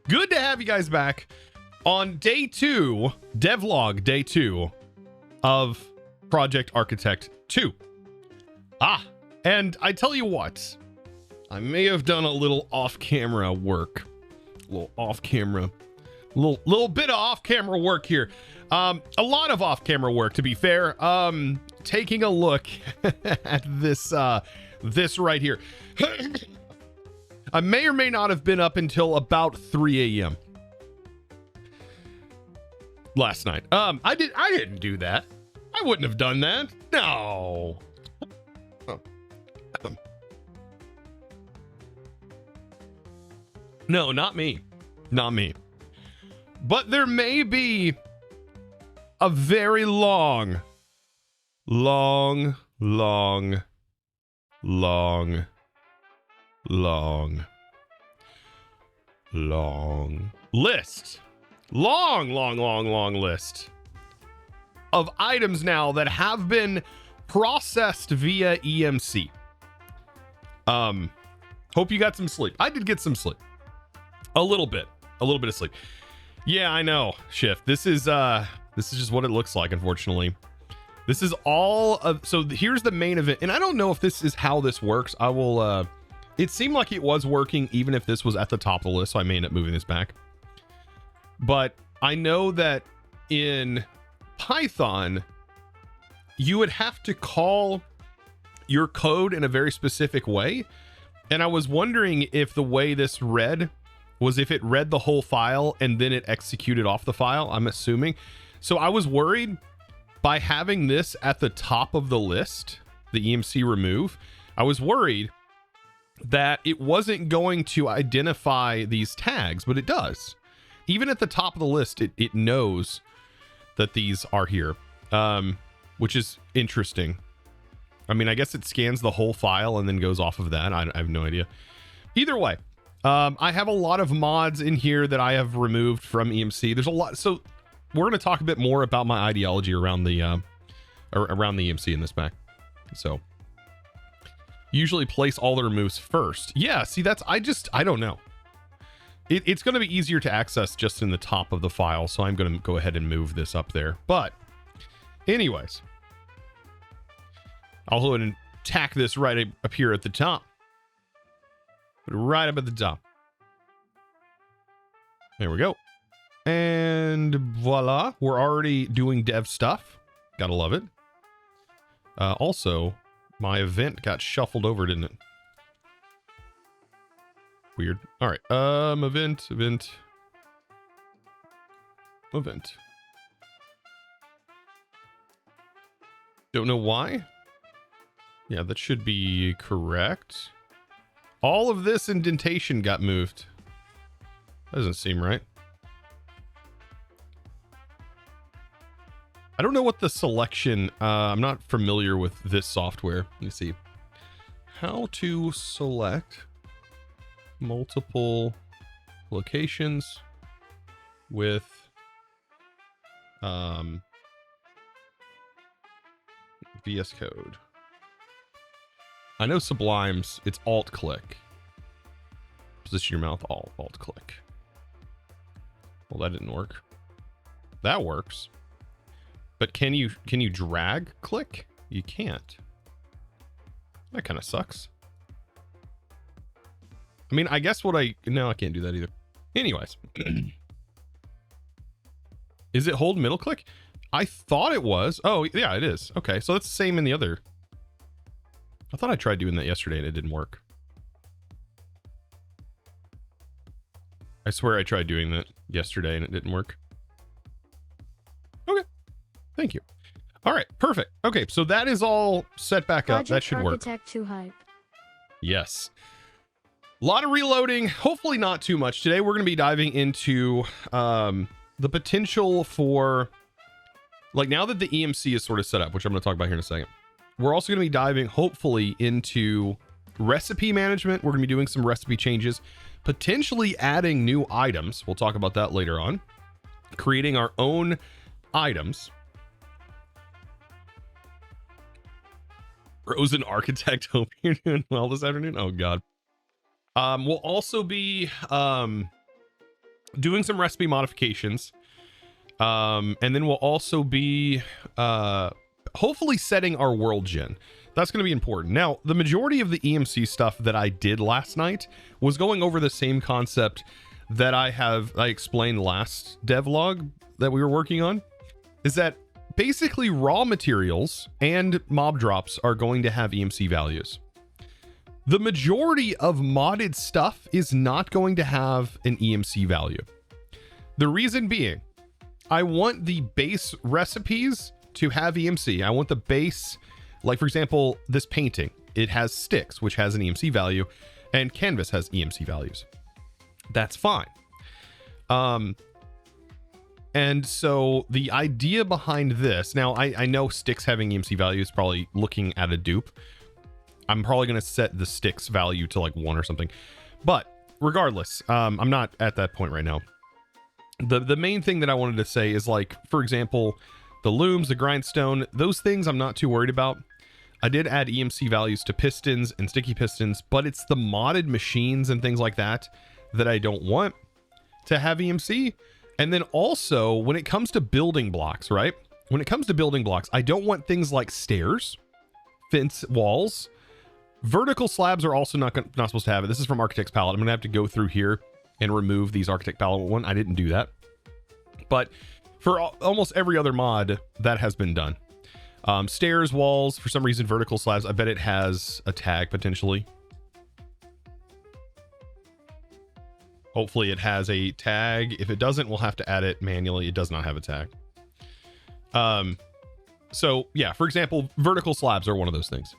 Good to have you guys back on day 2, Devlog day 2 of Project Architect 2. And I tell you what, I may have done a little off-camera work. A little bit of off-camera work here. A lot of off-camera work, to be fair. Taking a look at this right here. I may or may not have been up until about 3 a.m. last night. I didn't do that. I wouldn't have done that. No. No, not me. Not me. But there may be a very long list. Long list of items now that have been processed via EMC. Hope you got some sleep. I did get some sleep. A little bit of sleep. Yeah, I know, Shift. This is just what it looks like, unfortunately. This is all of, so here's the main event, and I don't know if this is how this works. I will, it seemed like it was working even if this was at the top of the list, so I may end up moving this back. But I know that in Python, you would have to call your code in a very specific way. And I was wondering if the way this read was if it read the whole file and then it executed off the file, I'm assuming. So I was worried by having this at the top of the list, the EMC remove, I was worried that it wasn't going to identify these tags, but it does. Even at the top of the list, it knows that these are here, which is interesting. I mean, I guess it scans the whole file and then goes off of that. I have no idea. Either way, I have a lot of mods in here that I have removed from EMC. There's a lot. So we're going to talk a bit more about my ideology around the EMC in this back. So usually place all the removes first. Yeah, see, I don't know. It's going to be easier to access just in the top of the file. So I'm going to go ahead and move this up there. But anyways, I'll go ahead and tack this right up here at the top. Put it right up at the top. There we go. And voila, we're already doing dev stuff. Gotta love it. Also, my event got shuffled over, didn't it? Weird. All right. Event. Don't know why. Yeah, that should be correct. All of this indentation got moved. Doesn't seem right. I don't know what the selection, I'm not familiar with this software. Let me see. How to select multiple locations with VS Code. I know Sublime's, it's alt click. Position your mouth, alt click. Well, that didn't work. That works. But can you drag click? You can't. That kind of sucks. I mean, I guess no, I can't do that either. Anyways. Is it hold middle click? I thought it was. Oh, yeah, it is. Okay, so that's the same in the other. I thought I tried doing that yesterday and it didn't work. I swear I tried doing that yesterday and it didn't work. Okay. Thank you. All right, perfect. Okay, so that is all set back up. That should work. Architect 2 hype. Yes. A lot of reloading. Hopefully not too much. Today we're going to be diving into the potential for, like, now that the EMC is sort of set up, which I'm going to talk about here in a second. We're also going to be diving, hopefully, into recipe management. We're going to be doing some recipe changes, potentially adding new items. We'll talk about that later on. Creating our own items. ChosenArchitect, hope you're doing well this afternoon. Oh, God. We'll also be doing some recipe modifications. And then we'll also be hopefully setting our world gen. That's going to be important. Now, the majority of the EMC stuff that I did last night was going over the same concept that I explained last devlog that we were working on, is that basically raw materials and mob drops are going to have EMC values. The majority of modded stuff is not going to have an EMC value. The reason being, I want the base recipes to have EMC. I want the base, like for example, this painting, it has sticks, which has an EMC value, and canvas has EMC values. That's fine. And so the idea behind this, now I know sticks having EMC values, probably looking at a dupe. I'm probably going to set the sticks value to like 1 or something. But regardless, I'm not at that point right now. The main thing that I wanted to say is, like, for example, the looms, the grindstone, those things I'm not too worried about. I did add EMC values to pistons and sticky pistons, but it's the modded machines and things like that that I don't want to have EMC. And then also when it comes to building blocks, right? When it comes to building blocks, I don't want things like stairs, fence walls. Vertical slabs are also not supposed to have it. This is from Architect's Palette. I'm gonna have to go through here and remove these Architect Palette one. I didn't do that, but for almost every other mod that has been done. Stairs, walls, for some reason, vertical slabs. I bet it has a tag potentially. Hopefully it has a tag. If it doesn't, we'll have to add it manually. It does not have a tag. So yeah, for example, vertical slabs are one of those things.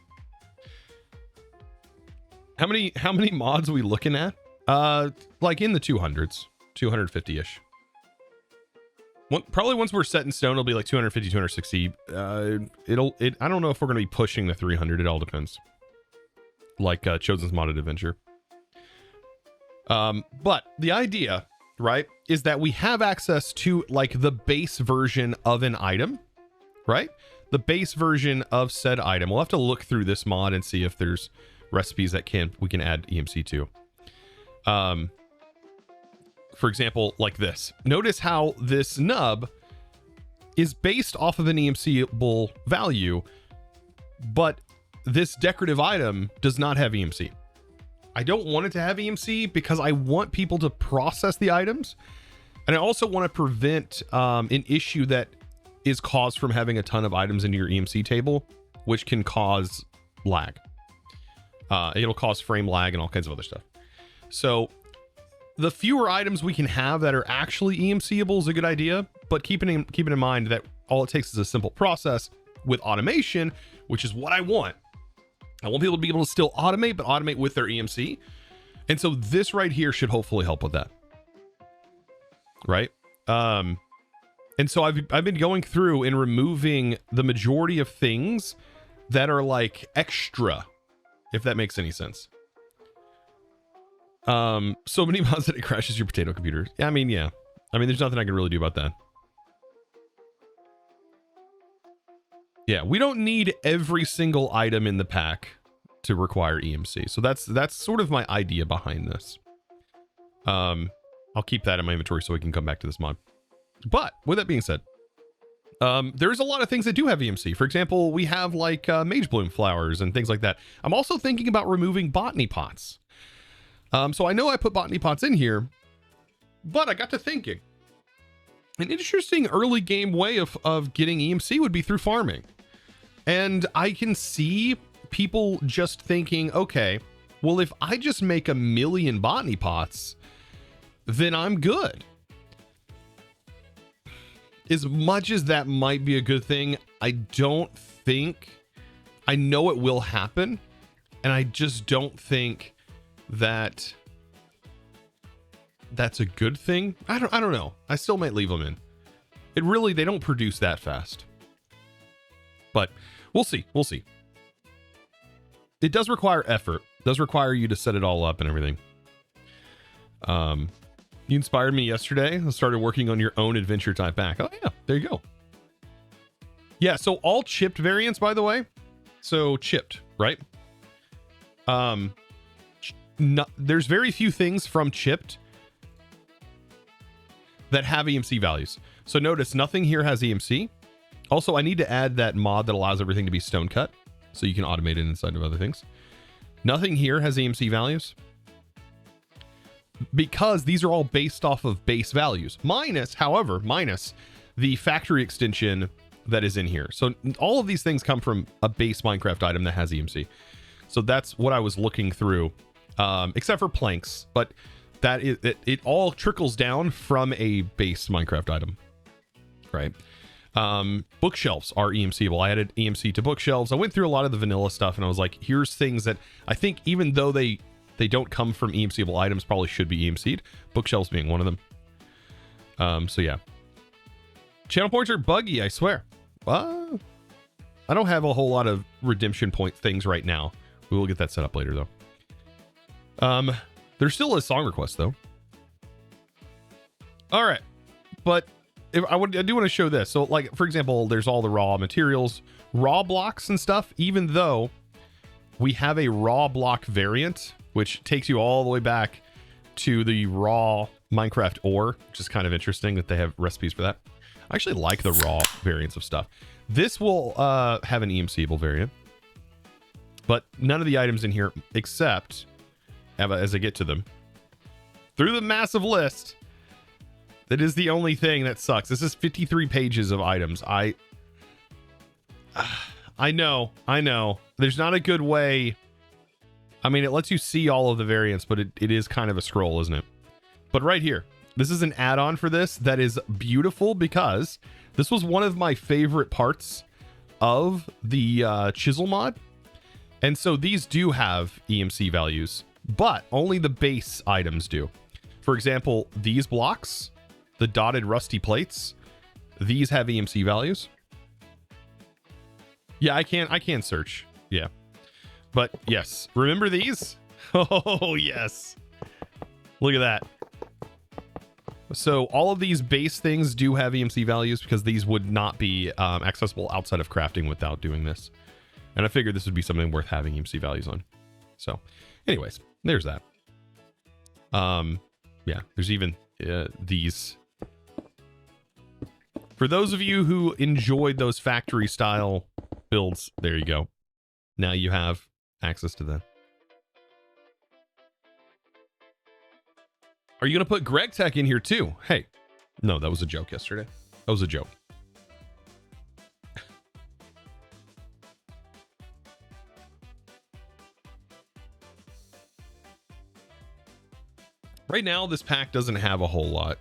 How many mods are we looking at? Like in the 200s, 250-ish. Probably once we're set in stone, it'll be like 250, 260. I don't know if we're going to be pushing the 300. It all depends. Like Chosen's modded adventure. But the idea, right, is that we have access to like the base version of an item, right? The base version of said item. We'll have to look through this mod and see if there's recipes that we can add EMC to. For example, like this. Notice how this nub is based off of an EMC-able value, but this decorative item does not have EMC. I don't want it to have EMC because I want people to process the items, and I also want to prevent an issue that is caused from having a ton of items into your EMC table, which can cause lag. It'll cause frame lag and all kinds of other stuff. So the fewer items we can have that are actually EMC-able is a good idea, but keeping in mind that all it takes is a simple process with automation, which is what I want. I want people to be able to still automate, but automate with their EMC. And so this right here should hopefully help with that. Right? And so I've been going through and removing the majority of things that are like extra, if that makes any sense. So many mods that it crashes your potato computer. Yeah, I mean, there's nothing I can really do about that. Yeah, we don't need every single item in the pack to require EMC. So that's sort of my idea behind this. I'll keep that in my inventory so we can come back to this mod. But with that being said, there's a lot of things that do have EMC. For example, we have like mage bloom flowers and things like that. I'm also thinking about removing botany pots. So I know I put botany pots in here, but I got to thinking. An interesting early game way of getting EMC would be through farming. And I can see people just thinking, okay, well, if I just make 1 million botany pots, then I'm good. As much as that might be a good thing, I don't think, I know it will happen, and I just don't think that that's a good thing. I don't know. I still might leave them in. They don't produce that fast. But we'll see. We'll see. It does require effort. It does require you to set it all up and everything. You inspired me yesterday. I started working on your own adventure type pack. Oh yeah, there you go. Yeah, so all chipped variants, by the way. So chipped, right? There's very few things from chipped that have EMC values. So notice nothing here has EMC. Also, I need to add that mod that allows everything to be stone cut, so you can automate it inside of other things. Nothing here has EMC values, because these are all based off of base values. However, minus the factory extension that is in here. So all of these things come from a base Minecraft item that has EMC. So that's what I was looking through, except for planks, but that is, it all trickles down from a base Minecraft item, right? Bookshelves are EMCable. I added EMC to bookshelves. I went through a lot of the vanilla stuff and I was like, here's things that I think, even though they don't come from EMCable items, probably should be EMC'd. Bookshelves being one of them. So yeah. Channel points are buggy, I swear. I don't have a whole lot of redemption point things right now. We will get that set up later though. There's still a song request though. All right, but I do want to show this. So like, for example, there's all the raw materials, raw blocks and stuff, even though we have a raw block variant, which takes you all the way back to the raw Minecraft ore, which is kind of interesting that they have recipes for that. I actually like the raw variants of stuff. This will have an EMCable variant, but none of the items in here, except as I get to them through the massive list, that is the only thing that sucks. This is 53 pages of items. I know. There's not a good way. I mean, it lets you see all of the variants, but it is kind of a scroll, isn't it? But right here, this is an add-on for this that is beautiful, because this was one of my favorite parts of the chisel mod. And so these do have EMC values, but only the base items do. For example, these blocks, the dotted rusty plates, these have EMC values. Yeah, I can search. Yeah. But yes, remember these? Oh, yes. Look at that. So all of these base things do have EMC values, because these would not be accessible outside of crafting without doing this. And I figured this would be something worth having EMC values on. So anyways, there's that. Yeah, there's even these. For those of you who enjoyed those factory style builds, there you go. Now you have access to them. Are you going to put Greg Tech in here too? Hey, no, that was a joke yesterday. That was a joke. Right now, this pack doesn't have a whole lot.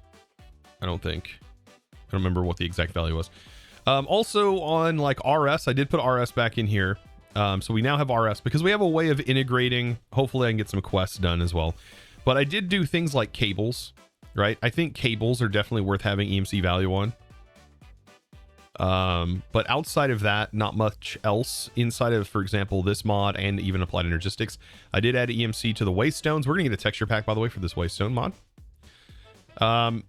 I don't think. I don't remember what the exact value was. Also on like RS, I did put RS back in here. So we now have RS because we have a way of integrating. Hopefully I can get some quests done as well. But I did do things like cables, right? I think cables are definitely worth having EMC value on. But outside of that, not much else inside of, for example, this mod and even applied energistics. I did add EMC to the wastestones. We're gonna get a texture pack, by the way, for this waystone mod.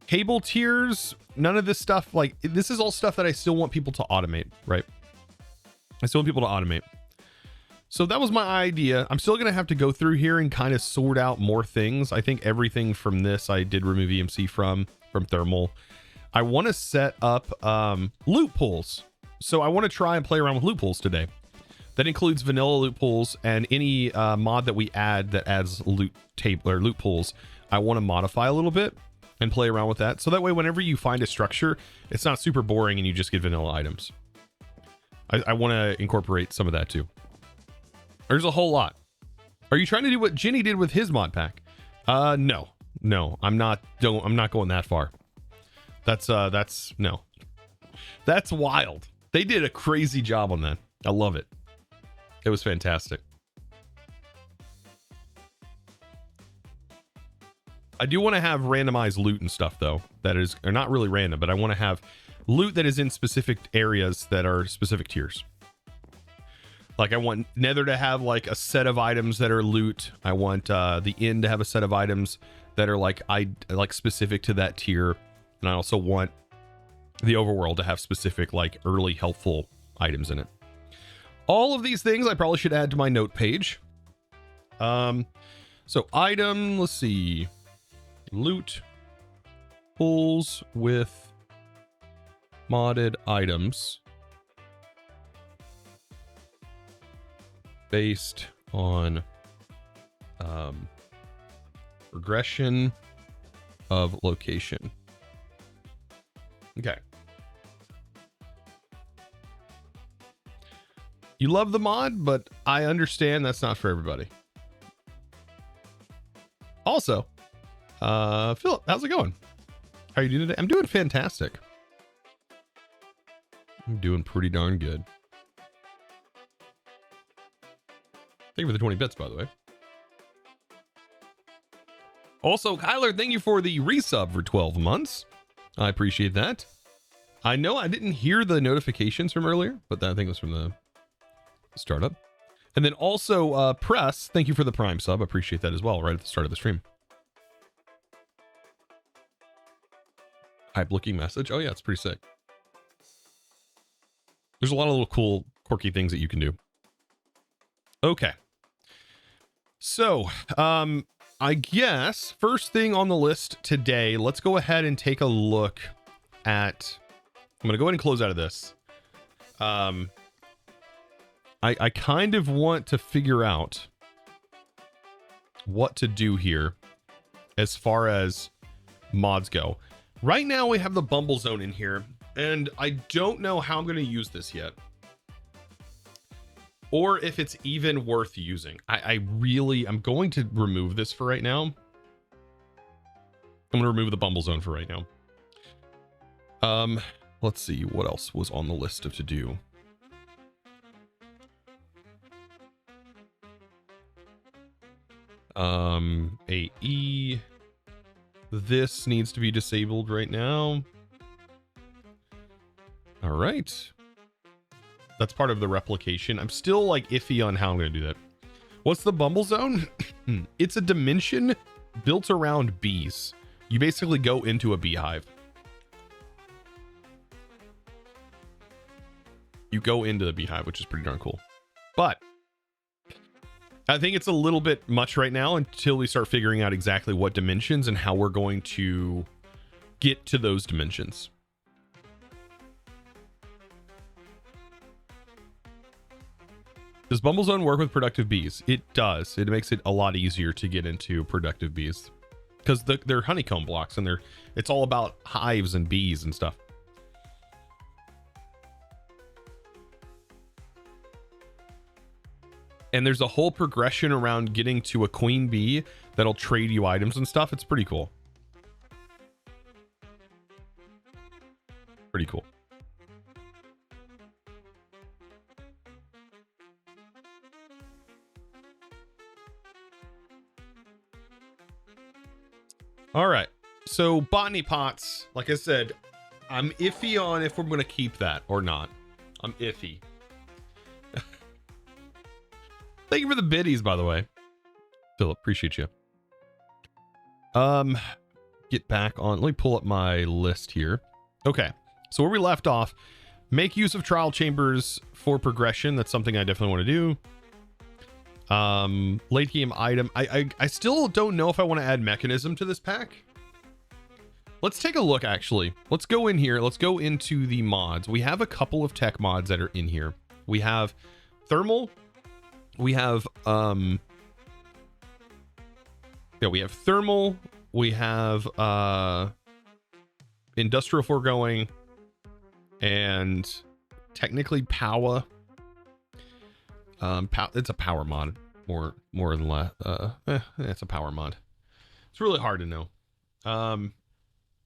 Cable tiers, none of this stuff, like this is all stuff that I still want people to automate, right? I still want people to automate. So that was my idea. I'm still gonna have to go through here and kind of sort out more things. I think everything from this I did remove EMC from thermal. I want to set up loot pools. So I want to try and play around with loot pools today. That includes vanilla loot pools and any mod that we add that adds loot table or loot pools. I want to modify a little bit and play around with that. So that way, whenever you find a structure, it's not super boring and you just get vanilla items. I want to incorporate some of that too. There's a whole lot. Are you trying to do what Jenny did with his mod pack? No, I'm not going that far. That's no, that's wild. They did a crazy job on that. I love it. It was fantastic. I do want to have randomized loot and stuff though. That is, or not really random, but I want to have loot that is in specific areas that are specific tiers. Like I want Nether to have like a set of items that are loot. I want the Inn to have a set of items that are like specific to that tier. And I also want the overworld to have specific like early helpful items in it. All of these things I probably should add to my note page. So item, let's see. Loot. pulls with modded items based on regression of location. Okay. You love the mod, but I understand that's not for everybody. Also, Philip, how's it going? How are you doing today? I'm doing fantastic. I'm doing pretty darn good. Thank you for the 20 bits, by the way. Also, Kyler, thank you for the resub for 12 months. I appreciate that. I know I didn't hear the notifications from earlier, but I think it was from the startup. And then also, Press, thank you for the Prime sub. I appreciate that as well, right at the start of the stream. Hype looking message. Oh yeah, it's pretty sick. There's a lot of little cool, quirky things that you can do. Okay. So, I guess first thing on the list today, let's go ahead and take a look at, I'm going to go ahead and close out of this. I kind of want to figure out what to do here as far as mods go. Right now we have the Bumble Zone in here, and I don't know how I'm going to use this yet, or if it's even worth using. I'm going to remove this for right now. I'm going to remove the Bumble Zone for right now. Let's see what else was on the list of to do. AE, this needs to be disabled right now. All right. That's part of the replication. I'm still like iffy on how I'm going to do that. What's the Bumble Zone? It's a dimension built around bees. You basically go into a beehive. You go into the beehive, which is pretty darn cool. But I think it's a little bit much right now until we start figuring out exactly what dimensions and how we're going to get to those dimensions. Does Bumble Zone work with productive bees? It does. It makes it a lot easier to get into productive bees because they're honeycomb blocks and it's all about hives and bees and stuff. And there's a whole progression around getting to a queen bee that'll trade you items and stuff. It's pretty cool. Pretty cool. All right. So botany pots, like I said, I'm iffy on if we're going to keep that or not. I'm iffy. Thank you for the biddies, by the way. Philip, appreciate you. Get back on. Let me pull up my list here. Okay. So where we left off, make use of trial chambers for progression. That's something I definitely want to do. Late game item. I still don't know if I want to add Mekanism to this pack. Let's take a look, actually. Let's go in here. Let's go into the mods. We have a couple of tech mods that are in here. We have thermal. We have we have thermal, we have industrial foregoing, and technically power. It's a power mod, more than less. It's a power mod. It's really hard to know.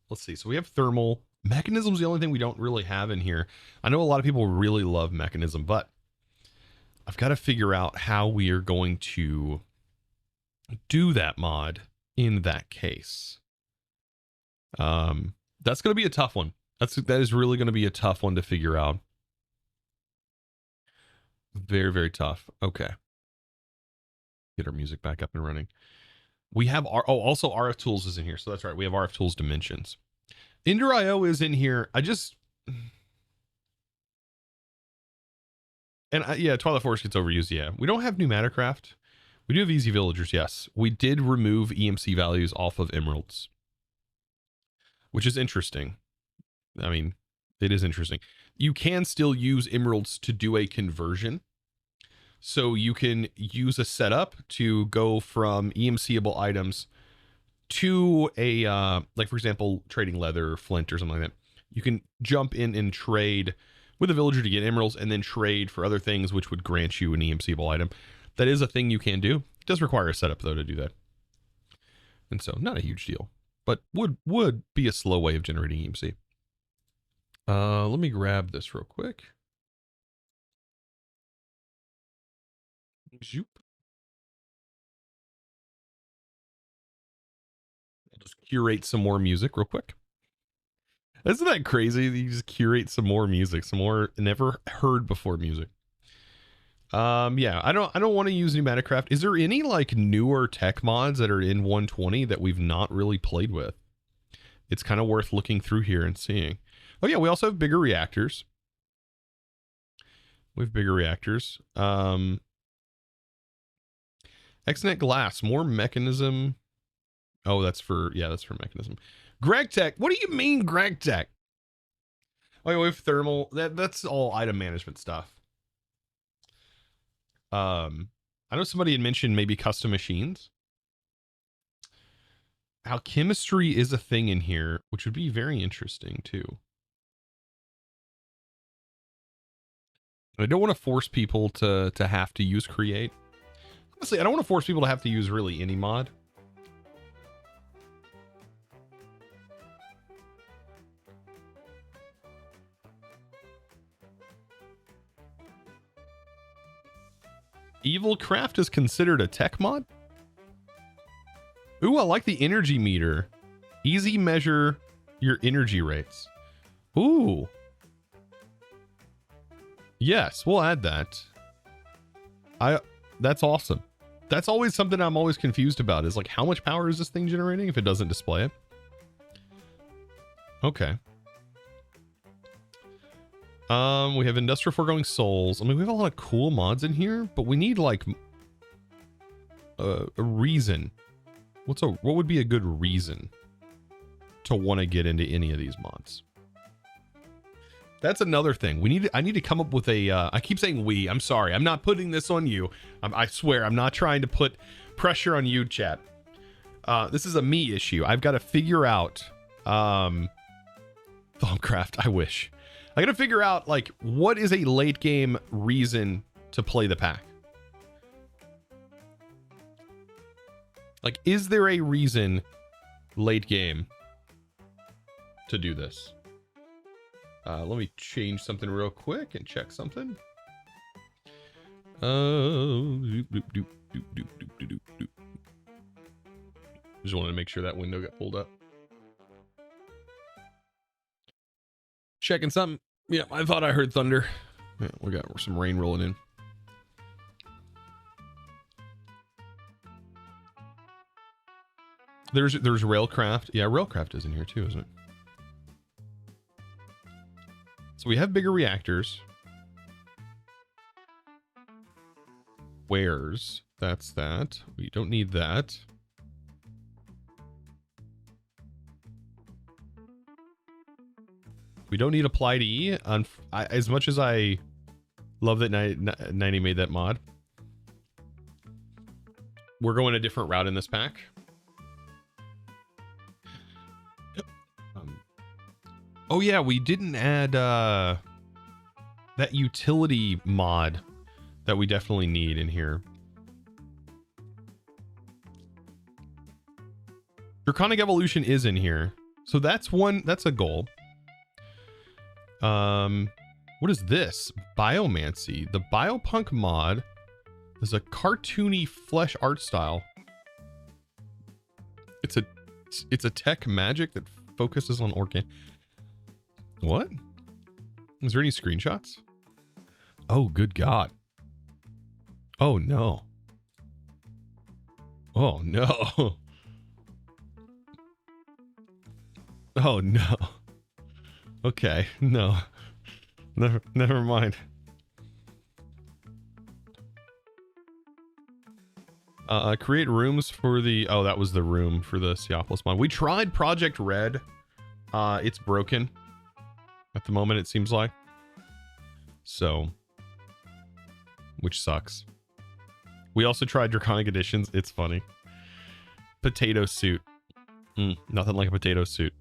Let's see. So we have thermal. Mechanism's the only thing we don't really have in here. I know a lot of people really love Mechanism, but I've got to figure out how we are going to do that mod in that case. That's going to be a tough one. That is really going to be a tough one to figure out. Very, very tough. Okay. Get our music back up and running. We have also RF Tools is in here. So that's right. We have RF Tools Dimensions. Ender.io is in here. And yeah, Twilight Forest gets overused. Yeah, we don't have new Mattercraft. We do have Easy Villagers. Yes, we did remove EMC values off of Emeralds. which is interesting. I mean, it is interesting. You can still use emeralds to do a conversion. So you can use a setup to go from EMCable items to a, like for example, trading leather or flint or something like that. You can jump in and trade with a villager to get emeralds and then trade for other things which would grant you an EMCable item. That is a thing you can do. It does require a setup though to do that. And so not a huge deal, but would be a slow way of generating EMC. Let me grab this real quick. Zoop. I'll just curate some more music real quick. Isn't that crazy? You just curate some more music, some more never heard before music. Yeah, I don't want to use Pneumaticraft. Is there any like newer tech mods that are in 120 that we've not really played with? It's kind of worth looking through here and seeing. Oh yeah, we also have bigger reactors. We have bigger reactors. XNet glass, more mechanism. Oh, that's for mechanism. Greg Tech, what do you mean Greg Tech? Oh yeah, we have thermal. That's all item management stuff. I know somebody had mentioned maybe custom machines. Alchemistry is a thing in here, which would be very interesting too. I don't want to force people to have to use create. Honestly, I don't want to force people to have to use really any mod. Evil Craft is considered a tech mod? Ooh, I like the energy meter. Easy measure your energy rates. Ooh. Yes, we'll add that. That's awesome. That's always something I'm always confused about is like, how much power is this thing generating if it doesn't display it? Okay. We have Industrial Foregoing Souls. I mean, we have a lot of cool mods in here, but we need like a reason. What would be a good reason to want to get into any of these mods? That's another thing. I need to come up with a, I keep saying we, I'm sorry. I'm not putting this on you. I swear, I'm not trying to put pressure on you, chat. This is a me issue. I've got to figure out, Thumbcraft, I wish. I got to figure out, like, what is a late game reason to play the pack? Like, is there a reason late game to do this? Let me change something real quick and check something. Just wanted to make sure that window got pulled up. Checking something. Yeah, I thought I heard thunder. Yeah, we got some rain rolling in. There's Railcraft. Yeah, Railcraft is in here too, isn't it? So we have bigger reactors. Wares. That's that. We don't need that. We don't need Applied E. As much as I love that 90 made that mod, we're going a different route in this pack. Oh yeah, we didn't add that utility mod that we definitely need in here. Draconic Evolution is in here. So that's a goal. What is this? Biomancy. The Biopunk mod is a cartoony flesh art style. It's a tech magic that focuses on organic. What? Is there any screenshots? Oh, good God. Oh, no. Oh, no. Oh, no. Okay, no. Never mind. Create rooms for the... Oh, that was the room for the Siopolis mod. We tried Project Red it's broken at the moment, it seems like. So, which sucks. We also tried Draconic Editions. It's funny. Potato suit. Nothing like a potato suit.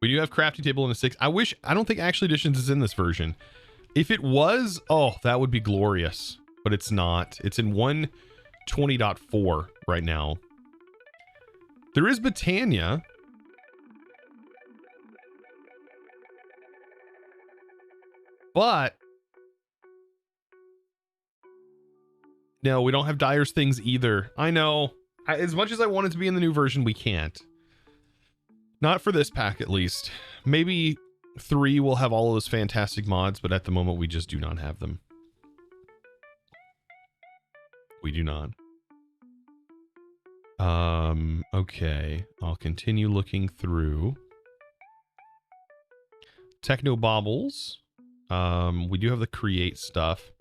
We do have crafting table in a 6. I don't think Actual Editions is in this version. If it was, oh, that would be glorious. But it's not. It's in 1.20.4 right now. There is Britannia. But no, we don't have Dyer's things either. I know. As much as I want it to be in the new version, we can't. Not for this pack, at least. Maybe 3 will have all of those fantastic mods, but at the moment, we just do not have them. We do not. Okay. I'll continue looking through. Techno Bobbles. We do have the create stuff.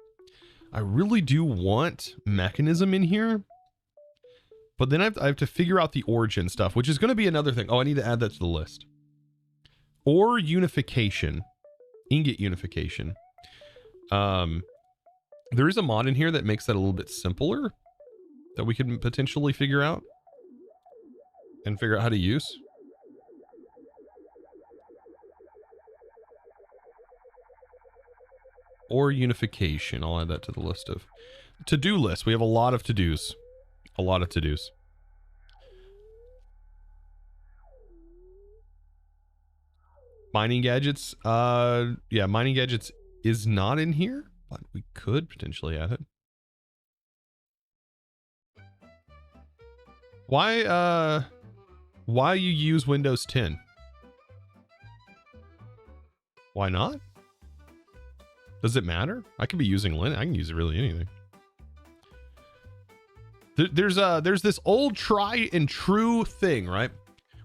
I really do want Mekanism in here. But then I have to figure out the origin stuff, which is going to be another thing. Oh, I need to add that to the list. Or unification. Ingot unification. There is a mod in here that makes that a little bit simpler. That we could potentially figure out. And figure out how to use. Or unification. I'll add that to the list of to-do list. We have a lot of to-dos. A lot of to-dos. Mining gadgets. Yeah, mining gadgets is not in here, but we could potentially add it. Why you use Windows 10? Why not? Does it matter? I could be using Linux. I can use it really anything. There's this old try and true thing, right?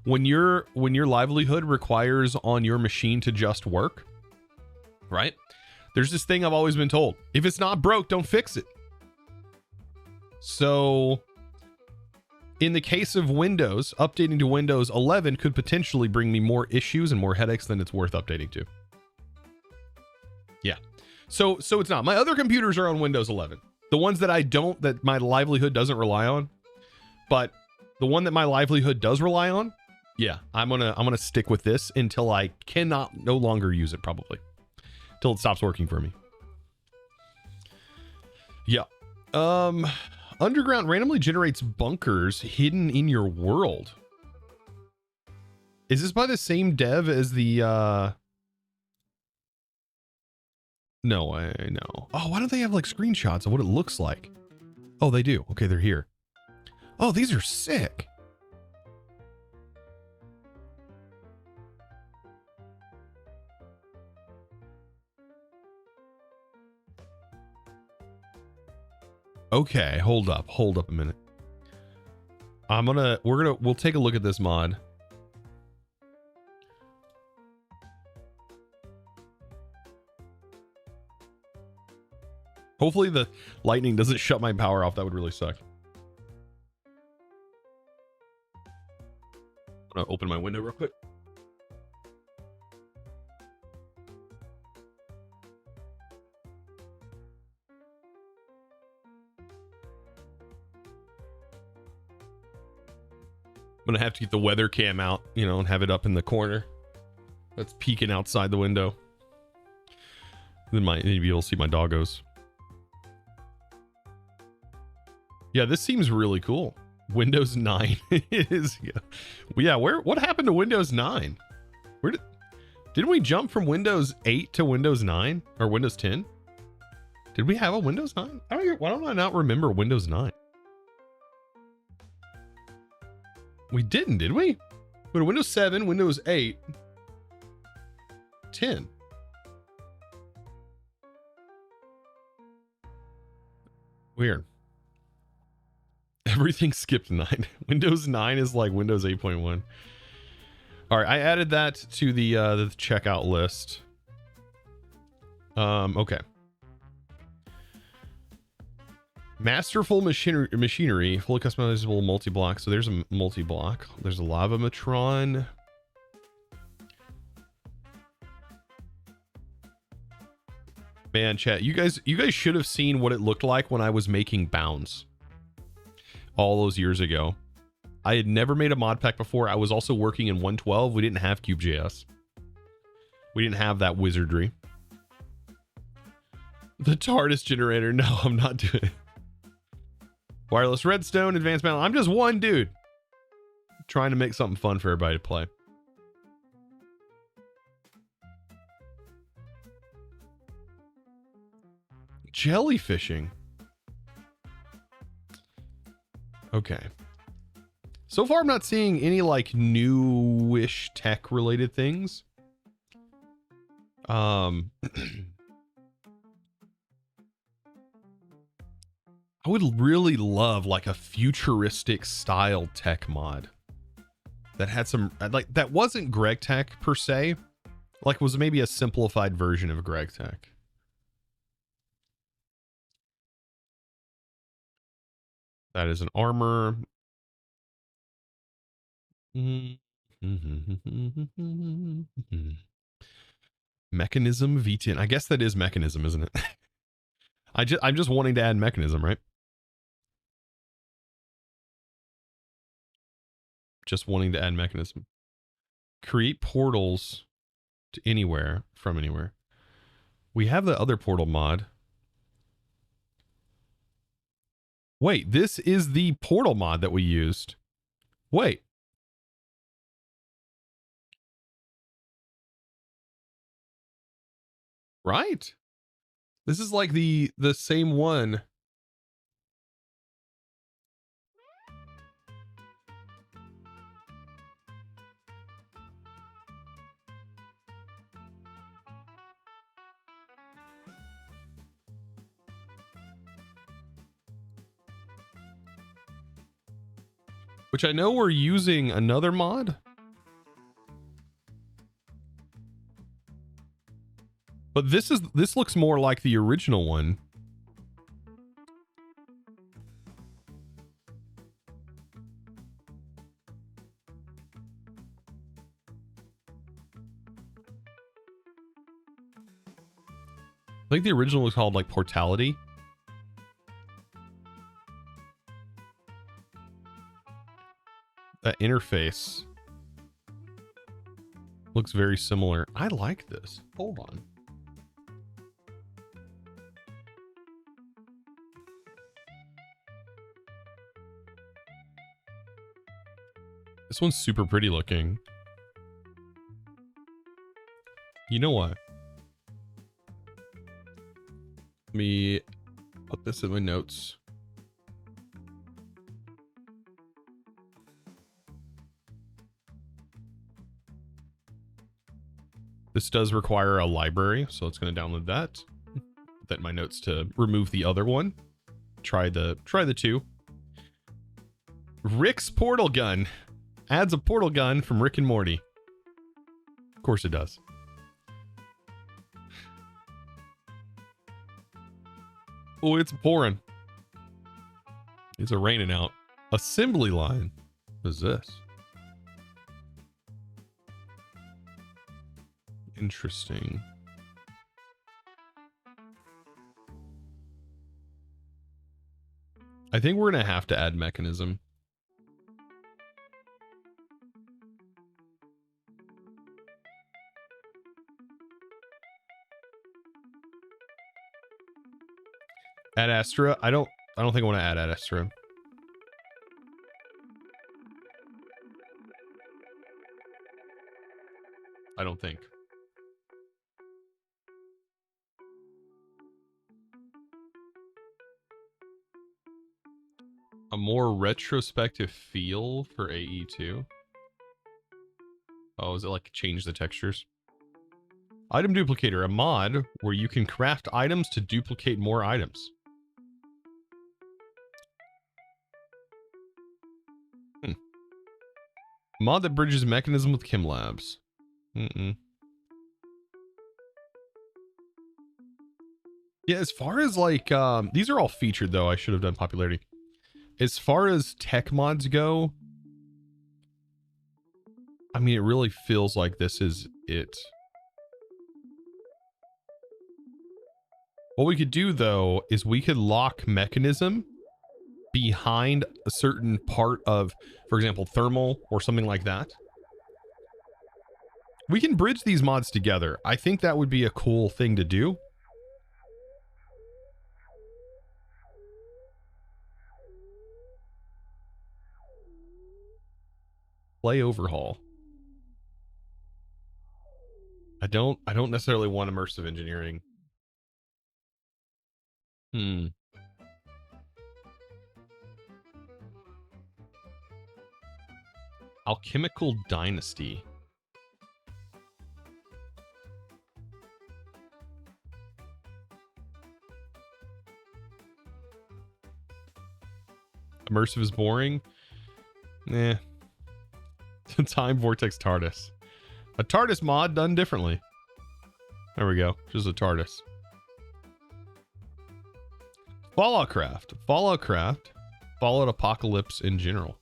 When your livelihood requires on your machine to just work, right? There's this thing I've always been told. If it's not broke, don't fix it. So in the case of Windows, updating to Windows 11 could potentially bring me more issues and more headaches than it's worth updating to. Yeah. So it's not. My other computers are on Windows 11. The ones that that my livelihood doesn't rely on. But the one that my livelihood does rely on, yeah, I'm gonna stick with this until I no longer use it, probably. Till it stops working for me. Yeah. Underground randomly generates bunkers hidden in your world. Is this by the same dev as the No, I know. Oh, why don't they have like screenshots of what it looks like? Oh, they do. Okay, they're here. Oh, these are sick. Okay, hold up a minute. We'll take a look at this mod. Hopefully the lightning doesn't shut my power off. That would really suck. I'm gonna open my window real quick. I'm gonna have to get the weather cam out, and have it up in the corner. That's peeking outside the window. Then you'll see my doggos. Yeah, this seems really cool. Windows 9 is, yeah. What happened to Windows 9? Didn't we jump from Windows 8 to Windows 9 or Windows 10? Did we have a Windows 9? Why don't I not remember Windows 9? We didn't, did we? We had Windows 7, Windows 8, 10. Weird. Everything skipped 9. Windows 9 is like Windows 8.1. All right, I added that to the checkout list. Okay. Masterful machinery, fully customizable multi-block. So there's a multi-block. There's a lavamatron. Man, chat, you guys should have seen what it looked like when I was making bounds all those years ago. I had never made a mod pack before. I was also working in 1.12. We didn't have KubeJS. We didn't have that wizardry. The TARDIS generator. No, I'm not doing it. Wireless redstone, advanced panel. I'm just one dude trying to make something fun for everybody to play. Jellyfishing. Okay. So far, I'm not seeing any like newish tech related things. I would really love like a futuristic style tech mod that had some like that wasn't Greg Tech per se, like was maybe a simplified version of Greg Tech. That is an armor. Mekanism V10. I guess that is Mekanism, isn't it? I'm just wanting to add Mekanism, right? Just wanting to add Mekanism. Create portals to anywhere, from anywhere. We have the other portal mod. Wait, this is the portal mod that we used. Wait. Right? This is like the same one. Which I know we're using another mod. But this looks more like the original one. I think the original was called like Portality. That interface looks very similar. I like this. Hold on. This one's super pretty looking. You know what? Let me put this in my notes. This does require a library, so it's going to download that. Put that in my notes to remove the other one. Try the two. Rick's portal gun adds a portal gun from Rick and Morty. Of course it does. Oh, it's pouring. It's a raining out. Assembly line. What is this? Interesting. I think we're gonna have to add Mekanism. Add Astra. I don't think I want to add Astra. I don't think. A more retrospective feel for AE2. Oh, is it like change the textures? Item duplicator, a mod where you can craft items to duplicate more items. Mod that bridges Mekanism with Chem Labs. Yeah, as far as like, these are all featured though. I should have done popularity. As far as tech mods go, I mean, it really feels like this is it. What we could do though, is we could lock Mekanism behind a certain part of, for example, thermal or something like that. We can bridge these mods together. I think that would be a cool thing to do. Play overhaul. I don't necessarily want immersive engineering. Alchemical Dynasty. Immersive is boring. Nah. Time Vortex TARDIS. A TARDIS mod done differently. There we go. Just a TARDIS. Fallout Craft. Fallout Craft. Fallout Apocalypse in general.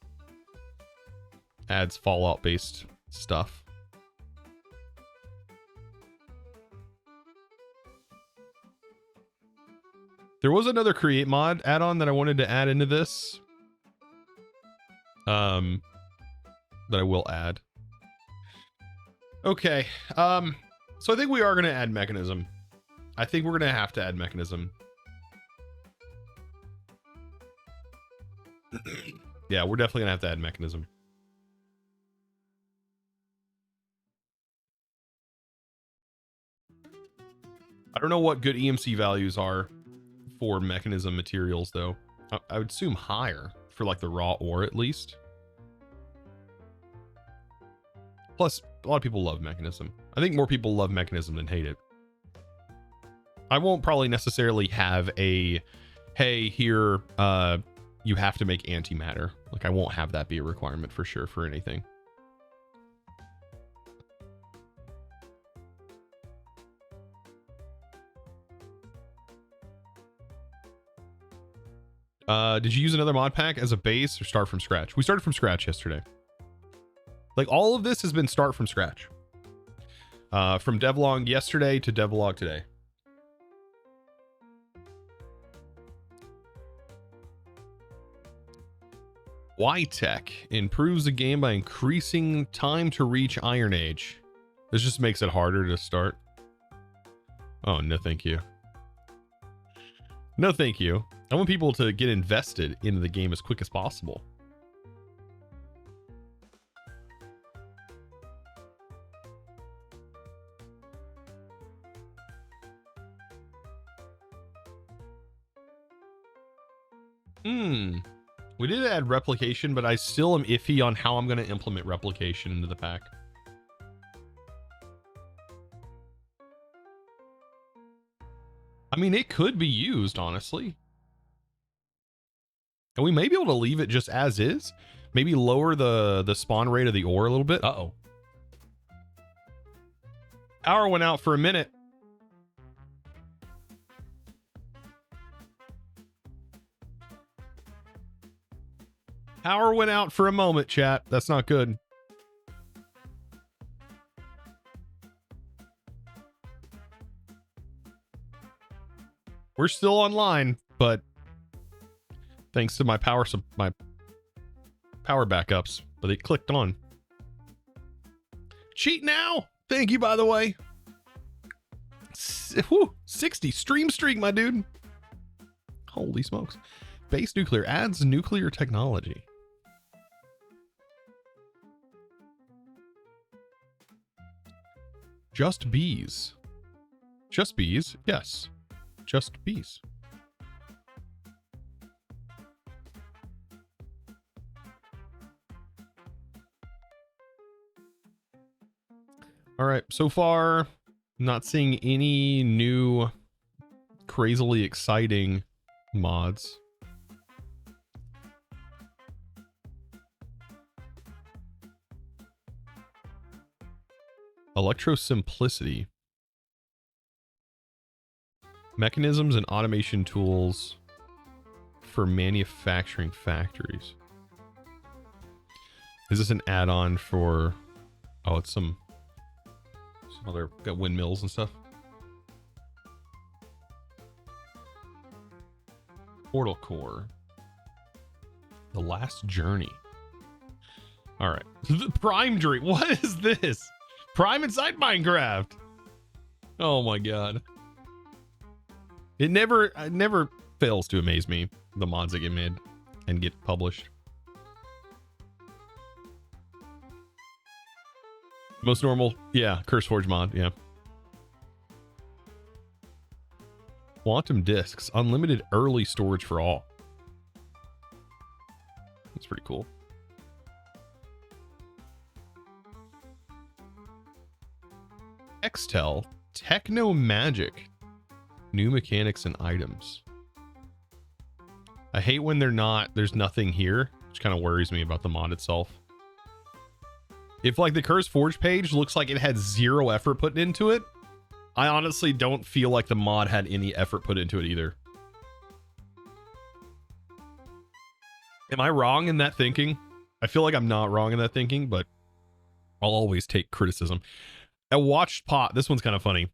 Adds Fallout based stuff. There was another create mod add-on that I wanted to add into this. That I will add. Okay. So I think we are going to add Mekanism. I think we're going to have to add Mekanism. Yeah, we're definitely going to have to add Mekanism. I don't know what good EMC values are for Mekanism materials, though. I would assume higher for like the raw ore, at least. Plus, a lot of people love Mekanism. I think more people love Mekanism than hate it. I won't probably necessarily have a, hey, here, you have to make antimatter. Like, I won't have that be a requirement for sure for anything. Did you use another mod pack as a base or start from scratch? We started from scratch yesterday. Like, all of this has been start from scratch. From Devlog yesterday to Devlog today. Y-Tech improves the game by increasing time to reach Iron Age. This just makes it harder to start. Oh, no thank you. No thank you. I want people to get invested into the game as quick as possible. We did add replication, but I still am iffy on how I'm going to implement replication into the pack. I mean, it could be used, honestly. And we may be able to leave it just as is. Maybe lower the spawn rate of the ore a little bit. Uh-oh. Power went out for a minute. Power went out for a moment, chat. That's not good. We're still online, but thanks to my power backups, but they clicked on. Cheat now. Thank you, by the way. 60 stream streak, my dude. Holy smokes. Base nuclear adds nuclear technology. Just bees. Just bees? Yes. Just bees. All right, so far, not seeing any new crazily exciting mods. Electro Simplicity. Mechanisms and automation tools for manufacturing factories. Is this an add-on for... Oh, it's some other... Got windmills and stuff. Portal Core. The Last Journey. Alright. The Prime Dream. What is this? Prime inside Minecraft. Oh my god. It never fails to amaze me, the mods that get made and get published. Most normal, yeah, CurseForge mod, yeah. Quantum disks, unlimited early storage for all. That's pretty cool. Xtel, Techno Magic, new mechanics and items. I hate when there's nothing here, which kind of worries me about the mod itself. If like the CurseForge page looks like it had zero effort put into it, I honestly don't feel like the mod had any effort put into it either. Am I wrong in that thinking? I feel like I'm not wrong in that thinking, but I'll always take criticism. A watched pot, this one's kind of funny.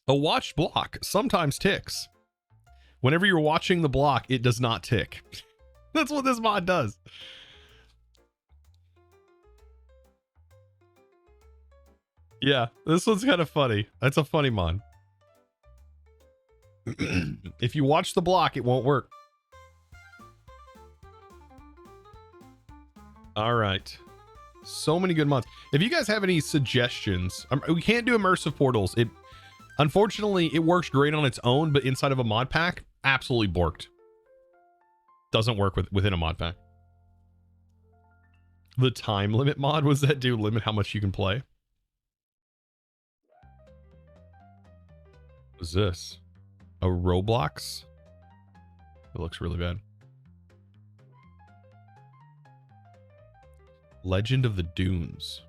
A watched block sometimes ticks. Whenever you're watching the block, it does not tick. That's what this mod does. Yeah, this one's kind of funny. That's a funny mod. If you watch the block, it won't work. All right. So many good mods. If you guys have any suggestions, we can't do immersive portals. Unfortunately, it works great on its own, but inside of a mod pack, absolutely borked. Doesn't work within a mod pack. The time limit mod, was that do limit how much you can play? What is this? A Roblox? It looks really bad. Legend of the Dunes.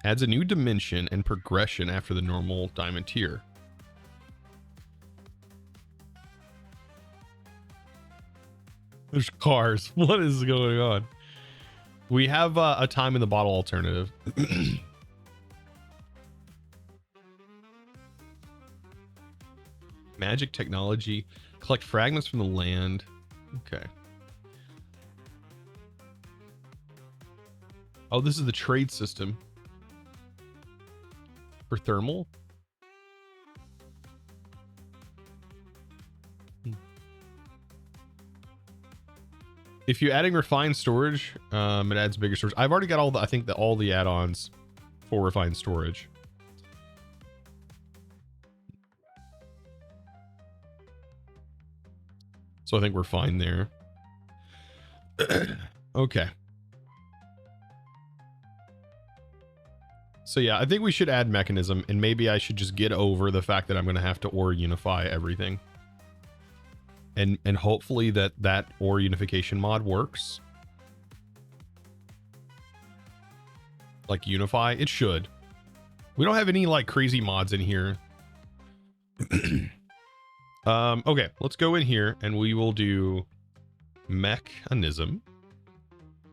Adds a new dimension and progression after the normal diamond tier. There's cars. What is going on? We have a time in the bottle alternative. Magic technology. Collect fragments from the land. Okay. Oh, this is the trade system. For thermal? If you're adding refined storage, it adds bigger storage. I've already got all the, I think all the add-ons for refined storage. So I think we're fine there. Okay. So yeah, I think we should add Mekanism, and maybe I should just get over the fact that I'm going to have to ore unify everything. And hopefully that ore unification mod works. Like unify, it should. We don't have any like crazy mods in here. Okay, let's go in here and we will do Mekanism.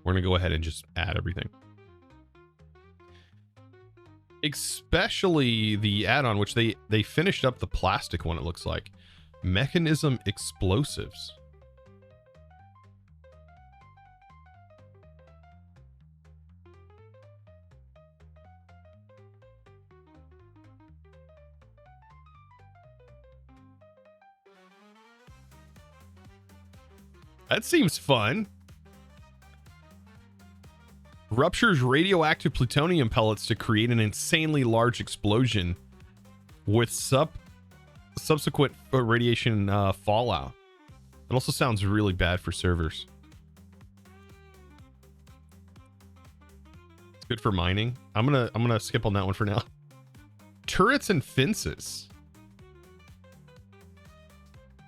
We're going to go ahead and just add everything. Especially the add-on, which they finished up the plastic one, it looks like. Mekanism explosives. That seems fun. Ruptures radioactive plutonium pellets to create an insanely large explosion with subsequent radiation fallout. It also sounds really bad for servers. It's good for mining. I'm gonna skip on that one for now. Turrets and fences.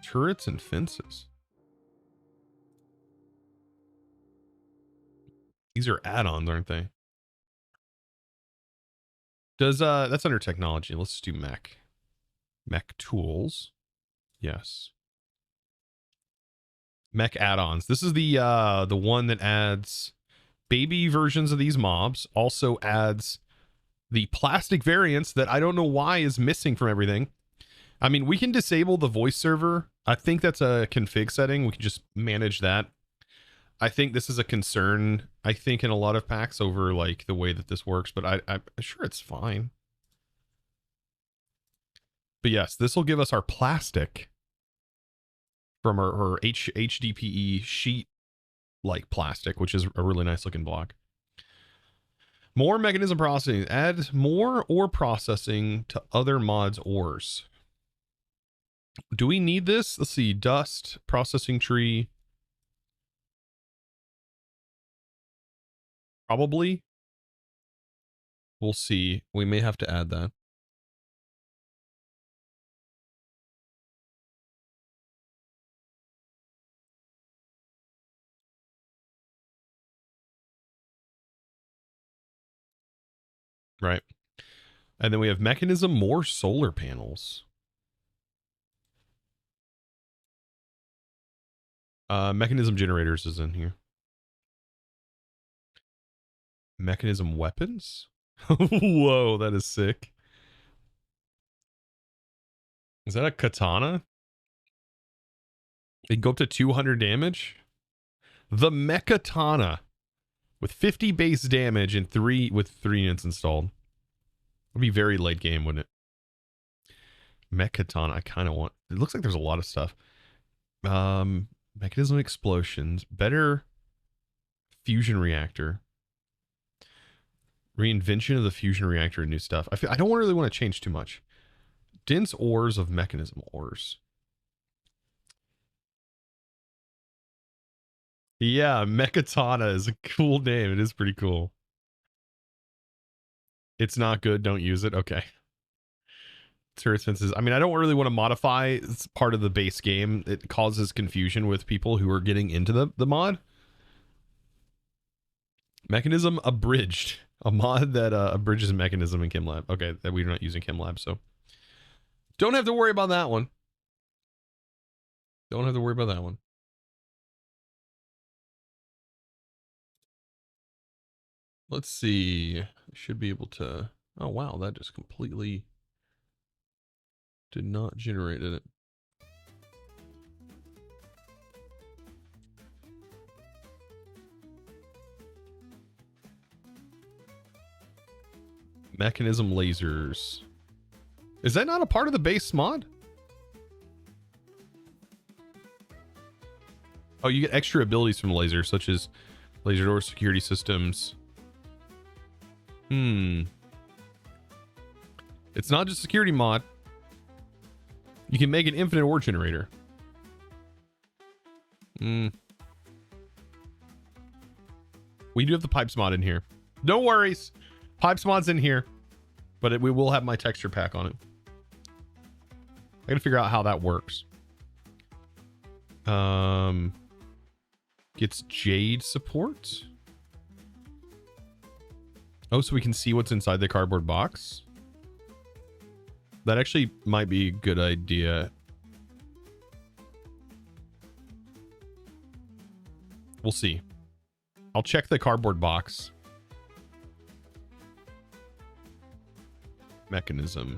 Turrets and fences. These are add-ons, aren't they? Does that's under technology. Let's do mech. Mech tools. Yes. Mech add-ons. This is the one that adds baby versions of these mobs. Also adds the plastic variants that I don't know why is missing from everything. I mean, we can disable the voice server. I think that's a config setting. We can just manage that. I think this is a concern, I think, in a lot of packs over like the way that this works, but I'm sure it's fine. But yes, this will give us our plastic from our HDPE sheet like plastic, which is a really nice looking block. More mechanism processing. Add more ore processing to other mods ores. Do we need this? Let's see. Dust, processing tree. Probably. We'll see. We may have to add that. Right. And then we have Mekanism, more solar panels. Mekanism generators is in here. Mekanism weapons? Whoa, that is sick. Is that a katana? It can go up to 200 damage? The Mekatana with 50 base damage and 3 units installed. It'd be very late game, wouldn't it? Mekatana, I kind of want. It looks like there's a lot of stuff. Mechanism explosions, better fusion reactor, reinvention of the fusion reactor, and new stuff. I don't really want to change too much. Dense ores of mechanism ores. Yeah, Mekatana is a cool name. It is pretty cool. It's not good. Don't use it. Okay. Turret fences. I mean, I don't really want to modify. It's part of the base game. It causes confusion with people who are getting into the mod. Mechanism abridged. A mod that abridges mechanism in ChemLab. Okay, that we're not using ChemLab, so don't have to worry about that one. Don't have to worry about that one. Let's see. I should be able to. Oh wow, that just completely did not generate it. Mechanism lasers. Is that not a part of the base mod? Oh, you get extra abilities from lasers, such as laser door security systems. It's not just a security mod. You can make an infinite ore generator. We do have the pipes mod in here. No worries. Pipes mod's in here. But we will have my texture pack on it. I gotta figure out how that works. Gets jade support. Oh, so we can see what's inside the cardboard box. That actually might be a good idea. We'll see. I'll check the cardboard box. Mechanism.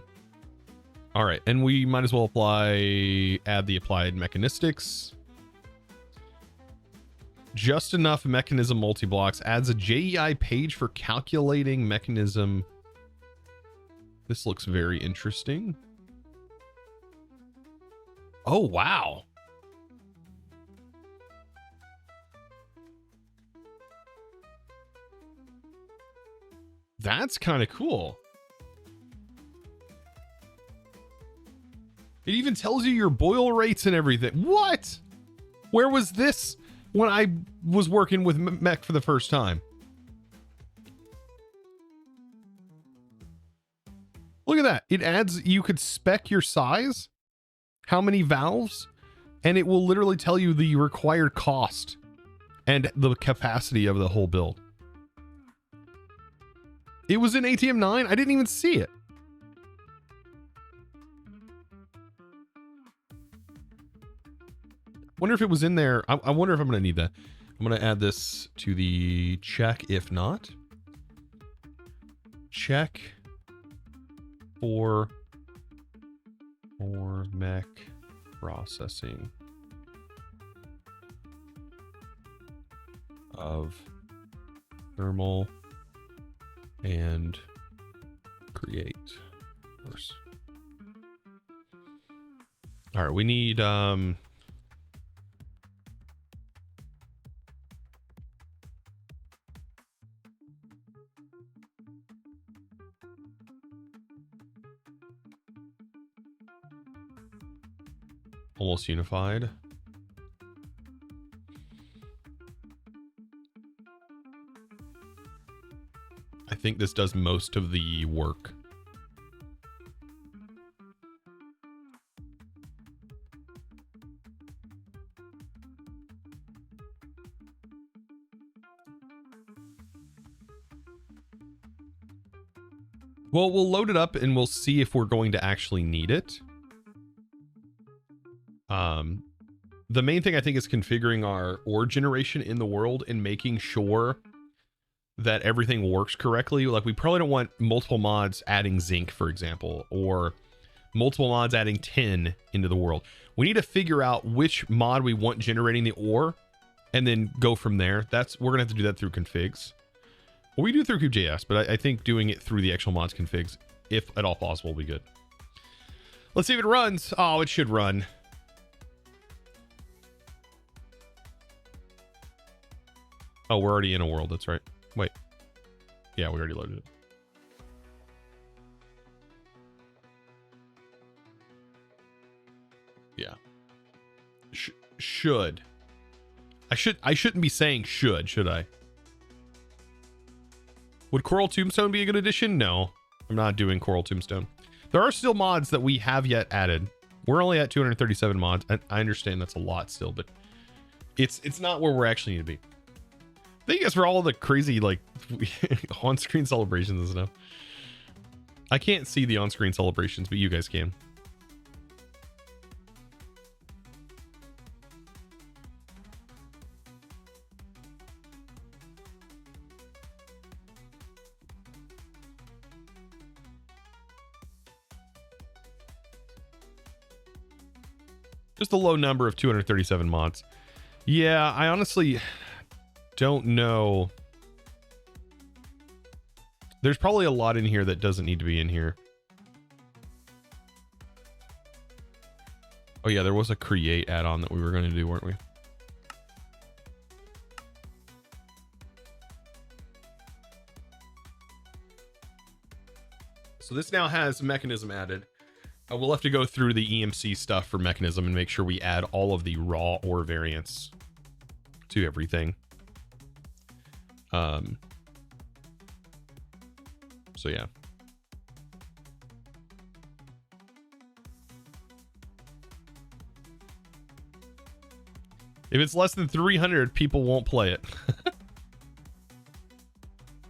All right, and we might as well add the applied mechanistics. Just enough mechanism multi-blocks adds a JEI page for calculating mechanism. This looks very interesting. Oh, wow. That's kind of cool. It even tells you your boil rates and everything. What? Where was this when I was working with mech for the first time? Look at that. It adds, you could spec your size, how many valves, and it will literally tell you the required cost and the capacity of the whole build. It was in ATM 9. I didn't even see it. Wonder if it was in there. I wonder if I'm going to need that. I'm going to add this to the check. If not, check for mech processing of thermal and create. All right, we need almost unified. I think this does most of the work. Well, we'll load it up and we'll see if we're going to actually need it. The main thing I think is configuring our ore generation in the world and making sure that everything works correctly. Like, we probably don't want multiple mods adding zinc, for example, or multiple mods adding tin into the world. We need to figure out which mod we want generating the ore and then go from there. We're gonna have to do that through configs. Well, we do it through KubeJS, but I think doing it through the actual mods configs, if at all possible, will be good. Let's see if it runs. Oh, it should run. Oh, we're already in a world. That's right. Wait. Yeah, we already loaded it. Yeah. Should. I shouldn't be saying should I? Would Coral Tombstone be a good addition? No, I'm not doing Coral Tombstone. There are still mods that we have yet added. We're only at 237 mods. I understand that's a lot still, but it's not where we're actually need to be. Thank you guys for all the crazy, like, on-screen celebrations and stuff. I can't see the on-screen celebrations, but you guys can. Just a low number of 237 mods. Yeah, I honestly don't know. There's probably a lot in here that doesn't need to be in here. Oh yeah, there was a create add-on that we were going to do, weren't we? So this now has Mekanism added. We'll have to go through the EMC stuff for Mekanism and make sure we add all of the raw ore variants to everything. So yeah. If it's less than 300, people won't play it.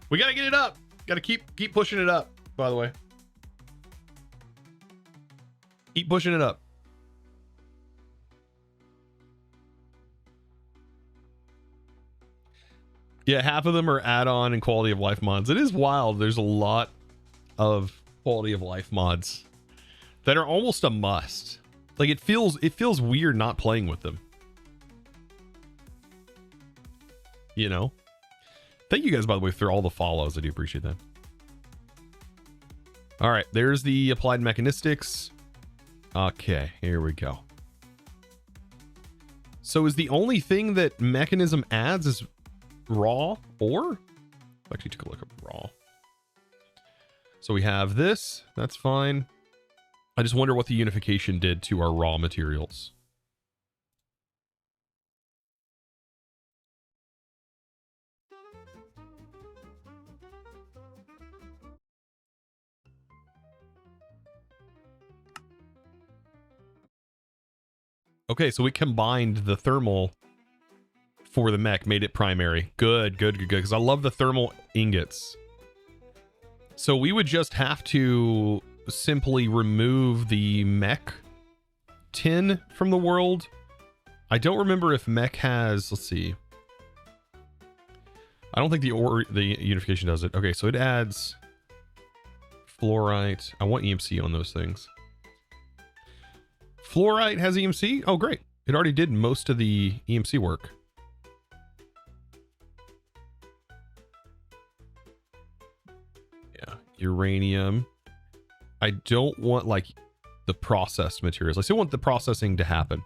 We gotta get it up. Gotta keep pushing it up, by the way. Keep pushing it up. Yeah, half of them are add-on and quality of life mods. It is wild. There's a lot of quality of life mods that are almost a must. Like, it feels weird not playing with them. You know? Thank you guys, by the way, for all the follows. I do appreciate that. All right, there's the applied mechanistics. Okay, here we go. So is the only thing that Mekanism adds is raw ore? I actually took a look at raw. So we have this. That's fine. I just wonder what the unification did to our raw materials. Okay, so we combined the thermal for the mech, made it primary. Good, because I love the thermal ingots. So we would just have to simply remove the mech tin from the world. I don't remember if Mech has, let's see. I don't think the unification does it. Okay, so it adds fluorite. I want EMC on those things. Fluorite has EMC? Oh, great. It already did most of the EMC work. Yeah, uranium. I don't want like the processed materials. I still want the processing to happen.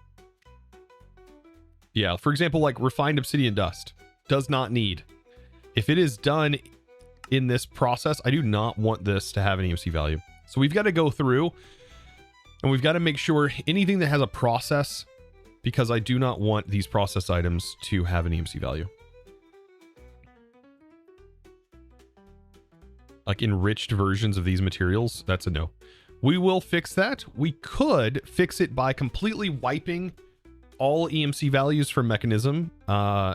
Yeah, for example, like refined obsidian dust does not need. If it is done in this process, I do not want this to have an EMC value. So we've got to go through and we've got to make sure anything that has a process, because I do not want these process items to have an EMC value. Like enriched versions of these materials, that's a no. We will fix that. We could fix it by completely wiping all EMC values from Mekanism,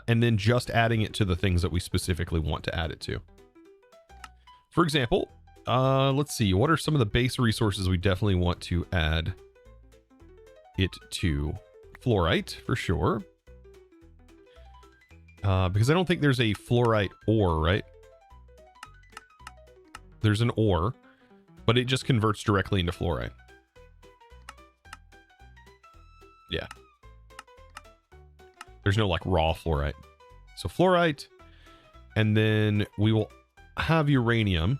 and then just adding it to the things that we specifically want to add it to. For example, let's see, what are some of the base resources we definitely want to add it to? Fluorite, for sure. Because I don't think there's a fluorite ore, right? There's an ore, but it just converts directly into fluorite. Yeah. There's no like raw fluorite. So fluorite, and then we will have uranium.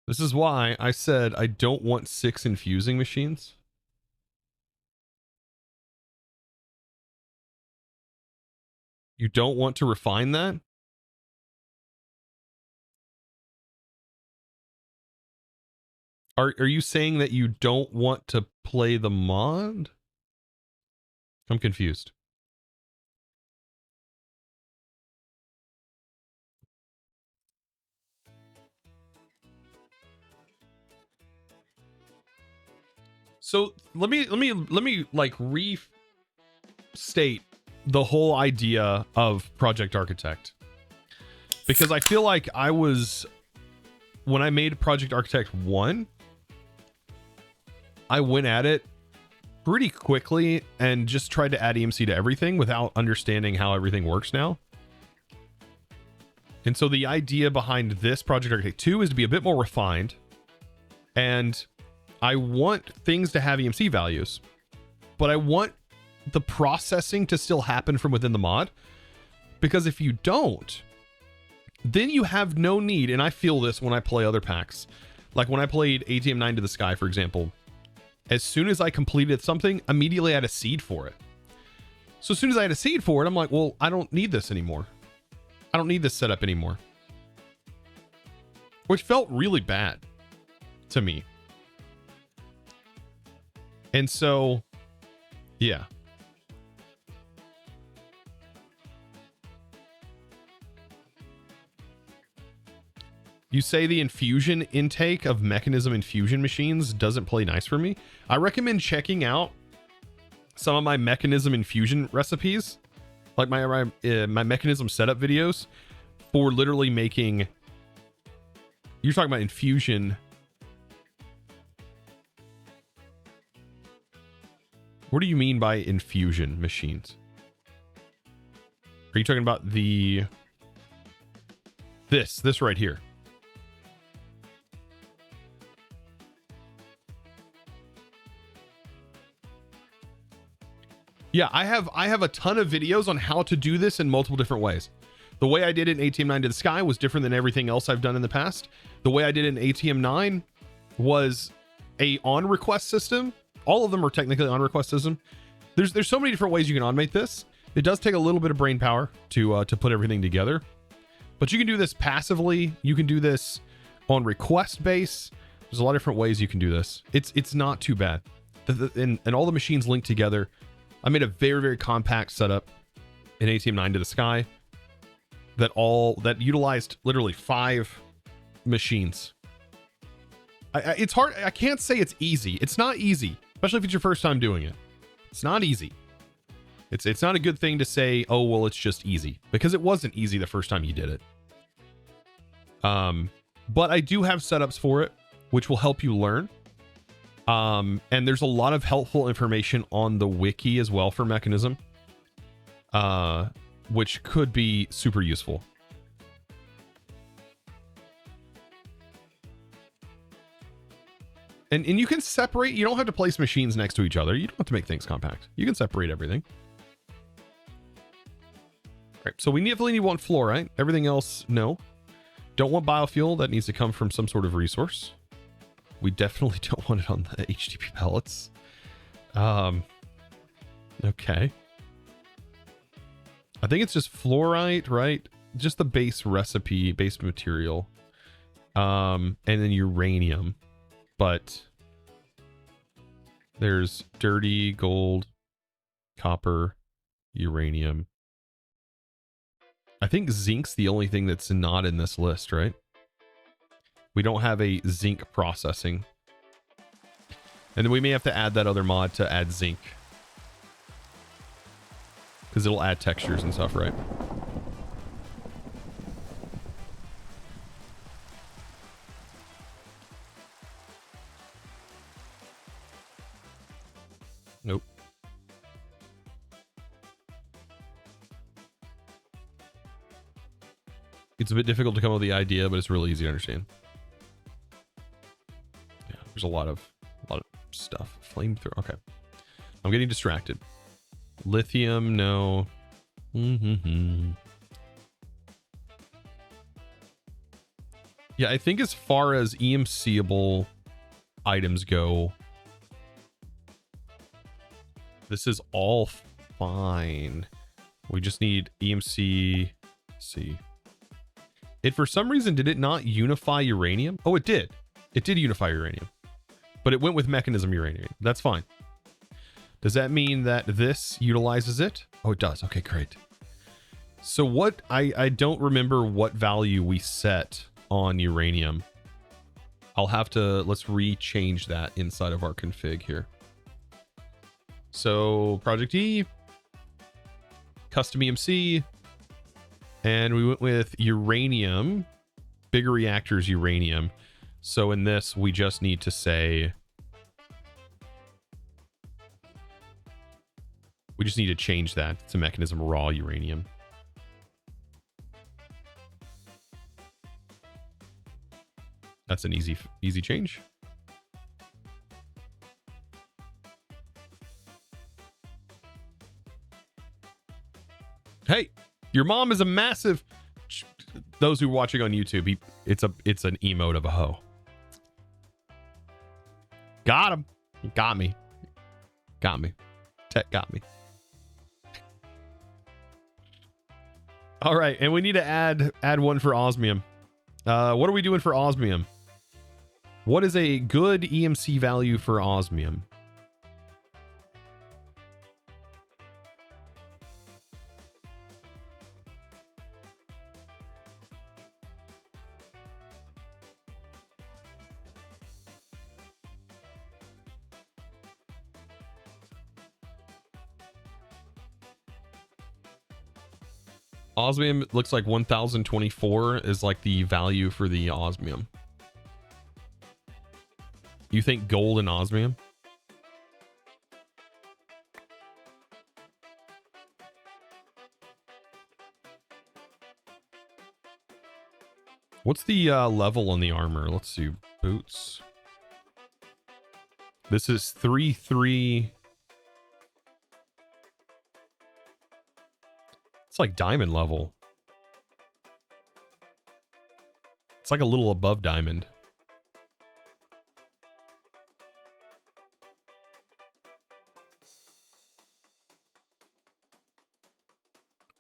This is why I said I don't want 6 infusing machines. You don't want to refine that? Are you saying that you don't want to play the mod? I'm confused. So let me like restate the whole idea of Project Architect, because I feel like I was, when I made Project Architect 1, I went at it pretty quickly and just tried to add EMC to everything without understanding how everything works now. And so the idea behind this Project Architect 2 is to be a bit more refined, and I want things to have EMC values, but I want the processing to still happen from within the mod, because if you don't, then you have no need. And I feel this when I play other packs, like when I played ATM 9 to the Sky, for example. As soon as I completed something, immediately I had a seed for it. So as soon as I had a seed for it, I'm like, well, I don't need this anymore. I don't need this setup anymore. Which felt really bad to me. And so, yeah. You say the infusion intake of Mekanism infusion machines doesn't play nice for me. I recommend checking out some of my Mekanism infusion recipes, like my Mekanism setup videos, for literally making. You're talking about infusion. What do you mean by infusion machines? Are you talking about the this right here? Yeah, I have a ton of videos on how to do this in multiple different ways. The way I did it in ATM 9 to the Sky was different than everything else I've done in the past. The way I did it in ATM 9 was a on request system. All of them are technically on request system. There's so many different ways you can automate this. It does take a little bit of brain power to put everything together, but you can do this passively. You can do this on request base. There's a lot of different ways you can do this. It's not too bad. And all the machines linked together. I made a very, very compact setup in ATM 9 to the Sky that utilized literally 5 machines. It's hard. I can't say it's easy. It's not easy, especially if it's your first time doing it. It's not easy. It's not a good thing to say, oh, well, it's just easy, because it wasn't easy the first time you did it. but I do have setups for it, which will help you learn. And there's a lot of helpful information on the wiki as well for Mekanism, which could be super useful. And you can separate, you don't have to place machines next to each other. You don't have to make things compact. You can separate everything. Right, so we definitely need one fluorite. Everything else, no. Don't want biofuel. That needs to come from some sort of resource. We definitely don't want it on the HTP pellets. Okay. I think it's just fluorite, right? Just the base recipe, base material. And then uranium. But there's dirty gold, copper, uranium. I think zinc's the only thing that's not in this list, right? We don't have a zinc processing. And then we may have to add that other mod to add zinc. Because it'll add textures and stuff, right? Nope. It's a bit difficult to come up with the idea, but it's really easy to understand. Yeah, there's a lot of stuff. Flamethrower. Okay. I'm getting distracted. Lithium, no. Yeah, I think as far as EMCable items go, this is all fine. We just need EMC. See. It, for some reason, did it not unify uranium? Oh, it did. It did unify uranium. But it went with Mekanism uranium. That's fine. Does that mean that this utilizes it? Oh, it does. Okay, great. So what, I don't remember what value we set on uranium. I'll have to, let's re-change that inside of our config here. So project E, custom EMC, and we went with uranium, bigger reactors uranium. So in this, we just need to say, we just need to change that to Mekanism raw uranium. That's an easy change. Hey, your mom is a massive. Those who are watching on YouTube, it's an emote of a hoe. Got him. Got me. Got me. Tech got me. All right, and we need to add one for osmium. What are we doing for osmium? What is a good EMC value for osmium? Osmium looks like 1024 is like the value for the osmium. You think gold and osmium? What's the level on the armor? Let's see. Boots. This is 3-3. It's like diamond level. It's like a little above diamond.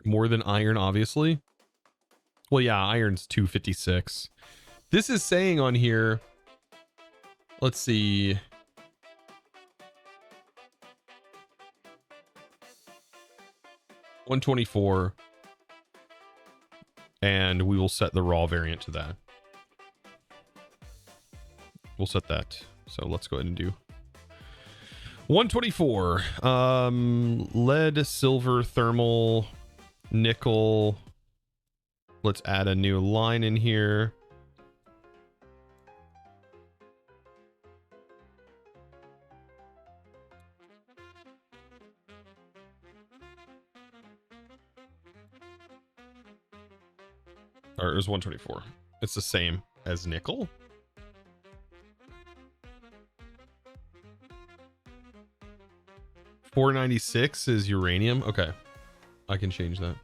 More than iron, obviously. Well, yeah, iron's 256. This is saying on here, let's see. $124, and we will set the raw variant to that. We'll set that. So let's go ahead and do 124. Lead, silver, thermal, nickel. Let's add a new line in here. Or it was 124. It's the same as nickel. $496 is uranium. Okay, I can change that.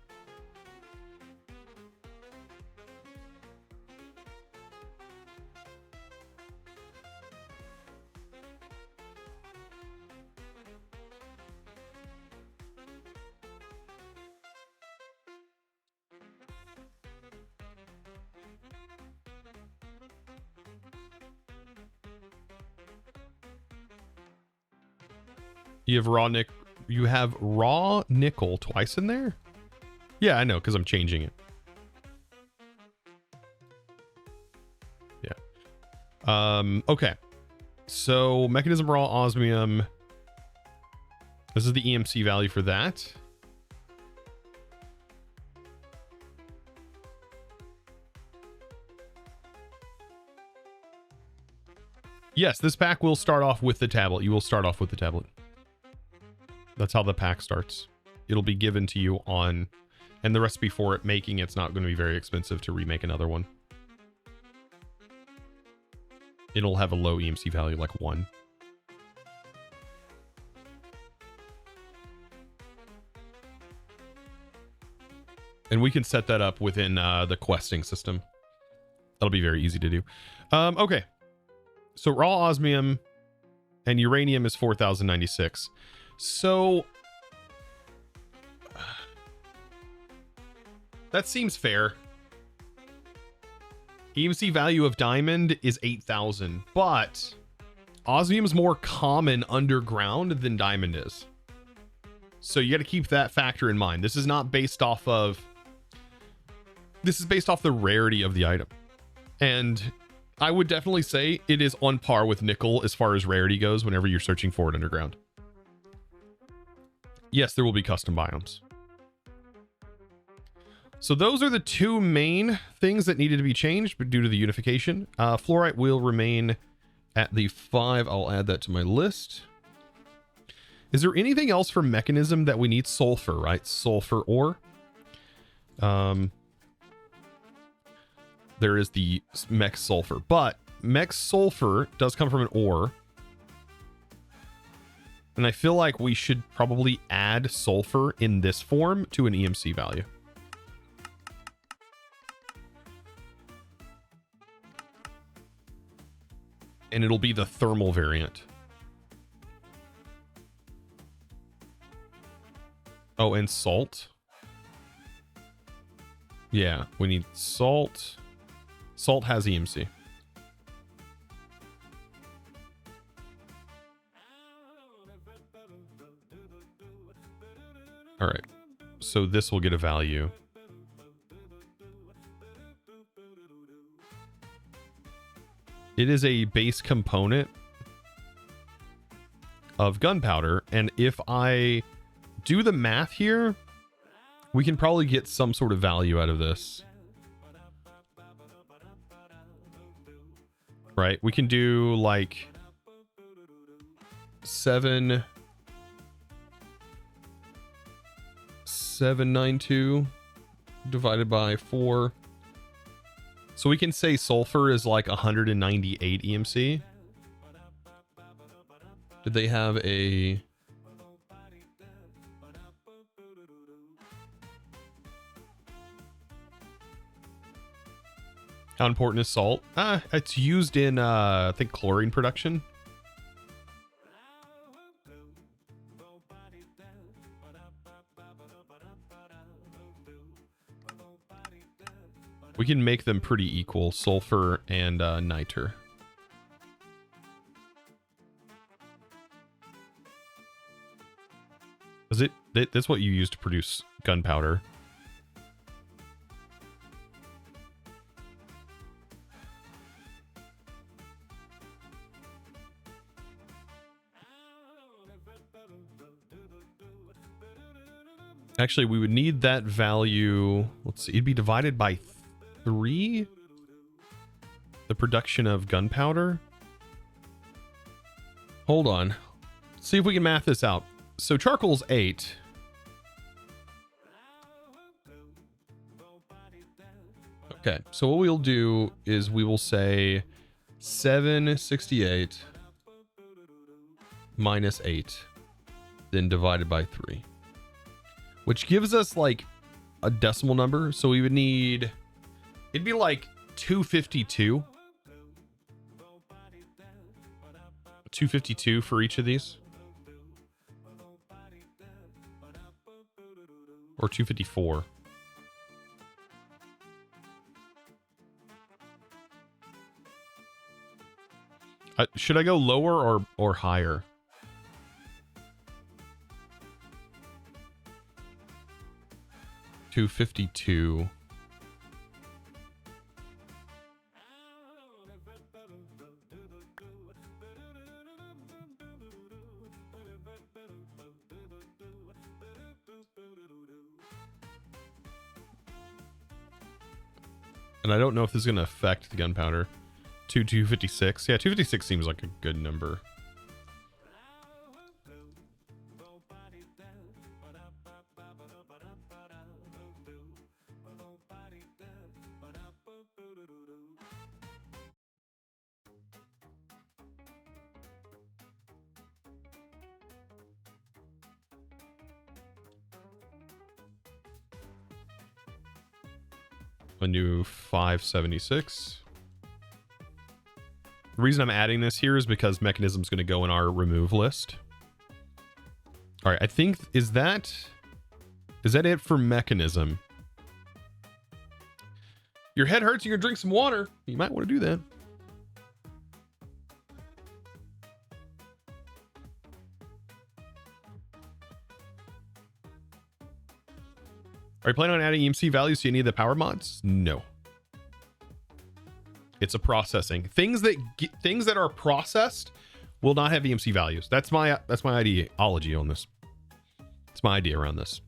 You have raw nickel twice in there? Yeah, I know, because I'm changing it. Yeah. Okay. So Mekanism raw osmium. This is the EMC value for that. Yes, this pack will start off with the tablet. You will start off with the tablet. That's how the pack starts. It'll be given to you on, and the recipe for it making it's not going to be very expensive to remake another one. It'll have a low EMC value, like 1. And we can set that up within the questing system. That'll be very easy to do. Okay. So raw osmium and uranium is 4,096. So that seems fair. EMC value of diamond is 8,000, but osmium is more common underground than diamond is. So you got to keep that factor in mind. This is not based off of, this is based off the rarity of the item. And I would definitely say it is on par with nickel as far as rarity goes whenever you're searching for it underground. Yes, there will be custom biomes. So those are the two main things that needed to be changed, but due to the unification. Fluorite will remain at the 5. I'll add that to my list. Is there anything else for Mekanism that we need? Sulfur, right? Sulfur ore. There is the mech sulfur, but mech sulfur does come from an ore. And I feel like we should probably add sulfur in this form to an EMC value. And it'll be the thermal variant. Oh, and salt. Yeah, we need salt. Salt has EMC. All right. So this will get a value. It is a base component of gunpowder, and if I do the math here, we can probably get some sort of value out of this. Right? We can do like 792 divided by 4. So we can say sulfur is like 198 EMC. Did they have a... How important is salt? It's used in, I think, chlorine production. We can make them pretty equal, sulfur and niter. Is it? That's what you use to produce gunpowder. Actually, we would need that value. Let's see. It'd be divided by 3. The production of gunpowder. Hold on. Let's see if we can math this out. So charcoal's 8. Okay, so what we'll do is we will say 768 minus 8, then divided by 3, which gives us like a decimal number. So we would need, it'd be like 252. 252 for each of these. Or 254. Should I go lower or higher? $252. And I don't know if this is going to affect the gunpowder. 256. Yeah, 256 seems like a good number. A new 576. The reason I'm adding this here is because Mekanism is going to go in our remove list. All right, I think, is that it for Mekanism? Your head hurts, you're going to drink some water. You might want to do that. Are you planning on adding EMC values to any of the power mods? No. It's a processing. Things that are processed will not have EMC values. That's my ideology on this. It's my idea around this.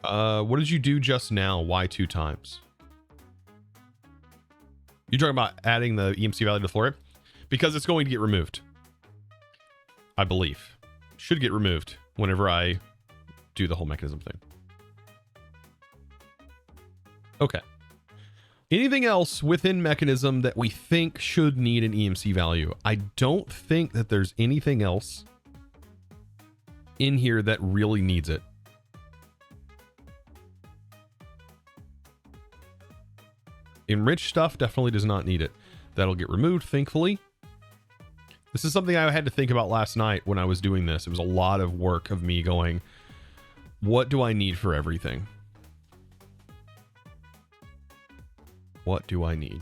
What did you do just now? Why 2 times? You're talking about adding the EMC value to the floor? Because it's going to get removed. I believe. Should get removed whenever I do the whole Mekanism thing. Okay. Anything else within Mekanism that we think should need an EMC value? I don't think that there's anything else in here that really needs it. Enriched stuff definitely does not need it. That'll get removed, thankfully. This is something I had to think about last night when I was doing this. It was a lot of work of me going, what do I need for everything? What do I need?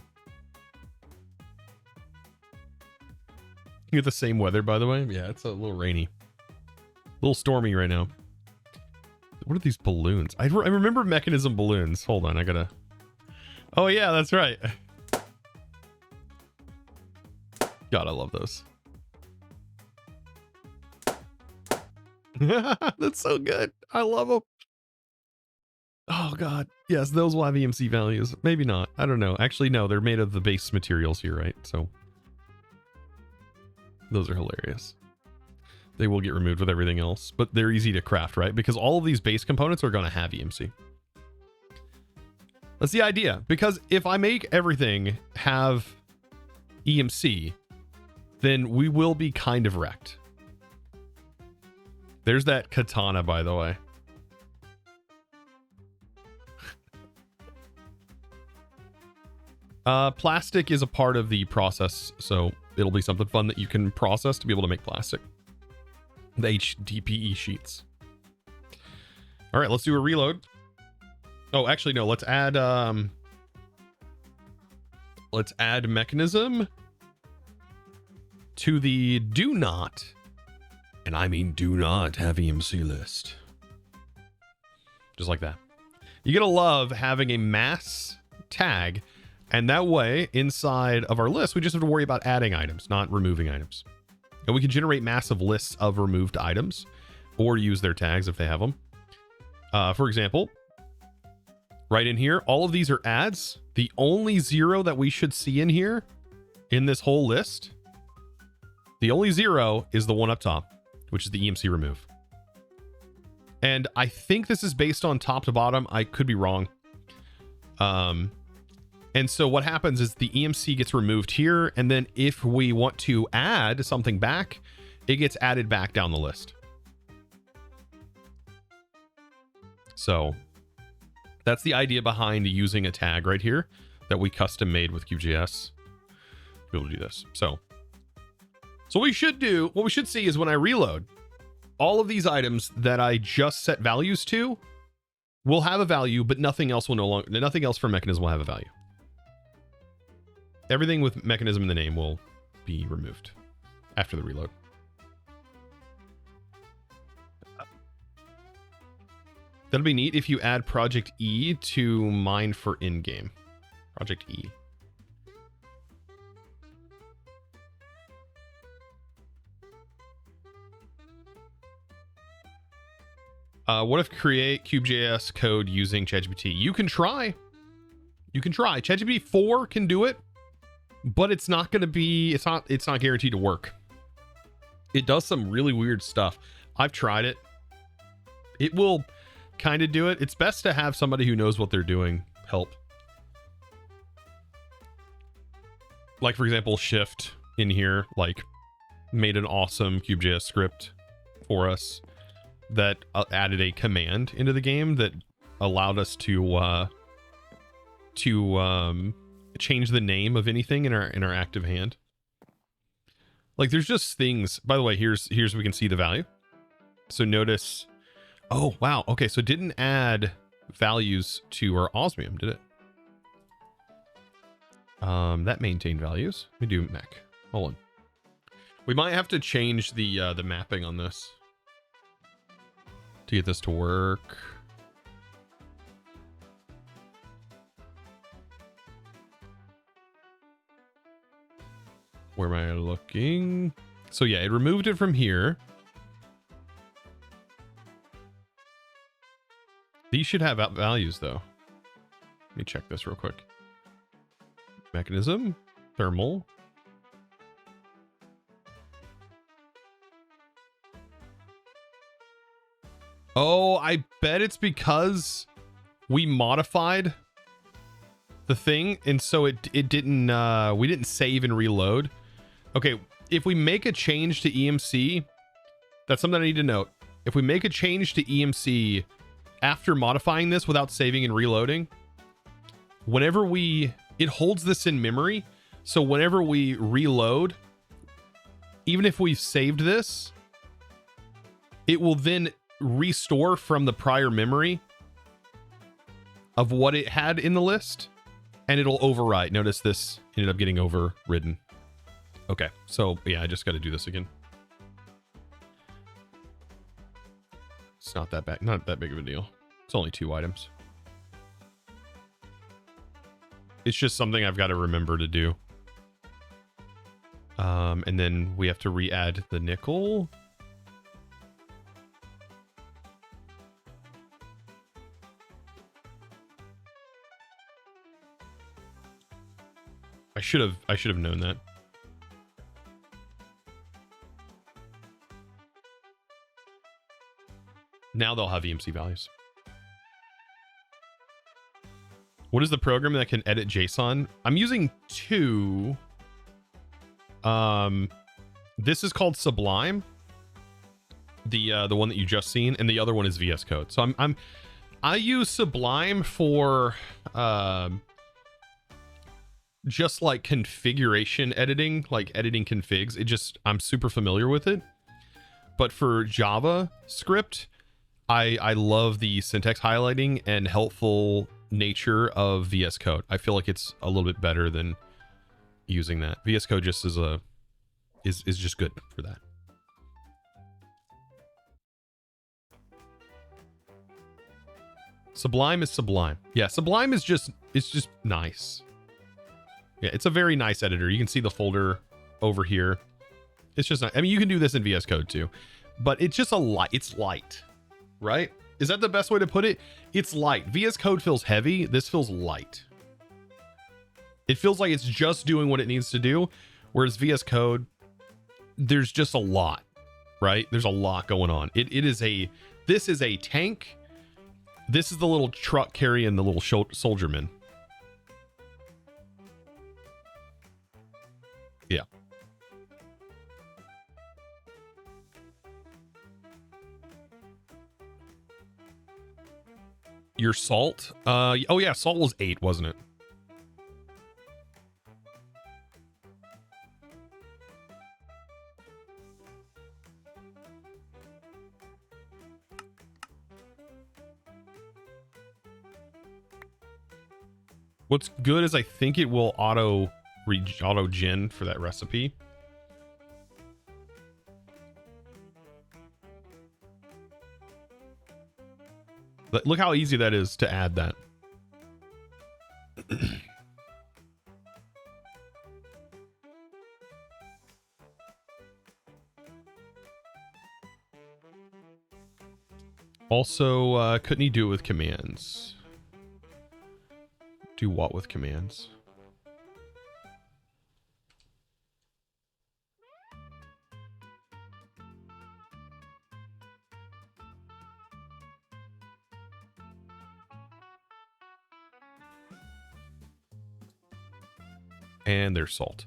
You get the same weather, by the way? Yeah, it's a little rainy. A little stormy right now. What are these balloons? I remember Mekanism balloons. Hold on, I gotta... Oh yeah, that's right. God, I love those. That's so good. I love them. Oh God. Yes, those will have EMC values. Maybe not. I don't know. Actually, no, they're made of the base materials here, right? So those are hilarious. They will get removed with everything else, but they're easy to craft, right? Because all of these base components are going to have EMC. That's the idea, because if I make everything have EMC, then we will be kind of wrecked. There's that katana, by the way. Plastic is a part of the process, so it'll be something fun that you can process to be able to make plastic. The HDPE sheets. All right, let's do a reload. Oh, actually, no, let's add Mekanism to the do not, and I mean do not have EMC list. Just like that. You're gonna love having a mass tag, and that way, inside of our list, we just have to worry about adding items, not removing items. And we can generate massive lists of removed items, or use their tags if they have them. For example, right in here, all of these are adds. The only 0 that we should see in here, in this whole list, The only 0 is the one up top, which is the EMC remove. And I think this is based on top to bottom. I could be wrong. And so what happens is the EMC gets removed here. And then if we want to add something back, it gets added back down the list. So that's the idea behind using a tag right here that we custom made with KubeJS to be able to do this. So what we should do, what we should see is when I reload, all of these items that I just set values to will have a value, but nothing else will nothing else from Mekanism will have a value. Everything with Mekanism in the name will be removed after the reload. That'll be neat if you add Project E to mine for in-game. Project E. What if create KubeJS code using ChatGPT? You can try. You can try. ChatGPT 4 can do it, but it's not going to be, it's not guaranteed to work. It does some really weird stuff. I've tried it. It will kind of do it. It's best to have somebody who knows what they're doing help. Like, for example, Shift in here, like, made an awesome KubeJS script for us that added a command into the game that allowed us to change the name of anything in our active hand. Like, there's just things. By the way, here's we can see the value. So notice, oh wow, okay, so it didn't add values to our osmium, did it? That maintained values. Let me do mech. Hold on. We might have to change the mapping on this to get this to work. Where am I looking? So yeah, it removed it from here. These should have values though. Let me check this real quick. Mechanism, thermal. Oh, I bet it's because we modified the thing, and so it didn't we didn't save and reload. Okay, if we make a change to EMC, that's something I need to note. If we make a change to EMC after modifying this without saving and reloading, whenever it holds this in memory, so whenever we reload, even if we've saved this, it will then restore from the prior memory of what it had in the list, and it'll overwrite. Notice this ended up getting overridden. Okay, so yeah, I just got to do this again. It's not that big of a deal. It's only 2 items. It's just something I've got to remember to do. And then we have to re-add the nickel. I should have known that. Now they'll have EMC values. What is the program that can edit JSON? I'm using 2. This is called Sublime. The one that you just seen, and the other one is VS Code. So I use Sublime for just like configuration editing, like editing configs. I'm super familiar with it. But for JavaScript, I love the syntax highlighting and helpful nature of VS Code. I feel like it's a little bit better than using that. VS Code just is just good for that. Sublime is Sublime. Yeah, Sublime is just nice. Yeah, it's a very nice editor. You can see the folder over here. It's just not, I mean, you can do this in VS Code too, but it's just it's light, right? Is that the best way to put it? It's light. VS Code feels heavy. This feels light. It feels like it's just doing what it needs to do, whereas VS Code there's just a lot, right? There's a lot going on. This is a tank. This is the little truck carrying the little soldierman. Yeah. Your salt? Oh yeah, salt was 8, wasn't it? What's good is I think it will auto gen for that recipe. Look how easy that is to add that. Also, couldn't he do it with commands? Do what with commands? And there's salt.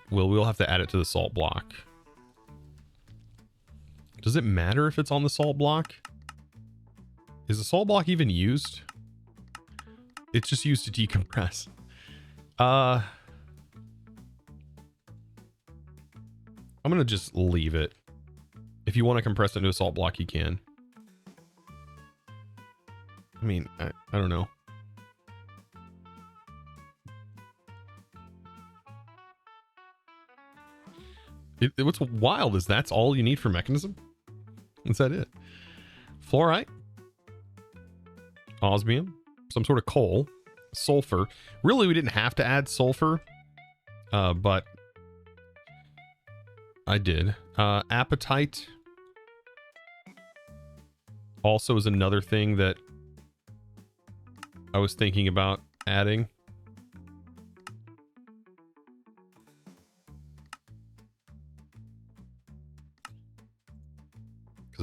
We'll have to add it to the salt block. Does it matter if it's on the salt block? Is the salt block even used? It's just used to decompress. I'm gonna just leave it. If you want to compress it into a salt block, you can. I mean, I don't know. What's wild is that's all you need for Mekanism? Is that it? Fluorite, osmium, some sort of coal, sulfur. Really, we didn't have to add sulfur, but I did. Apatite also is another thing that I was thinking about adding.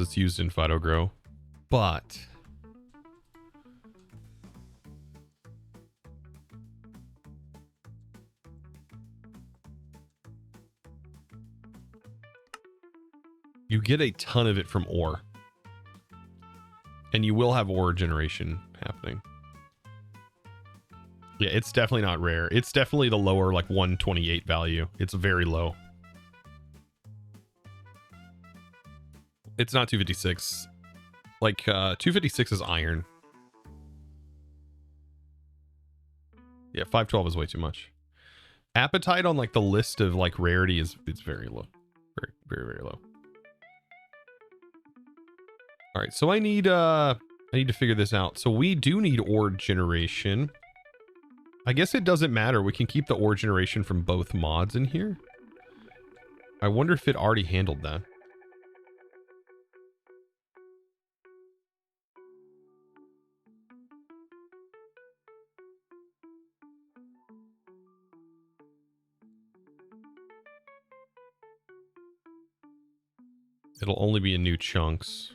It's used in PhytoGrow, but you get a ton of it from ore, and you will have ore generation happening. Yeah, it's definitely not rare. It's definitely the lower, like 128 value. It's very low. It's not 256. Like, 256 is iron. Yeah, 512 is way too much. Apatite on, like, the list of, like, rarity is, it's very low. Very, very, very low. All right, so I need to figure this out. So we do need ore generation. I guess it doesn't matter. We can keep the ore generation from both mods in here. I wonder if it already handled that. It'll only be in new chunks.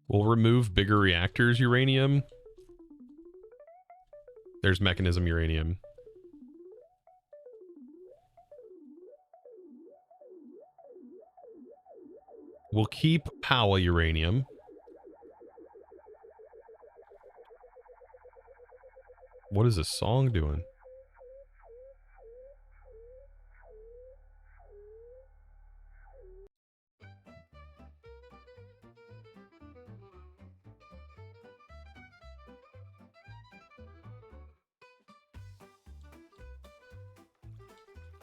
We'll remove bigger reactors uranium. There's Mekanism uranium. We'll keep Power uranium. What is this song doing?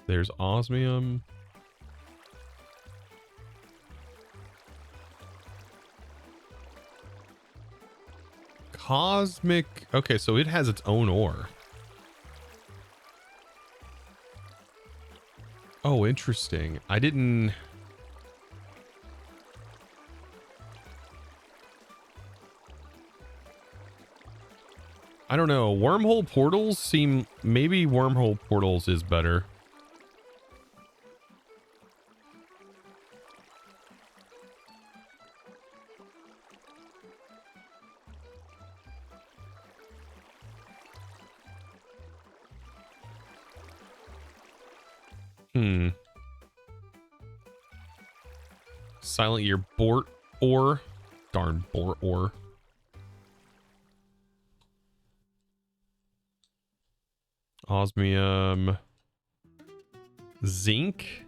There's osmium. Cosmic. Okay, so it has its own ore. Oh, interesting. I didn't... I don't know. Wormhole portals seem... Maybe wormhole portals is better. Silent Year Bort ore. Darn Bort ore. Osmium. Zinc.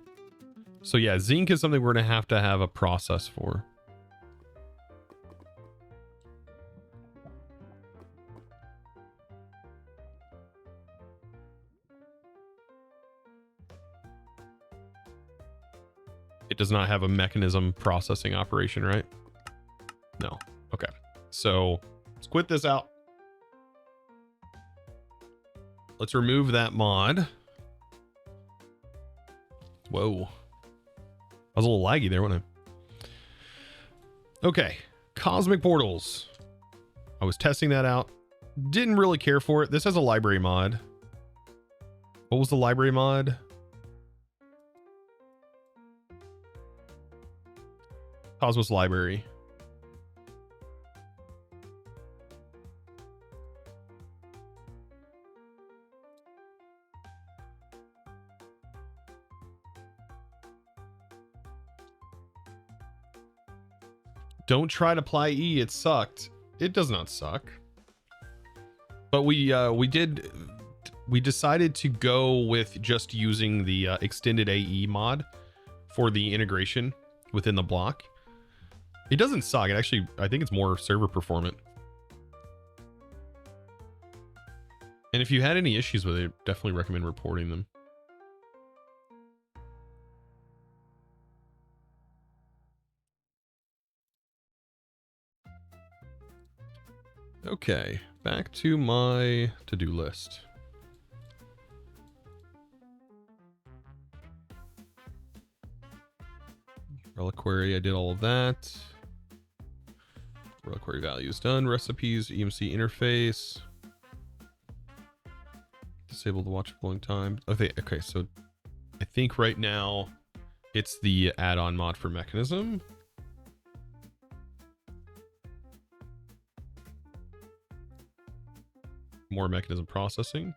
So yeah, zinc is something we're going to have a process for. It does not have a mechanism processing operation, right? No. Okay. So let's quit this out. Let's remove that mod. Whoa. I was a little laggy there, wasn't I? Okay. Cosmic portals. I was testing that out. Didn't really care for it. This has a library mod. What was the library mod? Cosmos library. Don't try to apply E. It sucked. It does not suck. But we decided to go with just using the extended AE mod for the integration within the block. It doesn't suck. It actually, I think it's more server performant. And if you had any issues with it, definitely recommend reporting them. Okay, back to my to-do list. Reliquary, I did all of that. Reliquary values done. Recipes, EMC interface. Disable the watch blowing time. Okay, so I think right now it's the add-on mod for Mekanism. More Mekanism processing.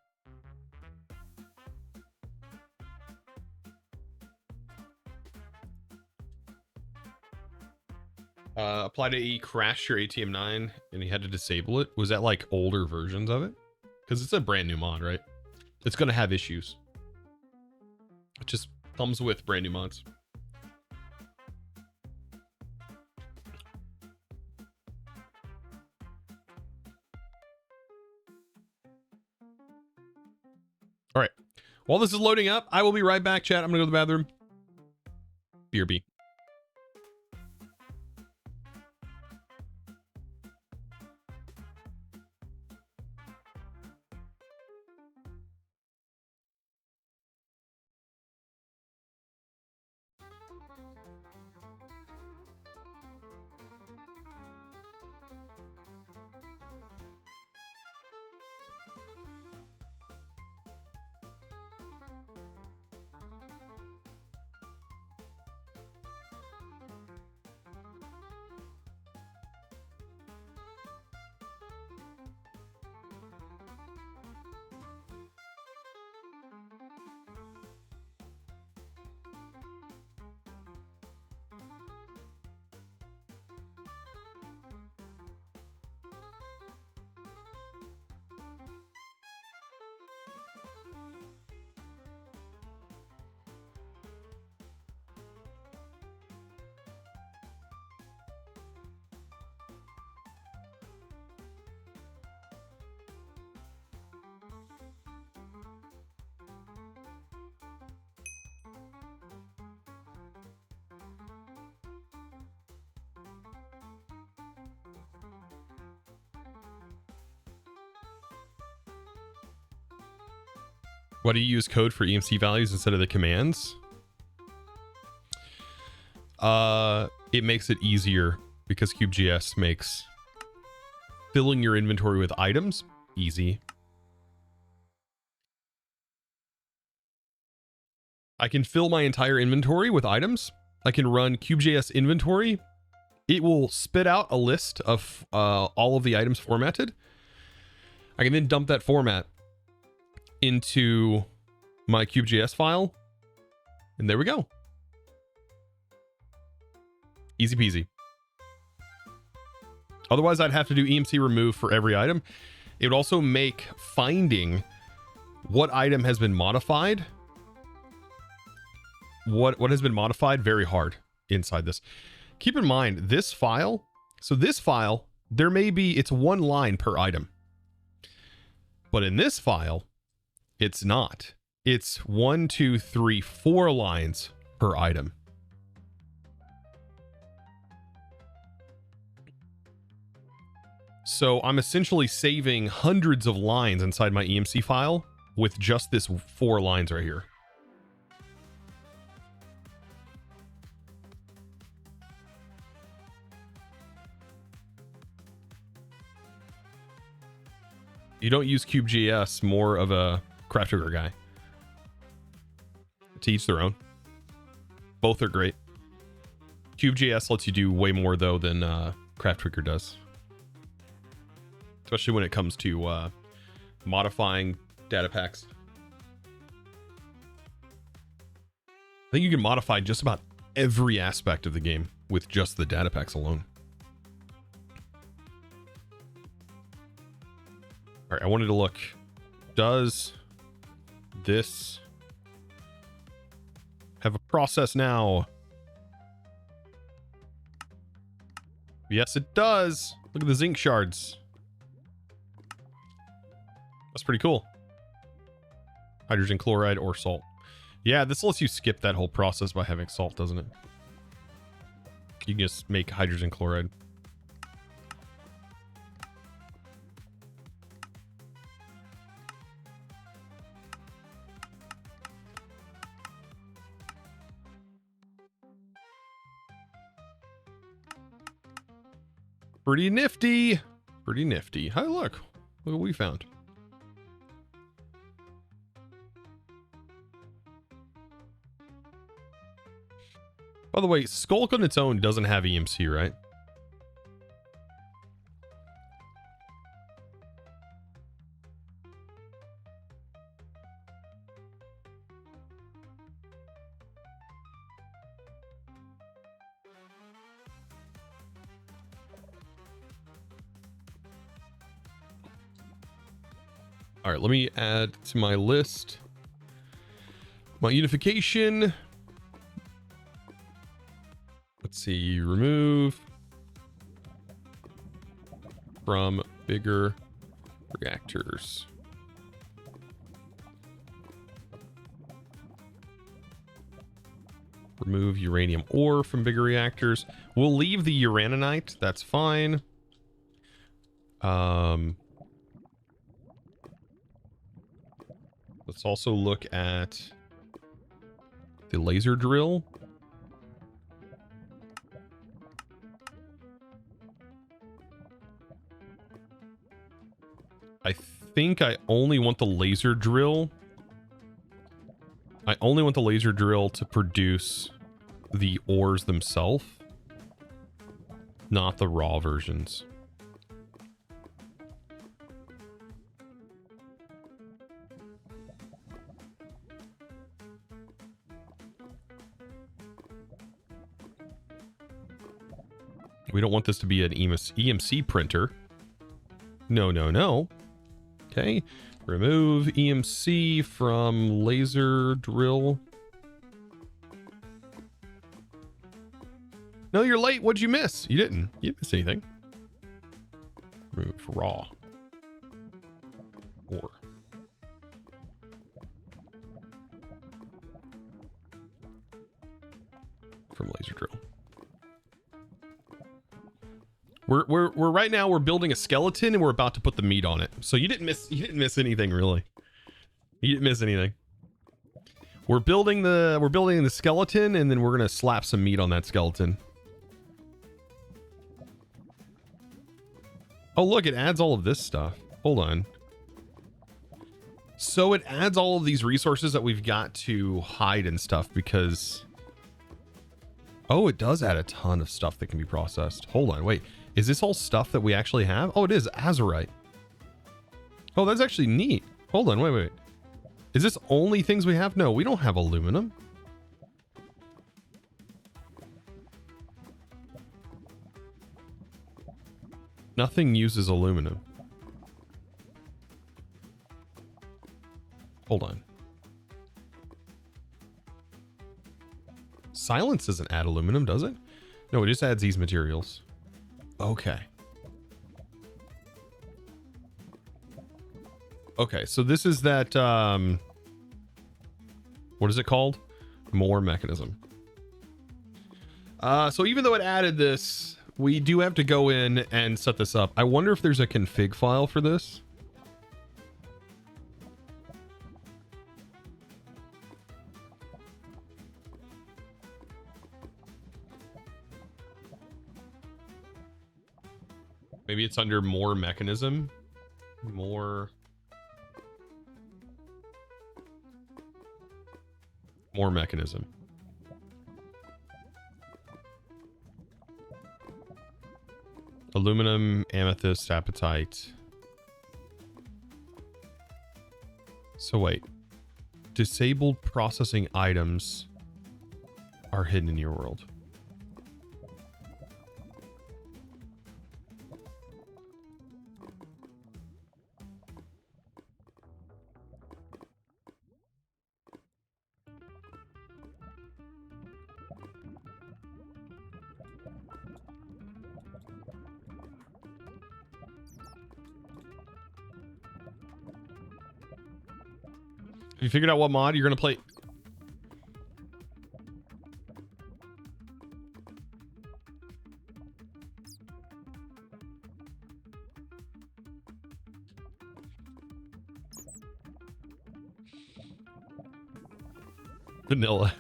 Apply to E crashed your ATM9 and you had to disable it. Was that like older versions of it? Because it's a brand new mod, right? It's going to have issues. It just comes with brand new mods. All right. While this is loading up, I will be right back, chat. I'm going to go to the bathroom. BRB. Why do you use code for EMC values instead of the commands? It makes it easier because KubeJS makes filling your inventory with items easy. I can fill my entire inventory with items. I can run KubeJS inventory. It will spit out a list of all of the items formatted. I can then dump that format into my KubeJS file. And there we go. Easy peasy. Otherwise, I'd have to do EMC remove for every item. It would also make finding what item has been modified, what has been modified, very hard inside this. Keep in mind, this file, so this file, there may be, it's one line per item. But in this file, it's not. It's 1, 2, 3, 4 lines per item. So I'm essentially saving hundreds of lines inside my EMC file with just this 4 lines right here. You don't use KubeJS, more of a CraftTrigger guy. To each their own. Both are great. KubeJS lets you do way more though than CraftTrigger does. Especially when it comes to modifying data packs. I think you can modify just about every aspect of the game with just the data packs alone. All right, I wanted to look. Does this have a process now? Yes, it does. Look at the zinc shards. That's pretty cool. Hydrogen chloride or salt. Yeah, this lets you skip that whole process by having salt, doesn't it? You can just make hydrogen chloride. Pretty nifty. Pretty nifty. Hey, look. Look what we found. By the way, Skulk on its own doesn't have EMC, right? All right, let me add to my list my unification. Let's see, remove from bigger reactors. Remove uranium ore from bigger reactors. We'll leave the uraninite, that's fine. Let's also look at the laser drill. I think I only want the laser drill. I only want the laser drill to produce the ores themselves, not the raw versions. We don't want this to be an EMC printer. No, no, no. Okay. Remove EMC from laser drill. No, you're late. What'd you miss? You didn't. You didn't miss anything. Remove raw. Ore. From laser drill. We're right now we're building a skeleton and we're about to put the meat on it. So you didn't miss anything really. You didn't miss anything. We're building the skeleton, and then we're gonna slap some meat on that skeleton. Oh, look, it adds all of this stuff. Hold on. So it adds all of these resources that we've got to hide and stuff because... Oh, it does add a ton of stuff that can be processed. Hold on, wait. Is this all stuff that we actually have? Oh, it is. Azurite. Oh, that's actually neat. Hold on, wait. Is this only things we have? No, we don't have aluminum. Nothing uses aluminum. Hold on. Silence doesn't add aluminum, does it? No, it just adds these materials. Okay. Okay, so this is that, what is it called? More Mekanism. So even though it added this, we do have to go in and set this up. I wonder if there's a config file for this. Maybe it's under more Mekanism. More Mekanism. Aluminum, amethyst, apatite. So wait. Disabled processing items are hidden in your world. Have you figured out what mod you're going to play? Vanilla.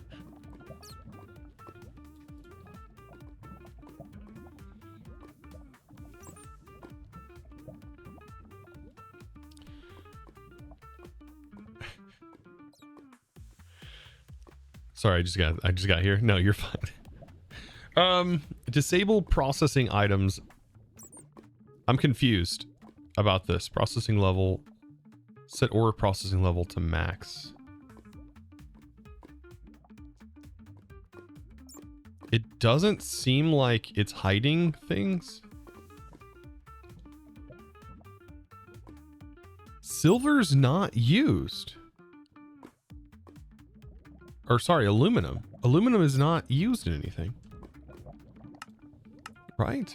Sorry, I just got here. No, you're fine. Disable processing items. I'm confused about this. Processing level. Set ore processing level to max. It doesn't seem like it's hiding things. Silver's not used. Or sorry, aluminum. Aluminum is not used in anything. Right?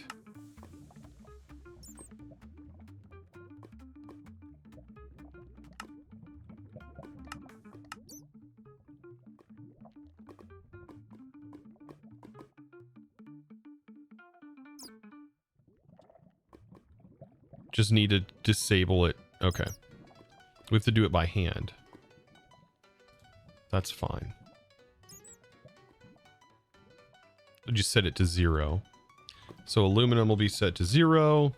Just need to disable it. Okay. We have to do it by hand. That's fine. Just set it to 0. So aluminum will be set to 0.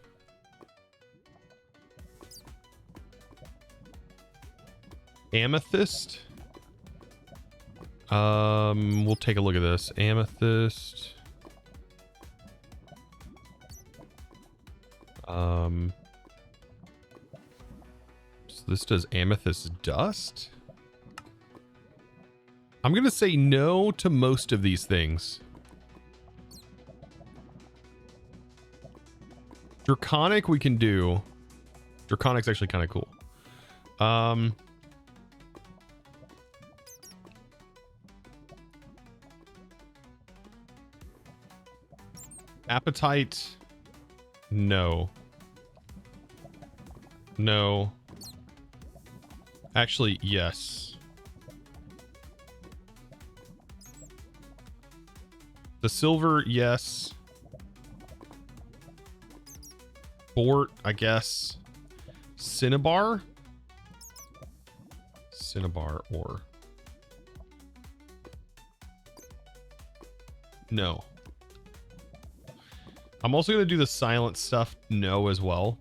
Amethyst. We'll take a look at this. Amethyst. So this does amethyst dust. I'm gonna say no to most of these things. Draconic we can do. Draconic's actually kind of cool. Appetite. No. No. Actually, yes. The silver, yes. Bort, I guess. Cinnabar? Cinnabar ore. No. I'm also going to do the silent stuff no as well.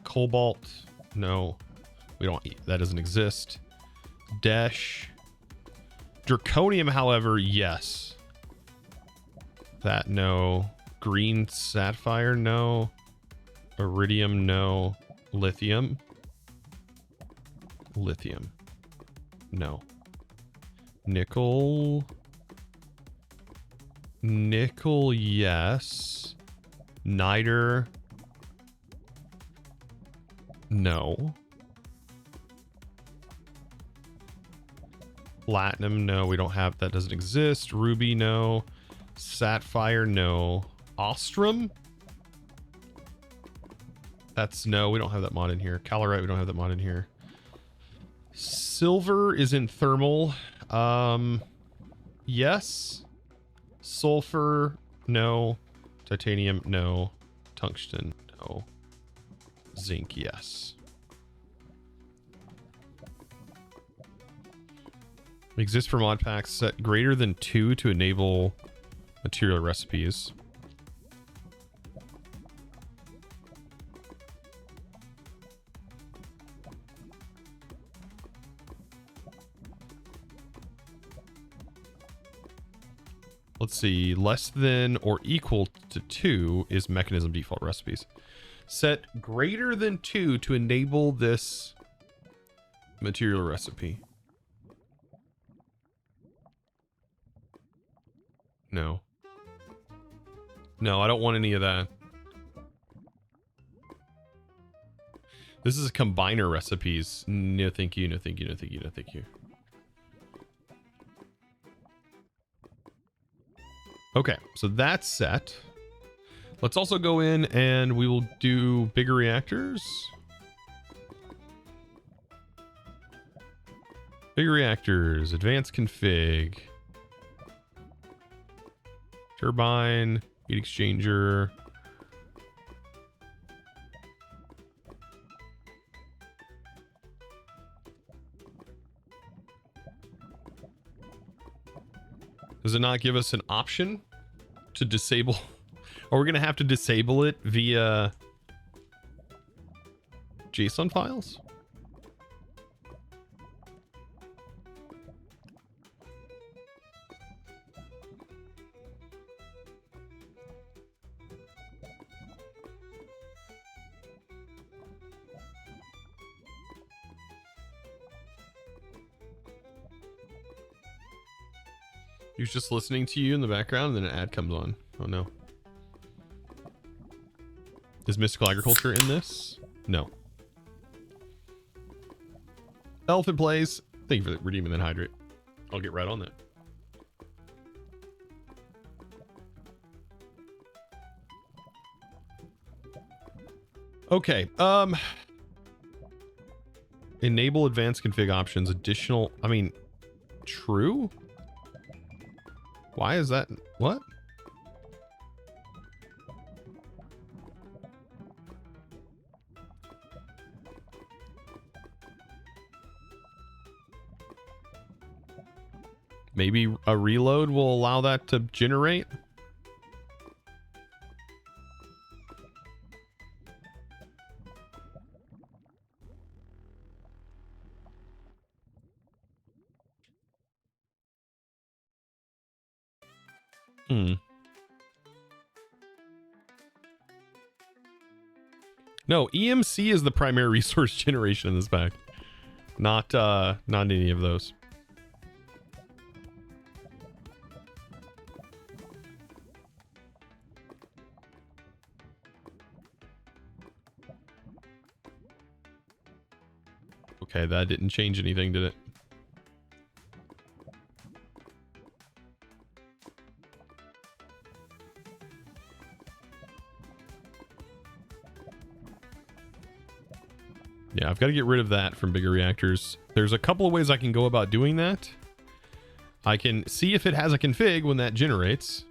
Cobalt, no. We don't, that doesn't exist. Desh. Draconium, however, yes. That, no. Green sapphire, no. Iridium, no. Lithium. Lithium. No. Nickel. Nickel, yes. Niter. No. Platinum, no, we don't have, that doesn't exist. Ruby, no. Sapphire, no. Ostrom? That's no, we don't have that mod in here. Calorite, we don't have that mod in here. Silver is in thermal. Yes. Sulfur, no. Titanium, no. Tungsten, no. Zinc, yes. Exists for Modpacks. Set greater than 2 to enable material recipes. Let's see. Less than or equal to 2 is Mekanism default recipes. Set greater than 2 to enable this material recipe. No. No, I don't want any of that. This is combiner recipes. No, thank you. No, thank you. No, thank you. No, thank you. Okay, so that's set. Let's also go in and we will do bigger reactors. Bigger reactors, advanced config. Turbine, heat exchanger. Does it not give us an option to disable? Or we're going to have to disable it via JSON files? He was just listening to you in the background, and then an ad comes on. Oh no. Is Mystical Agriculture in this? No. Elephant plays. Thank you for redeeming that hydrate. I'll get right on that. Okay. Enable advanced config options. Additional. I mean, true? Why is that? What? Maybe a reload will allow that to generate? No, EMC is the primary resource generation in this pack. Not any of those. Okay, that didn't change anything, did it? Yeah, I've got to get rid of that from bigger reactors. There's a couple of ways I can go about doing that. I can see if it has a config when that generates.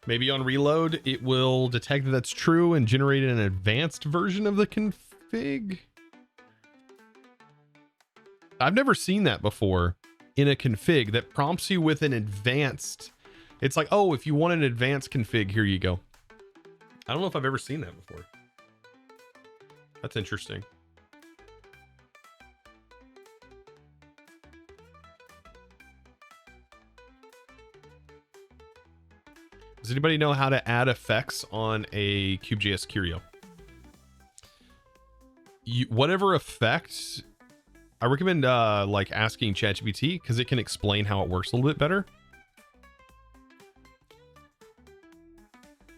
Maybe on reload, it will detect that that's true and generate an advanced version of the config? I've never seen that before in a config that prompts you with an advanced. It's like, oh, if you want an advanced config, here you go. I don't know if I've ever seen that before. That's interesting. Does anybody know how to add effects on a KubeJS curio? Whatever effect, I recommend like asking ChatGPT because it can explain how it works a little bit better.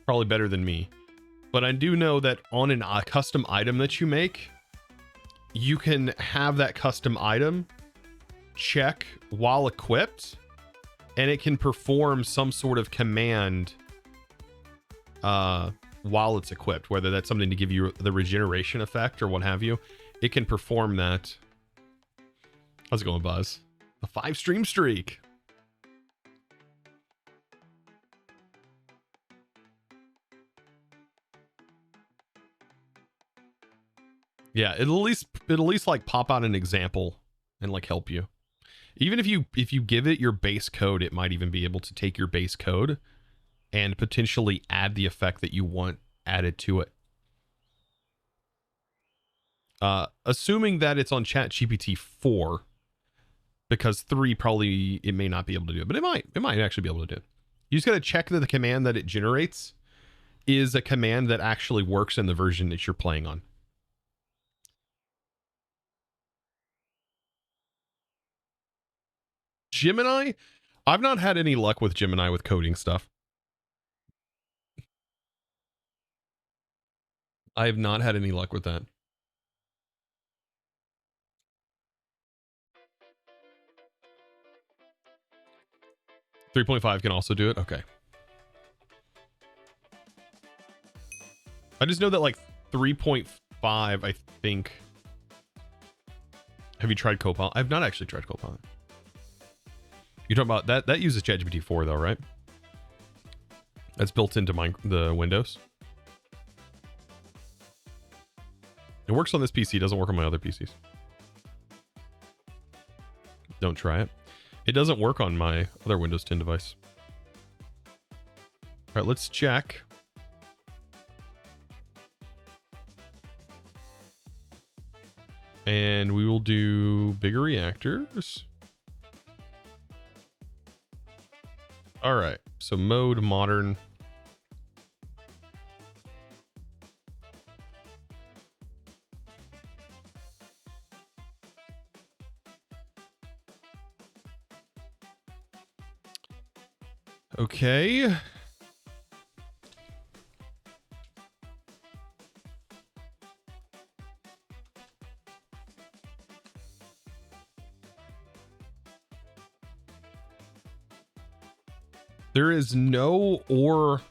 Probably better than me. But I do know that on a custom item that you make, you can have that custom item check while equipped, and it can perform some sort of command while it's equipped, whether that's something to give you the regeneration effect or what have you. It can perform that. How's it going, Buzz? A 5-stream streak. Yeah, it'll at least like pop out an example and like help you. Even if you give it your base code, it might even be able to take your base code and potentially add the effect that you want added to it. Assuming that it's on ChatGPT 4, because 3 probably it may not be able to do it, but it might actually be able to do it. You just got to check that the command that it generates is a command that actually works in the version that you're playing on. Gemini? I've not had any luck with Gemini with coding stuff. I have not had any luck with that. .5 can also do it? Okay. I just know that like 3.5, I think. Have you tried Copilot? I've not actually tried Copilot. You're talking about that uses ChatGPT 4 though, right? That's built into the Windows. It works on this PC, doesn't work on my other PCs. Don't try it. It doesn't work on my other Windows 10 device. All right, let's check. And we will do bigger reactors. All right, so mode modern. Okay. There is no or.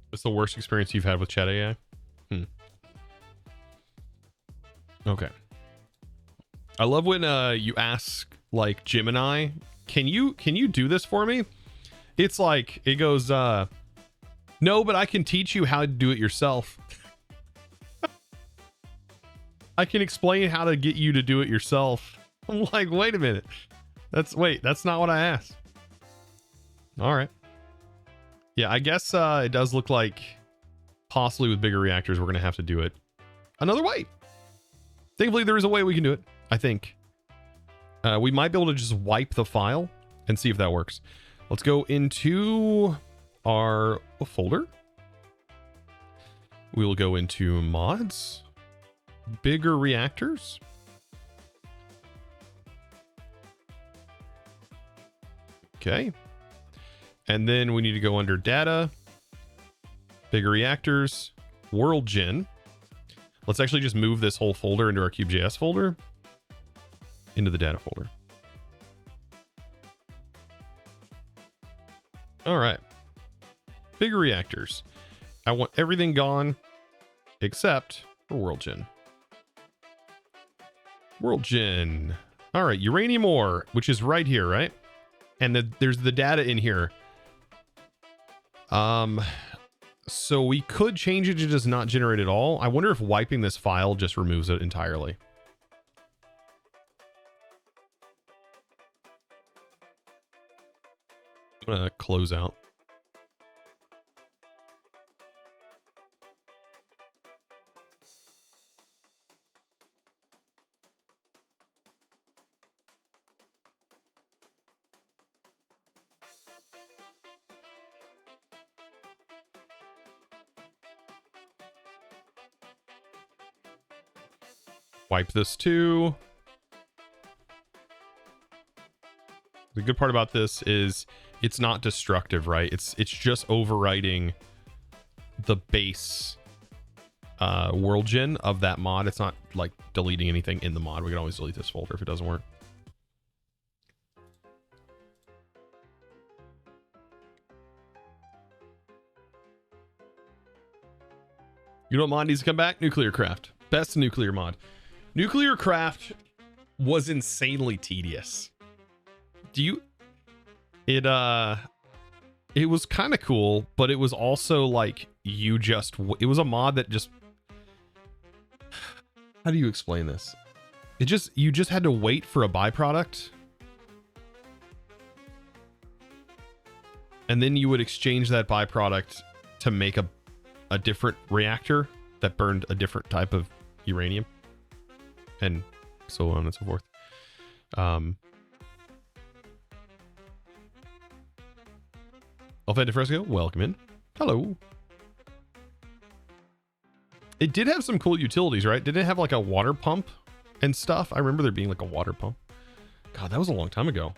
What's the worst experience you've had with chat AI? Okay. I love when you ask like Gemini, can you do this for me? It's like it goes, no, but I can teach you how to do it yourself. I can explain how to get you to do it yourself. I'm like, wait a minute. That's not what I asked. All right. Yeah, I guess it does look like possibly with bigger reactors, we're going to have to do it another way. Thankfully, there is a way we can do it, I think. We might be able to just wipe the file and see if that works. Let's go into our folder. We will go into mods, bigger reactors. Okay. And then we need to go under data, bigger reactors, world gen. Let's actually just move this whole folder into our KubeJS folder, into the data folder. All right. Bigger reactors. I want everything gone except for world gen. World gen. All right, uranium ore, which is right here, right? And there's the data in here. So we could change it to just not generate at all. I wonder if wiping this file just removes it entirely. I'm gonna close out. Wipe this too. The good part about this is it's not destructive, right? It's just overwriting the base world gen of that mod. It's not like deleting anything in the mod. We can always delete this folder if it doesn't work. You know what mod needs to come back? Nuclear craft. Best nuclear mod. Nuclear craft was insanely tedious. It was kind of cool, but it was also like it was a mod that just, how do you explain this? You just had to wait for a byproduct. And then you would exchange that byproduct to make a different reactor that burned a different type of uranium. And so on and so forth. Alfred Fresco, welcome in. Hello. It did have some cool utilities, right? Did it have like a water pump and stuff? I remember there being like a water pump. God, that was a long time ago.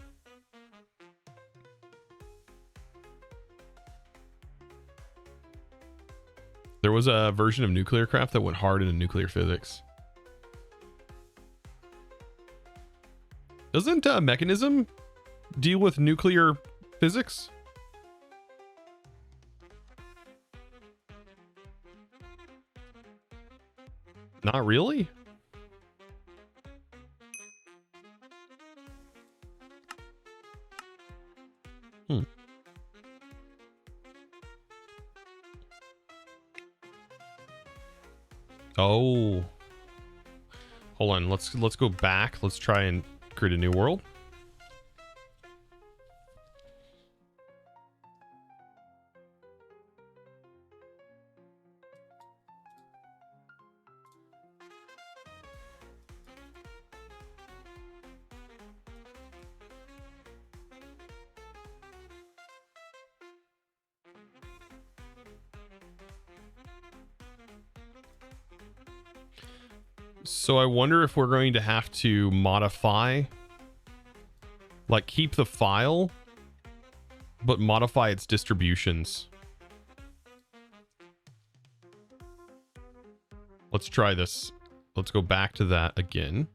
There was a version of nuclear craft that went hard into nuclear physics. Doesn't Mekanism deal with nuclear physics? Not really? Oh. Hold on, let's go back. Let's try and create a new world. So I wonder if we're going to have to modify, like keep the file, but modify its distributions. Let's try this. Let's go back to that again.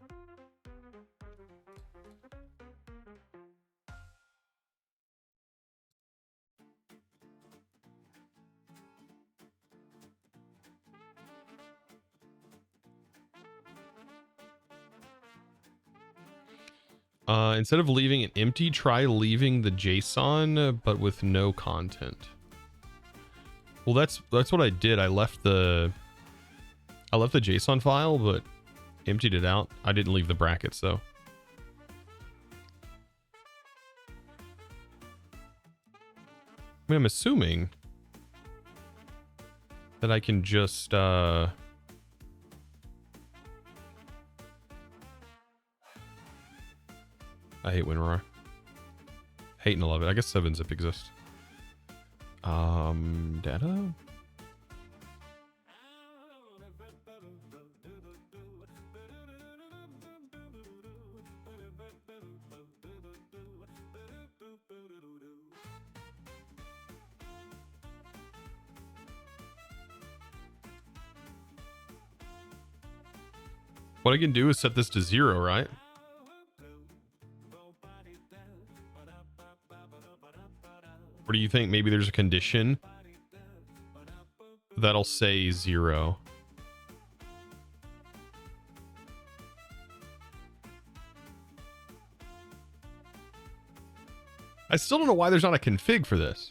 Instead of leaving it empty, try leaving the JSON, but with no content. Well, that's what I did. I left the JSON file, but emptied it out. I didn't leave the brackets though. I mean, I'm assuming that I can just I hate WinRAR. Hate and love it. I guess 7-zip exists. Data? What I can do is set this to 0, right? Or do you think maybe there's a condition that'll say 0? I still don't know why there's not a config for this.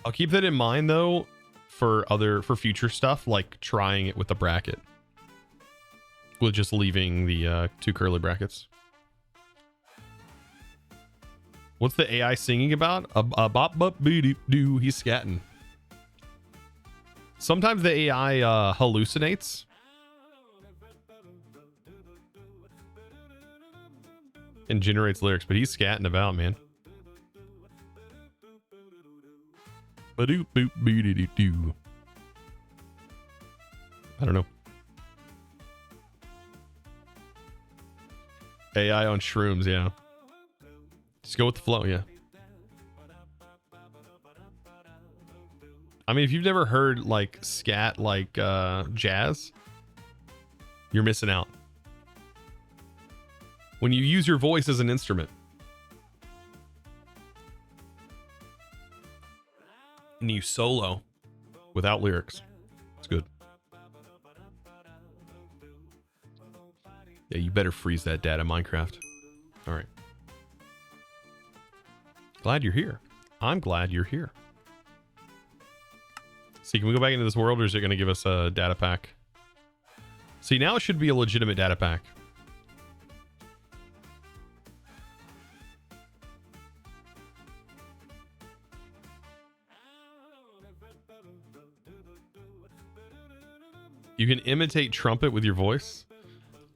I'll keep that in mind though for future stuff, like trying it with the bracket. With just leaving the 2 curly brackets. What's the AI singing about? A bop bop boo doo. He's scatting. Sometimes the AI hallucinates. And generates lyrics, but he's scatting about, man. Ba-doop boop boo-doo-doo-doo. I don't know. AI on shrooms, yeah. Just go with the flow, yeah. I mean, if you've never heard like scat like jazz, you're missing out. When you use your voice as an instrument. And you solo without lyrics. It's good. Yeah, you better freeze that data, Minecraft. All right. Glad you're here. I'm glad you're here. See, can we go back into this world, or is it going to give us a data pack? See, now it should be a legitimate data pack. You can imitate trumpet with your voice.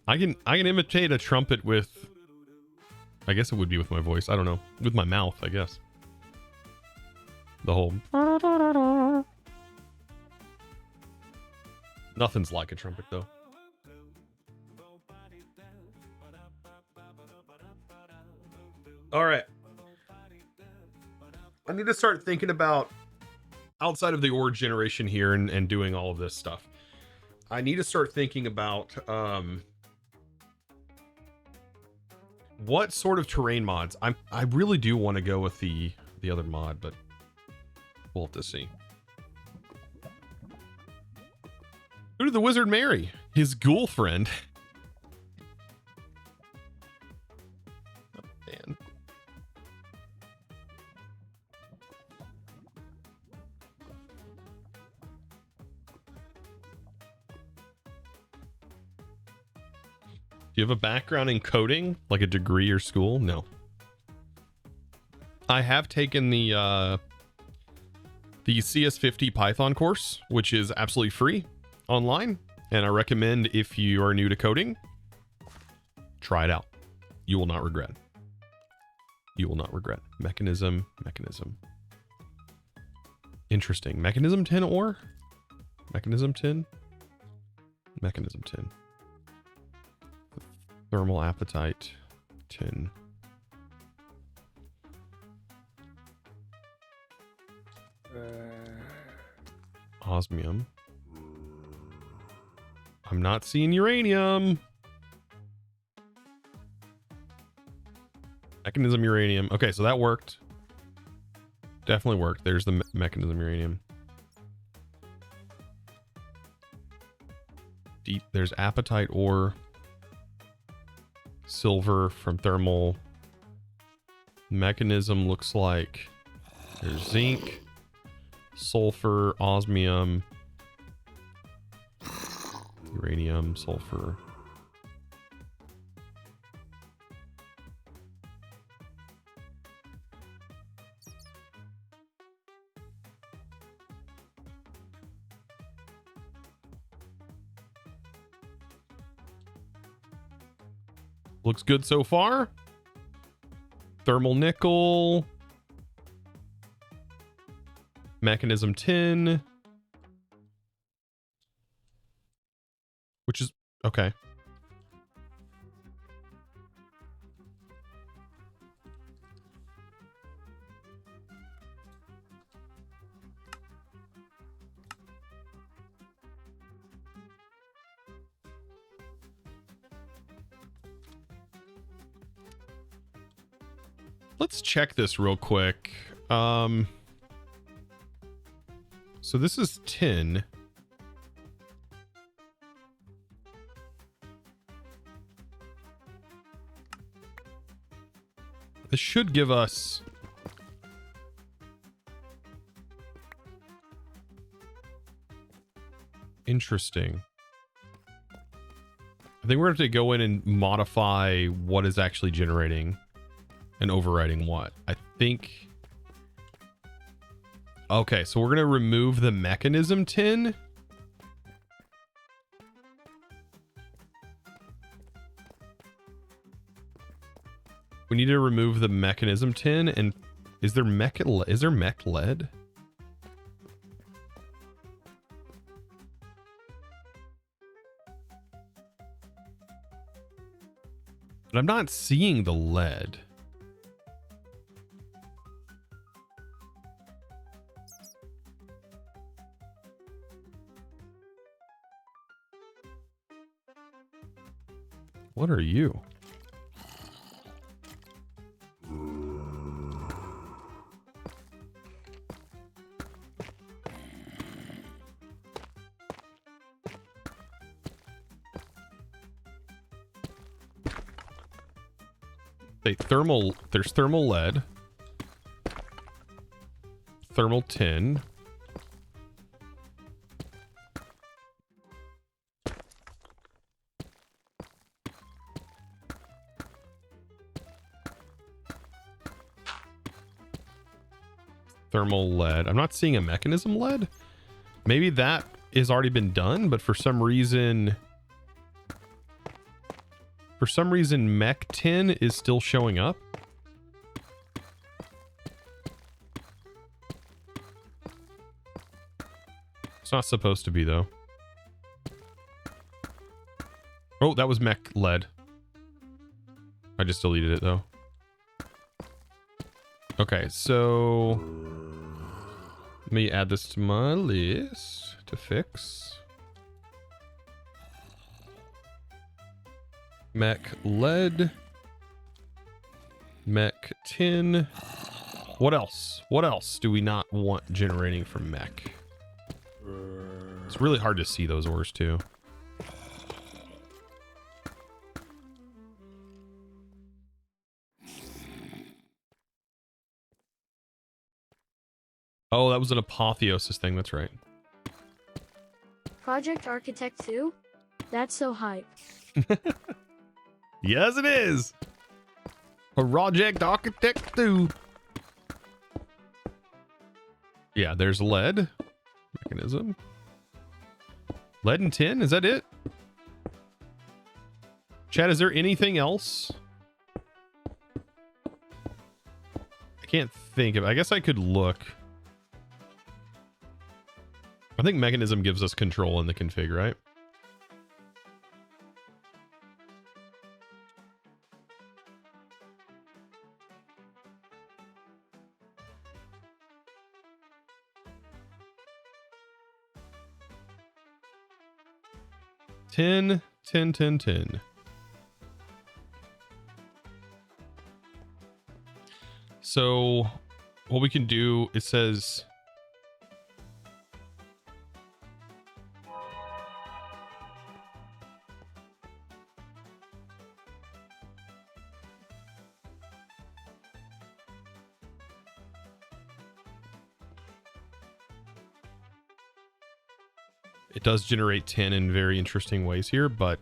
I can imitate a trumpet with, I guess it would be with my voice. I don't know. With my mouth, I guess. The whole. Nothing's like a trumpet though. All right. I need to start thinking about outside of the org generation here and doing all of this stuff. I need to start thinking about what sort of terrain mods. I really do want to go with the other mod, but we'll have to see. Who did the wizard marry? His ghoul friend. Oh, man. Do you have a background in coding, like a degree or school? No. I have taken the CS50 Python course, which is absolutely free online, and I recommend if you are new to coding, try it out. You will not regret. You will not regret. Mekanism. Interesting. Mekanism 10 or? Mekanism 10? Mekanism 10. Thermal appetite 10. Osmium. I'm not seeing uranium. Mekanism uranium. Okay, so that worked. Definitely worked. There's the Mekanism uranium. Deep. There's appetite ore. Silver from thermal. Mekanism looks like there's zinc, sulfur, osmium, uranium, sulfur. Looks good so far. Thermal nickel. Mekanism tin. Which is okay. Let's check this real quick. So this is tin. This should give us interesting. I think we're going to have to go in and modify what is actually generating and overriding what. I think. Okay, so we're going to remove the mechanism tin. We need to remove the mechanism tin. And is there mech lead? But I'm not seeing the lead. What are you? There's thermal lead, thermal tin, thermal lead. I'm not seeing a mechanism lead. Maybe that has already been done, but for some reason mech tin is still showing up. It's not supposed to be though. Oh, that was mech lead. I just deleted it though. Okay, so let me add this to my list to fix. Mech lead, mech tin. What else? What else do we not want generating from mech? It's really hard to see those ores too. Oh, that was an apotheosis thing. That's right. Project Architect 2? That's so hype. Yes, it is. Project Architect 2. Yeah, there's lead. Mechanism. Lead and tin, is that it? Chat, is there anything else? I can't think of it. I guess I could look. I think Mechanism gives us control in the config, right? Tin. So what we can do, it says it does generate tin in very interesting ways here, but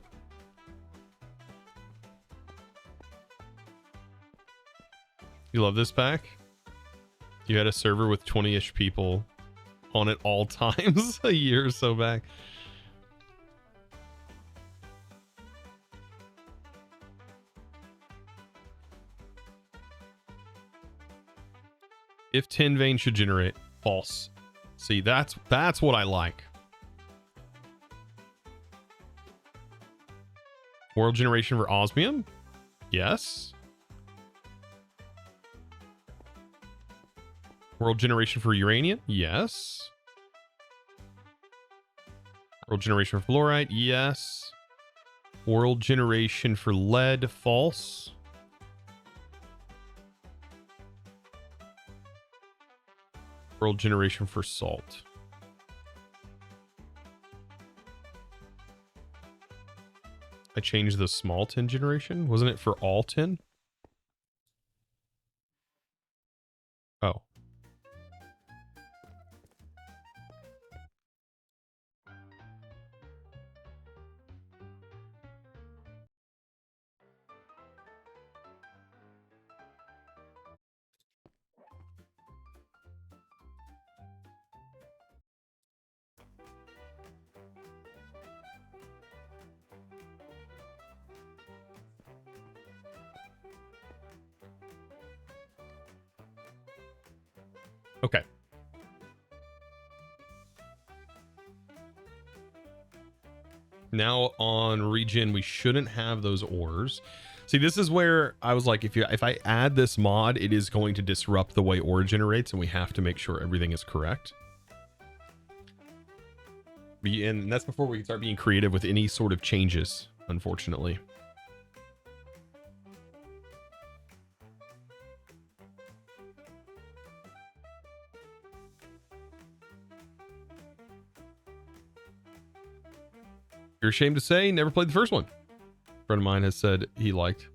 you love this pack? You had a server with 20-ish people on it all times a year or so back. If tin vein should generate, false. See, that's what I like. World generation for osmium? Yes. World generation for uranium? Yes. World generation for fluorite? Yes. World generation for lead? False. World generation for salt. I changed the small tin generation. Wasn't it for all tin? Oh. Okay. Now on regen, we shouldn't have those ores. See, this is where I was like, if I add this mod, it is going to disrupt the way ore generates, and we have to make sure everything is correct. And that's before we can start being creative with any sort of changes, unfortunately. You're ashamed to say, never played the first one. A friend of mine has said he liked.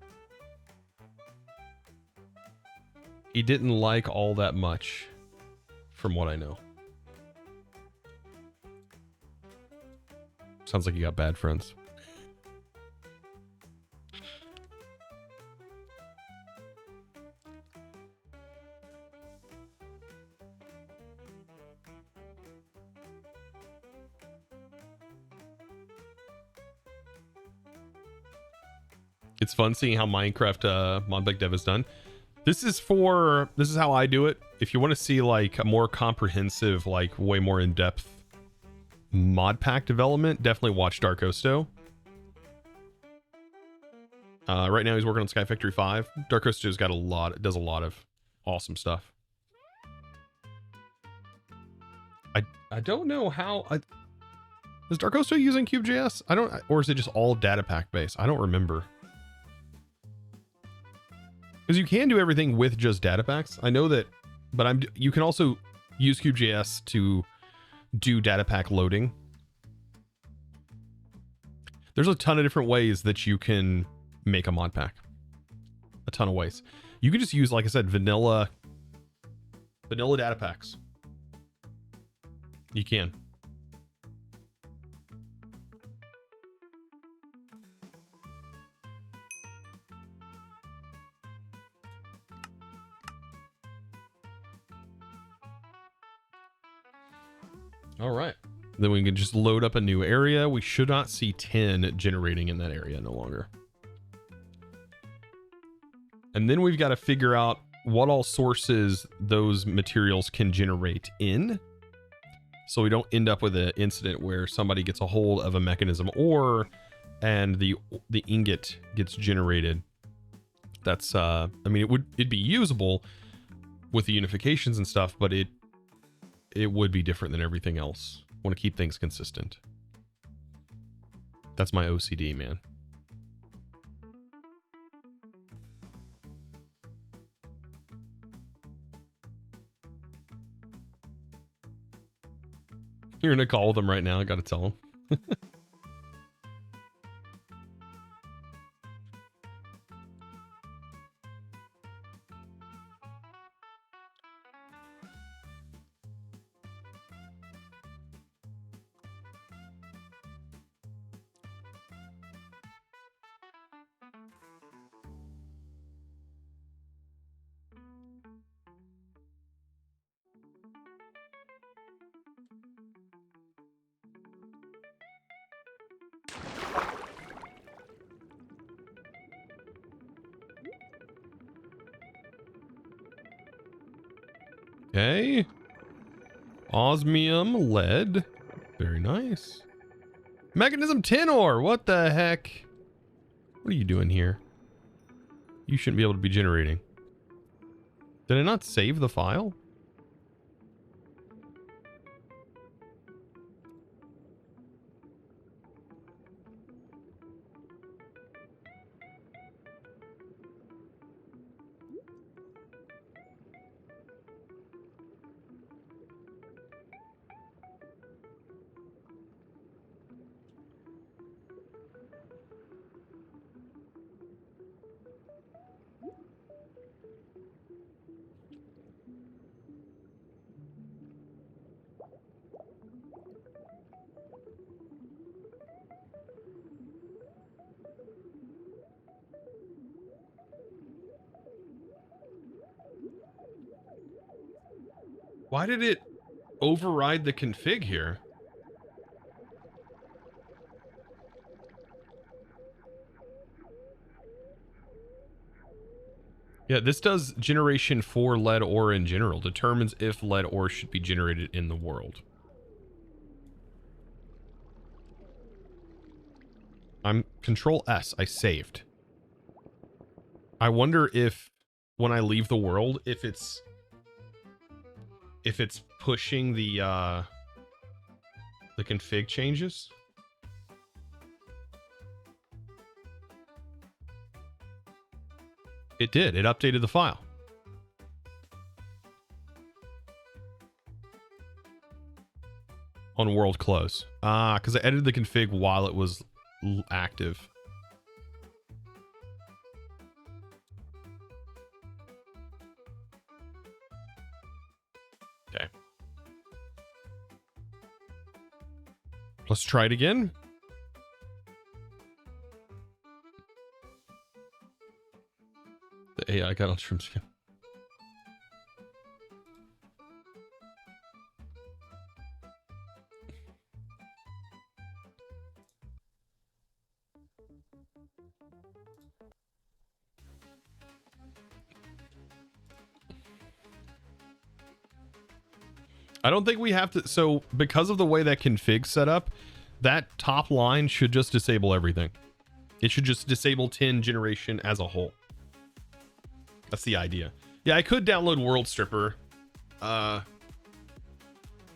He didn't like all that much, from what I know. Sounds like you got bad friends. It's fun seeing how Minecraft Modpack dev is done. This is how I do it. If you want to see like a more comprehensive, like way more in-depth Modpack development, definitely watch Dark Osto. Right now he's working on Sky Factory 5. Dark Osto's got does a lot of awesome stuff. I don't know how is Dark Osto using KubeJS? Or is it just all data pack based? I don't remember. Because you can do everything with just data packs. I know that, but you can also use KubeJS to do data pack loading. There's a ton of different ways that you can make a mod pack. A ton of ways. You can just use, like I said, vanilla data packs. You can. All right. Then we can just load up a new area. We should not see 10 generating in that area no longer. And then we've got to figure out what all sources those materials can generate in, so we don't end up with an incident where somebody gets a hold of a mechanism ore and the ingot gets generated. That's I mean, it'd be usable with the unifications and stuff, but it would be different than everything else. I want to keep things consistent. That's my OCD, man. You're in a call with him right now. I got to tell him. Okay. Osmium lead. Very nice. Mechanism tin ore. What the heck? What are you doing here? You shouldn't be able to be generating. Did I not save the file? Why did it override the config here? Yeah, this does generation for lead ore in general. Determines if lead ore should be generated in the world. I'm Control S. I saved. I wonder if when I leave the world, if it's pushing the config changes. It did. It updated the file. On world close. Because I edited the config while it was active. Okay. Let's try it again. The AI got on trim skin. I don't think we have to. So because of the way that config's set up, that top line should just disable everything. It should just disable 10 generation as a whole. That's the idea. Yeah, I could download World Stripper. I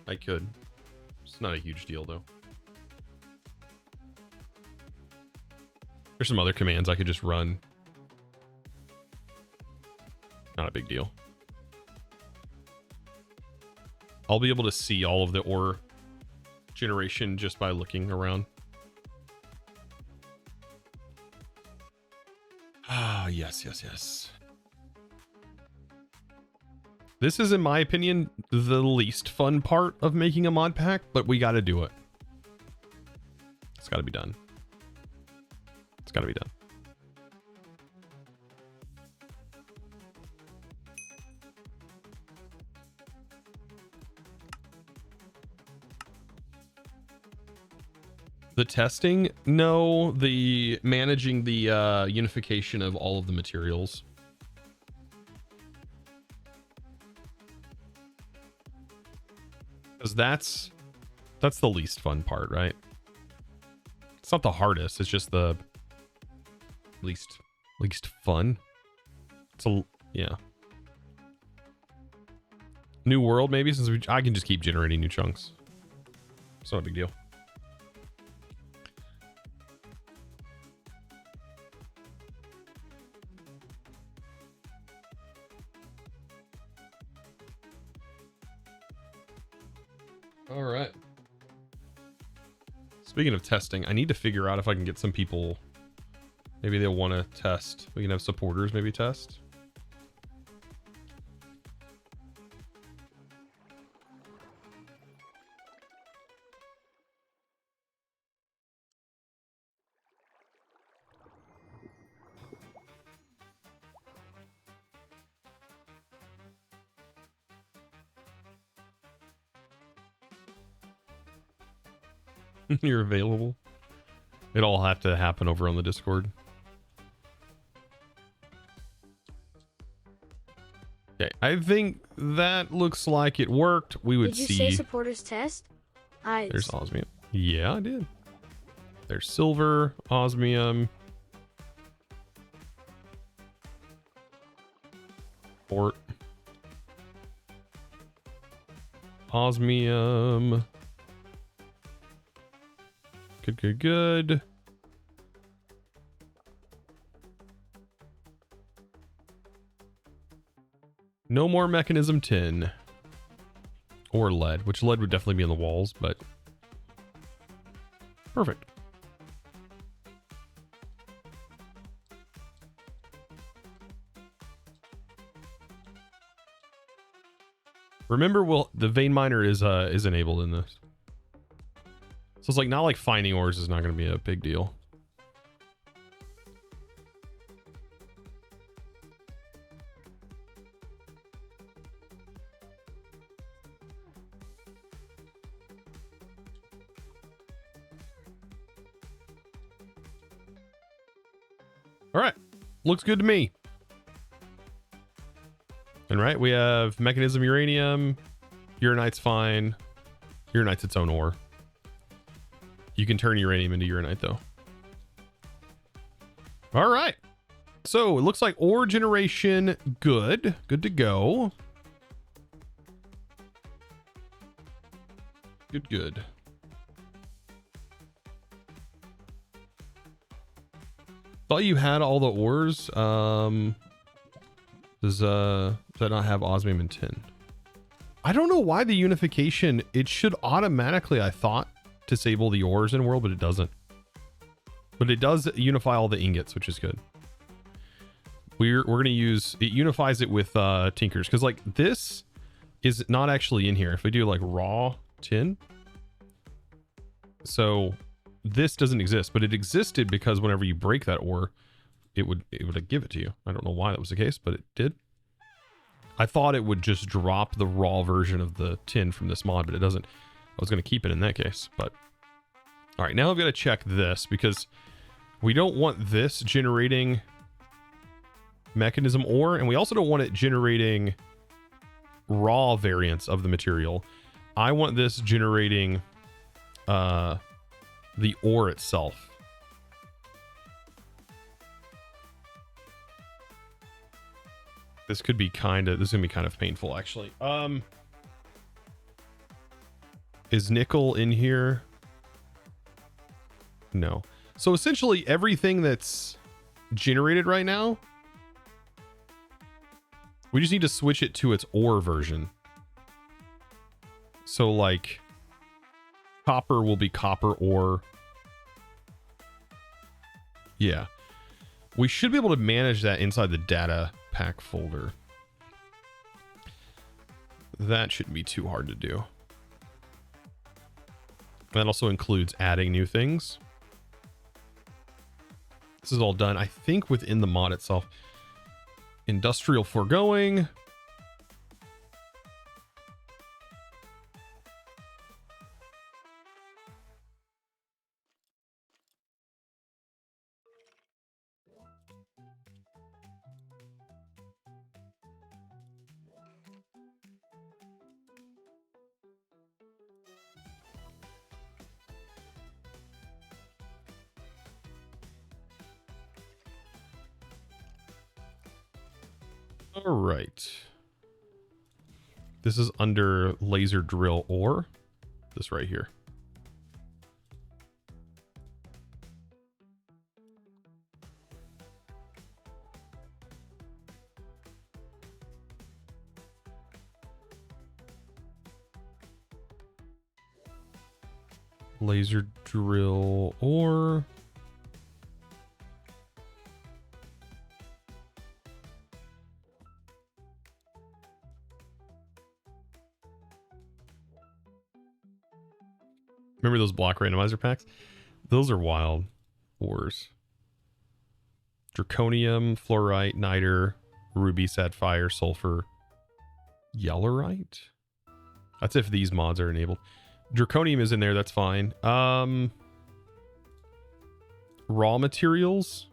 could. It's not a huge deal though. There's some other commands I could just run. Not a big deal. I'll be able to see all of the ore generation just by looking around. Ah, yes, yes, yes. This is, in my opinion, the least fun part of making a mod pack, but we got to do it. It's got to be done. It's got to be done. The testing? No, the managing the unification of all of the materials. Because that's the least fun part, right? It's not the hardest, it's just the least fun. It's a, yeah. New world, maybe, since I can just keep generating new chunks. It's not a big deal. All right. Speaking of testing, I need to figure out if I can get some people. Maybe they'll want to test. We can have supporters maybe test. You're available. It all have to happen over on the Discord. Okay, I think that looks like it worked. We would see. Did you say supporters test? There's osmium. Yeah, I did. There's silver, osmium, port, osmium. Good. No more mechanism tin. Or lead, which lead would definitely be in the walls, but perfect. Remember, the vein miner is enabled in this. So it's like not like finding ores is not going to be a big deal. All right. Looks good to me. And right, we have Mekanism uranium. Uranite's fine. Uranite's its own ore. You can turn uranium into uranite though. All right. So it looks like ore generation good. Good to go. Good. Thought you had all the ores. Does that not have osmium and tin? I don't know why the unification, it should automatically, I thought, disable the ores in world, but it doesn't. But it does unify all the ingots, which is good. We're gonna use, it unifies it with tinkers, because like this is not actually in here. If we do like raw tin, so this doesn't exist, but it existed because whenever you break that ore, it would give it to you. I don't know why that was the case, but it did. I thought it would just drop the raw version of the tin from this mod, but it doesn't. I was going to keep it in that case, but all right, now I've got to check this because we don't want this generating Mekanism ore, and we also don't want it generating raw variants of the material. I want this generating the ore itself. This could be this is gonna be kind of painful actually. Is nickel in here? No. So essentially everything that's generated right now, we just need to switch it to its ore version. So like copper will be copper ore. Yeah. We should be able to manage that inside the data pack folder. That shouldn't be too hard to do. That also includes adding new things. This is all done, I think, within the mod itself. Industrial foregoing. All right. This is under laser drill ore. This right here. Laser drill ore. Remember those block randomizer packs? Those are wild ores. Draconium, fluorite, niter, ruby, sapphire, sulfur, yellorite. That's if these mods are enabled. Draconium is in there, that's fine. Raw materials,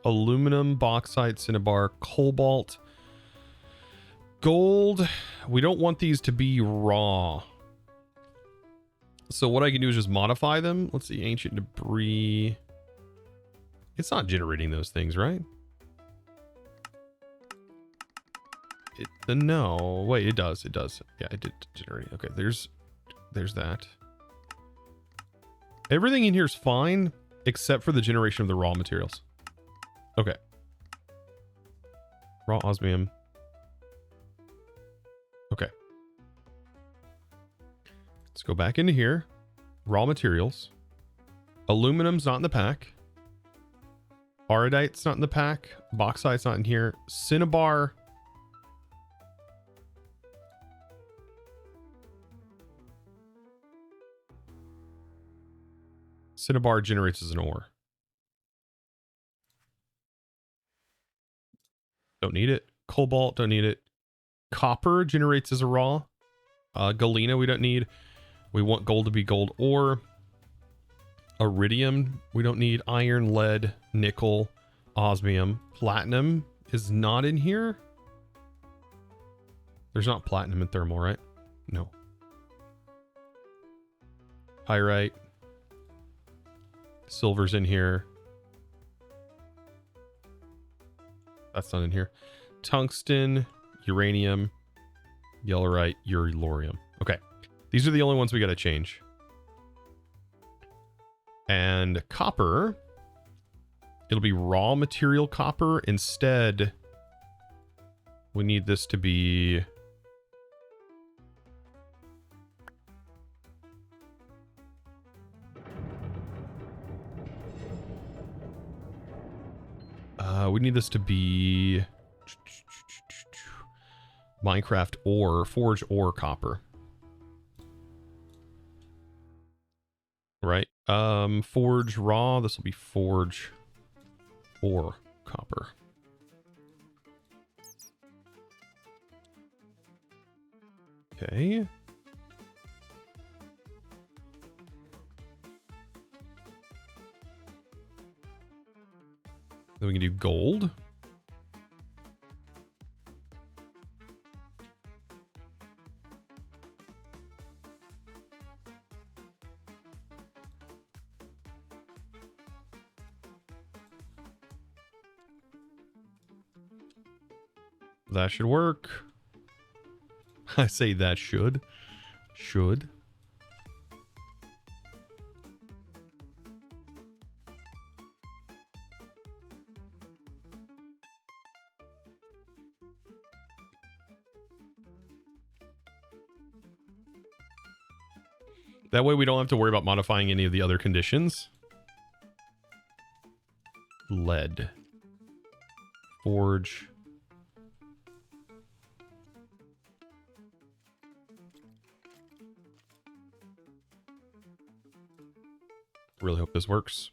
aluminum, bauxite, cinnabar, cobalt, gold. We don't want these to be raw. So what I can do is just modify them. Let's see, ancient debris. It's not generating those things, right? No, wait, it does. It does. Yeah, it did generate. Okay, there's that. Everything in here is fine except for the generation of the raw materials. Okay. Raw osmium. Okay. Let's go back into here. Raw materials. Aluminum's not in the pack. Iridite's not in the pack. Bauxite's not in here. Cinnabar. Cinnabar generates as an ore. Don't need it. Cobalt, don't need it. Copper generates as a raw. Galena we don't need. We want gold to be gold ore. Iridium we don't need. Iron, lead, nickel, Osmium. Platinum is not in here. There's not platinum in thermal, right? No. Pyrite. Silver's in here. That's not in here. Tungsten, uranium, yellowite, uranium. Okay. These are the only ones we got to change. And copper, it'll be raw material copper. Instead, we need this to be... we need this to be Minecraft ore, forge ore copper. Right? Forge raw, this will be forge ore copper. Okay. Then we can do gold. That should work. I say that should. Should. That way we don't have to worry about modifying any of the other conditions. Lead. Forge. Really hope this works.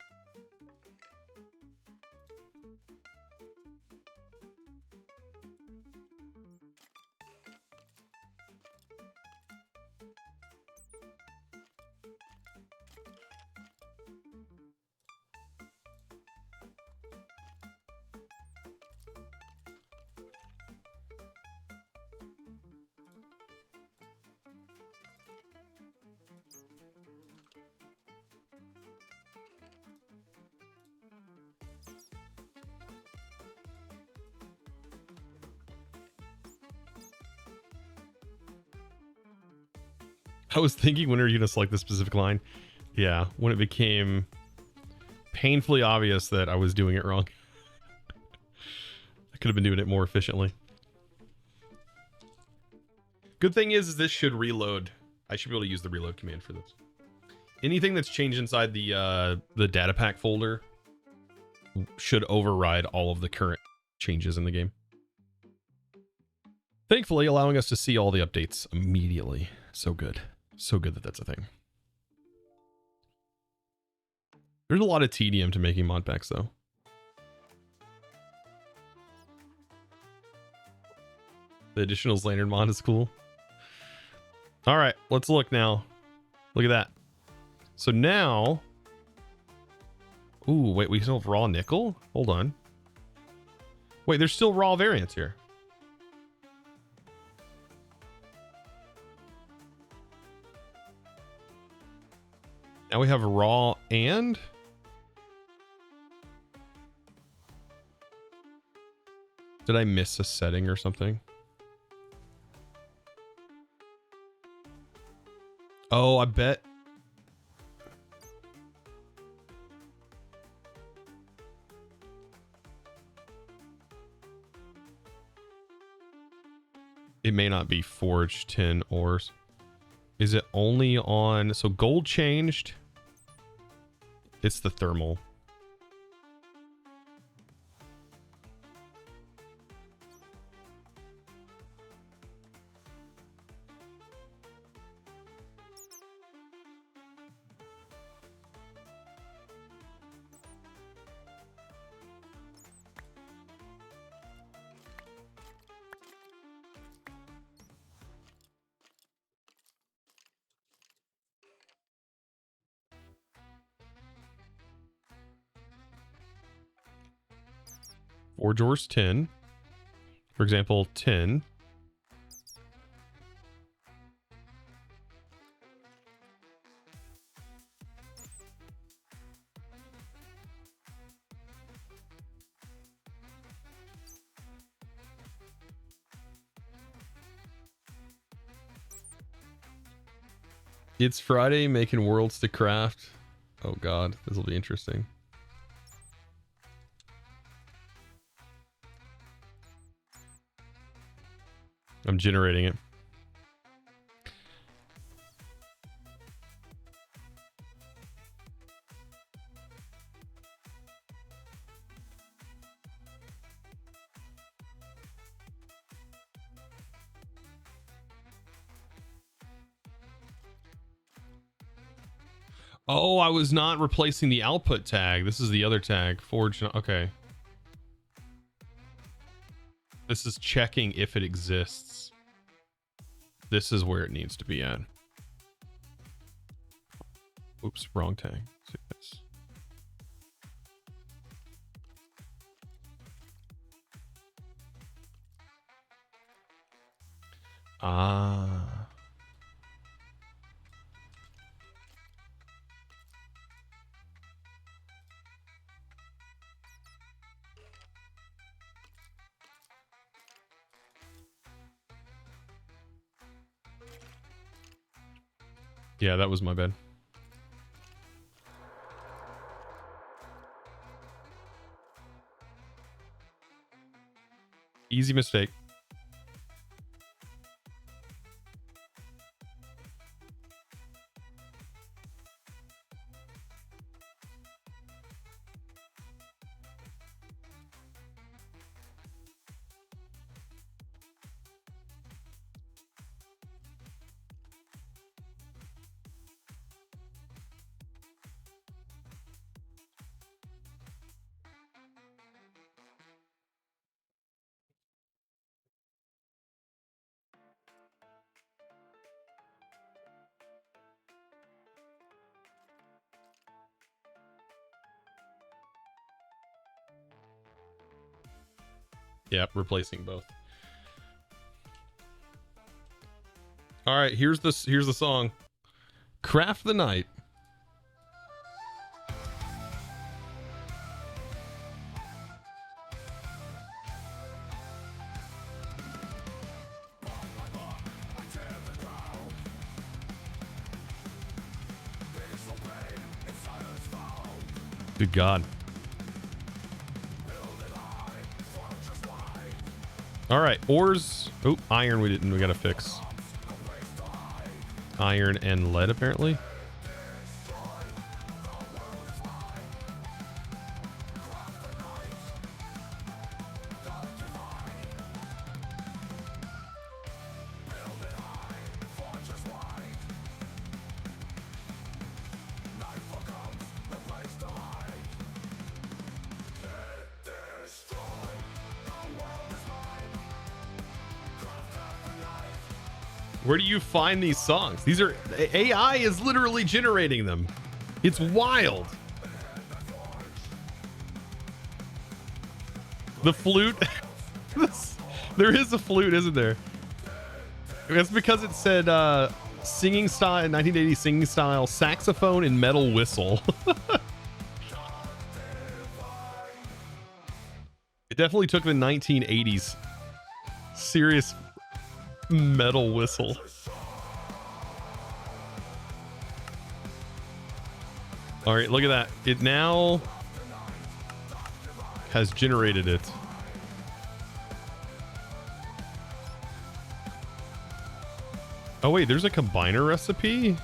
I was thinking, when are you going to select the specific line? Yeah, when it became painfully obvious that I was doing it wrong. I could have been doing it more efficiently. Good thing is this should reload. I should be able to use the reload command for this. Anything that's changed inside the data pack folder should override all of the current changes in the game. Thankfully, allowing us to see all the updates immediately. So good. So good that that's a thing. There's a lot of tedium to making modpacks, though. The additional lantern mod is cool. All right, let's look now. Look at that. So now... Ooh, wait, we still have raw nickel? Hold on. Wait, there's still raw variants here. Now we have raw and... Did I miss a setting or something? Oh, I bet... It may not be forged tin ores. Is it only on... So gold changed. It's the thermal. Forge ores 10. For example, 10. It's Friday, making worlds to craft. Oh god, this will be interesting. I'm generating it. Oh, I was not replacing the output tag. This is the other tag. Forge. Okay. This is checking if it exists. This is where it needs to be at. Oops, wrong tag. Yes. Ah. Yeah, that was my bad. Easy mistake. Yep, replacing both. All right, here's the song. Craft the Night. Good God. All right, ores. Oh, iron we gotta fix. Iron and lead, apparently. Where do you find these songs? These are AI is literally generating them. It's wild. The flute. There is a flute, isn't there? That's because it said singing style, 1980 singing style, saxophone and metal whistle. It definitely took the 1980s serious metal whistle. All right, look at that. It now has generated it. Oh wait, there's a combiner recipe?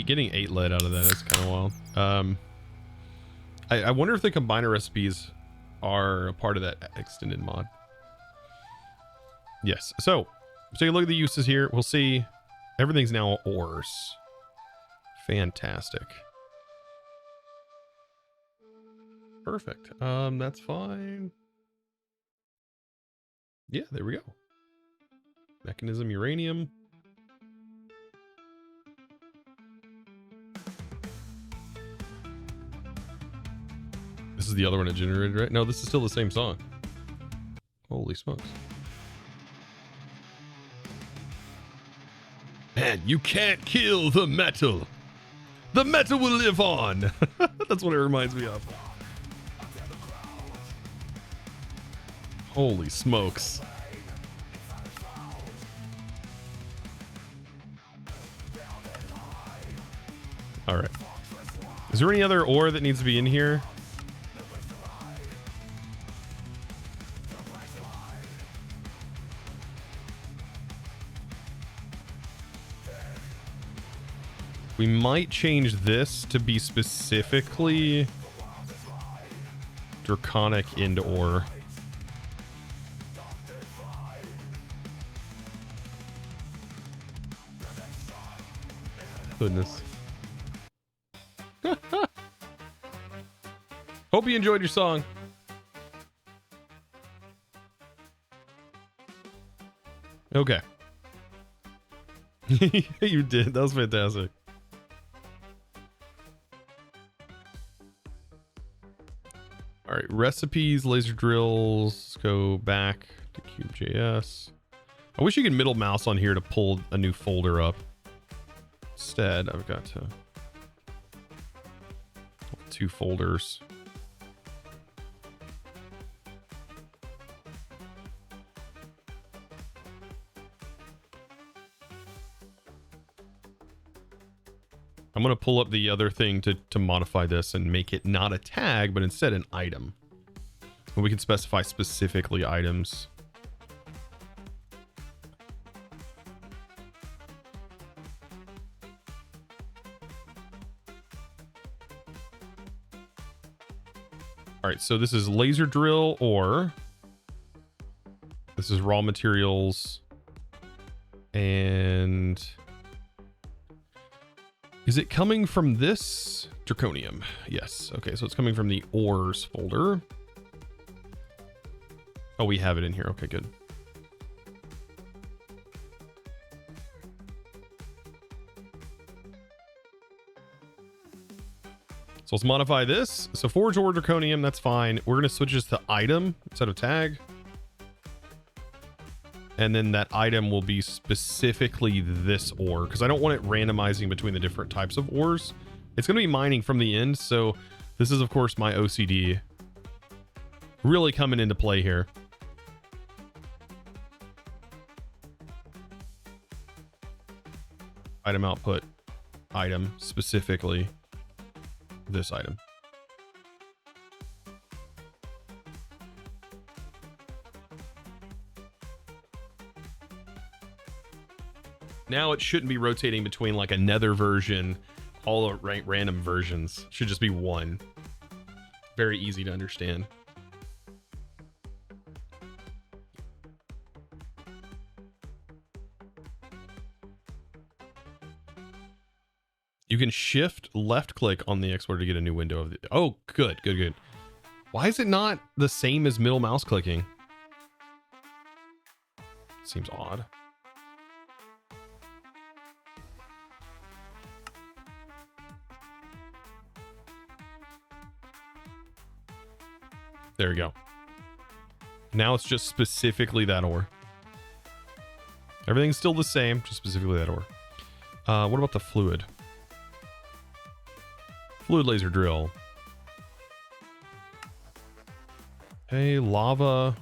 Getting 8 lead out of that is kind of wild. I wonder if the combiner recipes are a part of that extended mod. Yes. So take a look at the uses here. We'll see everything's now ores. Fantastic. Perfect. That's fine. Yeah, there we go. Mekanism uranium. This is the other one it generated, right? No, this is still the same song. Holy smokes. Man, you can't kill the metal. The metal will live on. That's what it reminds me of. Holy smokes. All right. Is there any other ore that needs to be in here? We might change this to be specifically draconic end ore. Goodness. Hope you enjoyed your song. Okay. You did. That was fantastic. All right, recipes, laser drills. Let's go back to KubeJS. I wish you could middle mouse on here to pull a new folder up. Instead, I've got to 2 folders. I'm going to pull up the other thing to modify this and make it not a tag, but instead an item. And we can specify specifically items. All right, so this is laser drill ore. This is raw materials. And is it coming from this draconium? Yes. Okay, so it's coming from the ores folder. Oh, we have it in here. Okay, good. So let's modify this. So forge ore draconium, that's fine. We're going to switch this to item instead of tag. And then that item will be specifically this ore, because I don't want it randomizing between the different types of ores. It's going to be mining from the end. So this is, of course, my OCD really coming into play here. Item output, item, specifically this item. Now it shouldn't be rotating between like a nether version, all the random versions. It should just be one. Very easy to understand. You can shift left click on the explorer to get a new window of the... Oh, good. Why is it not the same as middle mouse clicking? Seems odd. There we go. Now it's just specifically that ore. Everything's still the same, just specifically that ore. What about the fluid? Fluid laser drill. Okay, lava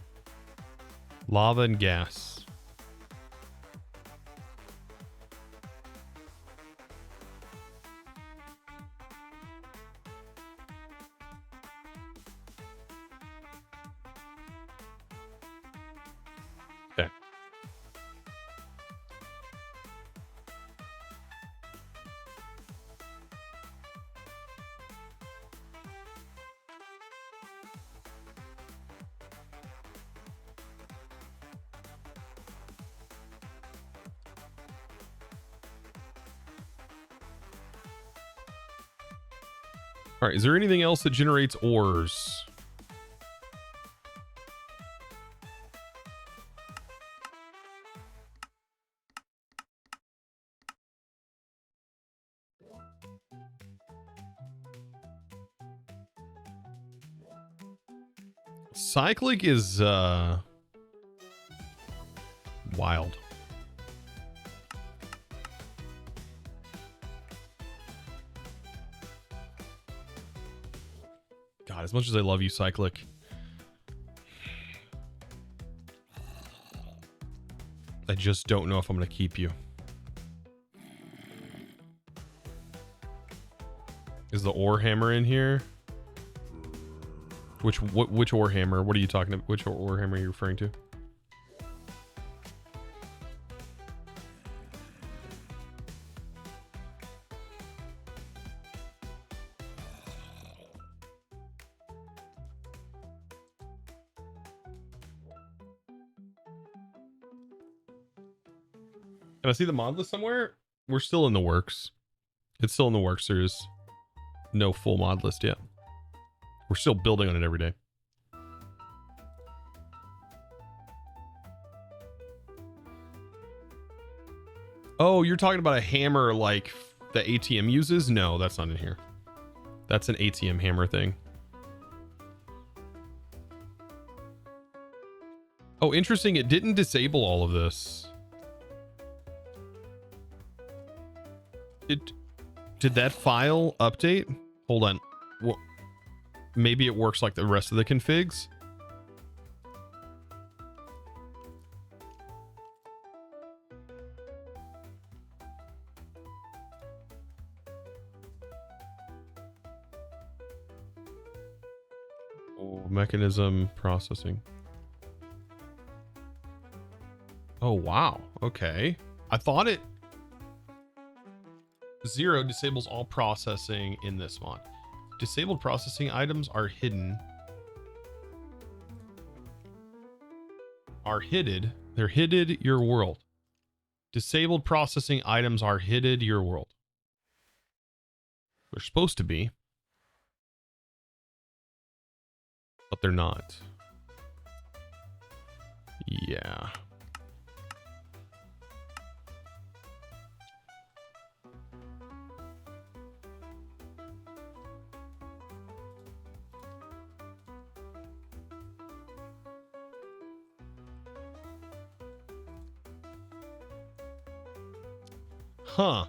and gas. Okay. All right, is there anything else that generates ores? Cyclic is wild. God, as much as I love you, Cyclic, I just don't know if I'm going to keep you. Is the ore hammer in here? Which ore hammer? What are you talking about? Which ore hammer are you referring to? Can I see the mod list somewhere? We're still in the works. It's still in the works. There's no full mod list yet. We're still building on it every day. Oh, you're talking about a hammer like the ATM uses? No, that's not in here. That's an ATM hammer thing. Oh, interesting. It didn't disable all of this. Did that file update? Hold on. Well, maybe it works like the rest of the configs. Oh, mechanism processing. Oh, wow. Okay. I thought it 0 disables all processing in this mod. Disabled processing items are hidden. They're hidden your world. Disabled processing items are hidden your world. They're supposed to be, but they're not. Yeah. Huh.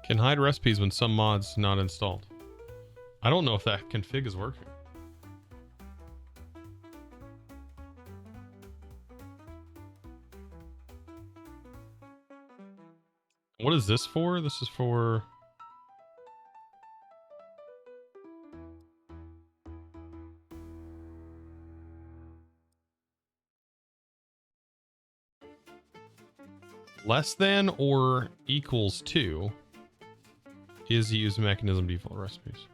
Can hide recipes when some mod's not installed. I don't know if that config is working. What is this for? This is for... less than or equals to is use mechanism default recipes.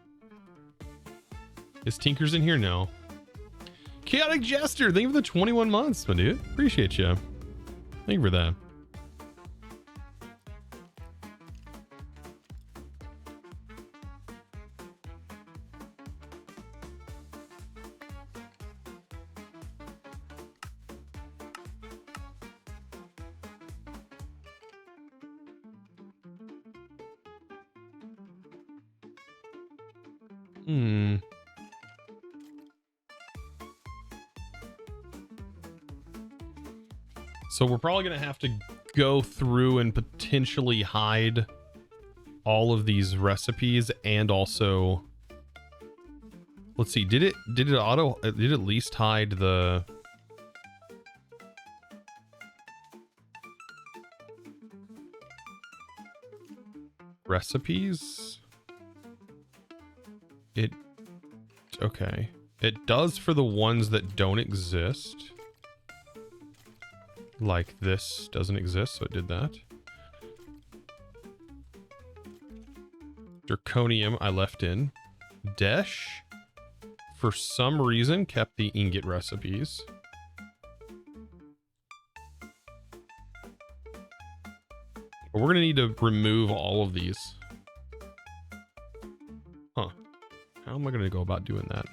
Is Tinker's in here? No. Chaotic Jester, thank you for the 21 months, my dude. Appreciate you. Thank you for that. So we're probably going to have to go through and potentially hide all of these recipes, and also, let's see, did it at least hide the recipes? Okay. It does for the ones that don't exist. Like this doesn't exist, so it did that. Draconium I left in. Desh, for some reason, kept the ingot recipes. But we're gonna need to remove all of these. Huh. How am I gonna go about doing that?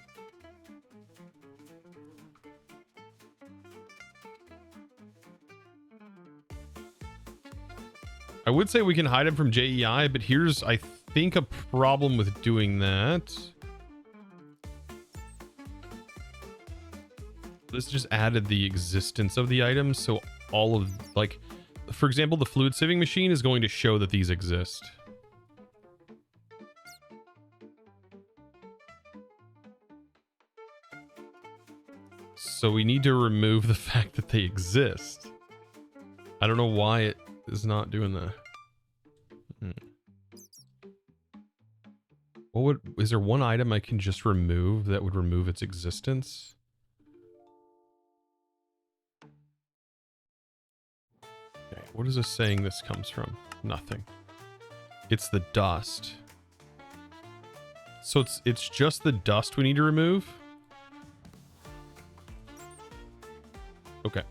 I would say we can hide them from JEI, but here's, I think, a problem with doing that. This just added the existence of the items, so all of, like, for example, the fluid sieving machine is going to show that these exist. So we need to remove the fact that they exist. I don't know why it is not doing that. What would, is there one item I can just remove that would remove its existence? Okay, what is this saying this comes from? Nothing. It's the dust. So it's just the dust we need to remove? Okay.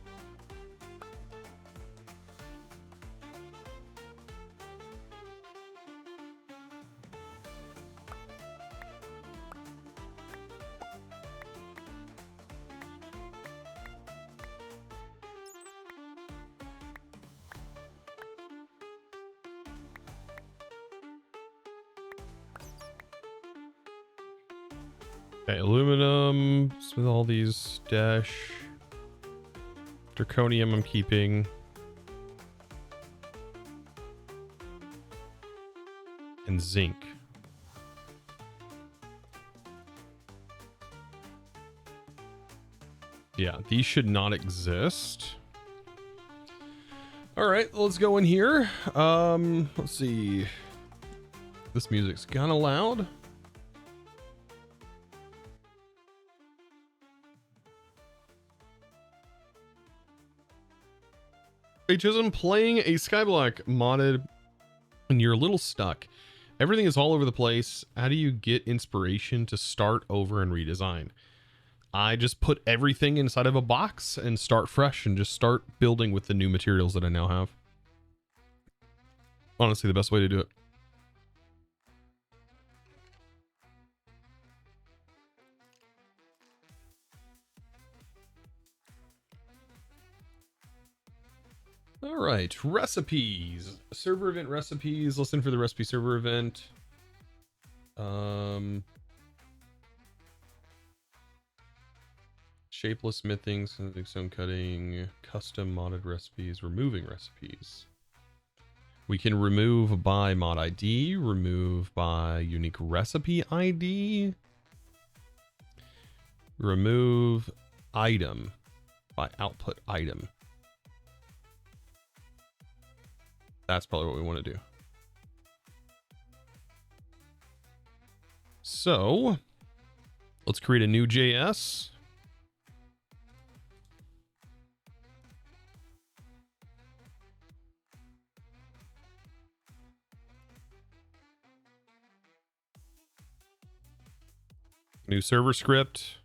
Okay, aluminum with all these dash. Draconium I'm keeping. And zinc. Yeah, these should not exist. All right, let's go in here. Let's see. This music's kind of loud. Hey, Chosen, playing a Skyblock modded and you're a little stuck. Everything is all over the place. How do you get inspiration to start over and redesign? I just put everything inside of a box and start fresh and just start building with the new materials that I now have. Honestly, the best way to do it. All right, recipes, server event recipes. Listen for the recipe server event. Shapeless smithing, synthetic stone cutting, custom modded recipes, removing recipes. We can remove by mod ID, remove by unique recipe ID, remove item by output item. That's probably what we want to do. So let's create a new JS. New server script.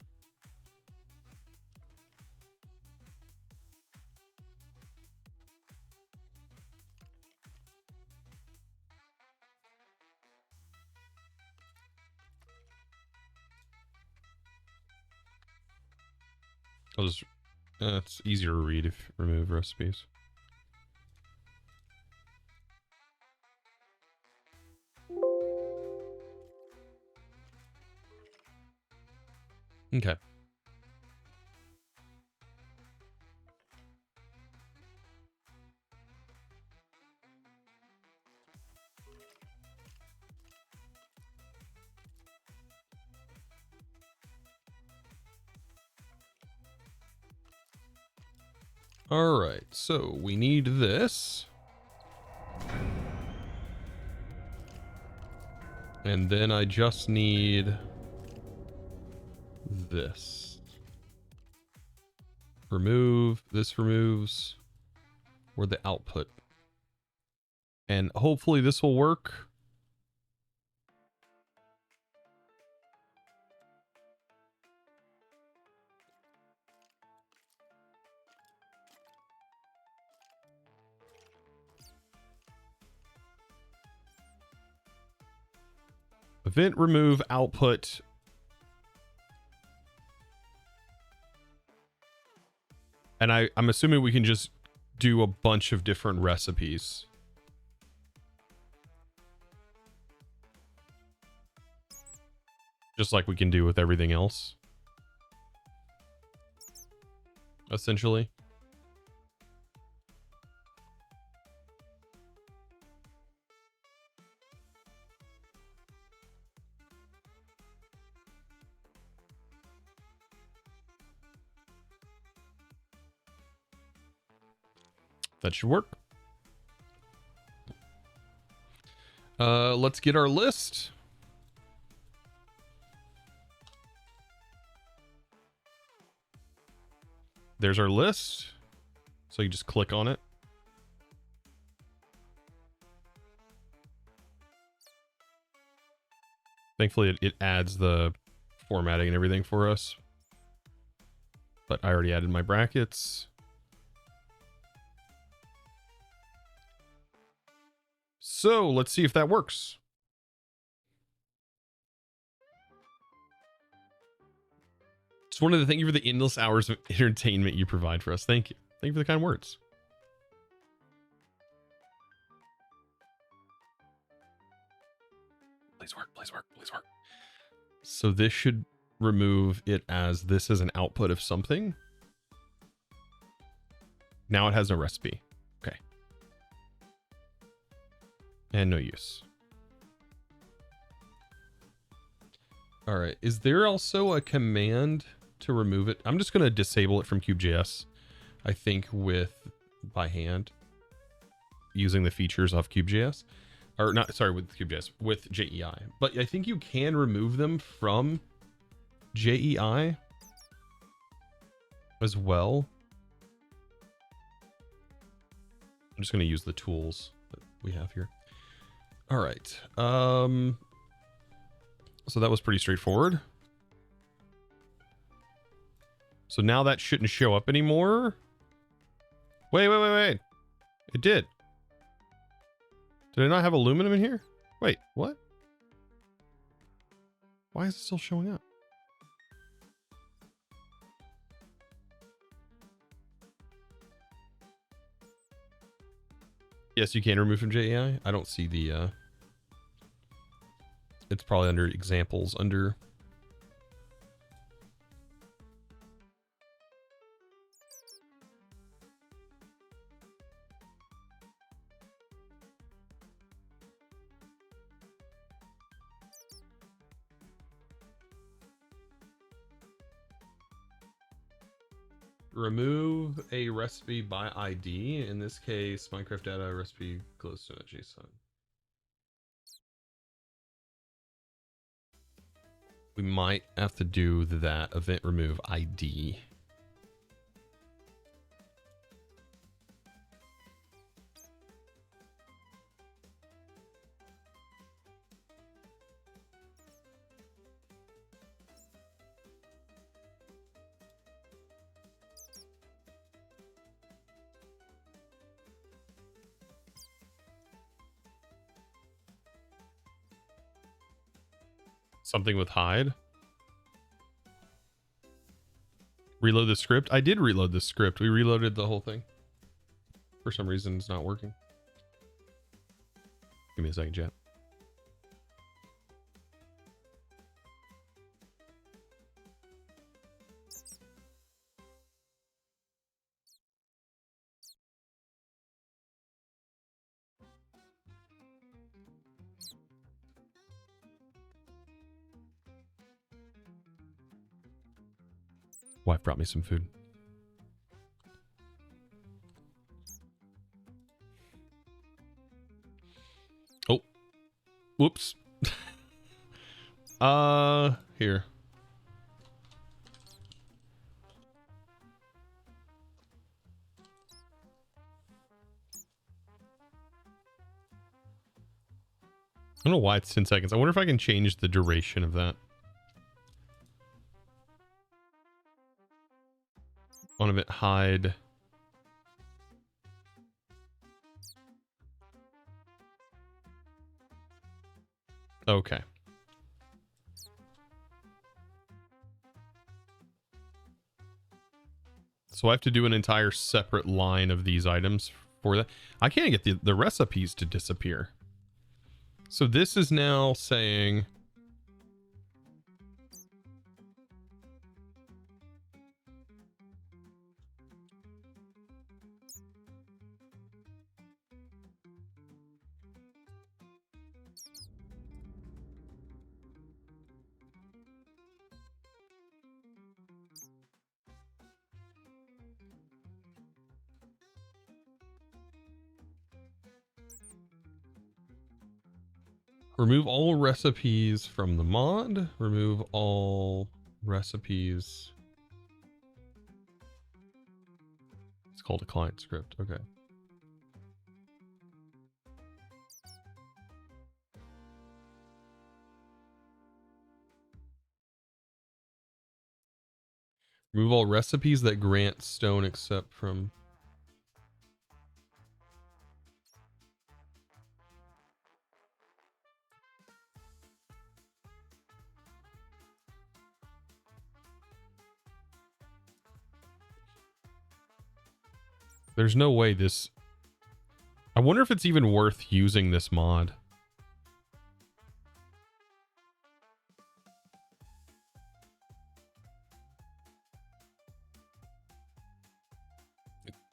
I'll just, it's easier to read if you remove recipes. Okay. All right, so we need this. And then I just need this. Remove, this removes, or the output. And hopefully this will work. Event remove output. And I'm assuming we can just do a bunch of different recipes. Just like we can do with everything else. Essentially. That should work. Let's get our list. There's our list. So you just click on it. Thankfully, it adds the formatting and everything for us. But I already added my brackets. So let's see if that works. Just wanted to thank you for the endless hours of entertainment you provide for us. Thank you. Thank you for the kind words. Please work, please work, please work. So this should remove it as this is an output of something. Now it has no recipe. Okay. And no use. All right. Is there also a command to remove it? I'm just going to disable it from KubeJS. I think by hand using the features of KubeJS, or not, sorry, with KubeJS, with JEI. But I think you can remove them from JEI as well. I'm just going to use the tools that we have here. All right. So that was pretty straightforward. So now that shouldn't show up anymore. Wait. It did. Did I not have aluminum in here? Wait, what? Why is it still showing up? Yes, you can remove from JEI. I don't see the, it's probably under examples under. Remove a recipe by ID. In this case, Minecraft data recipe close to JSON. We might have to do that event remove ID. Something with hide. Reload the script. I did reload the script. We reloaded the whole thing. For some reason, it's not working. Give me a second, chat. Wife brought me some food. Oh, whoops. Here. I don't know why it's 10 seconds. I wonder if I can change the duration of that. On event hide. Okay. So I have to do an entire separate line of these items for that. I can't get the recipes to disappear. So this is now saying Remove all recipes from the mod. Remove all recipes. It's called a client script. Okay. Remove all recipes that grant stone except from... There's no way this... I wonder if it's even worth using this mod.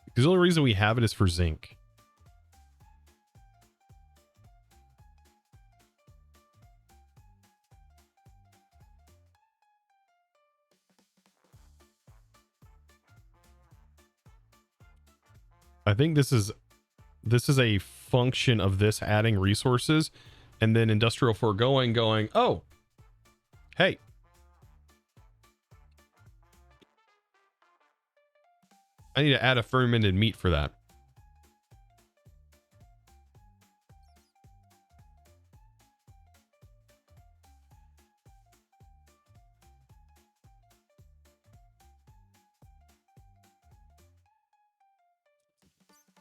Because the only reason we have it is for zinc. I think this is a function of this adding resources and then industrial foregoing going, oh, hey. I need to add a fermented meat for that.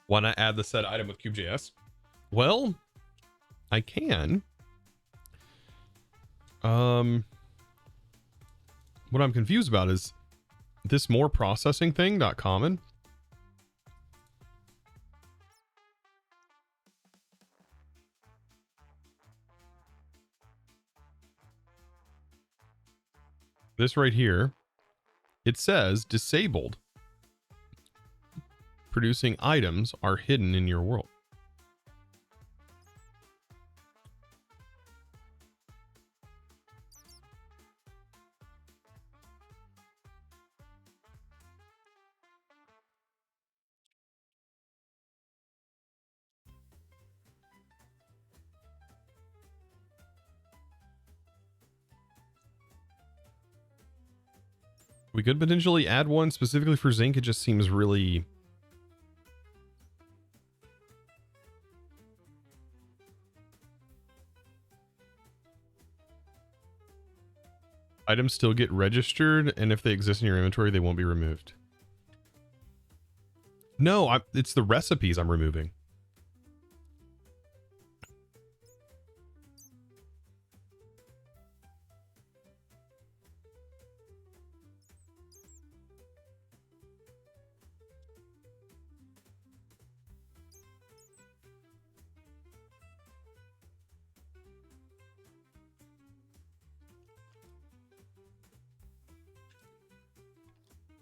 Why not add the said item with KubeJS? Well, I can. What I'm confused about is this more processing thing, not common. This right here, it says disabled. Producing items are hidden in your world. We could potentially add one specifically for zinc. It just seems really... Items still get registered, and if they exist in your inventory, they won't be removed. No, it's the recipes I'm removing.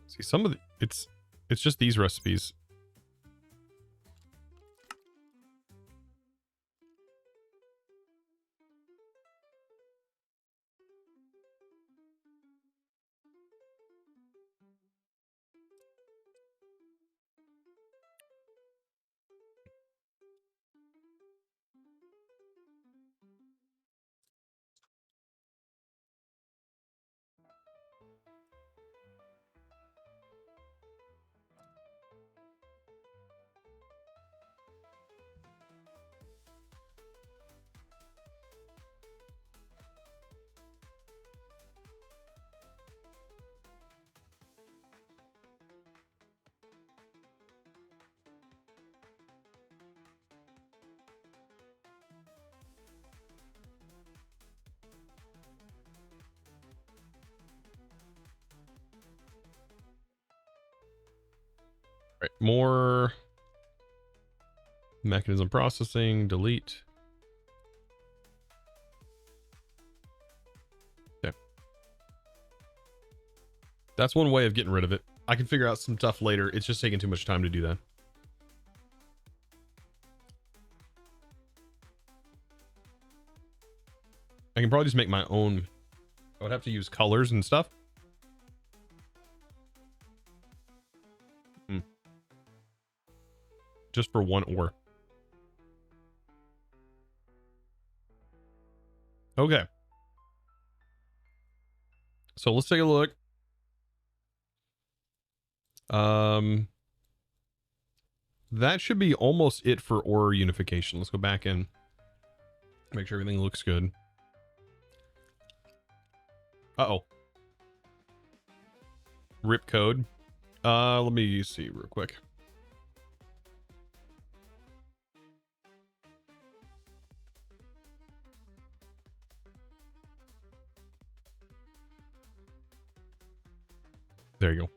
See, some of the, it's just these recipes. Right, more mechanism processing, delete. Okay. That's one way of getting rid of it. I can figure out some stuff later. It's just taking too much time to do that. I can probably just make my own. I would have to use colors and stuff. Just for one ore. Okay. So let's take a look. That should be almost it for order unification. Let's go back in. Make sure everything looks good. Uh-oh. Rip code. Let me see real quick. There you go.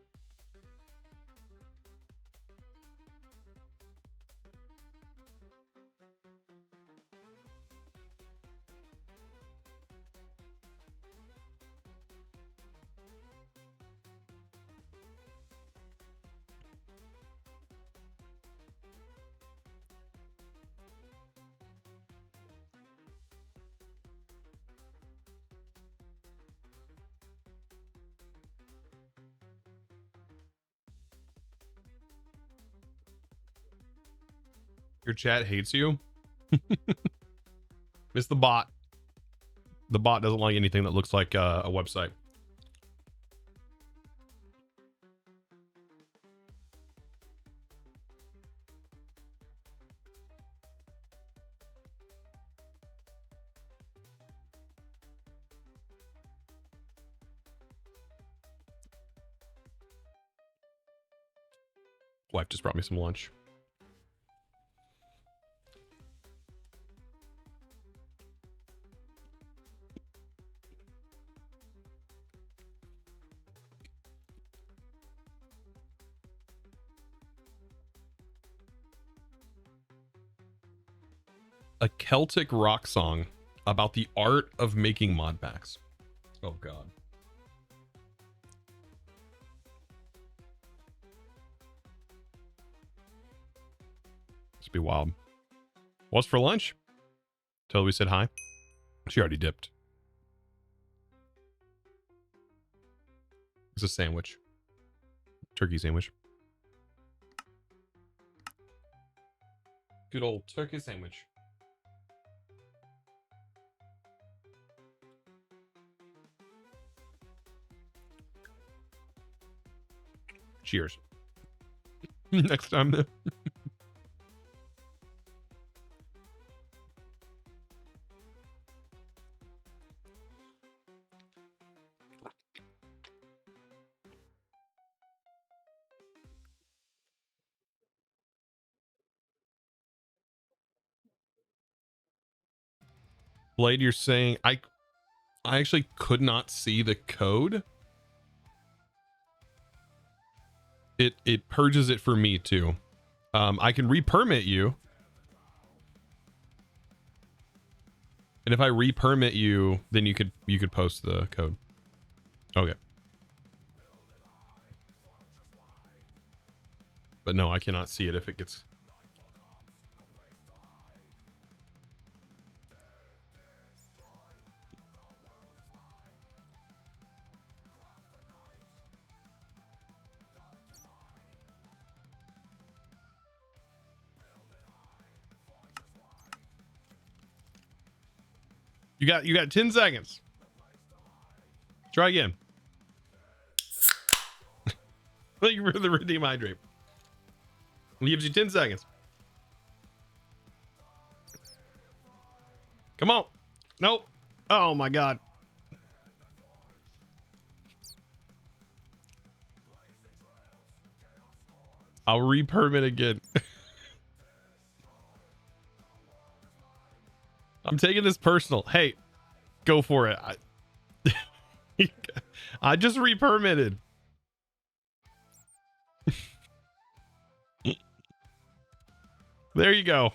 Your chat hates you. It's the bot. The bot doesn't like anything that looks like a website. Wife just brought me some lunch. A Celtic rock song about the art of making modpacks. Oh god. This be wild. What's for lunch? Till we said hi. She already dipped. It's a sandwich. Turkey sandwich. Good old turkey sandwich. Cheers. Next time then. Blade, you're saying I actually could not see the code. It purges it for me too. I can re-permit you. And if I re-permit you, then you could post the code. Okay. But no, I cannot see it if it gets. You got 10 seconds. Try again. Thank you for the redeem hydrate. It gives you 10 seconds. Come on. Nope. Oh my god. I'll re-permit again. I'm taking this personal. Hey, go for it. I just re-permitted. There you go.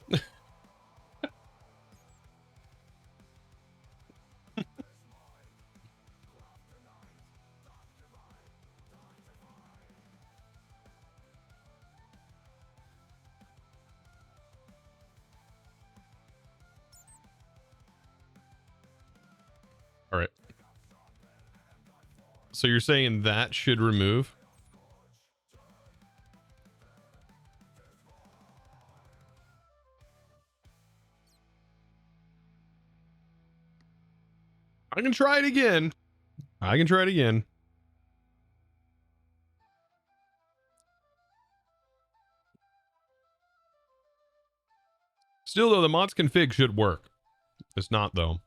All right. So you're saying that should remove? I can try it again. I can try it again. Still, though, the mods config should work. It's not, though.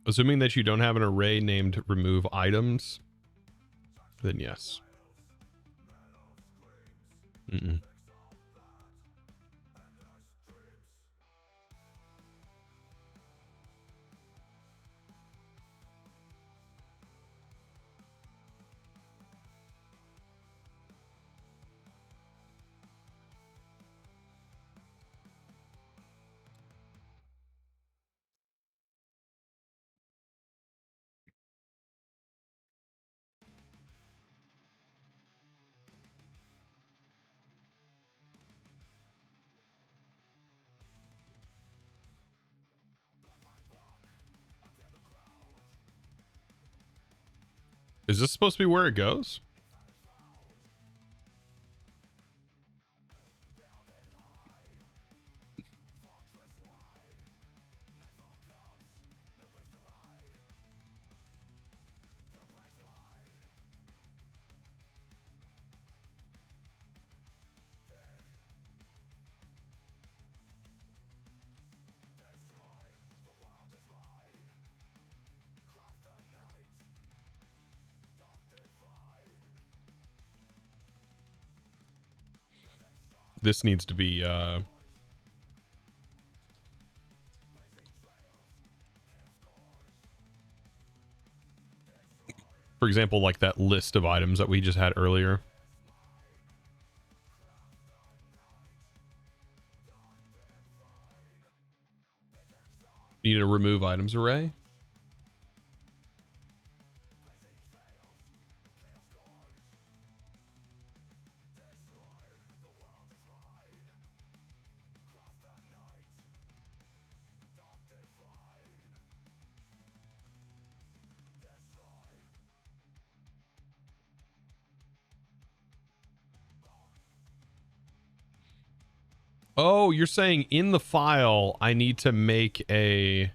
Assuming that you don't have an array named remove items, then yes. Mm-mm. Is this supposed to be where it goes? This needs to be, for example, like that list of items that we just had earlier. You need a remove items array. Oh, you're saying in the file, I need to make a...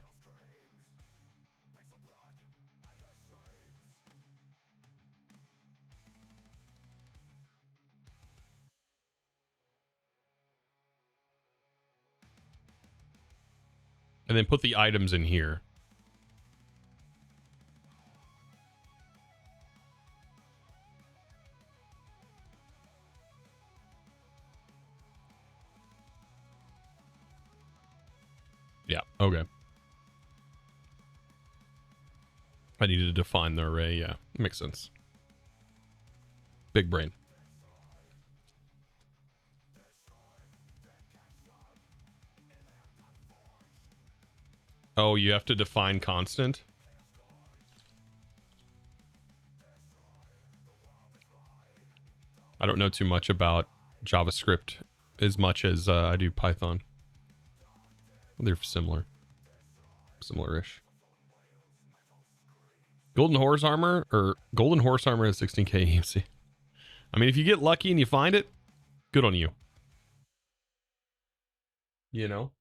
And then put the items in here. Yeah, okay. I needed to define the array, yeah. Makes sense. Big brain. Oh, you have to define constant? I don't know too much about JavaScript as much as I do Python. They're similar. Similar-ish. Golden Horse Armor, or Golden Horse Armor has 16k EMC. I mean, if you get lucky and you find it, good on you. You know?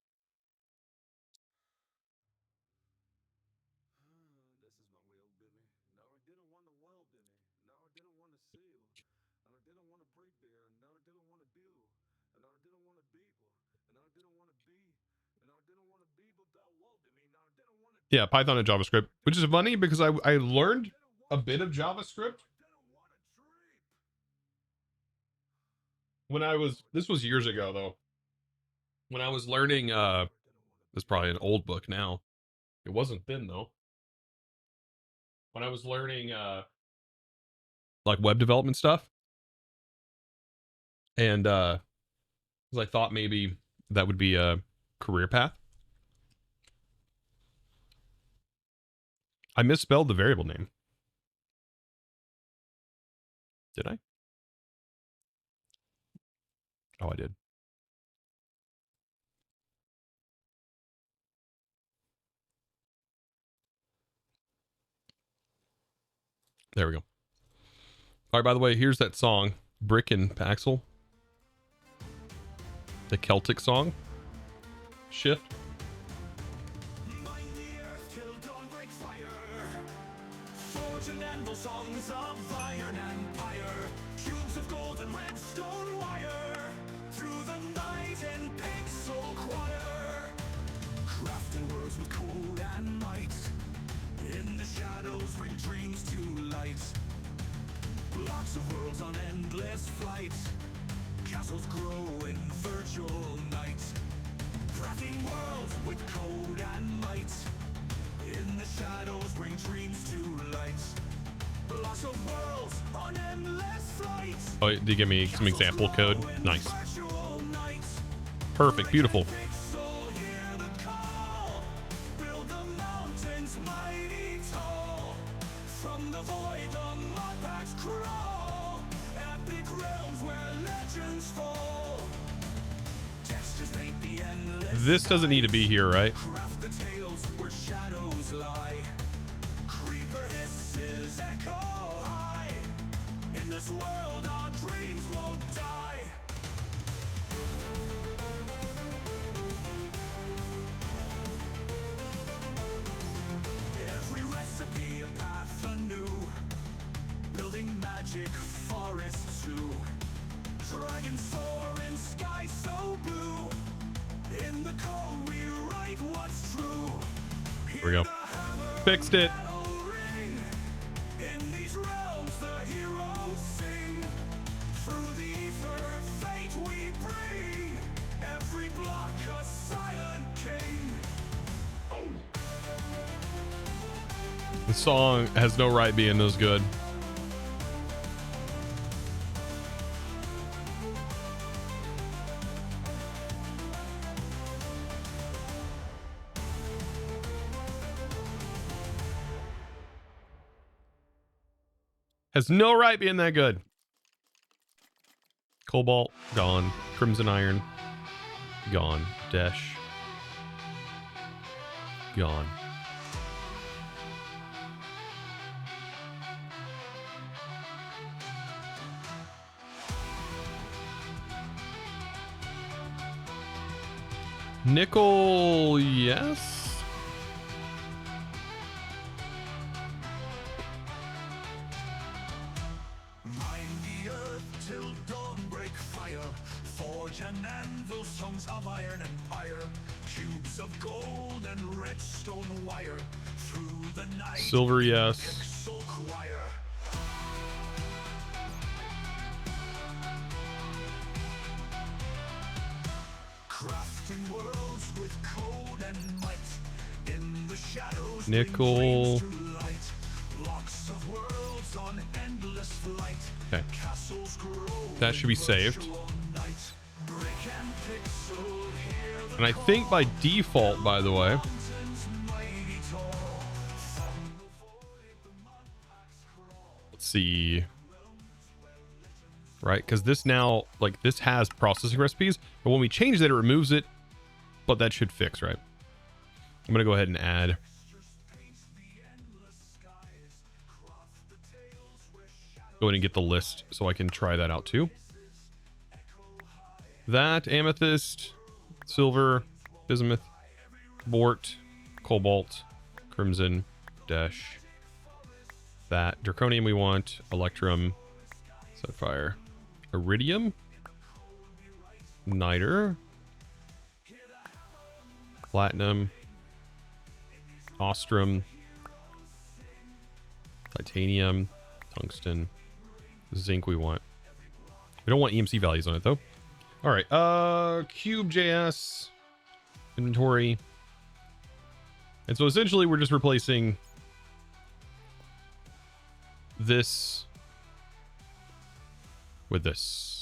Yeah, Python and JavaScript, which is funny because I learned a bit of JavaScript when I was, this was years ago though, when I was learning, this is probably an old book now. It wasn't then though. When I was learning, like web development stuff. And, because I thought maybe that would be a career path. I misspelled the variable name. Did I? Oh, I did. There we go. All right, by the way, here's that song, Brick and Paxel. The Celtic song. Shift. Songs of iron and fire, cubes of gold and redstone wire, through the night in pixel choir, crafting words with code and might, in the shadows bring dreams to light, blocks of worlds on endless flight, castles grow in virtual night, crafting worlds with code and might, in the shadows bring dreams to light. Lots of worlds on endless flights. Oh, did you give me some example code? Nice. Perfect. Beautiful. Build the mountains mighty tall. From the void, the Modpacks crawl. Epic realms where legends fall. Textures paint the endless. This doesn't need to be here, right? Craft the tales where shadows lie. Creeper hisses echo high. In this world our dreams won't die. Every recipe a path anew. Building magic forests too. Dragons soar in sky so blue. In the code we write what's true. Here we go. Fixed it. In these realms the heroes sing. Through the ether fate we bring. Every block a silent king. The song has no right being this good. Has no right being that good. Cobalt, gone. Crimson Iron, gone. Dash, gone. Nickel, yes. Mine the earth till dawn break fire. Forge and anvil, songs of iron and fire. Cubes of gold and redstone wire. Through the night. Silver, yes. Pixel choir. Crafting worlds with code and might. In the shadows. Nickel. bring dreams to light. Locks of worlds on endless flight. Okay. Castles grow That should be in saved. virtual night. Brick and pixel, hear the And I think by default, by the way, mountains mighty tall. From the void, the Modpacks crawl. let's see. Right, because this now, like, this has processing recipes, but when we change that, it removes it, but that should fix, right? I'm gonna go ahead and add go ahead and get the list so I can try that out too. That, amethyst, silver, bismuth, bort, cobalt, crimson, dash. That, draconium we want, electrum, sapphire, iridium, niter, platinum, ostrum, titanium, tungsten, zinc we want. We don't want EMC values on it though. All right, KubeJS inventory. And so essentially we're just replacing this with this.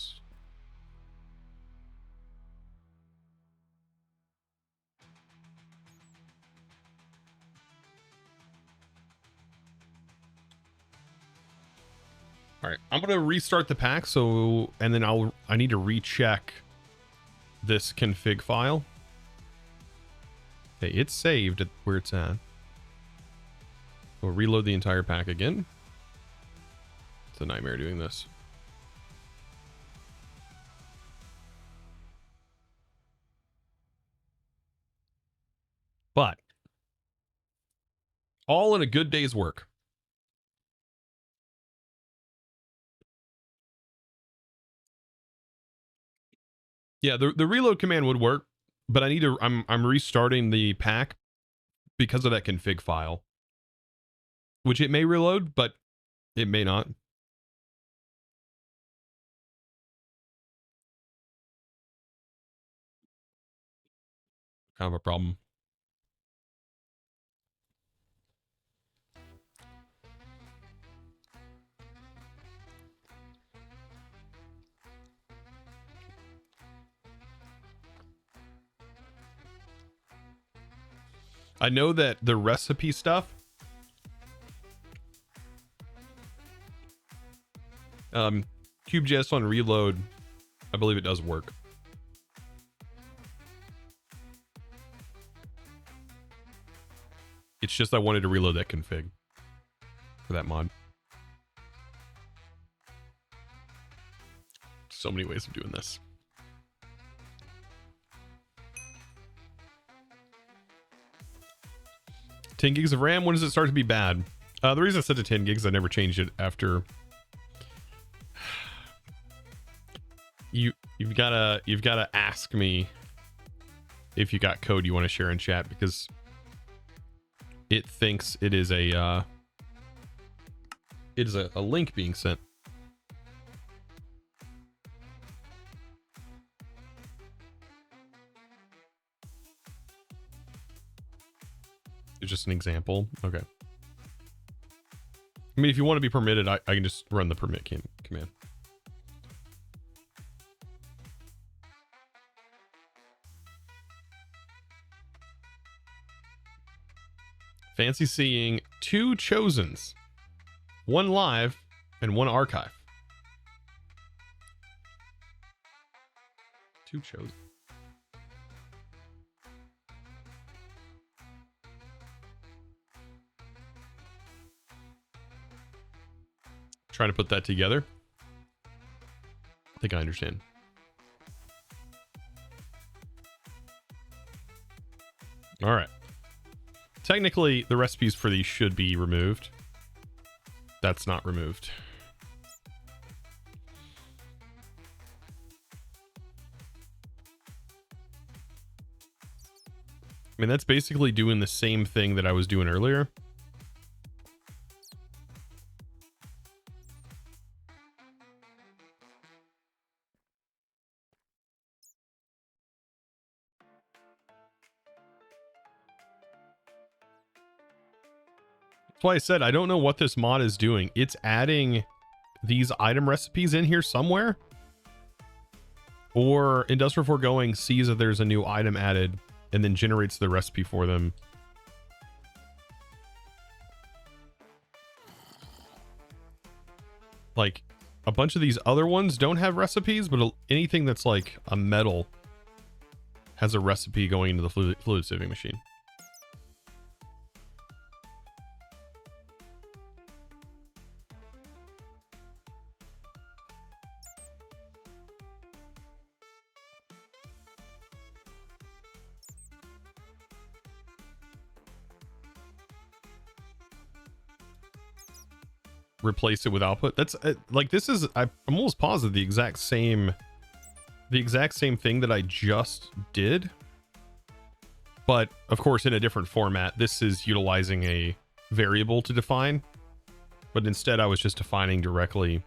All right, I'm gonna restart the pack, so and then I need to recheck this config file. Okay, it's saved at where it's at. We'll reload the entire pack again. It's a nightmare doing this. But all in a good day's work. Yeah, the reload command would work, but I need to I'm restarting the pack because of that config file. Which it may reload, but it may not. Kind of a problem. I know that the recipe stuff, KubeJS on reload, I believe it does work. It's just I wanted to reload that config for that mod. So many ways of doing this. $10 gigs of RAM, when does it start to be bad? The reason I set to 10 gigs, I never changed it after. You've gotta ask me if you got code you want to share in chat, because it thinks it is a link being sent. It's just an example. Okay. I mean, if you want to be permitted, I can just run the permit command. Fancy seeing 2 Chosens, 1 live and 1 archive. 2 Chosen. Trying to put that together. I think I understand. All right. Technically, the recipes for these should be removed. That's not removed. I mean, that's basically doing the same thing that I was doing earlier. That's why I said I don't know what this mod is doing. It's adding these item recipes in here somewhere, or Industrial Foregoing sees that there's a new item added and then generates the recipe for them. Like, a bunch of these other ones don't have recipes, but anything that's like a metal has a recipe going into the fluid sieving machine. Replace it with output. That's like, this is, I'm almost positive the exact same thing that I just did, but of course in a different format. This is utilizing a variable to define, but instead I was just defining directly.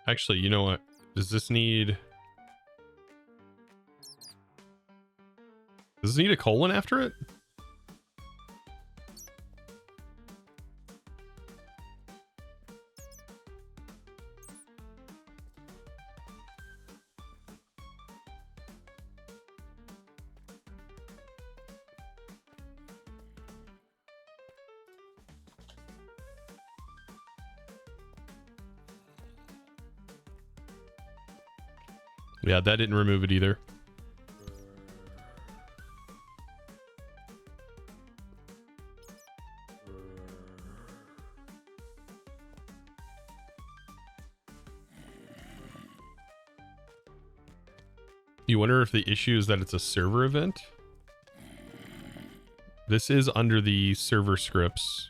Actually, you know what? Does this need a colon after it? Yeah, that didn't remove it either. You wonder if the issue is that it's a server event? This is under the server scripts.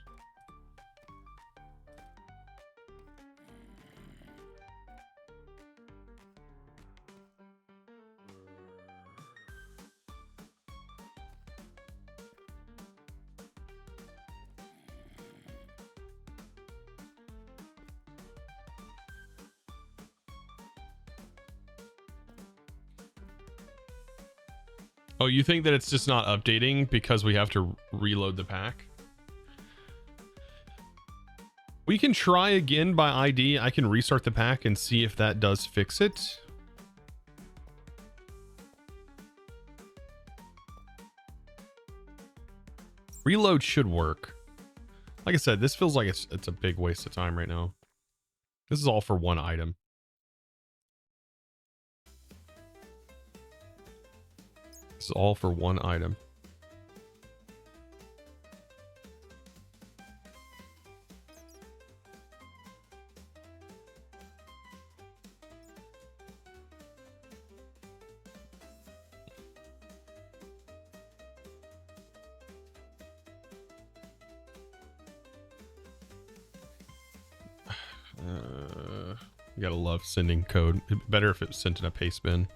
Oh, you think that it's just not updating because we have to reload the pack? We can try again by ID. I can restart the pack and see if that does fix it. Reload should work. Like I said, this feels like it's a big waste of time right now. This is all for one item. This is all for one item. You gotta love sending code. It'd be better if it was sent in a paste bin.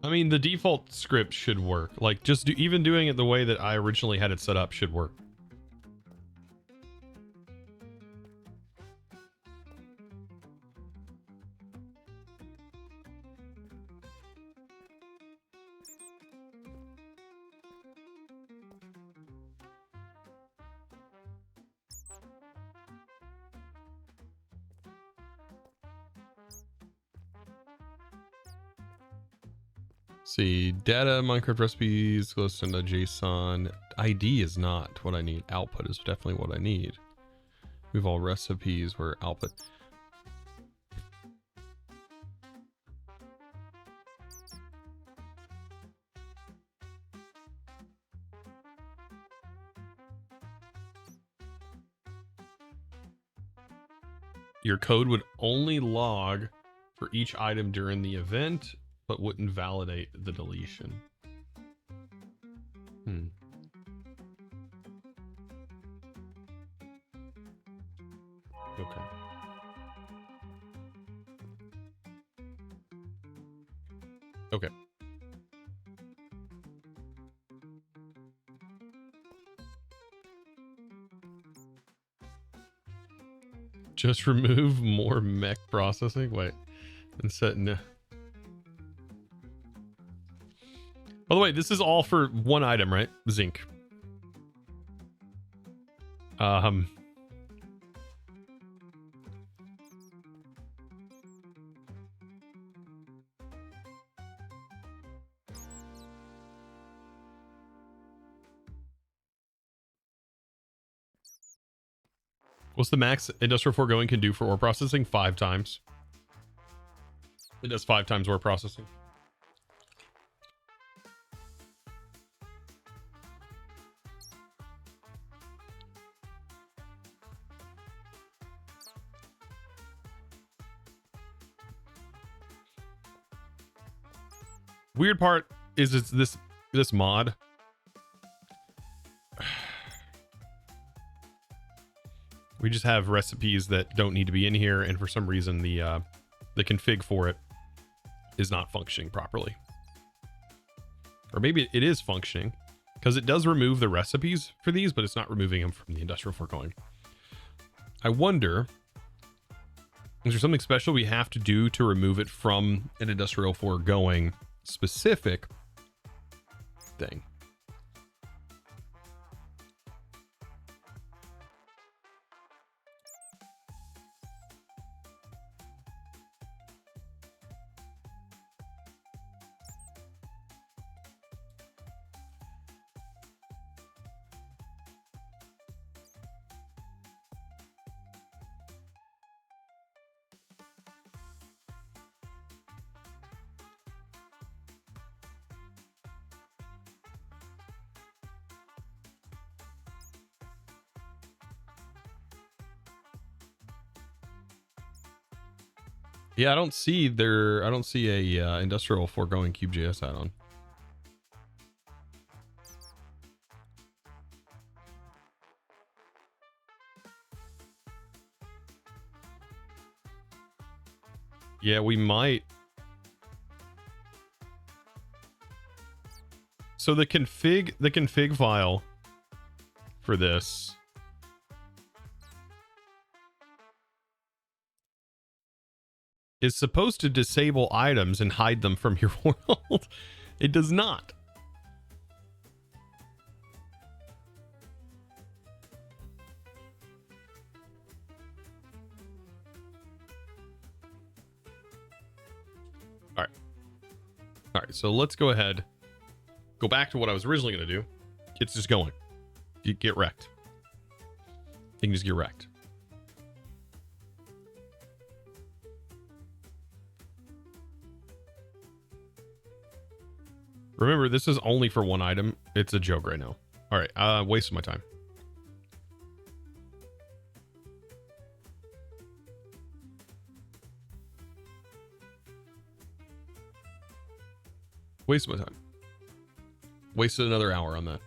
I mean, the default script should work. Like, just even doing it the way that I originally had it set up should work. See, data, Minecraft recipes, goes into JSON. ID is not what I need. Output is definitely what I need. We've all recipes where output. Your code would only log for each item during the event, but wouldn't validate the deletion. Okay. Okay. Just remove more mech processing? Wait. And set no. By the way, this is all for one item, right? Zinc. What's the max Industrial Foregoing can do for ore processing? 5 times. It does 5 times ore processing. Weird part is it's this mod. We just have recipes that don't need to be in here, and for some reason the config for it is not functioning properly. Or maybe it is functioning, because it does remove the recipes for these, but it's not removing them from the industrial foregoing. I wonder, is there something special we have to do to remove it from an industrial foregoing specific thing? Yeah, I don't see a industrial foregoing KubeJS add-on. Yeah, we might. So the config file for this is supposed to disable items and hide them from your world. It does not. All right, so let's go ahead. Go back to what I was originally going to do. It's just going. You get wrecked. You can just get wrecked. Remember, this is only for one item. It's a joke right now. All right, wasting my time. Wasted my time. Wasted another hour on that.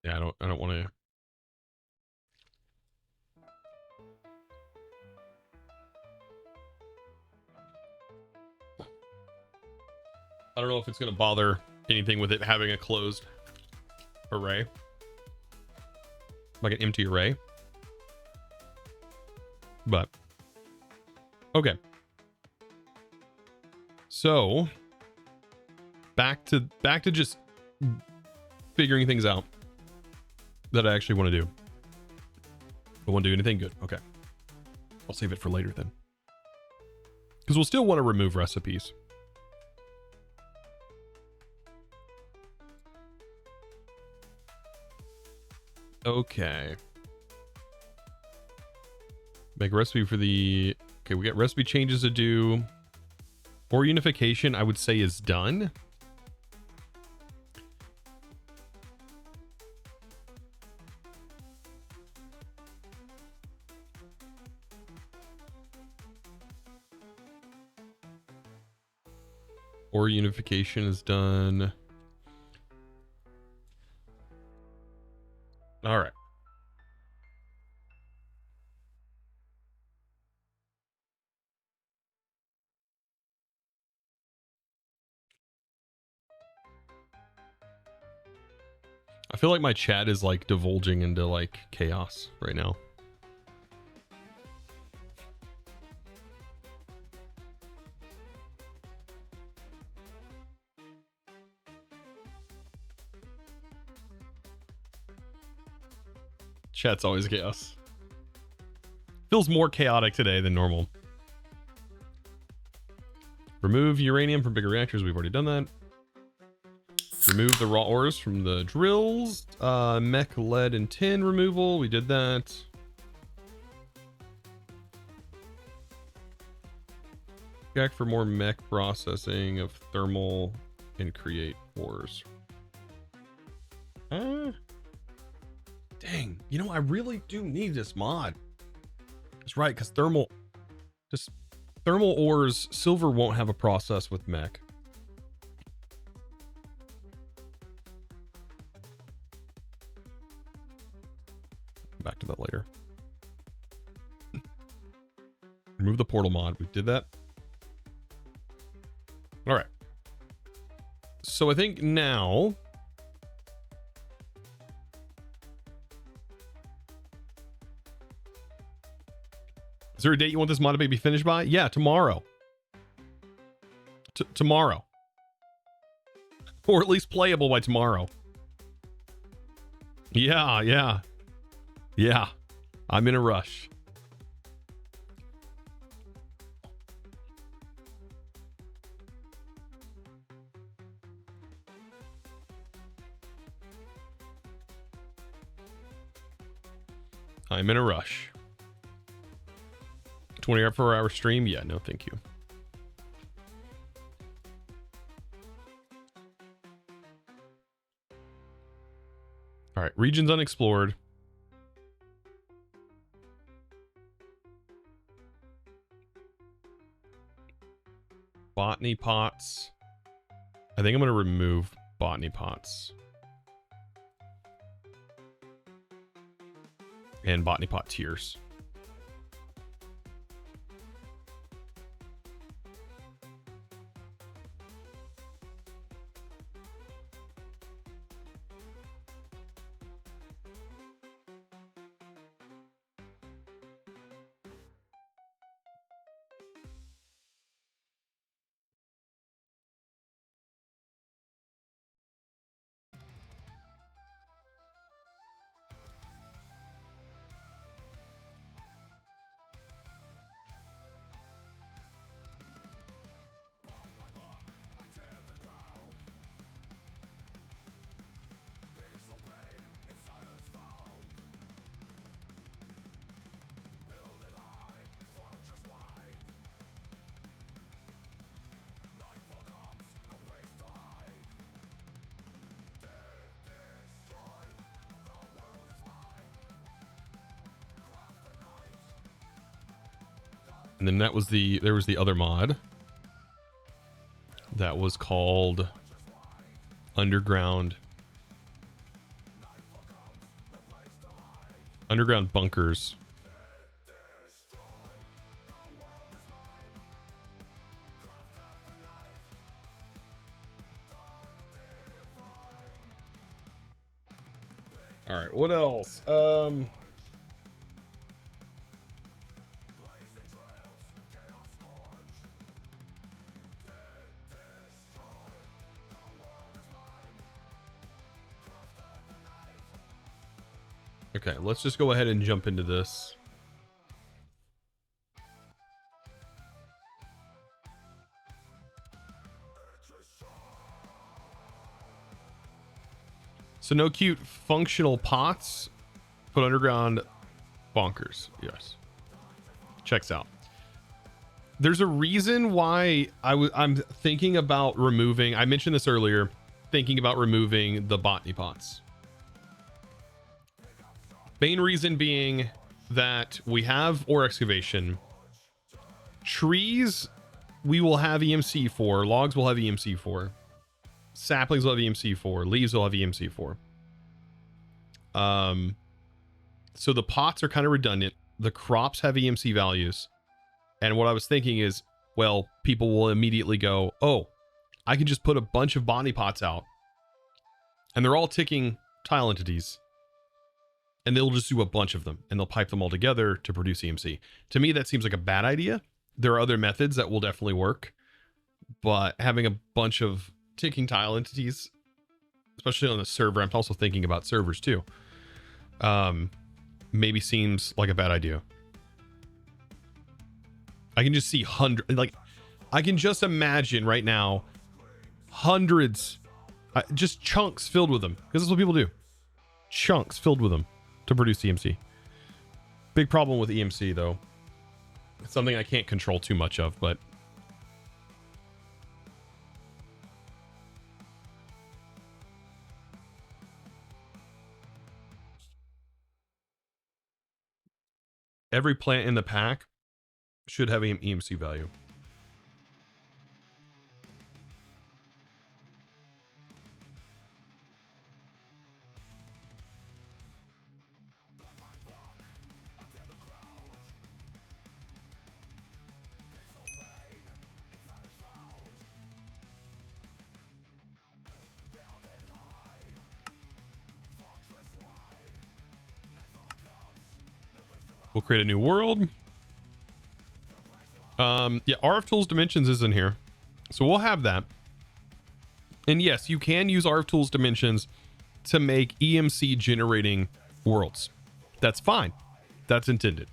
Yeah, I don't want to. I don't know if it's going to bother anything with it having a closed array, like an empty array. But okay. So back to just figuring things out that I actually want to do. I won't do anything good. Okay. I'll save it for later then. Because we'll still want to remove recipes. Okay. Make a recipe for the... Okay, we got recipe changes to do. Or unification, I would say, is done. Or unification is done. All right. I feel like my chat is like divulging into like chaos right now. Chat's always chaos. Feels more chaotic today than normal. Remove uranium from bigger reactors. We've already done that. Remove the raw ores from the drills. Mech, lead, and tin removal. We did that. Check for more mech processing of thermal and create ores. Dang, you know, I really do need this mod. That's right, because thermal ores, silver won't have a process with mech. Back to that later. Remove the portal mod. We did that. All right. So I think now... Is there a date you want this mod to be finished by? Yeah, tomorrow. Tomorrow. Or at least playable by tomorrow. Yeah. I'm in a rush. I'm in a rush. 24-hour stream? Yeah, no, thank you. All right, regions unexplored. Botany pots. I think I'm going to remove botany pots. And botany pot tiers. And then that was there was the other mod that was called Underground Bunkers. All right, what else? Okay, let's just go ahead and jump into this. So no cute functional pots, but underground bonkers. Yes. Checks out. There's a reason why I'm thinking about removing, I mentioned this earlier, thinking about removing the botany pots. Main reason being that we have ore excavation. Trees we will have EMC for, logs will have EMC for, saplings will have EMC for, leaves will have EMC for. So the pots are kind of redundant. The crops have EMC values. And what I was thinking is, well, people will immediately go, oh, I can just put a bunch of botany pots out. And they're all ticking tile entities. And they'll just do a bunch of them. And they'll pipe them all together to produce EMC. To me, that seems like a bad idea. There are other methods that will definitely work. But having a bunch of ticking tile entities, especially on the server, I'm also thinking about servers too, maybe seems like a bad idea. I can just see I can just imagine right now hundreds, just chunks filled with them, because that's what people do. Chunks filled with them to produce EMC. Big problem with EMC though. It's something I can't control too much of, but every plant in the pack should have an EMC value. We'll create a new world. Yeah, RF Tools Dimensions is in here. So we'll have that. And yes, you can use RF Tools Dimensions to make EMC generating worlds. That's fine. That's intended.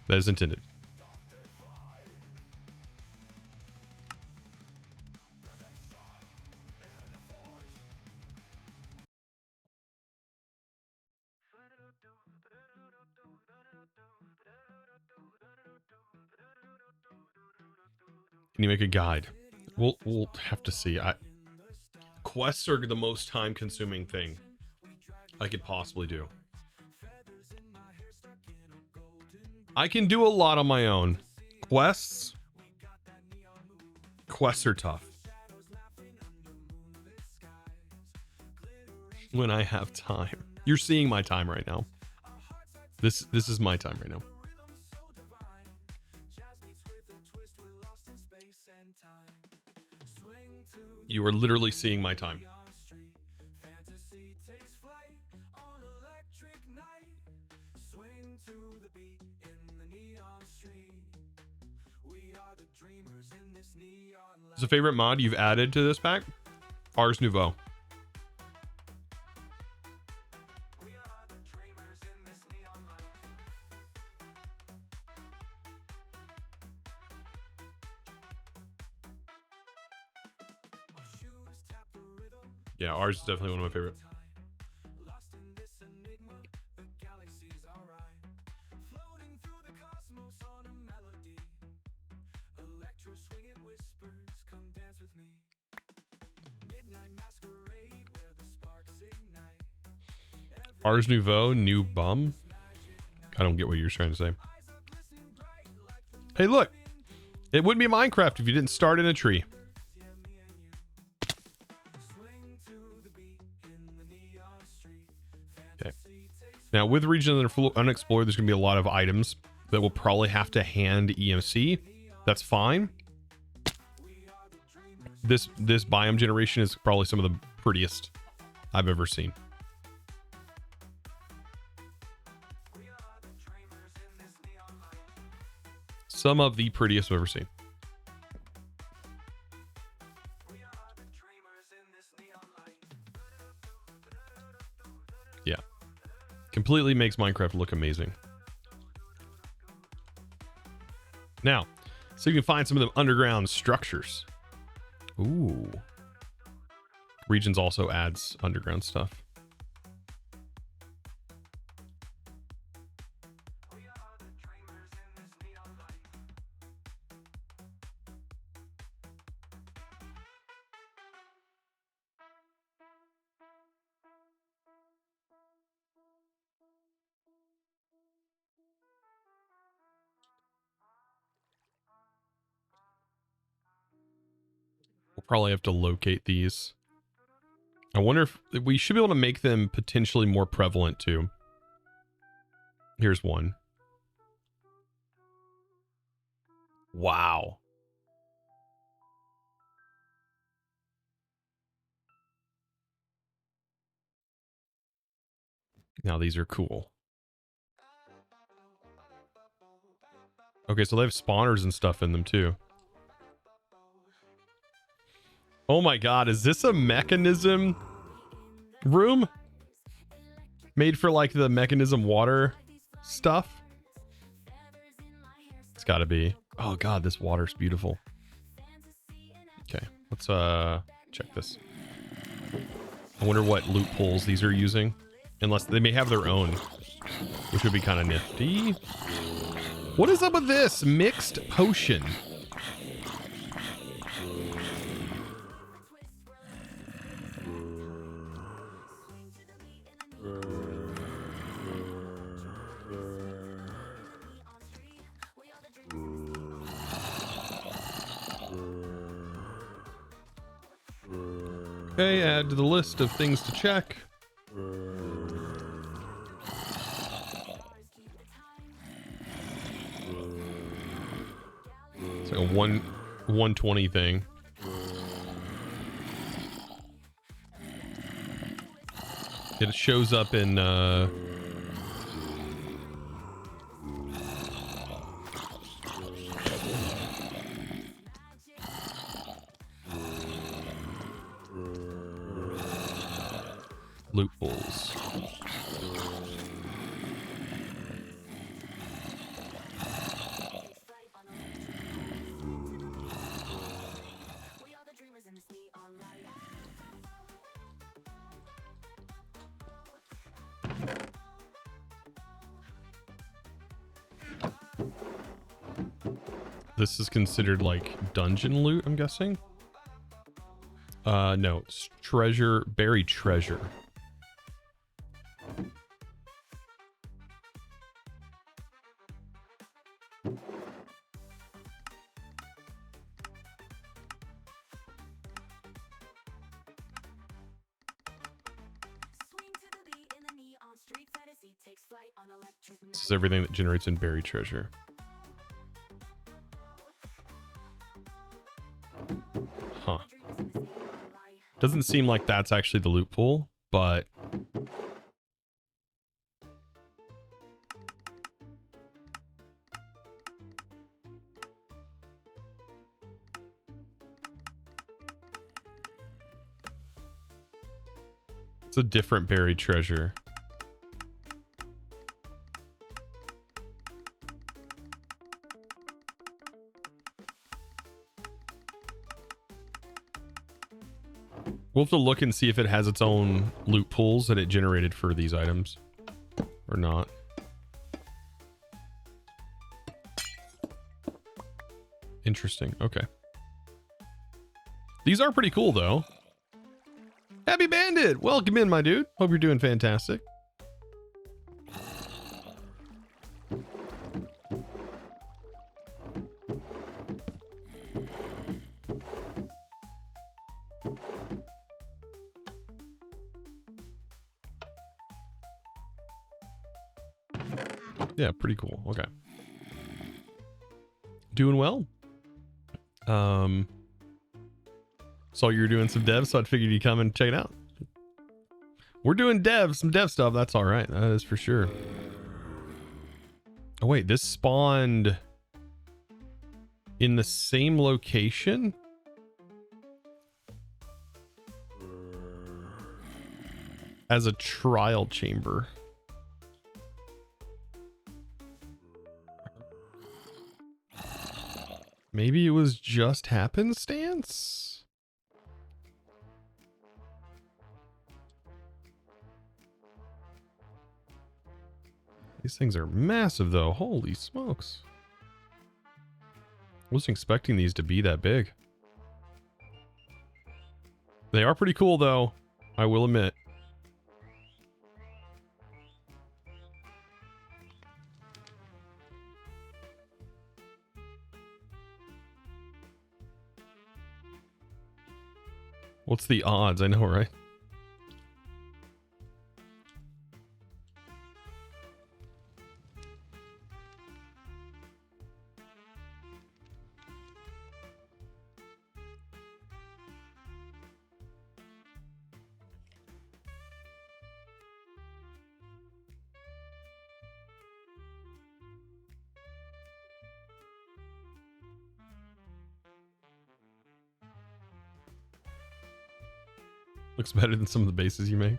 That is intended. Can you make a guide? We'll have to see. Quests are the most time-consuming thing I could possibly do. I can do a lot on my own. Quests are tough. When I have time. You're seeing my time right now. This is my time right now. You are literally seeing my time. What's a favorite mod you've added to this pack? Ars Nouveau. Yeah, ours is definitely one of my favorite. Ars Nouveau, new bum? I don't get what you're trying to say. Hey, look. It wouldn't be Minecraft if you didn't start in a tree. Okay. Now, with regions that are unexplored, there's going to be a lot of items that will probably have to hand EMC. That's fine. This biome generation is probably some of the prettiest I've ever seen. Some of the prettiest I've ever seen. Yeah. Completely makes Minecraft look amazing. Now, so you can find some of the underground structures. Ooh. Regions also adds underground stuff. We'll probably have to locate these. I wonder if we should be able to make them potentially more prevalent too. Here's one. Wow. Now these are cool. Okay, so they have spawners and stuff in them too. Oh my god, is this a Mekanism room? Made for like the Mekanism water stuff? It's gotta be. Oh god, this water's beautiful. Okay, let's check this. I wonder what loopholes these are using. Unless they may have their own, which would be kind of nifty. What is up with this? Mixed potion. Okay, add to the list of things to check. It's like a 120 thing. It shows up in loopholes. This is considered like dungeon loot, I'm guessing. No, it's treasure, buried treasure. This is everything that generates in buried treasure. Huh. Doesn't seem like that's actually the loot pool, but it's a different buried treasure. We'll have to look and see if it has its own loot pools that it generated for these items or not. Interesting. Okay. These are pretty cool though. Happy Bandit! Welcome in, my dude. Hope you're doing fantastic. Yeah, pretty cool. Okay. Doing well. Saw you were doing some dev, so I figured you'd come and check it out. We're doing some dev stuff. That's all right. That is for sure. Oh wait, this spawned in the same location? As a trial chamber. Maybe it was just happenstance? These things are massive though. Holy smokes. I wasn't expecting these to be that big. They are pretty cool though, I will admit. What's the odds? I know, right? Looks better than some of the bases you make.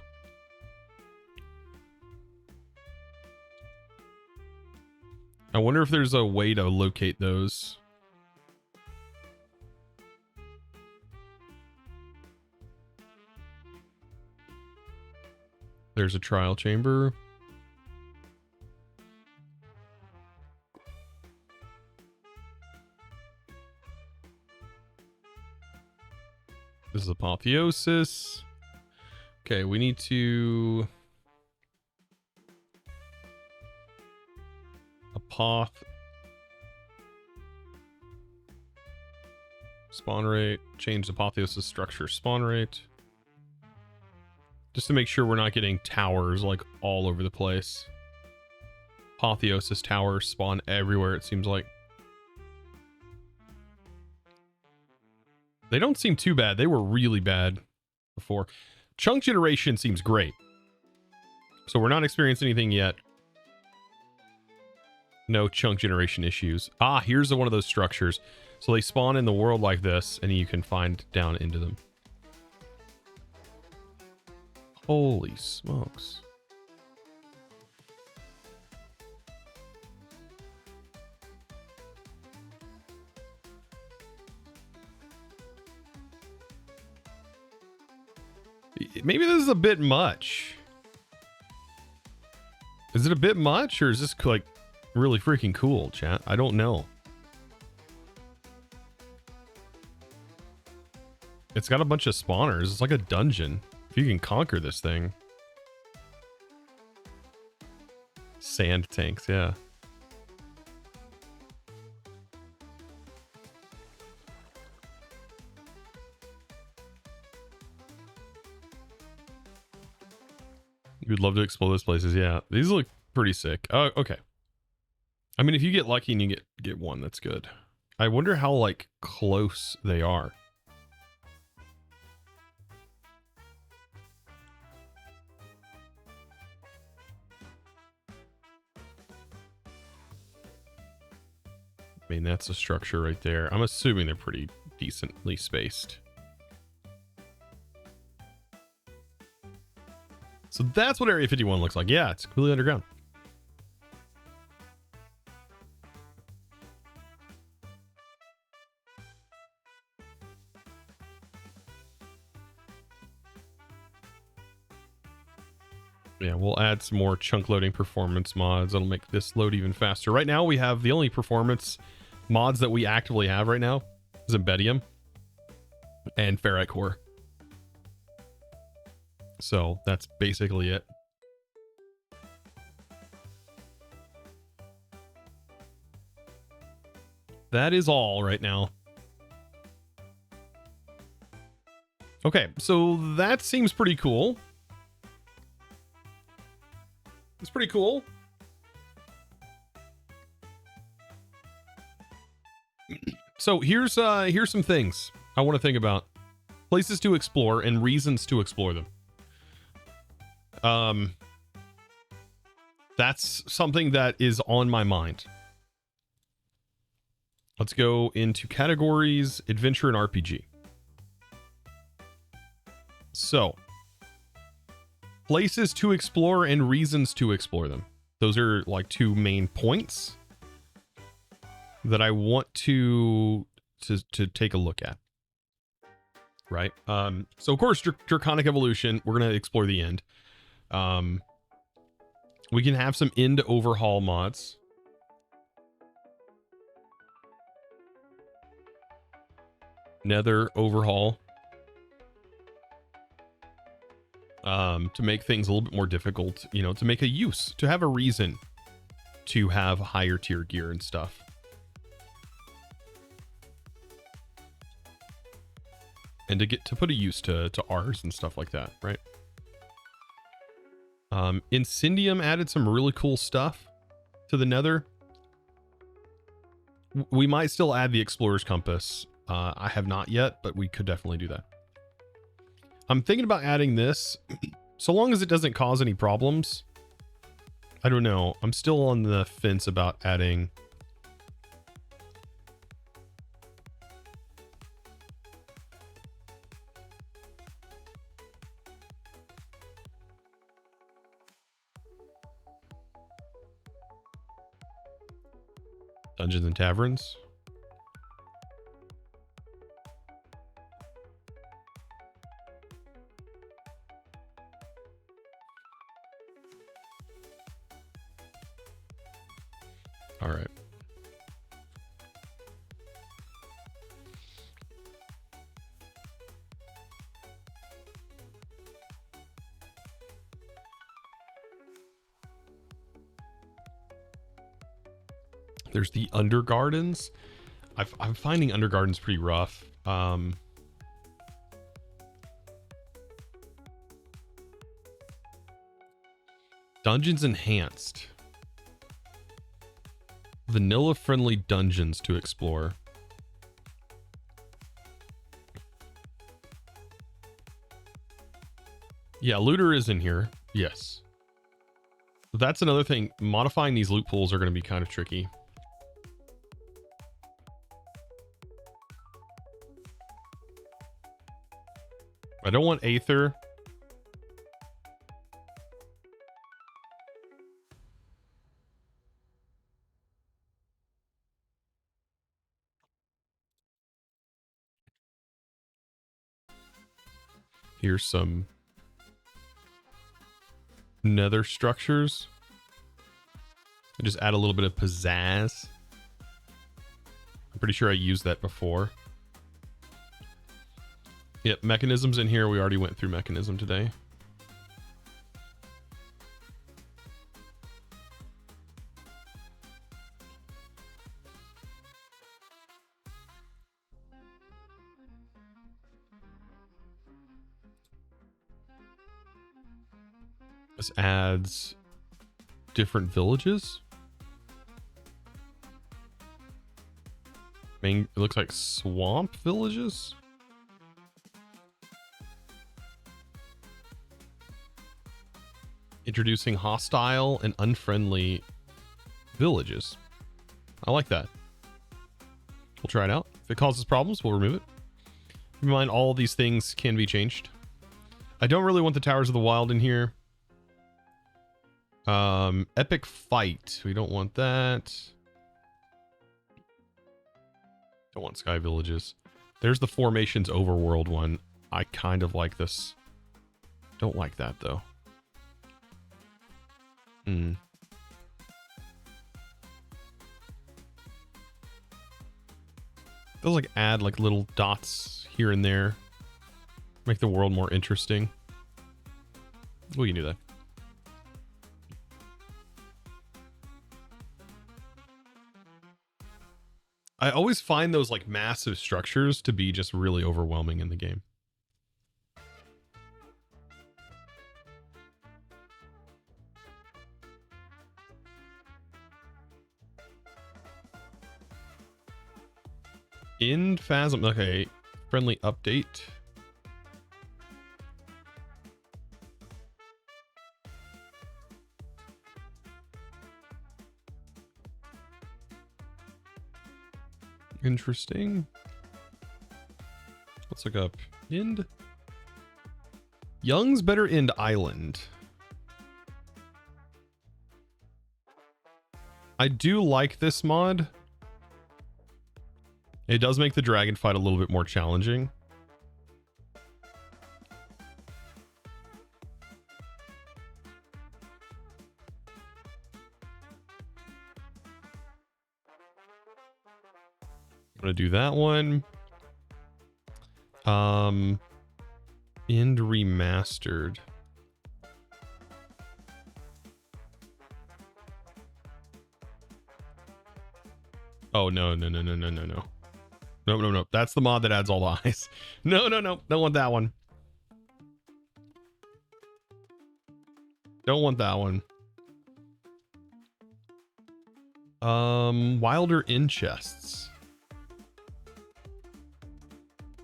I wonder if there's a way to locate those. There's a trial chamber. This is apotheosis. Okay, we need to spawn rate, change apotheosis structure spawn rate. Just to make sure we're not getting towers like all over the place. Apotheosis towers spawn everywhere, it seems like. They don't seem too bad. They were really bad before. Chunk generation seems great. So we're not experiencing anything yet. No chunk generation issues. Ah, here's one of those structures. So they spawn in the world like this, and you can find down into them. Holy smokes. Maybe this is a bit much. Is it a bit much, or is this like really freaking cool, chat? I don't know. It's got a bunch of spawners. It's like a dungeon. If you can conquer this thing. Sand tanks, yeah. You'd love to explore those places, yeah. These look pretty sick. Oh, okay. I mean, if you get lucky and you get one, that's good. I wonder how, like, close they are. I mean, that's a structure right there. I'm assuming they're pretty decently spaced. So that's what Area 51 looks like. Yeah, it's completely underground. Yeah, we'll add some more chunk loading performance mods. That'll make this load even faster. Right now, we have the only performance mods that we actively have right now is Embedium and Ferrite Core. So that's basically it. That is all right now. Okay, so that seems pretty cool. It's pretty cool. So here's some things I want to think about. Places to explore and reasons to explore them. That's something that is on my mind. Let's go into categories, adventure and RPG. So, places to explore and reasons to explore them. Those are like two main points that I want to take a look at. Right? So of course, Draconic Evolution, we're going to explore the end. We can have some end overhaul mods. Nether overhaul. To make things a little bit more difficult, you know, to make a use, to have a reason to have higher tier gear and stuff. And to put a use to R's and stuff like that, right? Incendium added some really cool stuff to the Nether. We might still add the Explorer's Compass. I have not yet, but we could definitely do that. I'm thinking about adding this, so long as it doesn't cause any problems. I don't know. I'm still on the fence about adding. Dungeons and Taverns. All right. There's the Undergardens. I'm finding Undergardens pretty rough. Dungeons Enhanced. Vanilla-friendly dungeons to explore. Yeah, looter is in here. Yes. That's another thing. Modifying these loot pools are going to be kind of tricky. I don't want Aether. Here's some nether structures. I just add a little bit of pizzazz. I'm pretty sure I used that before. Yep, Mechanism's in here. We already went through Mechanism today. This adds different villages. It looks like swamp villages. Introducing hostile and unfriendly villages. I like that. We'll try it out. If it causes problems, we'll remove it. Keep in mind, all of these things can be changed. I don't really want the Towers of the Wild in here. Epic Fight. We don't want that. Don't want Sky Villages. There's the Formations Overworld one. I kind of like this. Don't like that, though. Feels like add like little dots here and there. Make the world more interesting. We can do that. I always find those like massive structures to be just really overwhelming in the game. In Phasm, okay, friendly update. Interesting. Let's look up End. Young's Better End Island. I do like this mod. It does make the dragon fight a little bit more challenging. I'm gonna do that one. End Remastered. Oh no. No. That's the mod that adds all the eyes. No. Don't want that one. Don't want that one. Wilder End Chests.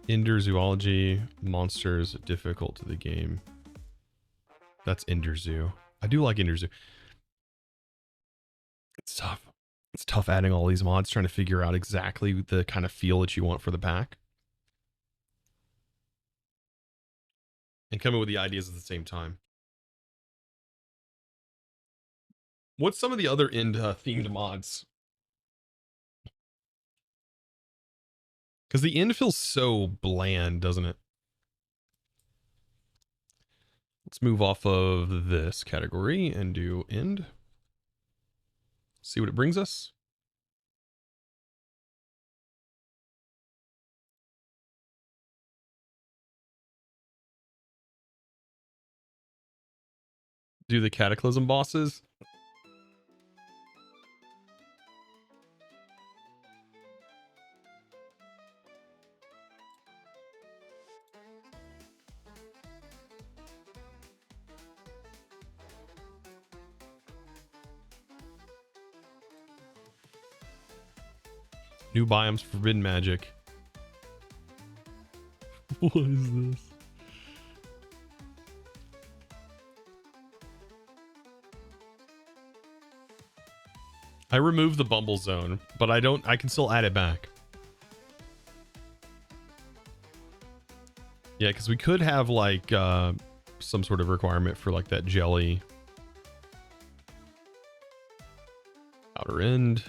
Ender Zoology. Monsters difficult to the game. That's Ender Zoo. I do like Ender Zoo. It's tough. It's tough adding all these mods, trying to figure out exactly the kind of feel that you want for the pack. And coming with the ideas at the same time. What's some of the other End themed mods? Because the End feels so bland, doesn't it? Let's move off of this category and do End. See what it brings us. Do the Cataclysm bosses. New biomes, forbidden magic. What is this? I removed the Bumble Zone, but I can still add it back. Yeah, because we could have like some sort of requirement for like that jelly. Outer End.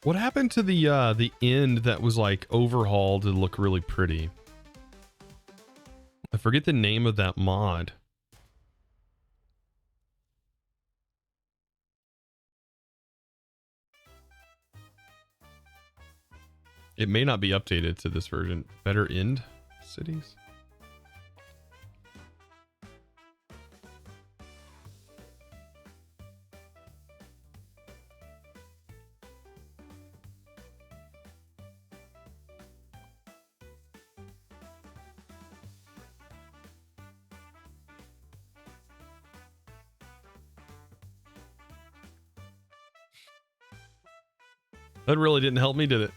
What happened to the end that was like overhauled to look really pretty? I forget the name of that mod. It may not be updated to this version. Better end cities. That really didn't help me, did it?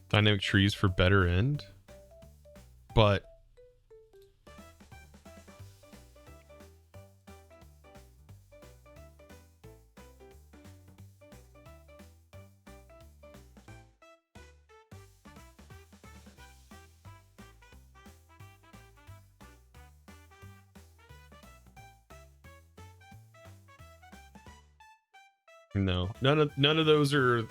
Dynamic trees for better end, but no, none of those are.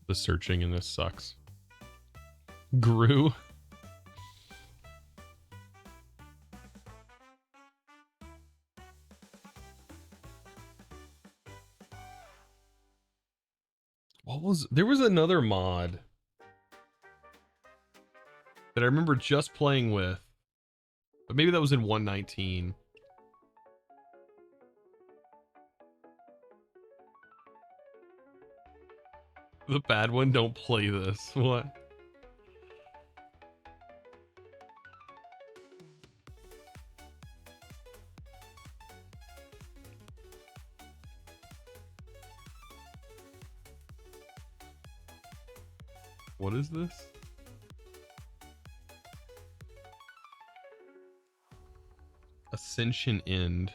The searching in this sucks. Grew. There was another mod that I remember just playing with, but maybe that was in 1.19. The bad one, don't play this. What? What is this? Ascension End.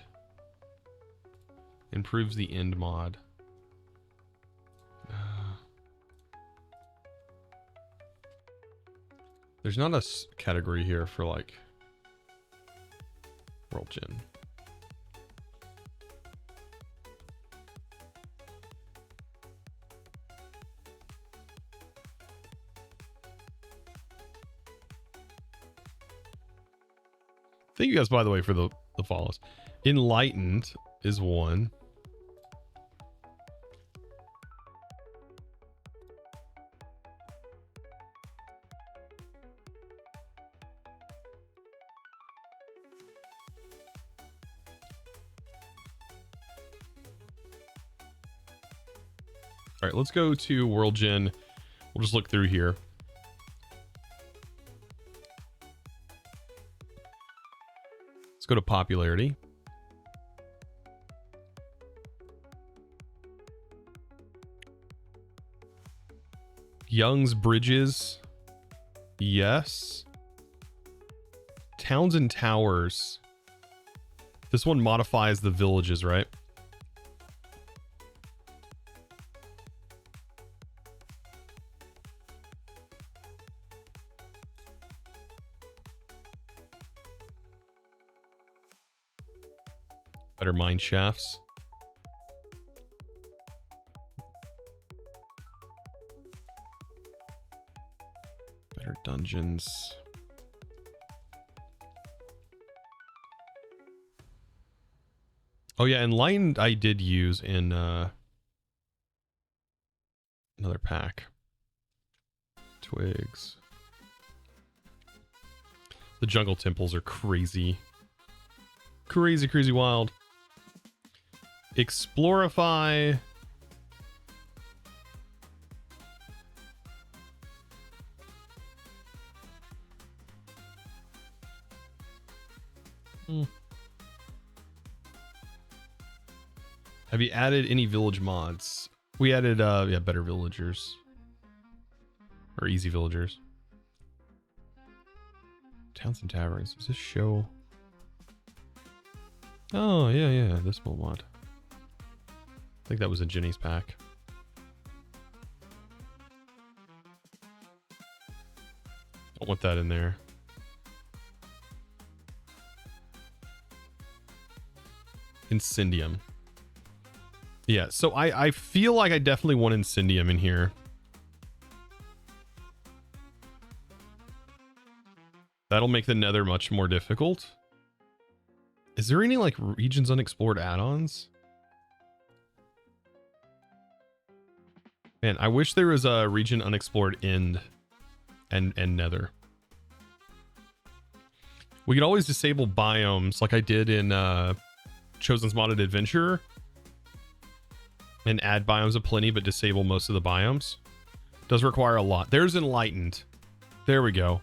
Improves the end mod. There's not a category here for like World Gen. Thank you guys, by the way, for the follows. Enlightened is one. All right, let's go to World Gen. We'll just look through here. Let's go to popularity. Young's Bridges. Yes. Towns and Towers. This one modifies the villages, right? Better mine shafts. Better dungeons. Oh yeah, Enlightened I did use in another pack. Twigs. The jungle temples are crazy. Crazy, crazy wild. Explorify. Have you added any village mods? We added yeah, better villagers. Or easy villagers. Towns and taverns. Does this show? Oh, yeah, this mod. I think that was in Jenny's pack. Don't want that in there. Incendium. Yeah, so I feel like I definitely want Incendium in here. That'll make the Nether much more difficult. Is there any like regions unexplored add-ons? Man, I wish there was a region unexplored end and Nether. We could always disable biomes like I did in Chosen's Modded Adventure and add biomes aplenty but disable most of the biomes. Does require a lot. There's Enlightened. There we go.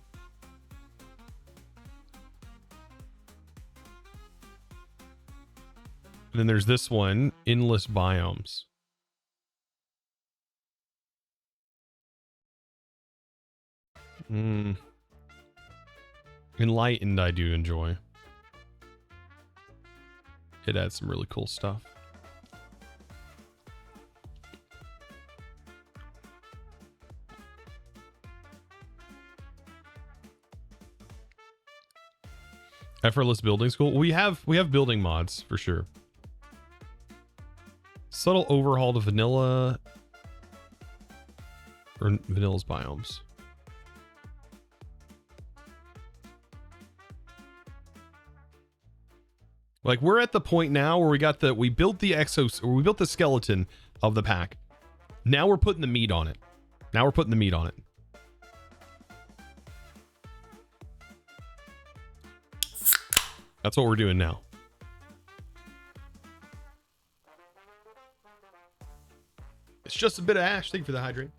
And then there's this one, Endless Biomes. Enlightened I do enjoy. It adds some really cool stuff. Effortless building school. We have building mods for sure. Subtle overhaul to vanilla or vanilla's biomes. Like we're at the point now where we built the skeleton of the pack. Now we're putting the meat on it. That's what we're doing now. It's just a bit of ash. Thank you for the hydrate.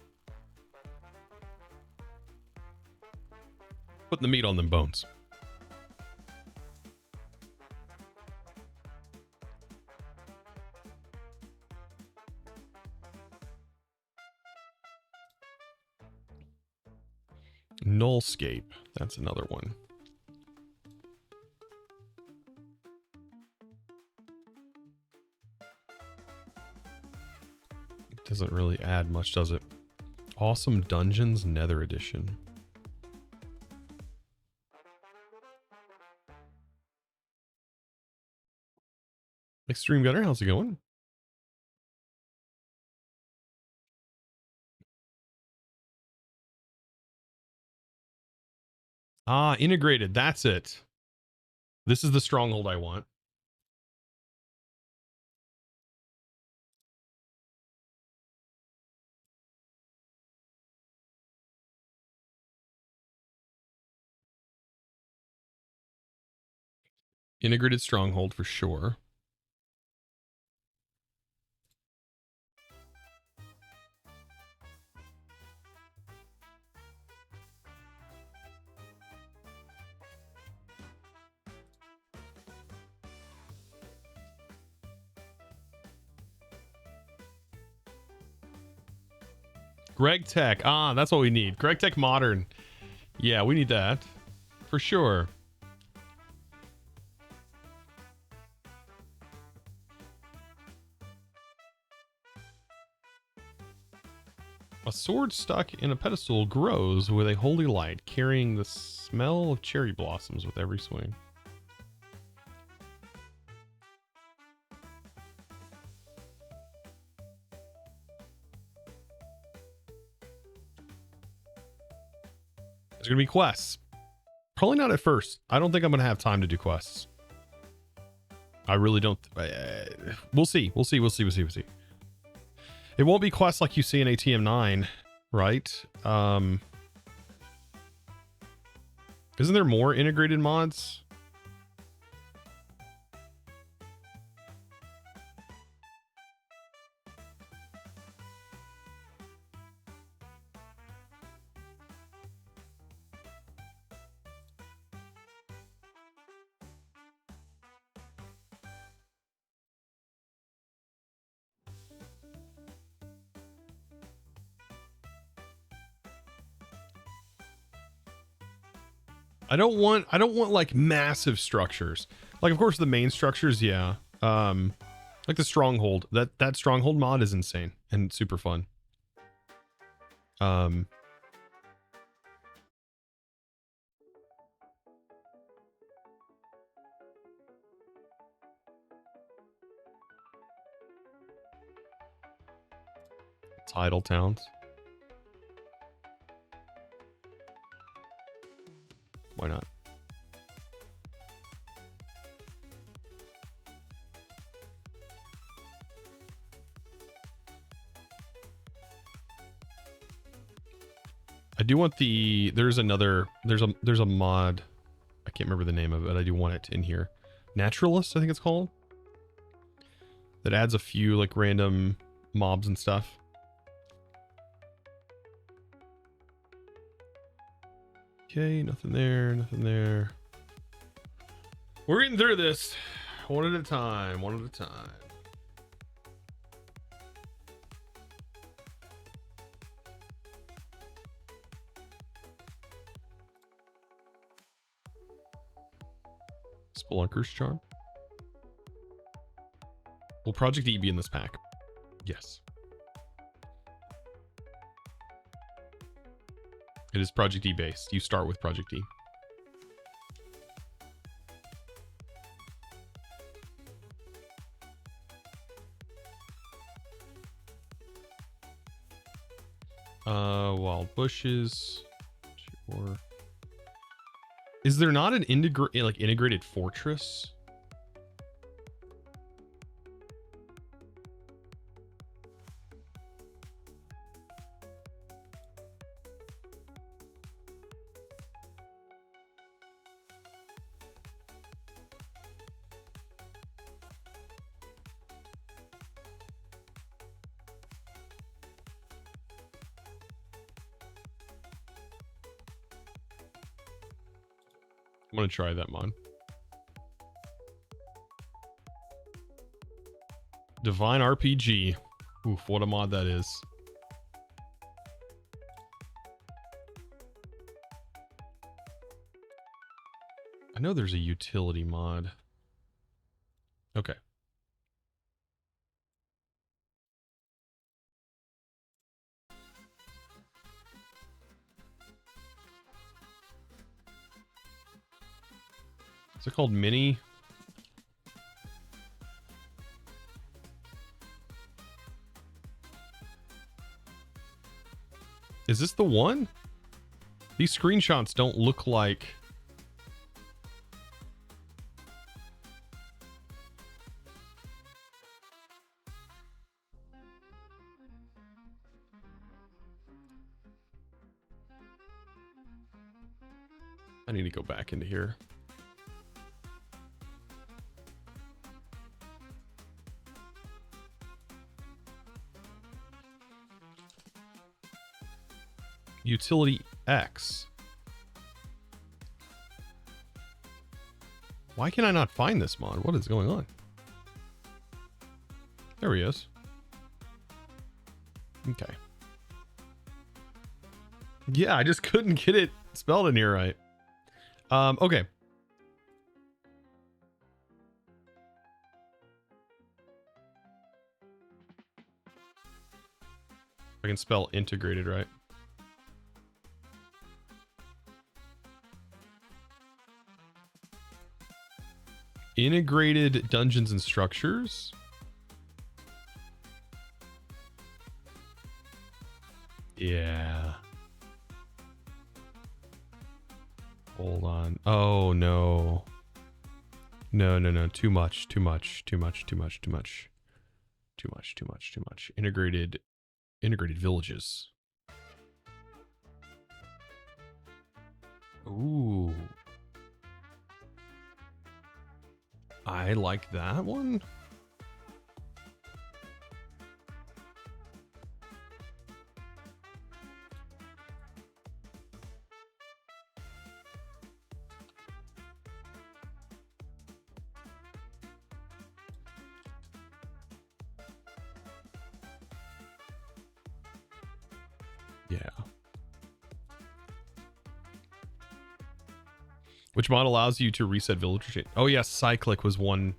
Putting the meat on them bones. Nullscape. That's another one. It doesn't really add much, does it? Awesome Dungeons Nether Edition. Extreme Gunner, how's it going? Ah, integrated. That's it. This is the stronghold I want. Integrated stronghold for sure. Greg Tech. Ah, that's what we need. Greg Tech Modern. Yeah, we need that. For sure. A sword stuck in a pedestal grows with a holy light, carrying the smell of cherry blossoms with every swing. There's going to be quests. Probably not at first. I don't think I'm going to have time to do quests. I really don't. We'll see. We'll see. It won't be quests like you see in ATM 9, right? Isn't there more integrated mods? I don't want like massive structures. Like of course the main structures, yeah. Like the stronghold. That stronghold mod is insane and super fun. Tidal towns. Why not? I do want there's a mod. I can't remember the name of it. I do want it in here. Naturalist, I think it's called. That adds a few like random mobs and stuff. Okay, nothing there, nothing there. We're getting through this one at a time, one at a time. Spelunker's Charm. Will Project E be in this pack? Yes. It is Project E based. You start with Project E. Wild bushes. Sure. Is there not an integrated fortress? I'm gonna try that mod. Divine RPG. Oof, what a mod that is. I know there's a utility mod. Okay. Is it called Mini? Is this the one? These screenshots don't look like... I need to go back into here. Utility X. Why can I not find this mod? What is going on? There he is. Okay. Yeah, I just couldn't get it spelled in here right. Okay. I can spell integrated right. Integrated dungeons and structures. Yeah. Hold on. Oh no. No. Too much. Integrated villages. Ooh. I like that one. Yeah. Which mod allows you to reset villager chain? Oh yes, cyclic was one.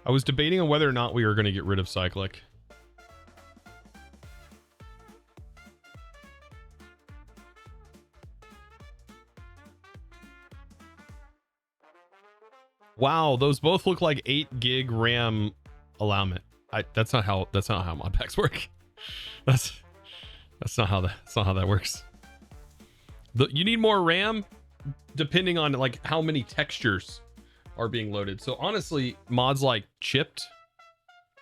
I was debating on whether or not we were going to get rid of cyclic. Wow, those both look like 8 gig RAM allowment. That's not how Modpacks work. That's not how that works. You need more RAM depending on like how many textures are being loaded. So honestly, mods like chipped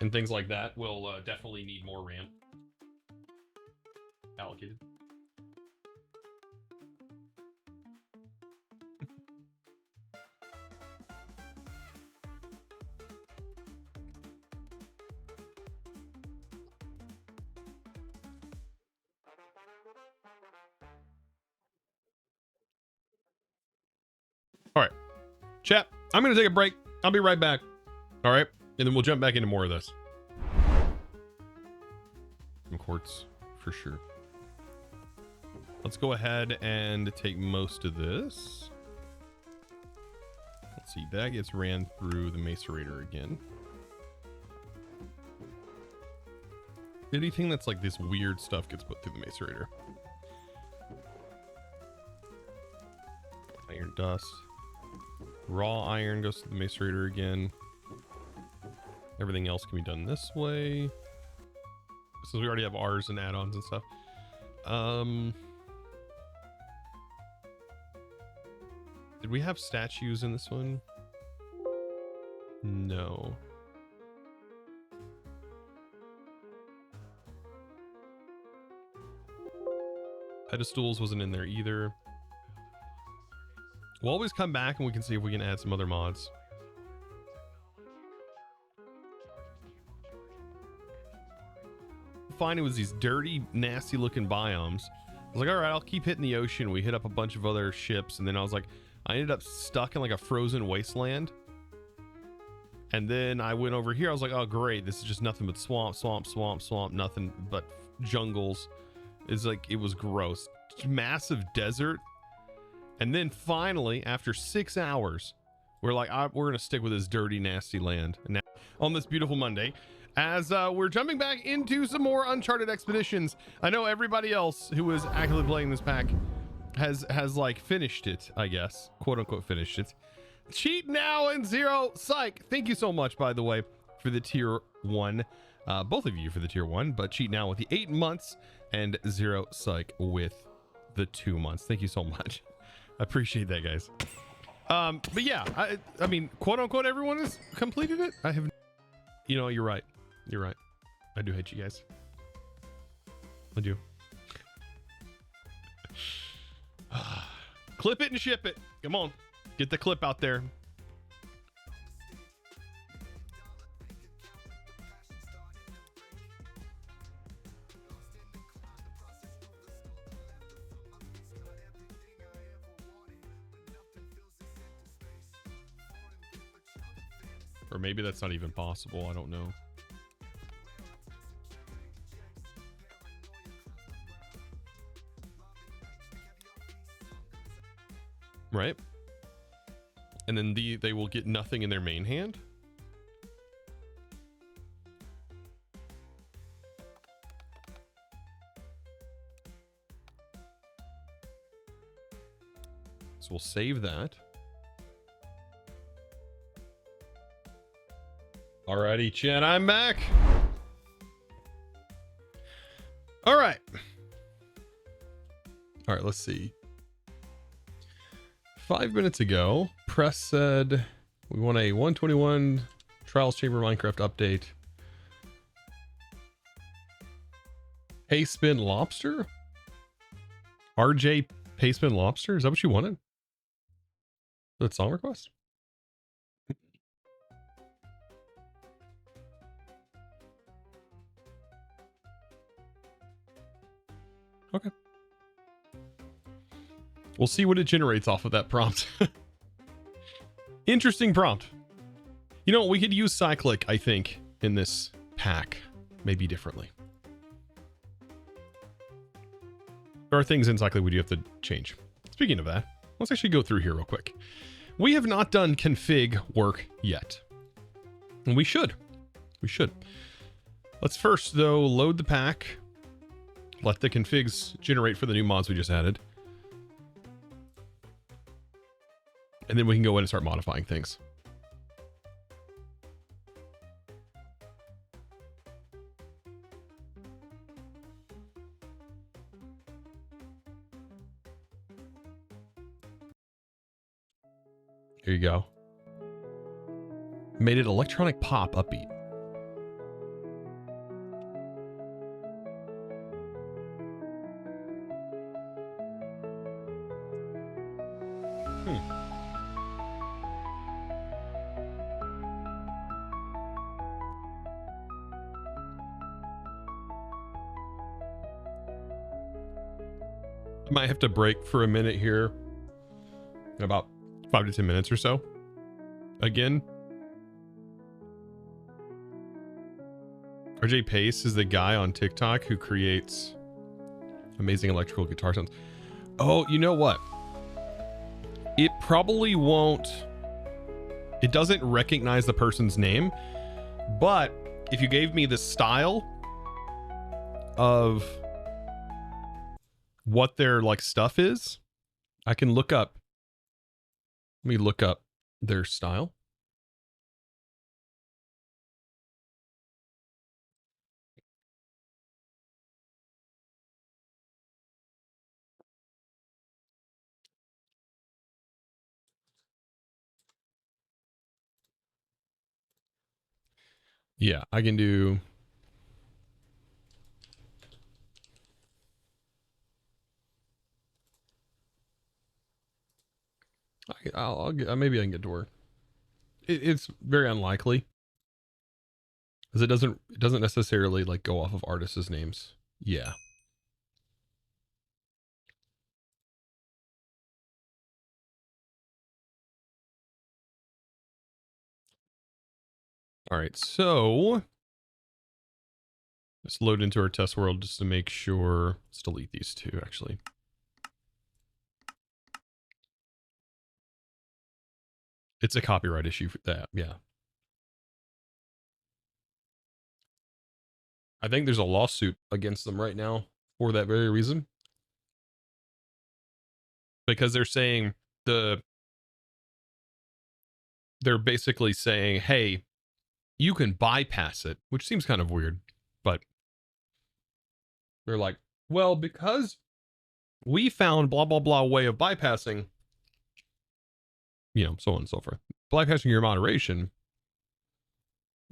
and things like that will definitely need more RAM allocated. All right, chat, I'm gonna take a break. I'll be right back. All right, and then we'll jump back into more of this. Some quartz for sure. Let's go ahead and take most of this. Let's see, that gets ran through the macerator again. Anything that's like this weird stuff gets put through the macerator. Iron dust. Raw iron goes to the macerator again. Everything else can be done this way. Since we already have R's and add-ons and stuff. Did we have statues in this one? No. Pedestals wasn't in there either. We'll always come back and we can see if we can add some other mods. Fine, it was these dirty, nasty looking biomes. I was like, all right, I'll keep hitting the ocean. We hit up a bunch of other ships, and then I was like, I ended up stuck in like a frozen wasteland. And then I went over here. I was like, oh great, this is just nothing but swamp, nothing but jungles. It's like, it was gross. Massive desert. And then finally, after 6 hours, we're like, we're gonna stick with this dirty, nasty land. And now, on this beautiful Monday, as we're jumping back into some more Uncharted expeditions. I know everybody else who was actively playing this pack has like finished it, I guess, quote unquote finished it. Cheat now and Zero Psych, thank you so much, by the way, for the tier 1. Both of you for the tier 1, but Cheat Now with the 8 months and Zero Psych with the 2 months. Thank you so much. I appreciate that, guys. But yeah, I mean, quote unquote, everyone has completed it. I have, you know, you're right. You're right. I do hate you guys. I do. Clip it and ship it. Come on. Get the clip out there. Or maybe that's not even possible. I don't know. Right? And then they will get nothing in their main hand. So we'll save that. Alrighty, chat, I'm back. All right. All right, let's see. 5 minutes ago, Press said we want a 121 Trials Chamber Minecraft update. Pay Spin Lobster? RJ Pay Spin Lobster? Is that what you wanted? That song request? Okay. We'll see what it generates off of that prompt. Interesting prompt. You know, we could use cyclic, I think, in this pack. Maybe differently. There are things in cyclic we do have to change. Speaking of that, let's actually go through here real quick. We have not done config work yet. And we should. We should. Let's first, though, load the pack. Let the configs generate for the new mods we just added. And then we can go in and start modifying things. Here you go. Made it electronic pop upbeat. Might have to break for a minute here in about 5 to 10 minutes or so. Again, RJ Pace is the guy on TikTok who creates amazing electrical guitar sounds. Oh, you know what? It probably won't. It doesn't recognize the person's name, but if you gave me the style of what their like stuff is, I can look up. Let me look up their style. Yeah, I can do. Maybe I can get to work. It's very unlikely, because it doesn't necessarily like go off of artists' names. Yeah. All right, so let's load into our test world just to make sure. Let's delete these two actually. It's a copyright issue for that. Yeah. I think there's a lawsuit against them right now for that very reason. Because they're saying they're basically saying, hey, you can bypass it, which seems kind of weird, but they're like, well, because we found blah, blah, blah way of bypassing, you know, so on and so forth. Bypassing your moderation,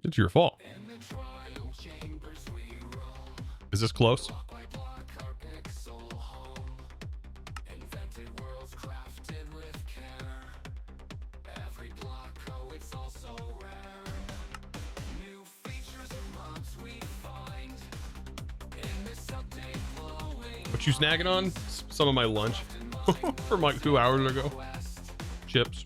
it's your fault. Is this close? What you snagging on? Some of my lunch from like 2 hours ago. Chips.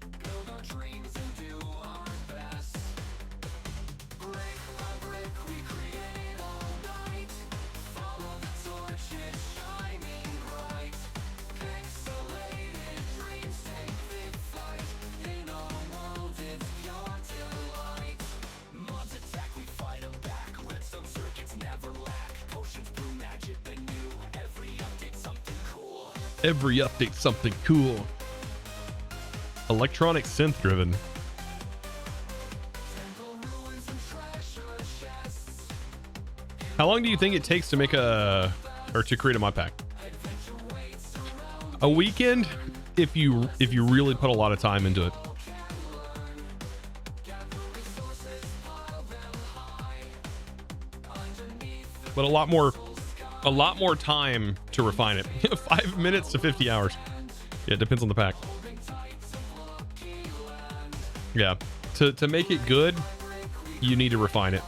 Every update something cool. Electronic synth driven. How long do you think it takes to make to create a Modpack? A weekend if you really put a lot of time into it. But a lot more time to refine it. 5 minutes to 50 hours. Yeah, it depends on the pack. Yeah, to make it good, you need to refine it.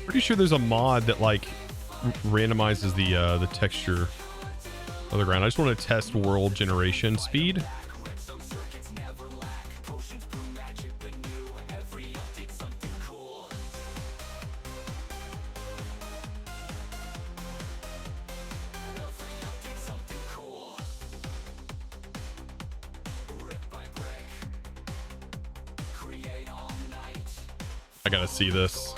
Pretty sure there's a mod that like randomizes the texture of the ground. I just want to test world generation speed. I gotta see this.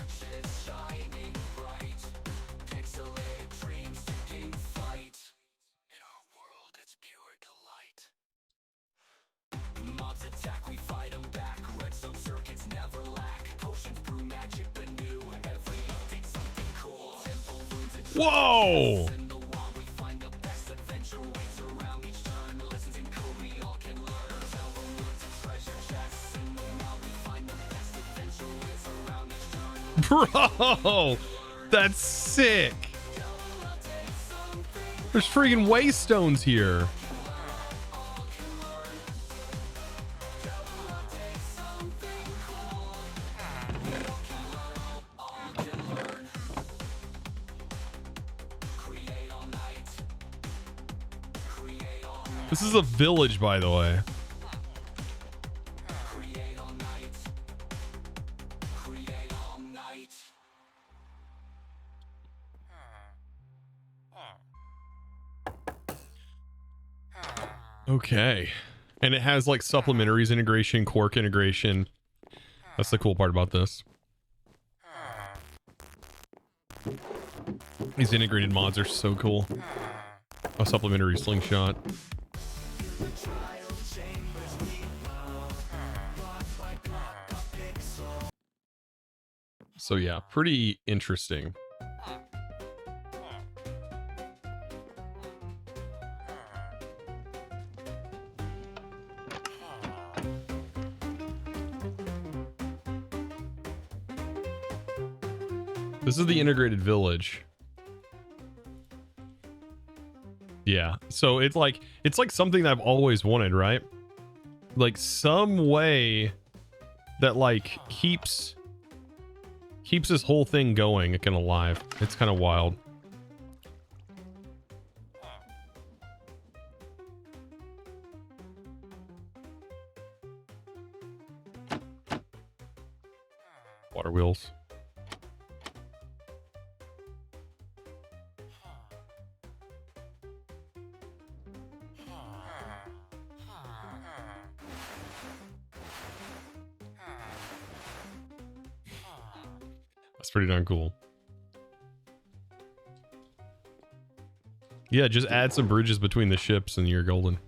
Whoa! Bro, that's sick. There's freaking waystones here. This is a village, by the way. Okay. And it has like supplementaries integration, Quark integration. That's the cool part about this. These integrated mods are so cool. A supplementary slingshot. So yeah, pretty interesting. This is the integrated village. Yeah, so it's like something that I've always wanted, right? Like some way that like keeps this whole thing going and alive. It's kind of wild. Water wheels. That's pretty darn cool. Yeah, just add some bridges between the ships and you're golden.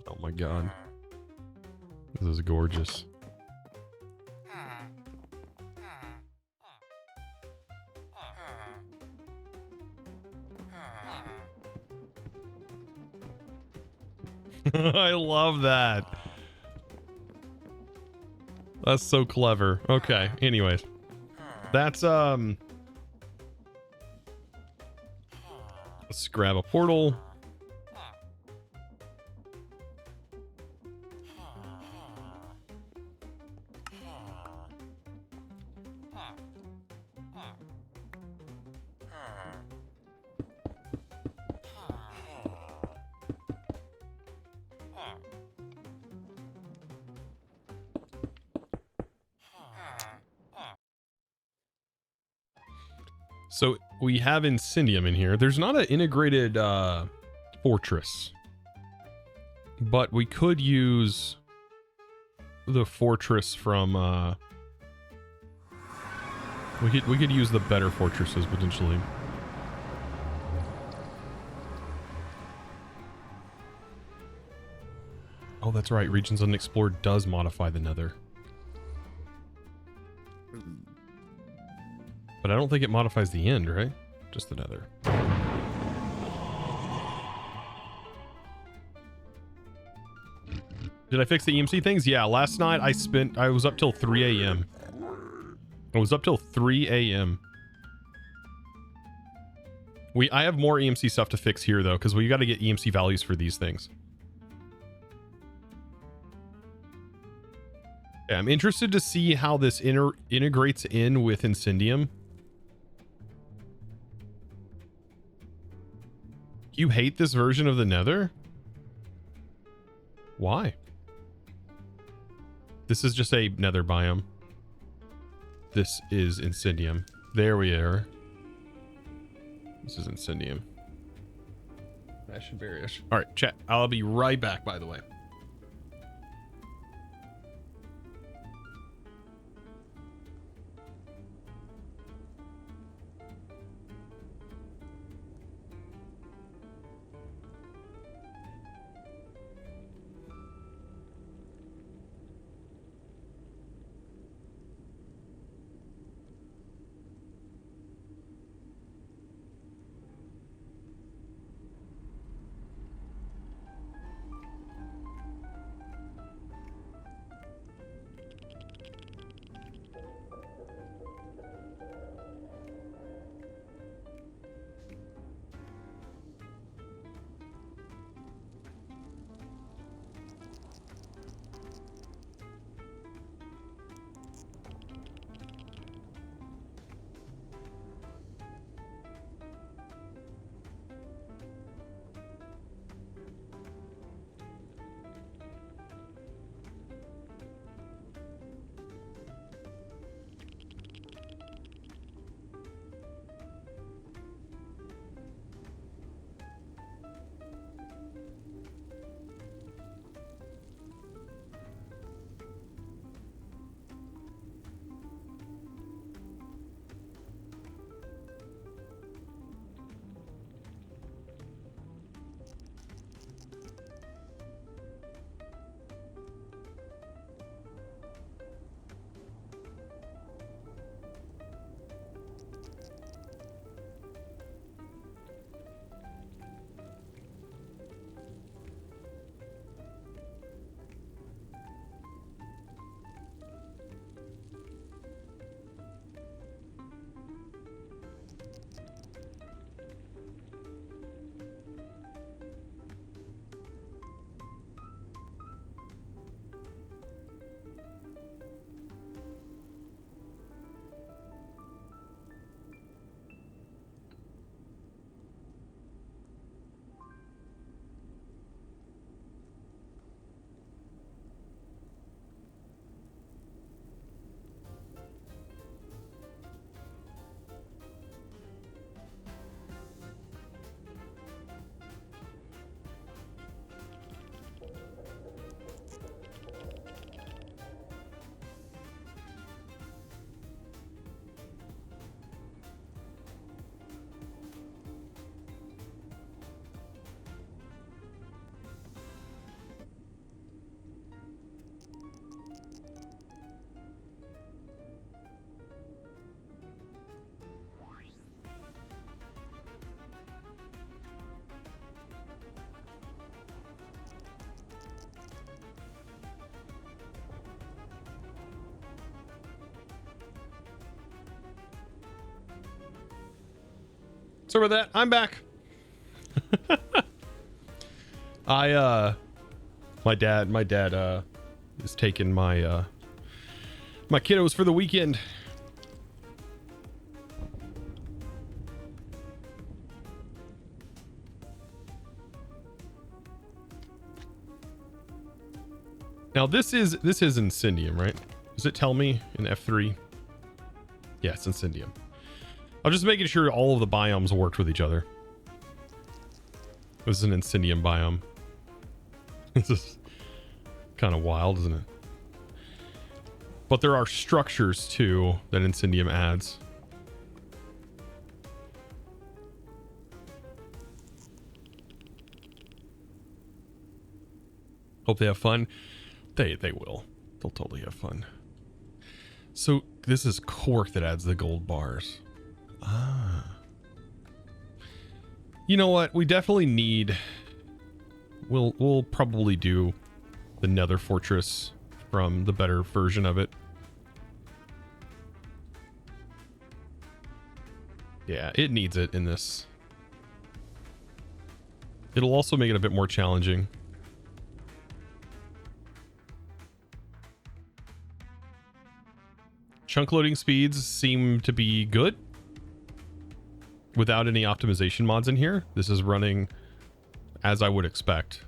Oh my god. This is gorgeous. I love that. That's so clever. Okay, anyways. That's, let's grab a portal. So we have Incendium in here. There's not an integrated fortress, but we could use the fortress from we could use the better fortresses potentially. Oh, that's right. Regions Unexplored does modify the Nether. But I don't think it modifies the end, right? Just the Nether. Did I fix the EMC things? Yeah, last night I was up till 3 a.m. I was up till 3 a.m. I have more EMC stuff to fix here though, because we got to get EMC values for these things. Yeah, I'm interested to see how this integrates in with Incendium. You hate this version of the Nether? Why? This is just a Nether biome. This is Incendium. There we are. This is Incendium. Ash and berry ash. All right, chat. I'll be right back, by the way. Sorry about that. I'm back. My dad is taking my my kiddos for the weekend. Now this is Incendium, right? Does it tell me in F3? Yeah, it's Incendium. I'm just making sure all of the biomes worked with each other. This is an Incendium biome. This is kind of wild, isn't it? But there are structures too that Incendium adds. Hope they have fun. They will. They'll totally have fun. So this is cork that adds the gold bars. Ah. You know what? We definitely need... We'll probably do the Nether Fortress from the better version of it. Yeah, it needs it in this. It'll also make it a bit more challenging. Chunk loading speeds seem to be good without any optimization mods in here. This is running as I would expect.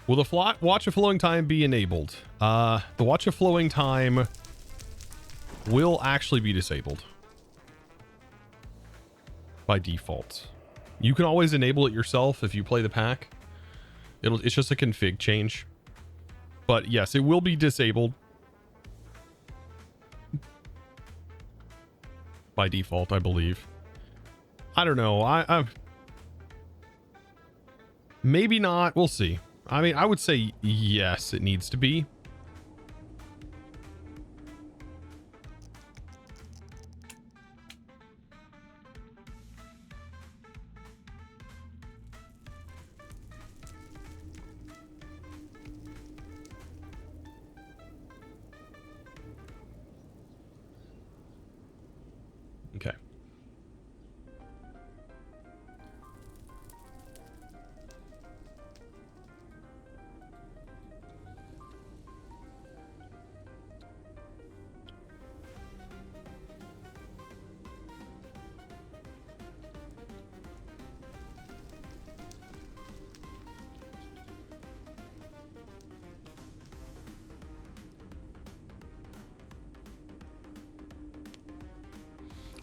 Will the watch of flowing time be enabled? The watch of flowing time will actually be disabled by default. You can always enable it yourself if you play the pack. It's just a config change. But yes, it will be disabled by default, I believe. I don't know. I maybe not. We'll see. I mean, I would say yes, it needs to be. Okay.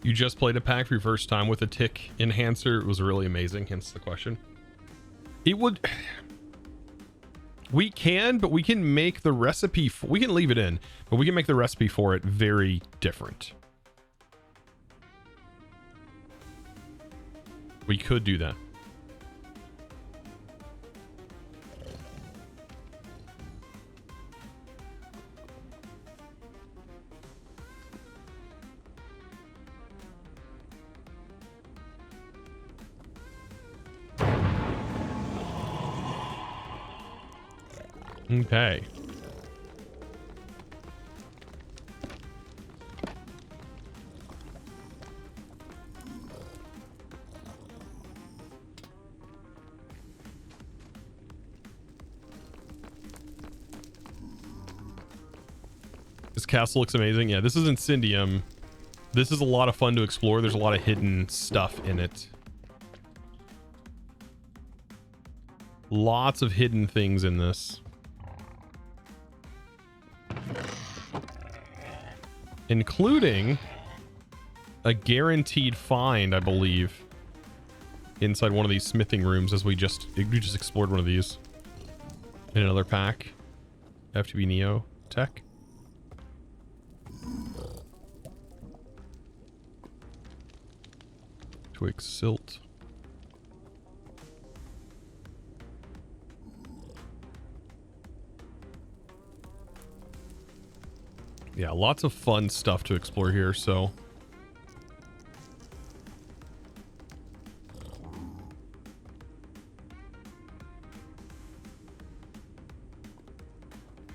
You just played a pack for your first time with a tick enhancer. It was really amazing, hence the question. It would... We can, but we can make the recipe... We can leave it in, but we can make the recipe for it very different. We could do that. Okay. This castle looks amazing. Yeah, this is Incendium. This is a lot of fun to explore. There's a lot of hidden stuff in it. Lots of hidden things in this. Including a guaranteed find, I believe, inside one of these smithing rooms as we just explored one of these in another pack. FTB Neo Tech. Twig silt. Yeah, lots of fun stuff to explore here, so...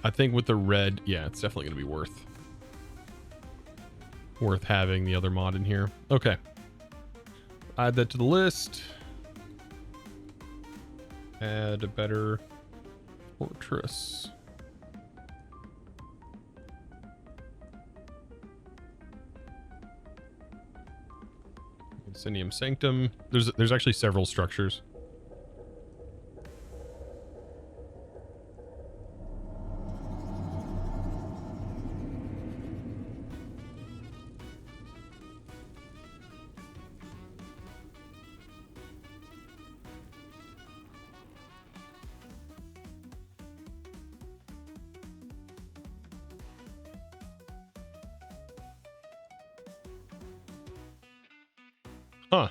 I think with the red, yeah, it's definitely going to be worth worth having the other mod in here. Okay. Add that to the list. Add a better fortress. Incendium Sanctum. There's actually several structures. Huh.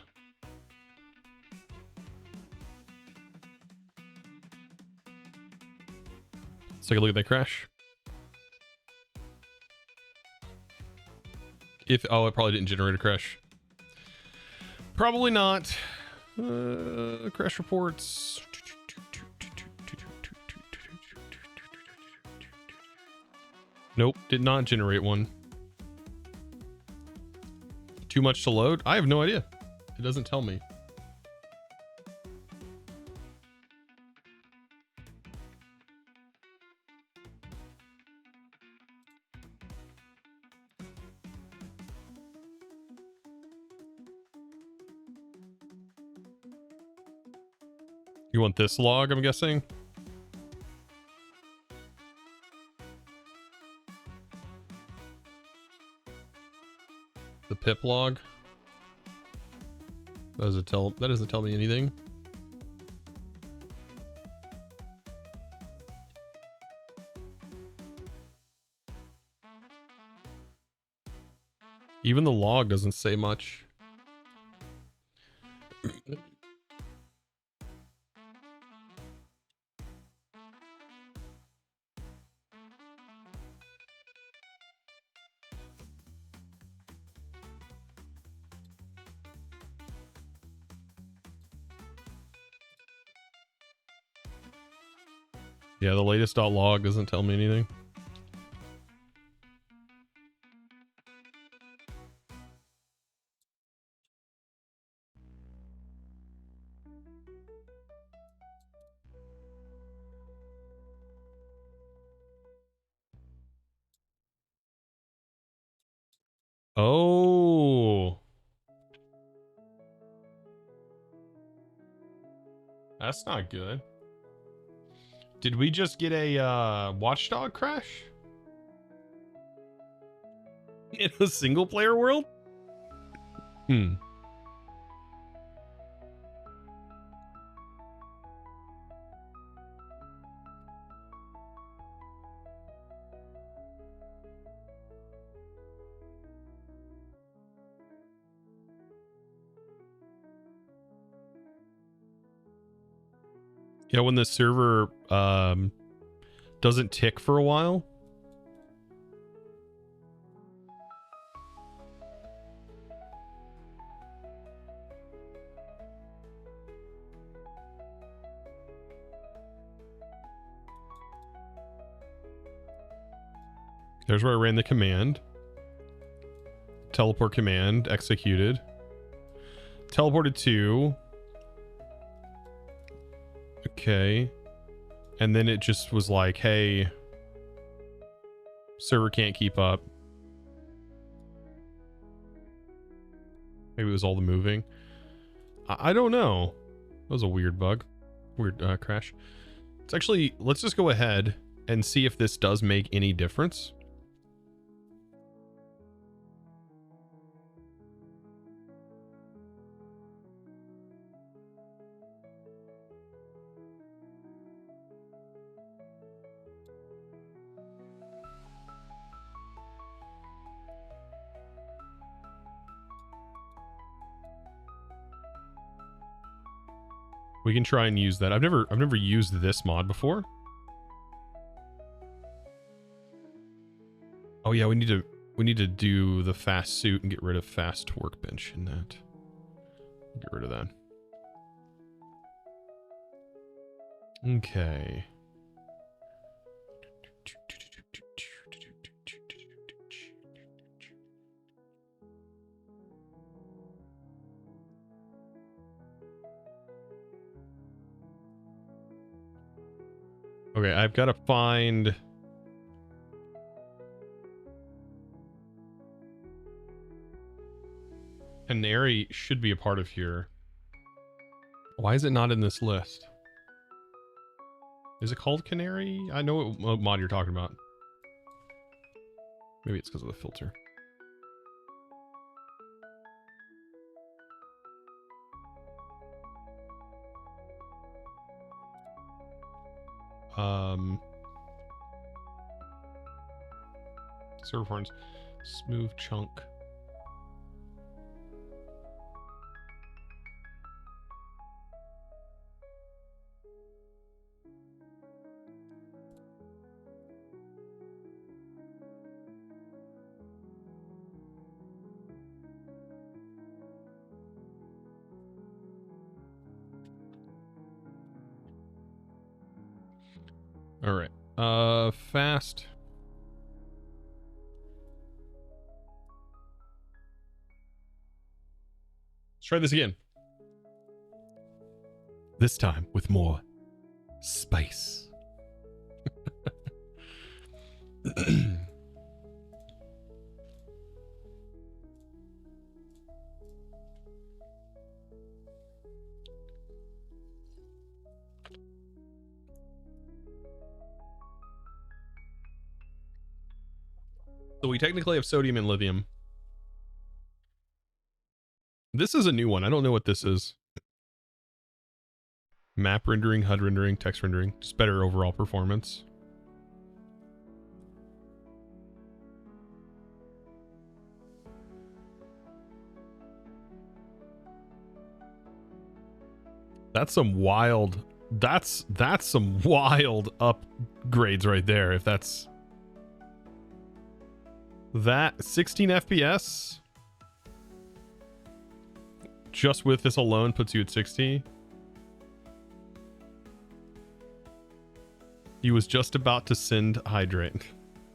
Let's take a look at that crash. Oh, it probably didn't generate a crash. Probably not. Crash reports. Nope, did not generate one. Too much to load? I have no idea. It doesn't tell me. You want this log, I'm guessing? The pip log? That doesn't tell me anything. Even the log doesn't say much. Yeah, the latest .log doesn't tell me anything. Oh. That's not good. Did we just get a watchdog crash? In a single player world? Hmm. Yeah, when the server doesn't tick for a while. There's where I ran the command. Teleport command executed. Teleported to. Okay. And then it just was like, hey, server can't keep up. Maybe it was all the moving. I don't know. That was a weird bug. Weird crash. It's actually, let's just go ahead and see if this does make any difference. We can try and use that. I've never used this mod before. Oh yeah, we need to do the fast suit and get rid of fast workbench in that. Get rid of that. Okay. Okay, I've got to find... Canary should be a part of here. Why is it not in this list? Is it called Canary? I know what mod you're talking about. Maybe it's because of the filter. Server farms, smooth chunk. All right. Fast. Let's try this again. This time with more spice. So we technically have sodium and lithium. This is a new one. I don't know what this is. Map rendering, HUD rendering, text rendering. Just better overall performance. That's some wild... That's some wild upgrades right there, if that's... That 16 FPS just with this alone puts you at 60. He was just about to send hydrate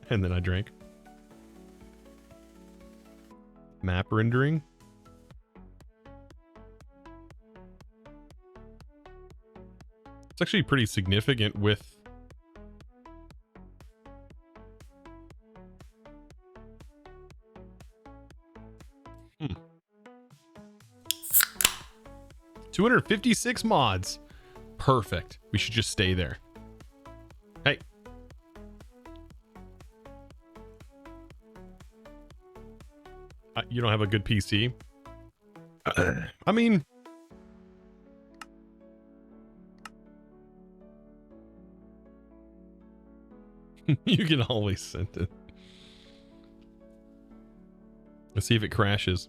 and then I drank. Map rendering. It's actually pretty significant with 256 mods. Perfect. We should just stay there. Hey. You don't have a good PC? I mean... you can always send it. Let's see if it crashes.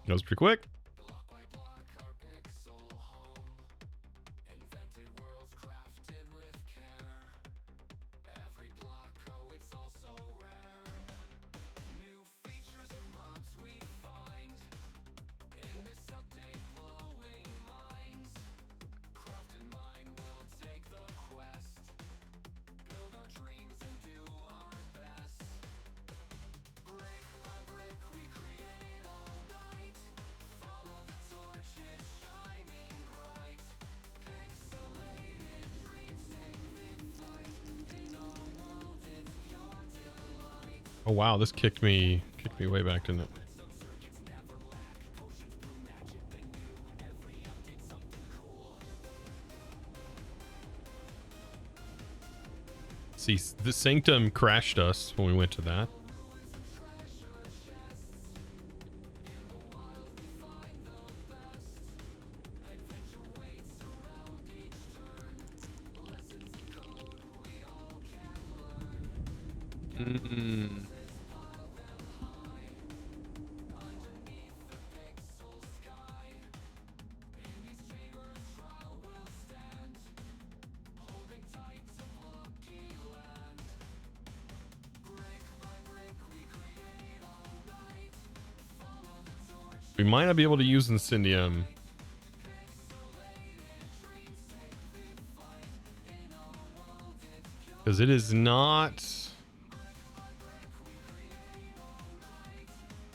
That was pretty quick. Oh wow, this kicked me way back, didn't it? See, the Sanctum crashed us when we went to that. We might not be able to use Incendium. Because it is not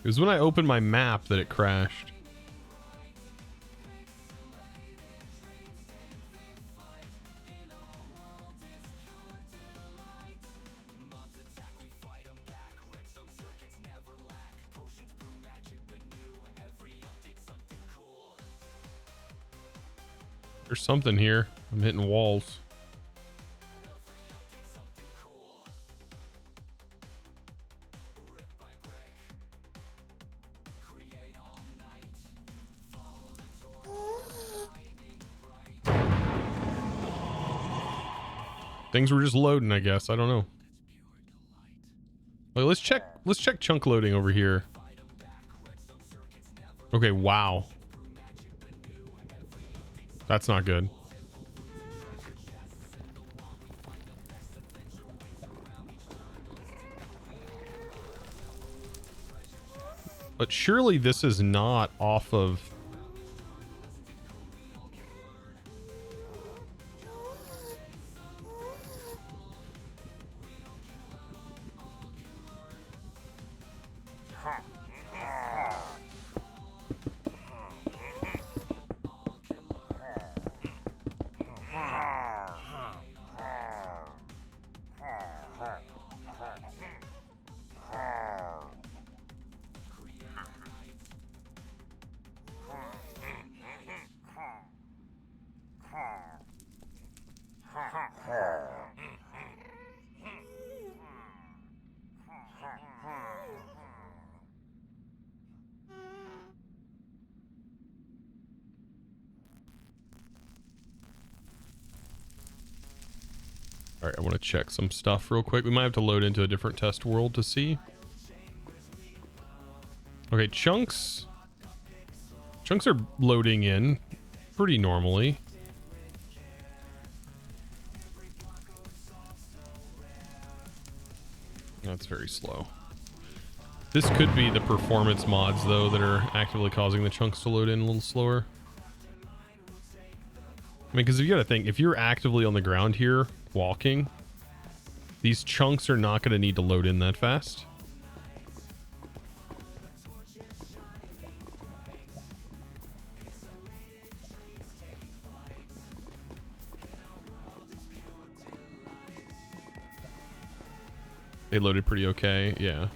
It was when I opened my map that it crashed. There's something here. I'm hitting walls. Things were just loading, I guess. I don't know. Wait, let's check chunk loading over here. Okay, wow. That's not good. But surely this is not off of... All right, I want to check some stuff real quick. We might have to load into a different test world to see. Okay, chunks. Chunks are loading in pretty normally. That's very slow. This could be the performance mods, though, that are actively causing the chunks to load in a little slower. I mean, because you gotta think, if you're actively on the ground here, walking, these chunks are not gonna need to load in that fast. They loaded pretty okay, yeah.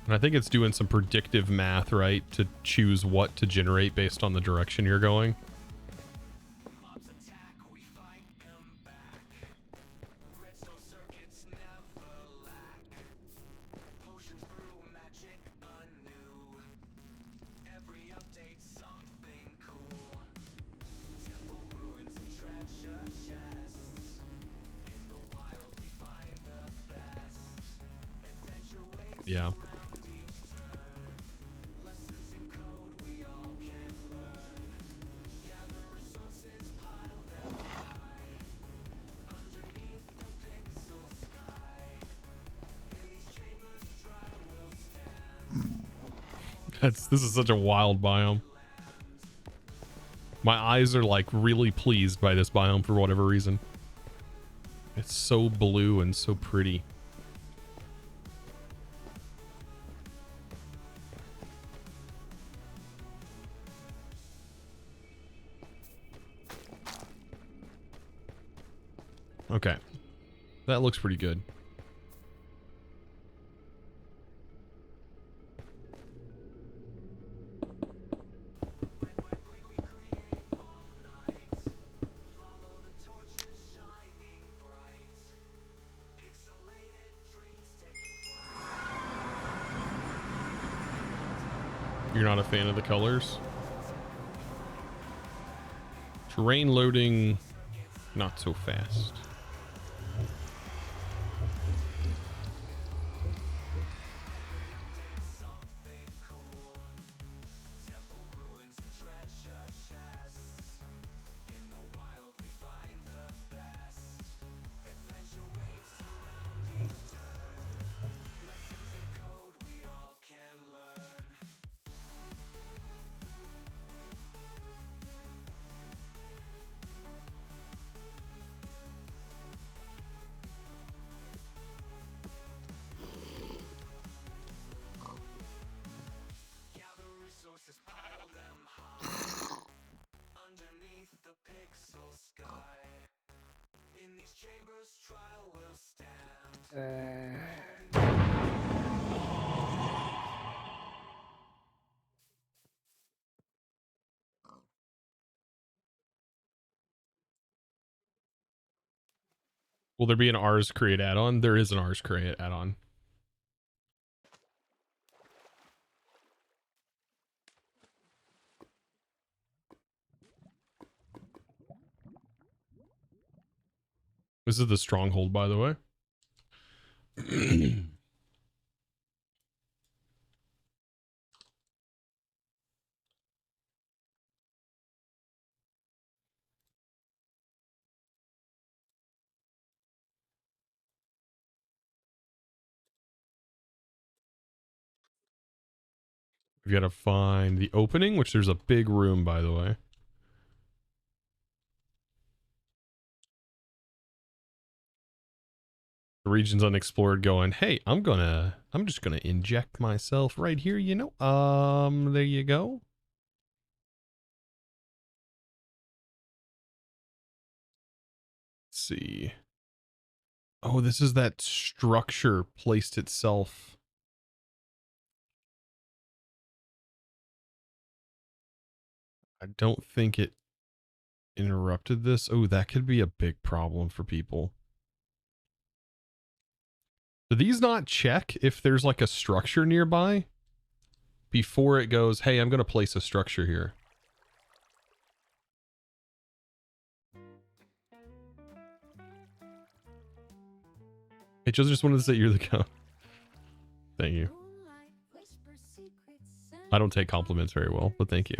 And I think it's doing some predictive math, right, to choose what to generate based on the direction you're going. Yeah. This is such a wild biome. My eyes are like really pleased by this biome for whatever reason. It's so blue and so pretty. Okay. That looks pretty good. You're not a fan of the colors? Terrain loading, not so fast. Will there be an R's create add-on? There is an R's create add-on. This is the stronghold, by the way. We've got to find the opening, which there's a big room, by the way. The region's unexplored going, hey, I'm just gonna inject myself right here, you know? There you go. Let's see. Oh, this is that structure placed itself. I don't think it interrupted this. Oh, that could be a big problem for people. Do these not check if there's like a structure nearby before it goes, hey, I'm going to place a structure here? Hey, Joseph, just wanted to say you're the go. Thank you. I don't take compliments very well, but thank you.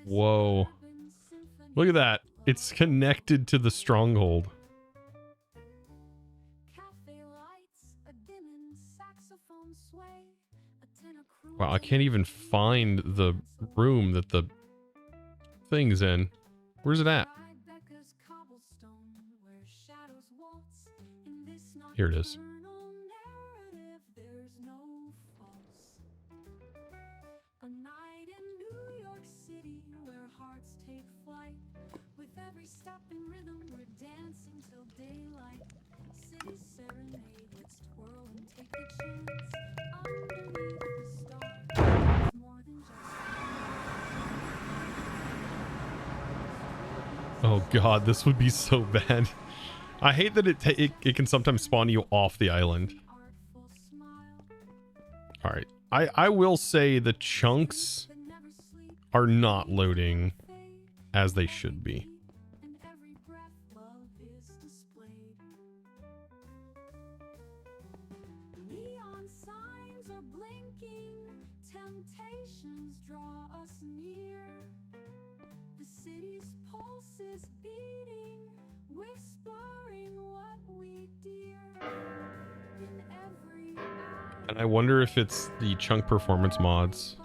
Whoa. Look at that. It's connected to the stronghold. Wow, I can't even find the room that the thing's in. Where's it at? Here it is. Oh god, this would be so bad. I hate that it can sometimes spawn you off the island. Alright. I will say the chunks are not loading as they should be. And I wonder if it's the chunk performance mods.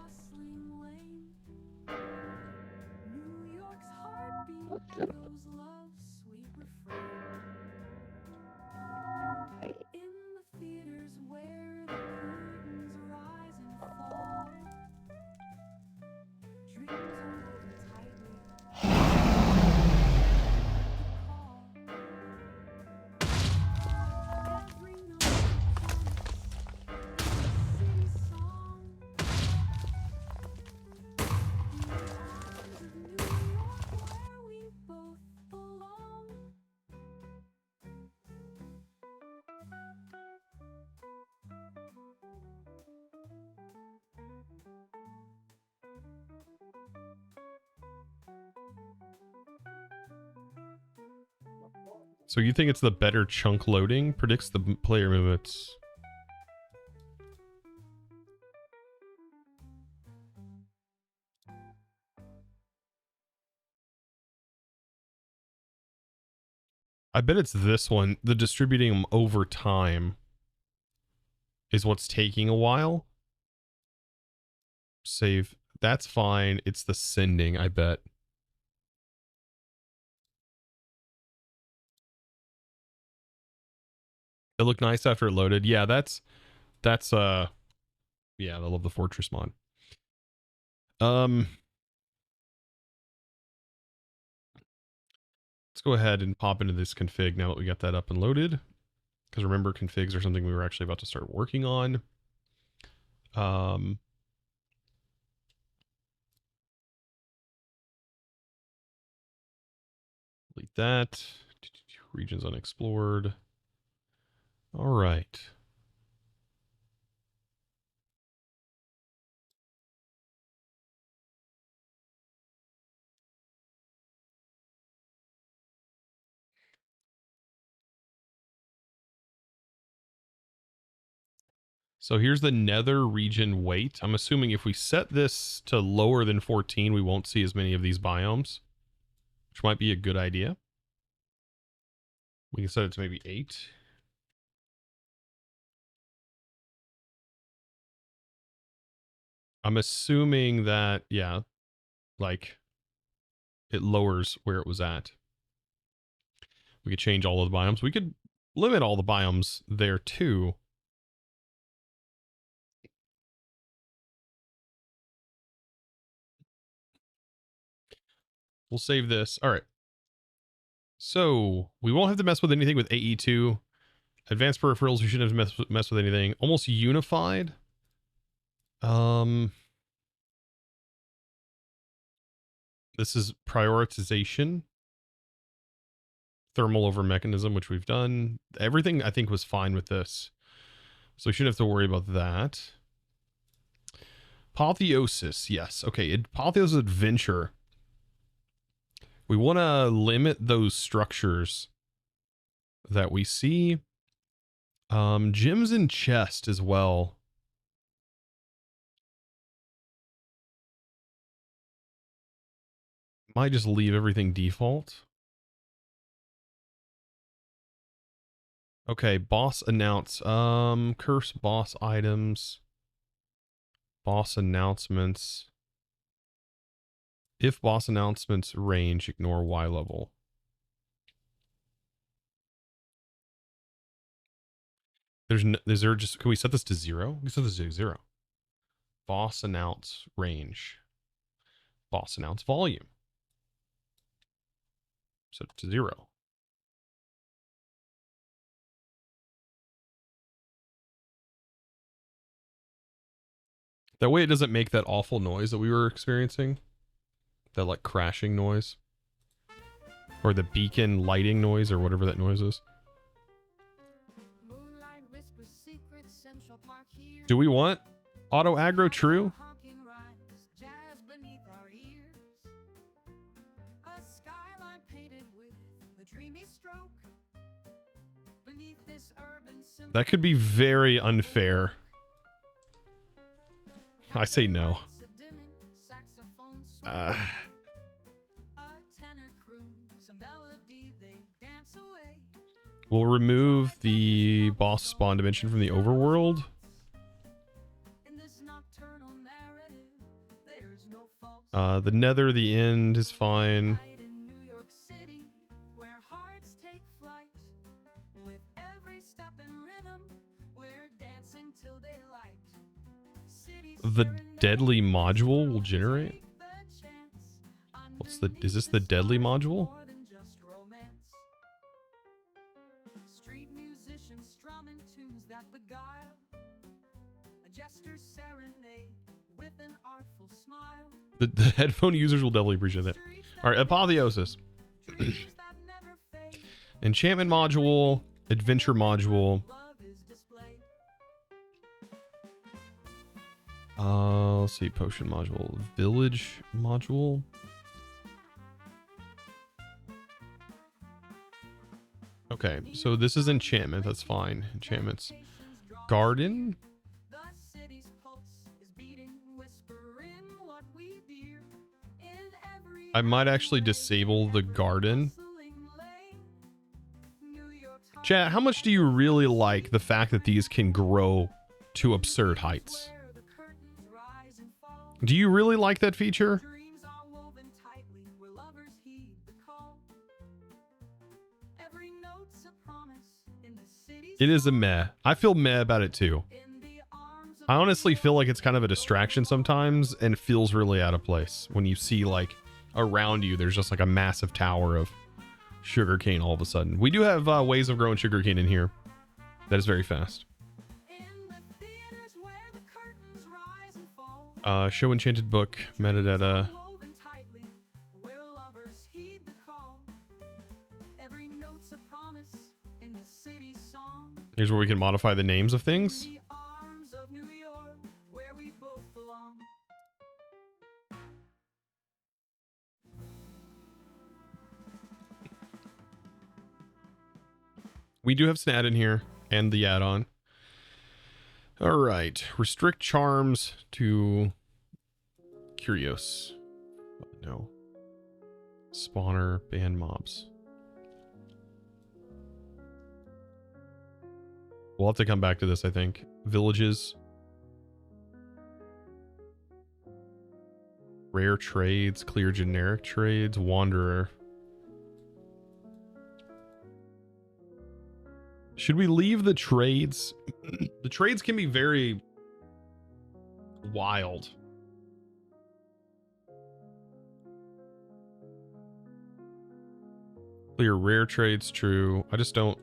So you think it's the better chunk loading? Predicts the player movements. I bet it's this one. The distributing them over time is what's taking a while. Save. That's fine. It's the sending, I bet. It looked nice after it loaded. Yeah, that's yeah, I love the fortress mod. Let's go ahead and pop into this config now that we got that up and loaded. Because remember, configs are something we were actually about to start working on. Delete that. Regions unexplored. All right. So here's the nether region weight. I'm assuming if we set this to lower than 14, we won't see as many of these biomes, which might be a good idea. We can set it to maybe 8. I'm assuming that, yeah, like it lowers where it was at. We could change all of the biomes. We could limit all the biomes there too. We'll save this. All right. So we won't have to mess with anything with AE2. Advanced peripherals, we shouldn't have to mess with anything. Almost unified. This is prioritization. Thermal over mechanism, which we've done. Everything I think was fine with this. So we shouldn't have to worry about that. Apotheosis, yes. Okay, Apotheosis Adventure. We want to limit those structures that we see. Gems and chest as well. Might just leave everything default. Okay, boss announce. Curse boss items. Boss announcements. If boss announcements range, ignore Y level. Is there just, can we set this to 0? We can set this to 0. Boss announce range. Boss announce volume. Set it to 0. That way it doesn't make that awful noise that we were experiencing. That like crashing noise. Or the beacon lighting noise or whatever that noise is. Do we want auto aggro true? That could be very unfair. I say no. We'll remove the boss spawn dimension from the overworld. The nether, the end is fine. The deadly module will generate. What's the, is this the deadly module? The headphone users will definitely appreciate that. All right, apotheosis. Enchantment module, adventure module. Let's see, potion module, village module. Okay, so this is enchantment. That's fine. Enchantments. Garden. I might actually disable the garden. Chat, how much do you really like the fact that these can grow to absurd heights? Do you really like that feature? It is a meh. I feel meh about it too. I honestly feel like it's kind of a distraction sometimes and feels really out of place when you see like around you there's just like a massive tower of sugarcane all of a sudden. We do have ways of growing sugarcane in here that is very fast. Show enchanted book, metadata. Here's where we can modify the names of things. We do have Snad in here and the add-on. All right, restrict charms to Curios. No. Spawner, ban mobs. We'll have to come back to this, I think. Villages. Rare trades, clear generic trades, wanderer. Should we leave the trades? The trades can be very wild. Clear rare trades, true. I just don't.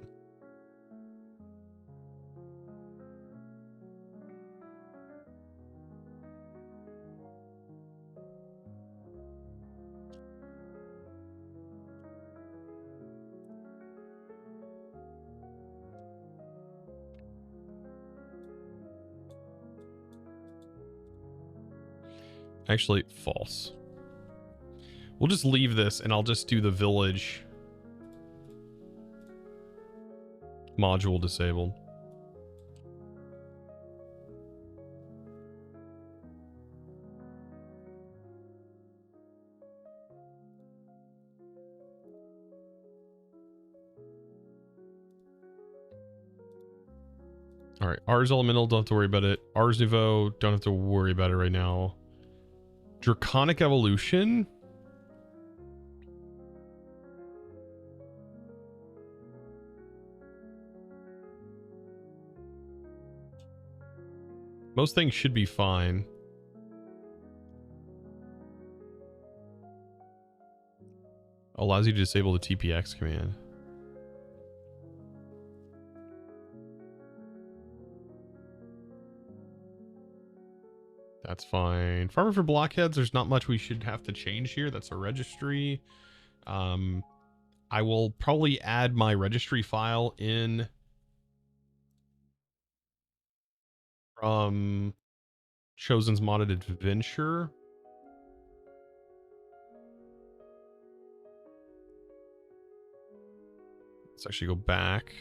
Actually, false. We'll just leave this and I'll just do the village module disabled. All right, Ars Elemental, don't have to worry about it. Ars Nouveau, don't have to worry about it right now. Draconic Evolution. Most things should be fine. Allows you to disable the TPX command. That's fine. Farmer for blockheads, there's not much we should have to change here. That's a registry. I will probably add my registry file in from Chosen's modded adventure. Let's actually go back.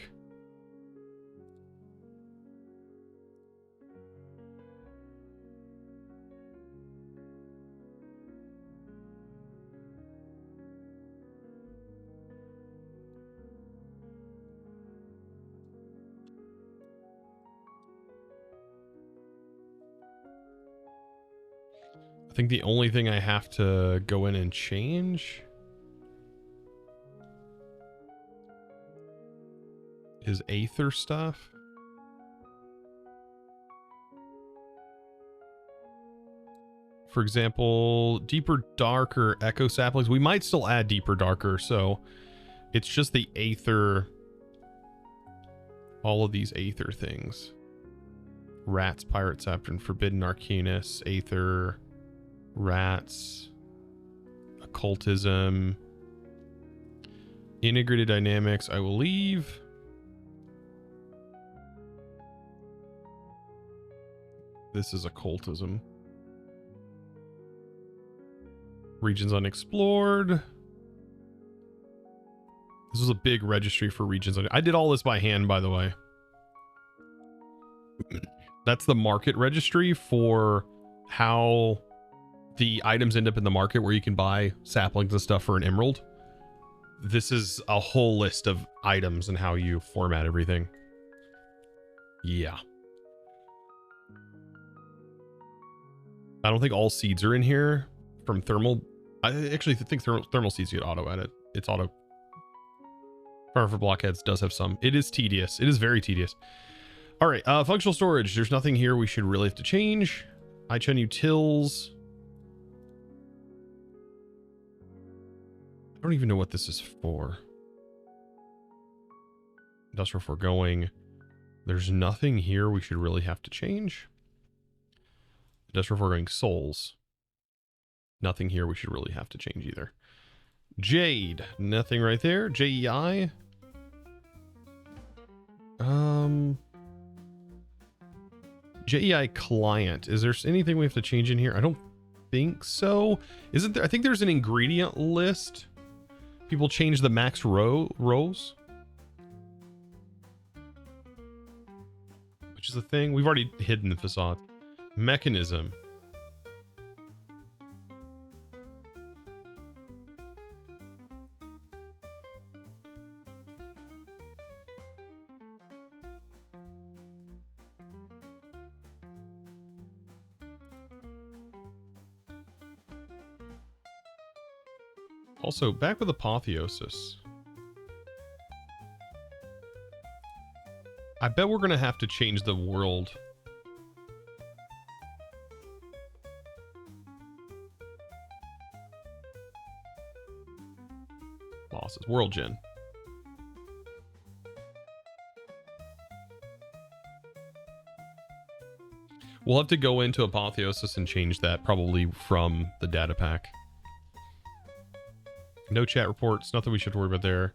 I think the only thing I have to go in and change is Aether stuff. For example, deeper, darker echo saplings. We might still add deeper, darker. So it's just the Aether. All of these Aether things. Rats, Pirate Saptern, Forbidden Arcanus, Aether. Rats, occultism, integrated dynamics. I will leave. This is occultism. Regions unexplored. This was a big registry for regions. I did all this by hand, by the way. That's the market registry for how the items end up in the market where you can buy saplings and stuff for an emerald. This is a whole list of items and how you format everything. Yeah. I don't think all seeds are in here from thermal. I actually think thermal seeds get auto edit. It's auto. Farmer for blockheads does have some. It is tedious. It is very tedious. All right, functional storage. There's nothing here we should really have to change. iChun utils. I don't even know what this is for. Industrial foregoing. There's nothing here we should really have to change. Industrial foregoing souls. Nothing here we should really have to change either. Jade. Nothing right there. JEI. JEI client. Is there anything we have to change in here? I don't think so. Isn't there? I think there's an ingredient list. People change the max rows. Which is the thing. We've already hidden the facade. Mekanism. Also, back with Apotheosis. I bet we're going to have to change the world. Bosses. World gen. We'll have to go into Apotheosis and change that probably from the data pack. No chat reports, nothing we should worry about there.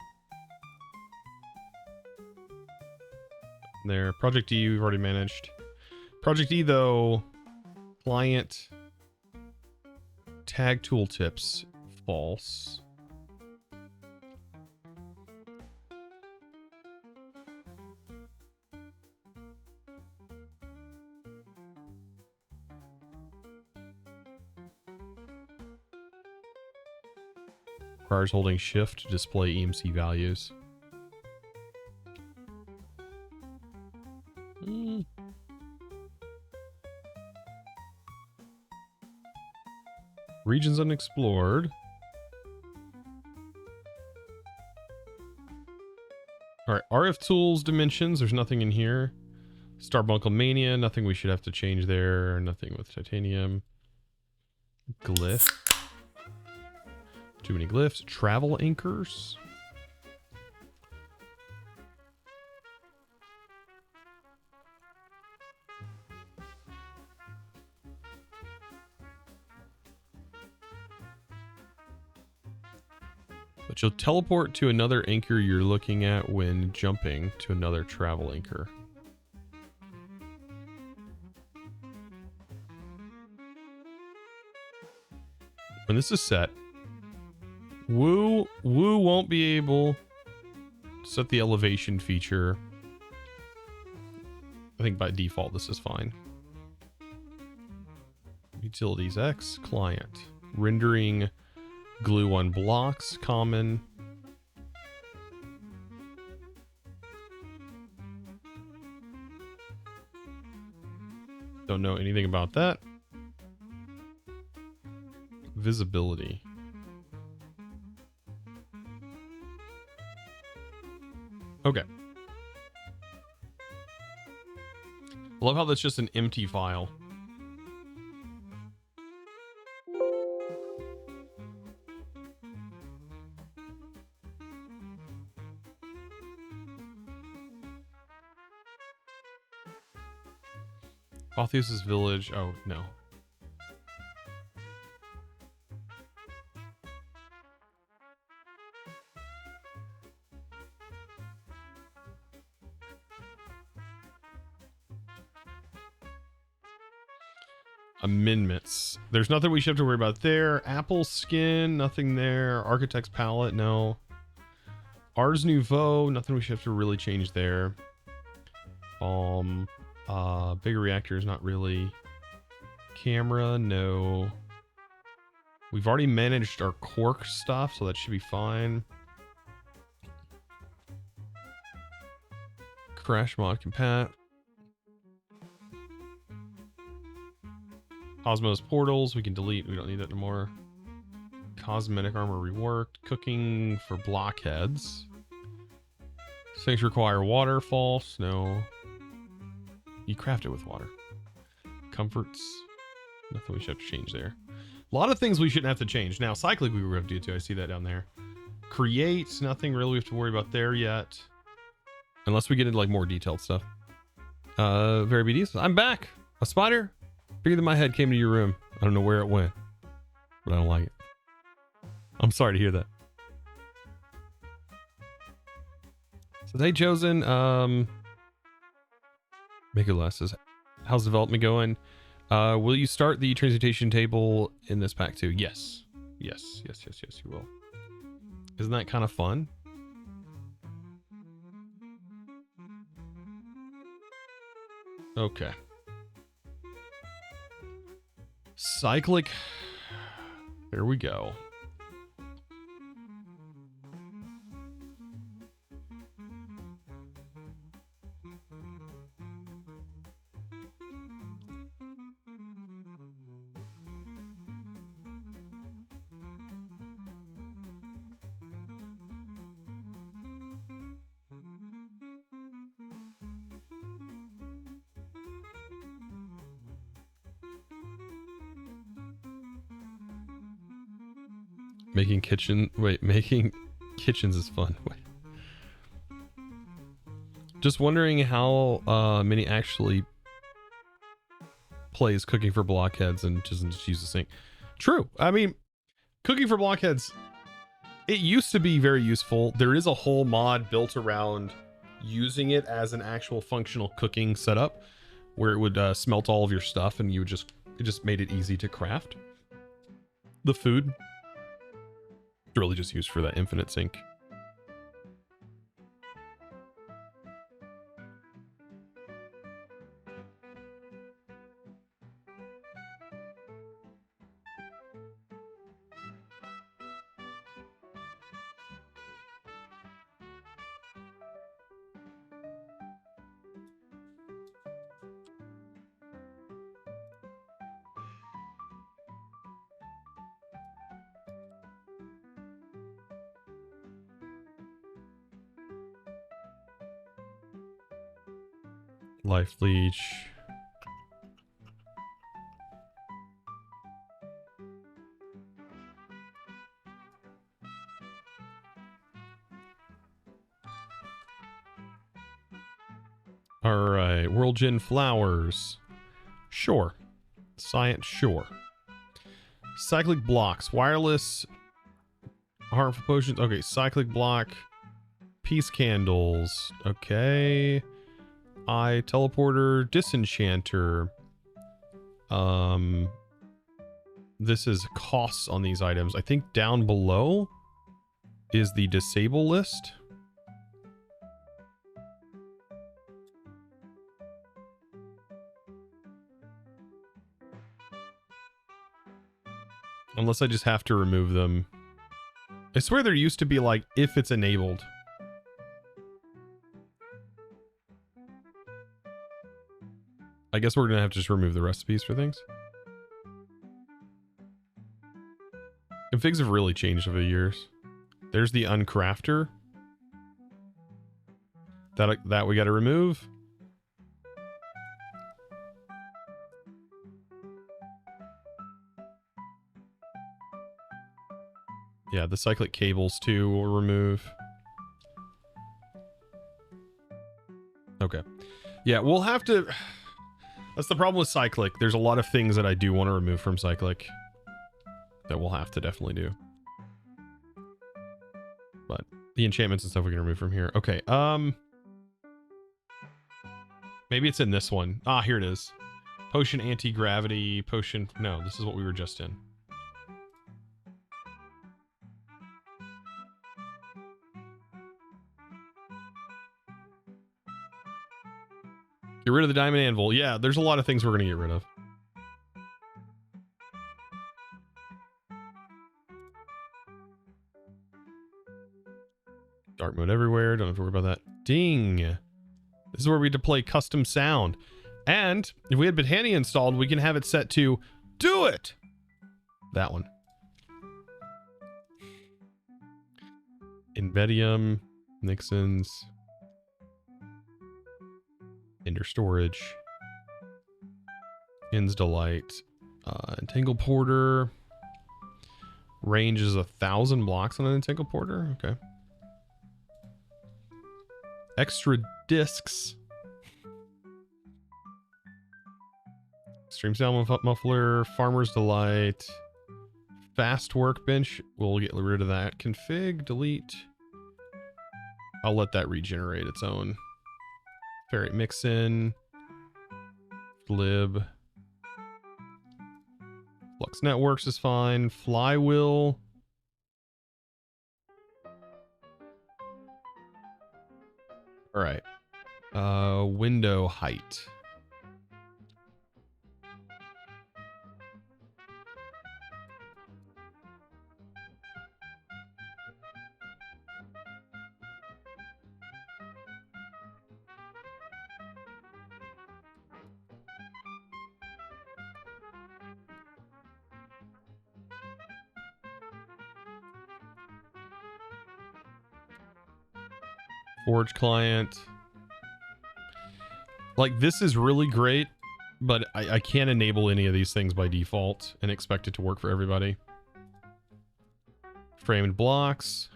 There, Project E we've already managed. Project E though, client tag tooltips, false. Requires holding shift to display EMC values. Regions unexplored. Alright, RF tools dimensions. There's nothing in here. Starbuncle Mania. Nothing we should have to change there. Nothing with titanium. Glyph. Too many glyphs. Travel anchors. But you'll teleport to another anchor you're looking at when jumping to another travel anchor. When this is set, Woo won't be able to set the elevation feature. I think by default this is fine. Utilities X, client. Rendering glue on blocks, common. Don't know anything about that. Visibility. Okay. Love how that's just an empty file. Apotheosis Village. Oh, no. Amendments. There's nothing we should have to worry about there. Apple Skin, nothing there. Architect's Palette, no. Ars Nouveau, nothing we should have to really change there. Bigger reactors, not really. Camera, no. We've already managed our Quark stuff, so that should be fine. Crash mod compat. Cosmos portals, we can delete. We don't need that anymore. Cosmetic armor reworked. Cooking for blockheads. Things require water, false. No. You craft it with water. Comforts. Nothing we should have to change there. A lot of things we shouldn't have to change. Now, cyclic we were going to do too. I see that down there. Create. Nothing really we have to worry about there yet. Unless we get into like more detailed stuff. Very BDs. I'm back. A spider bigger than my head came to your room. I don't know where it went. But I don't like it. I'm sorry to hear that. So they chosen Mekanism says, how's development going? Will you start the transmutation table in this pack too? Yes. Yes, you will. Isn't that kind of fun? Okay. Cyclic. There we go. Making kitchens is fun. Wait. Just wondering how many actually plays cooking for blockheads and doesn't just use the sink. True. I mean, cooking for blockheads, it used to be very useful. There is a whole mod built around using it as an actual functional cooking setup where it would smelt all of your stuff and it just made it easy to craft the food. Really just used for that infinite sink. Life leech. All right, World Gin flowers. Sure. Science, sure. Cyclic blocks, wireless, harmful potions. Okay, cyclic block, peace candles. Okay. Eye teleporter, disenchanter. This is costs on these items. I think down below is the disable list. Unless I just have to remove them. I swear there used to be like if it's enabled. I guess we're gonna have to just remove the recipes for things. Configs have really changed over the years. There's the uncrafter. That we gotta remove. Yeah, the cyclic cables too we'll remove. Okay. Yeah, we'll have to... That's the problem with cyclic. There's a lot of things that I do want to remove from cyclic that we'll have to definitely do. But the enchantments and stuff we can remove from here. Okay, maybe it's in this one. Ah, here it is. Potion anti-gravity, potion... No, this is what we were just in. Get rid of the diamond anvil. Yeah, there's a lot of things we're going to get rid of. Dark mode everywhere. Don't have to worry about that. Ding. This is where we get to play custom sound. And if we had Botania installed, we can have it set to do it. That one. Invedium. Nixon's. Ender storage. Ends delight. Entangle porter. Range is 1,000 blocks on an entangle porter. Okay. Extra discs. Extreme sound muffler. Farmer's delight. Fast workbench. We'll get rid of that. Config. Delete. I'll let that regenerate its own. Ferrite mix-in. Lib. Flux networks is fine. Flywheel. All right. Window height. Forge client. Like, this is really great, but I can't enable any of these things by default and expect it to work for everybody. Framed blocks.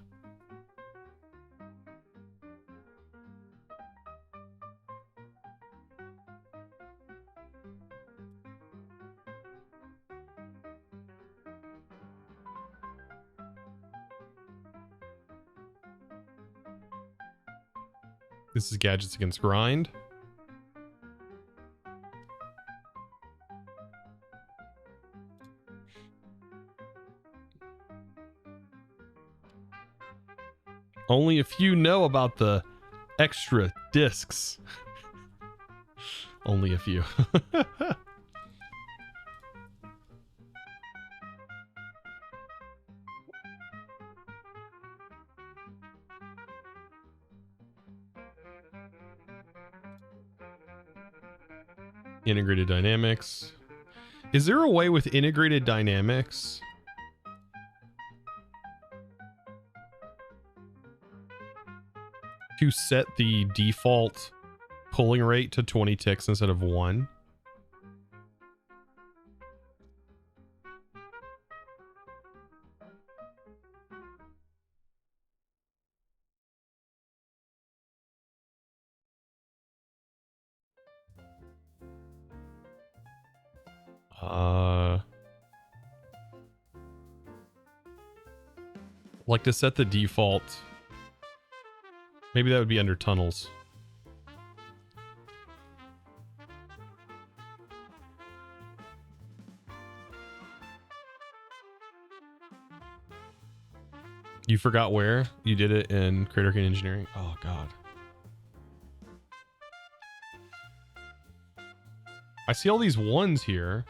This is gadgets against grind. Only a few know about the extra discs. Only a few. Integrated dynamics. Is there a way with integrated dynamics to set the default pulling rate to 20 ticks instead of 1? Like to set the default. Maybe that would be under tunnels. You forgot where? You did it in Creator Arcane Engineering? Oh, God. I see all these ones here.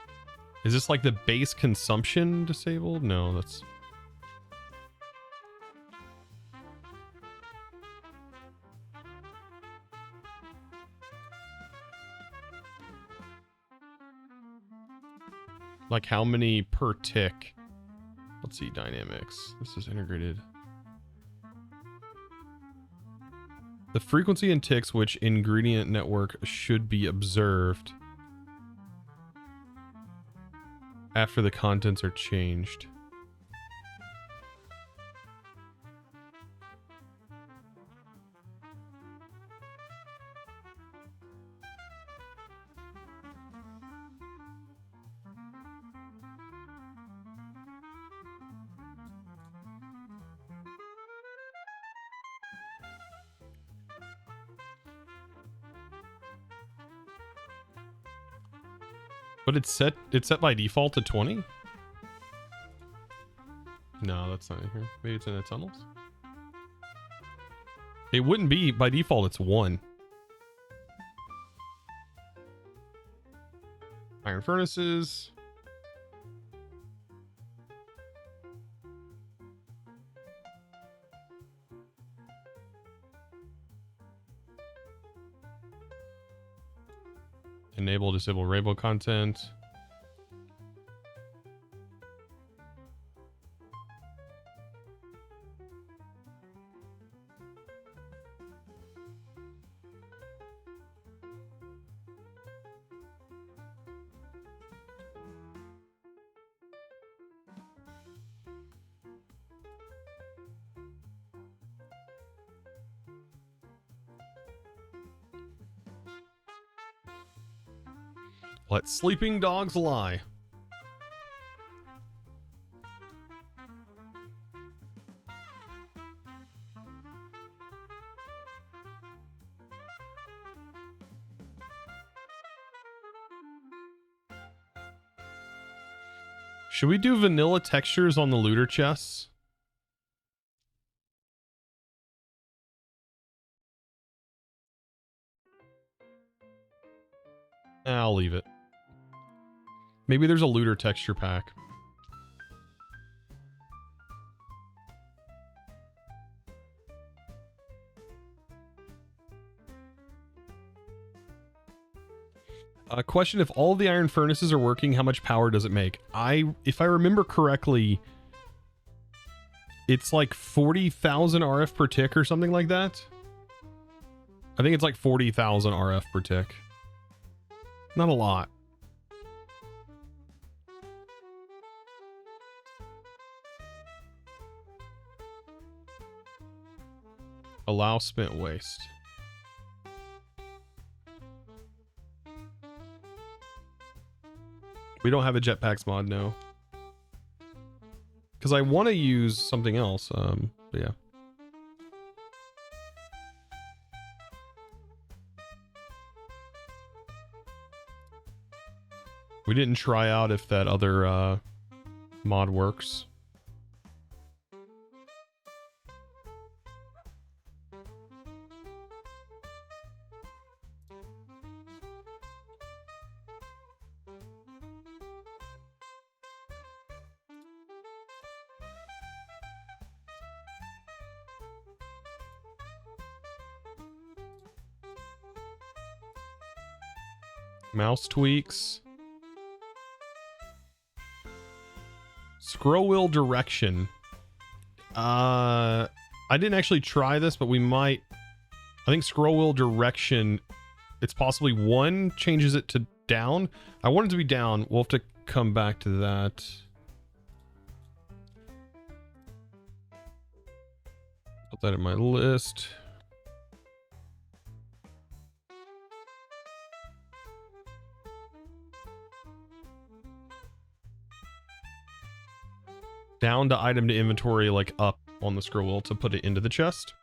Is this like the base consumption disabled? No, that's... Like how many per tick? Let's see, dynamics. This is integrated. The frequency and ticks which ingredient network should be observed after the contents are changed. But it's set by default to 20? No, that's not in here. Maybe it's in the tunnels. It wouldn't be by default, it's 1. Iron furnaces. Enable, disable rainbow content. Let sleeping dogs lie. Should we do vanilla textures on the looter chests? I'll leave it. Maybe there's a looter texture pack. Question: if all the iron furnaces are working, how much power does it make? If I remember correctly, it's like 40,000 RF per tick or something like that. I think it's like 40,000 RF per tick. Not a lot. Allow spent waste. We don't have a jetpacks mod, no. Because I want to use something else, but yeah. We didn't try out if that other mod works. Mouse tweaks. Scroll wheel direction. I didn't actually try this, but we might. I think scroll wheel direction, it's possibly 1 changes it to down. I want it to be down. We'll have to come back to that. Put that in my list. Down to item to inventory, like up on the scroll wheel to put it into the chest.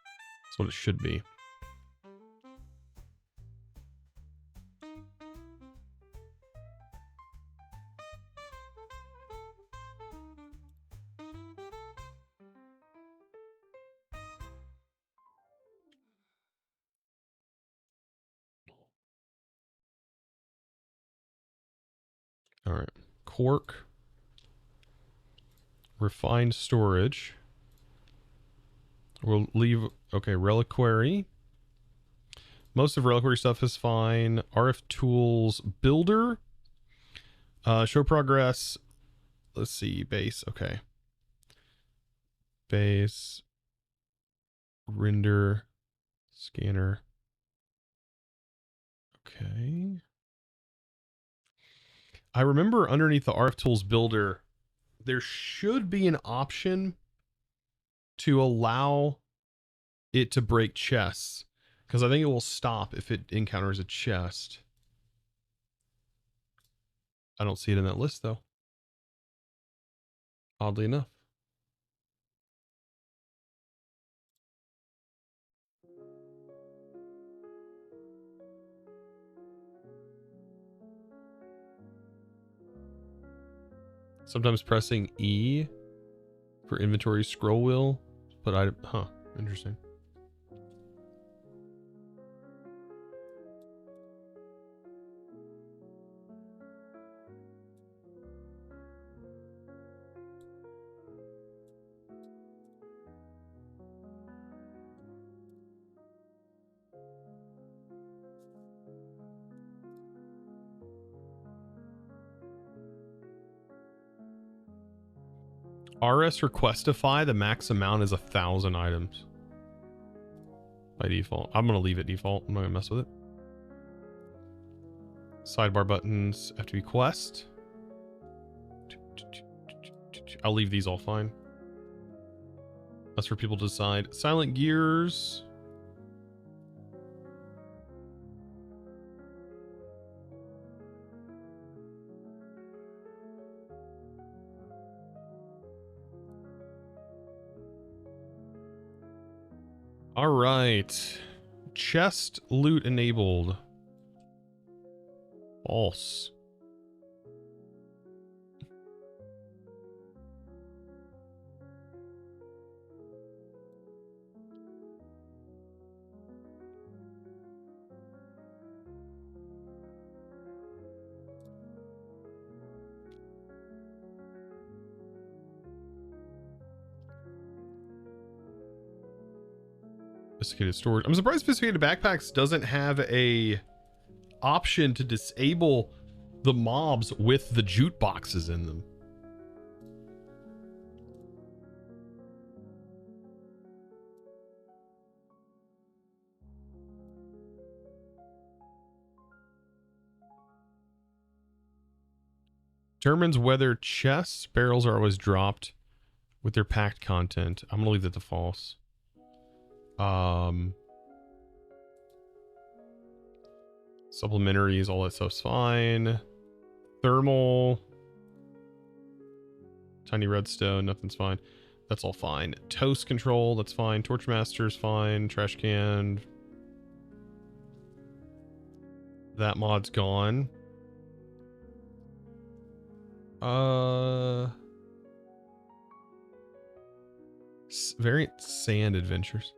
That's what it should be. All right, cork. Refined storage. We'll leave, okay, reliquary. Most of reliquary stuff is fine. RF tools, builder. Show progress. Let's see, base, okay. Base. Render. Scanner. Okay. I remember underneath the RF tools builder, there should be an option to allow it to break chests, because I think it will stop if it encounters a chest. I don't see it in that list though, oddly enough. Sometimes pressing E for inventory scroll wheel, but interesting. RS Requestify, the max amount is 1,000 items by default. I'm going to leave it default. I'm not going to mess with it. Sidebar buttons have to be quest. I'll leave these all fine. That's for people to decide. Silent gears. All right. Chest loot enabled. False. Sophisticated storage. I'm surprised Sophisticated Backpacks doesn't have a option to disable the mobs with the jute boxes in them. Determines whether chests barrels are always dropped with their packed content. I'm gonna leave that to false. Supplementaries, all that stuff's fine. Thermal, tiny redstone, nothing's fine. That's all fine. Toast control, that's fine. Torchmaster's fine. Trash can, that mod's gone. Variant sand adventures.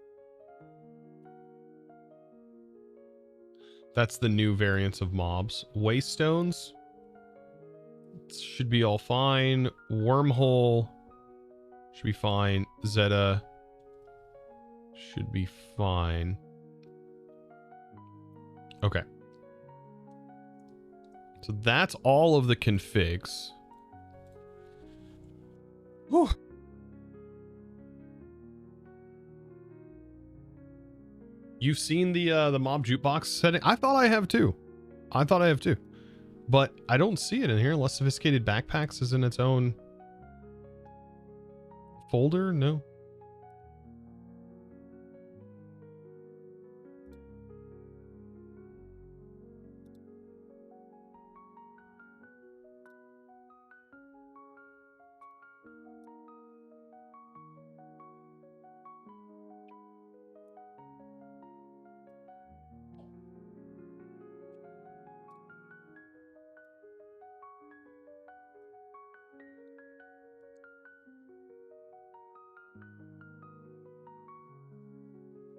That's the new variants of mobs. Waystones should be all fine. Wormhole should be fine. Zeta should be fine. Okay. So that's all of the configs. Whew. You've seen the mob jukebox setting? I thought I have too. But I don't see it in here unless Sophisticated Backpacks is in its own folder. No.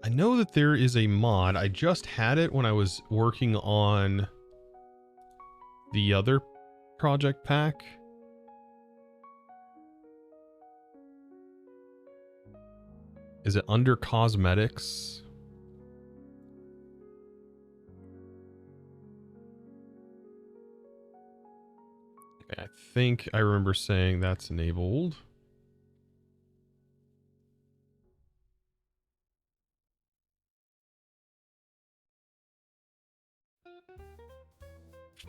I know that there is a mod. I just had it when I was working on the other project pack. Is it under cosmetics? Okay, I think I remember saying that's enabled.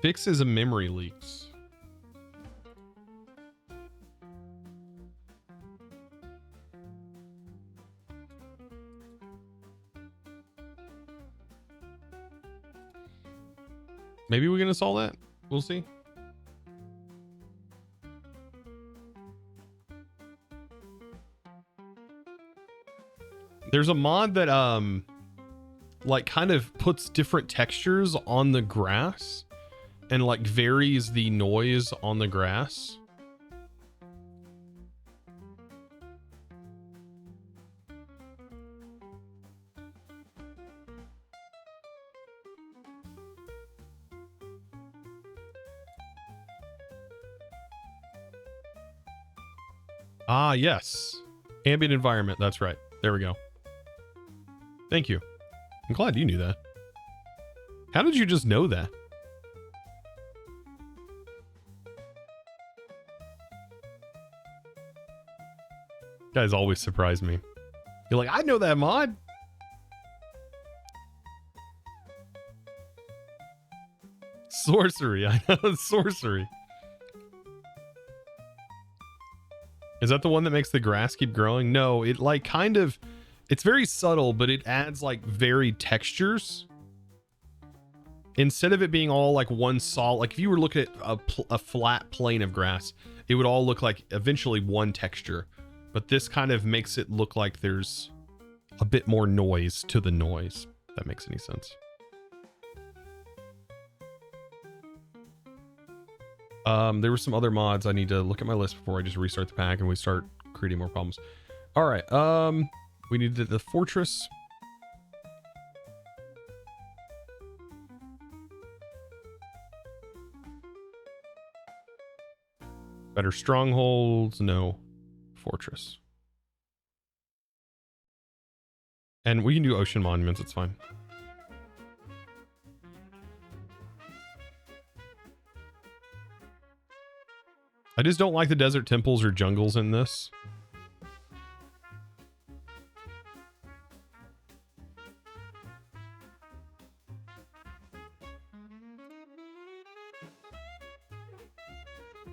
Fixes a memory leaks. Maybe we can install that. We'll see. There's a mod that like kind of puts different textures on the grass and like varies the noise on the grass. Ah, yes. Ambient environment. That's right. There we go. Thank you. I'm glad you knew that. How did you just know that? Guys always surprise me. You're like, I know that mod. Sorcery. I know sorcery. Is that the one that makes the grass keep growing? No, it like kind of, it's very subtle, but it adds like varied textures. Instead of it being all like one solid, like if you were looking at a flat plane of grass, it would all look like eventually one texture. But this kind of makes it look like there's a bit more noise to the noise, if that makes any sense. There were some other mods. I need to look at my list before I just restart the pack and we start creating more problems. All right. We needed the fortress. Better strongholds. No. Fortress. And we can do ocean monuments. It's fine. I just don't like the desert temples or jungles in this.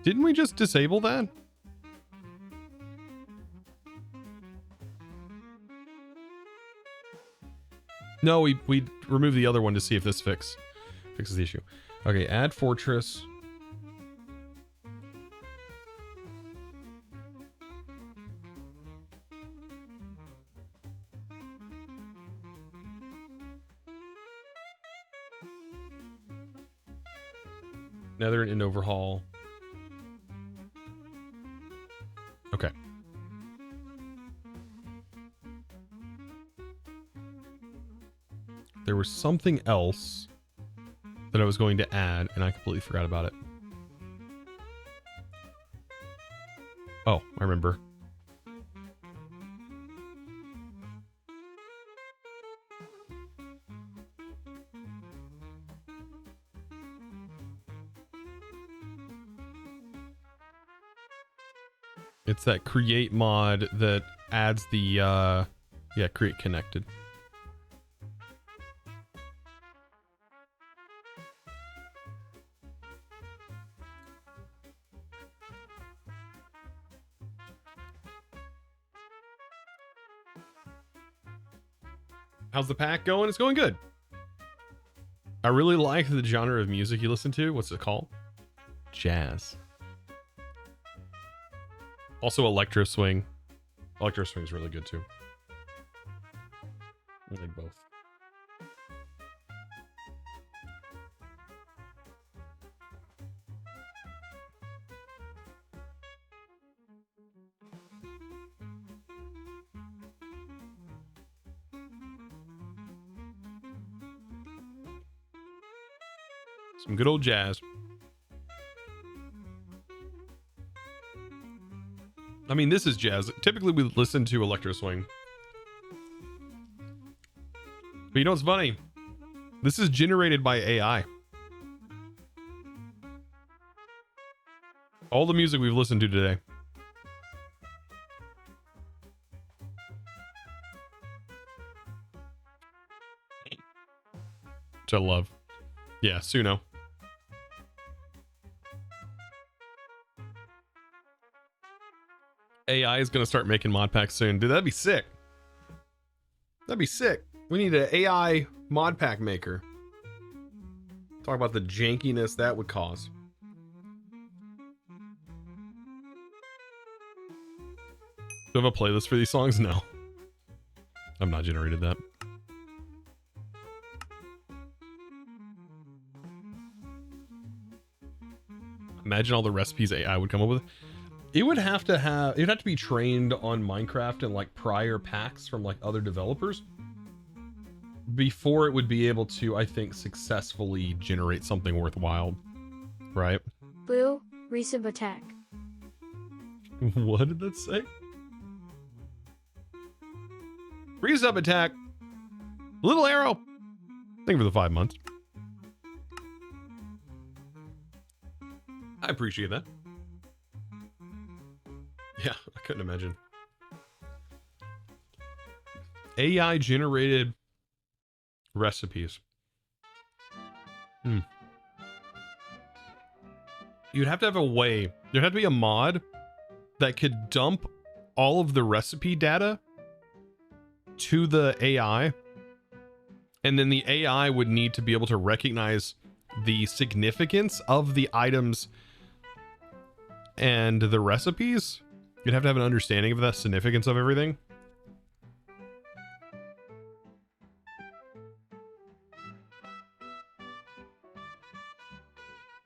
Didn't we just disable that? No, we removed the other one to see if this fixes the issue. Okay, add fortress. Nether and overhaul. Okay. There was something else that I was going to add, and I completely forgot about it. Oh, I remember. It's that create mod that adds the, yeah, create connected. How's the pack going? It's going good. I really like the genre of music you listen to. What's it called? Jazz. Also electro swing. Electro swing is really good too. I like both. Some good old jazz. I mean, this is jazz. Typically, we listen to electro swing. But you know what's funny? This is generated by AI. All the music we've listened to today. Which I love. Yeah, Suno. AI is going to start making Modpacks soon. Dude, that'd be sick. That'd be sick. We need an AI Modpack maker. Talk about the jankiness that would cause. Do I have a playlist for these songs? No. I've not generated that. Imagine all the recipes AI would come up with. It would have to be trained on Minecraft and like prior packs from like other developers before it would be able to, I think, successfully generate something worthwhile. Right? Boo, resub attack. What did that say? Resub attack. Little arrow. Thank you for the 5 months. I appreciate that. Yeah, I couldn't imagine. AI generated recipes. You'd have to have a way. There'd have to be a mod that could dump all of the recipe data to the AI. And then the AI would need to be able to recognize the significance of the items and the recipes. You'd have to have an understanding of the significance of everything.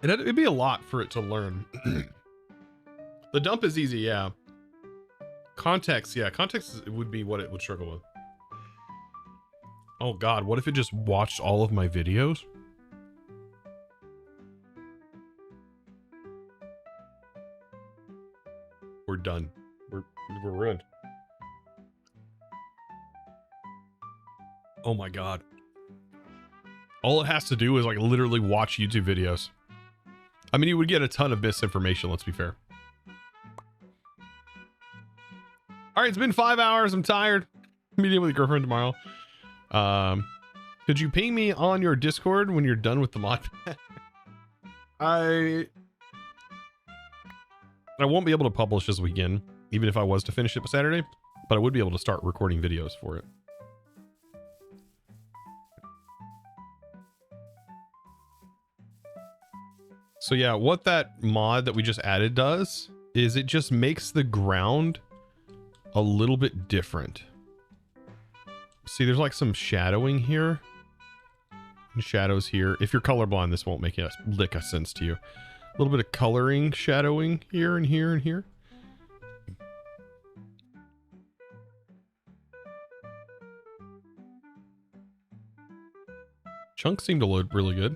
It'd be a lot for it to learn. The dump is easy, yeah. Context, yeah. Context would be what it would struggle with. Oh God, what if it just watched all of my videos? We're done. We're ruined. Oh my God. All it has to do is like literally watch YouTube videos. I mean, you would get a ton of misinformation, let's be fair. All right, it's been 5 hours. I'm tired. Meeting with your girlfriend tomorrow. Could you ping me on your Discord when you're done with the Modpack? I won't be able to publish this weekend, even if I was to finish it by Saturday, but I would be able to start recording videos for it. So yeah, what that mod that we just added does is it just makes the ground a little bit different. See, there's like some shadowing here and shadows here. If you're colorblind, this won't make a lick of sense to you. A little bit of coloring, shadowing here and here and here. Chunks seem to load really good.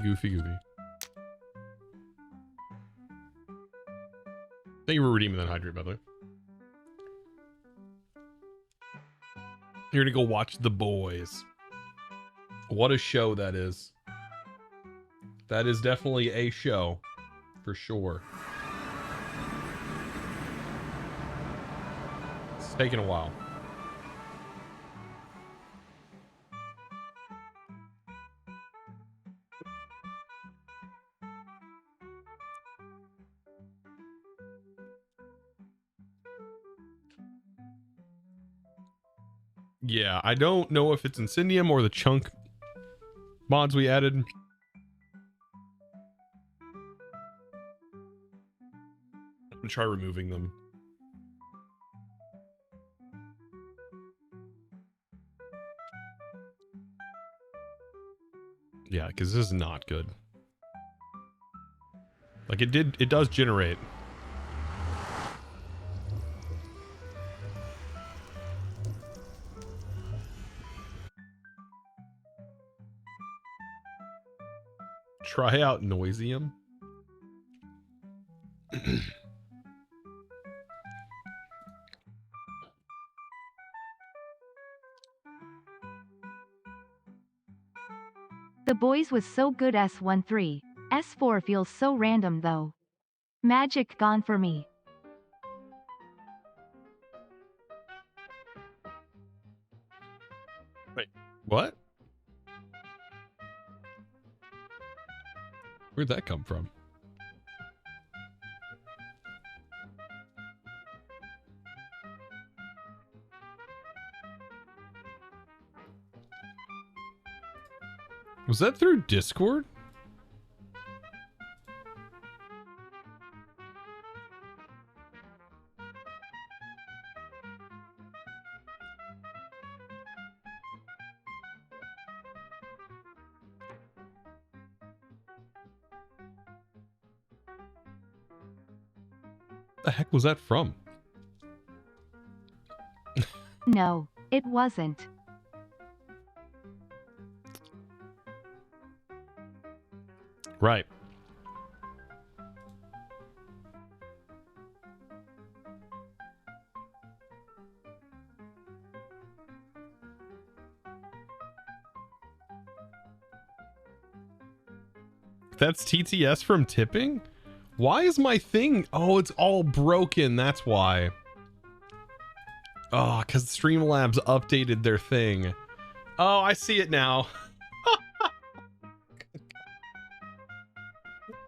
Goofy. Thank you for redeeming that hydrate, by the way. You're gonna go watch The Boys. What a show that is. That is definitely a show, for sure. It's taken a while. Yeah, I don't know if it's Incendium or the chunk mods we added. I'm gonna try removing them. Yeah, because this is not good. Like it does generate. Try out Noisium. The Boys was so good S13. S4 feels so random though. Magic gone for me. Wait, what? Where'd that come from? Was that through Discord? The heck was that from? No, it wasn't. Right. That's TTS from tipping? Why is my thing? Oh, it's all broken. That's why. Oh, because Streamlabs updated their thing. Oh, I see it now.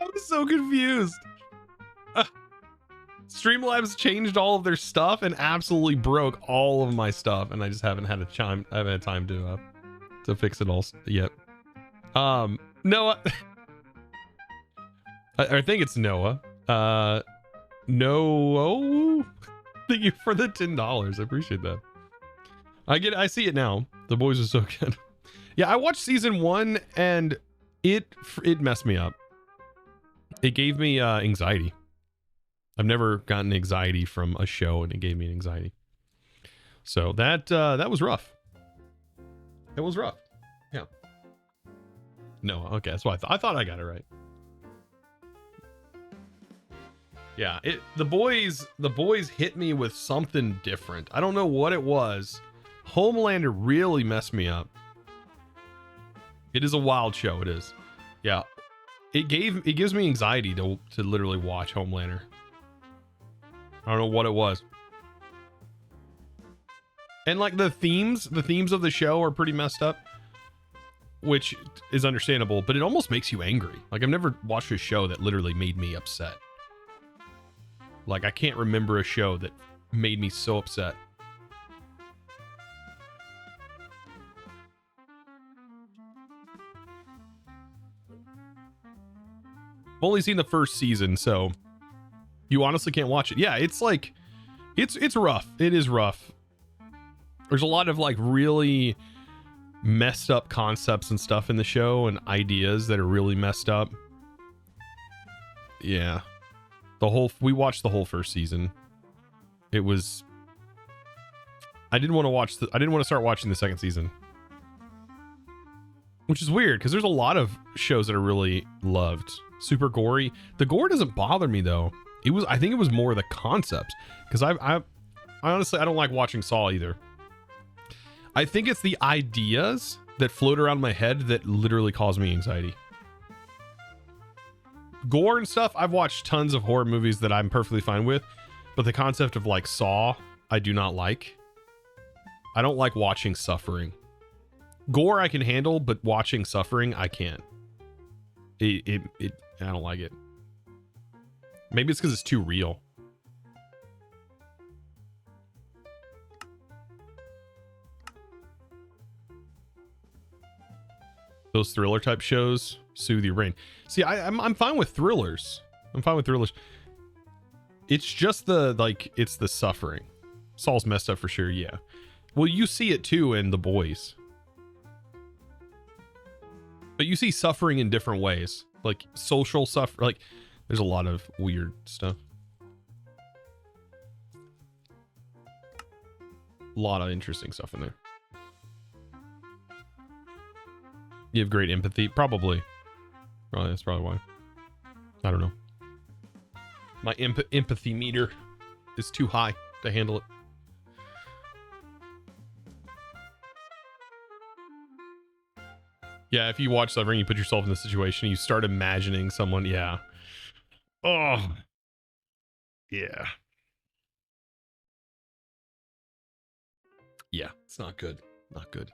I'm so confused. Streamlabs changed all of their stuff and absolutely broke all of my stuff, and I just haven't had time to fix it all yet. Noah. I think it's Noah. No. Thank you for the $10. I appreciate that. I see it now. The boys are so good. Yeah, I watched season 1 and it messed me up. It gave me anxiety. I've never gotten anxiety from a show and it gave me anxiety. So that was rough. It was rough. Yeah. No, okay, that's what I thought I got it right. Yeah, the boys hit me with something different. I don't know what it was. Homelander really messed me up. It is a wild show, it is. Yeah. It gives me anxiety to literally watch Homelander. I don't know what it was. And like the themes of the show are pretty messed up, which is understandable, but it almost makes you angry. Like I've never watched a show that literally made me upset. Like I can't remember a show that made me so upset. I've only seen the first season, so you honestly can't watch it. Yeah, it's like it's rough. It is rough. There's a lot of like really messed up concepts and stuff in the show and ideas that are really messed up. Yeah. We watched the whole first season. It was I didn't want to start watching the second season. Which is weird because there's a lot of shows that are really loved. Super gory. The gore doesn't bother me though. I think it was more the concept because I honestly I don't like watching Saw either. I think it's the ideas that float around my head that literally cause me anxiety. Gore and stuff, I've watched tons of horror movies that I'm perfectly fine with, but the concept of like Saw, I do not like. I don't like watching suffering. Gore I can handle, but watching suffering I can't. I don't like it. Maybe it's because it's too real. Those thriller type shows soothe your brain. See, I'm fine with thrillers. I'm fine with thrillers. It's just it's the suffering. Saul's messed up for sure, yeah. Well, you see it too in The Boys. But you see suffering in different ways. Like social suffering. Like there's a lot of weird stuff. A lot of interesting stuff in there. You have great empathy? Probably. That's probably why. I don't know. My empathy meter is too high to handle it. Yeah, if you watch Suffering, you put yourself in the situation, you start imagining someone, yeah. Oh. Yeah. Yeah, it's not good. Not good.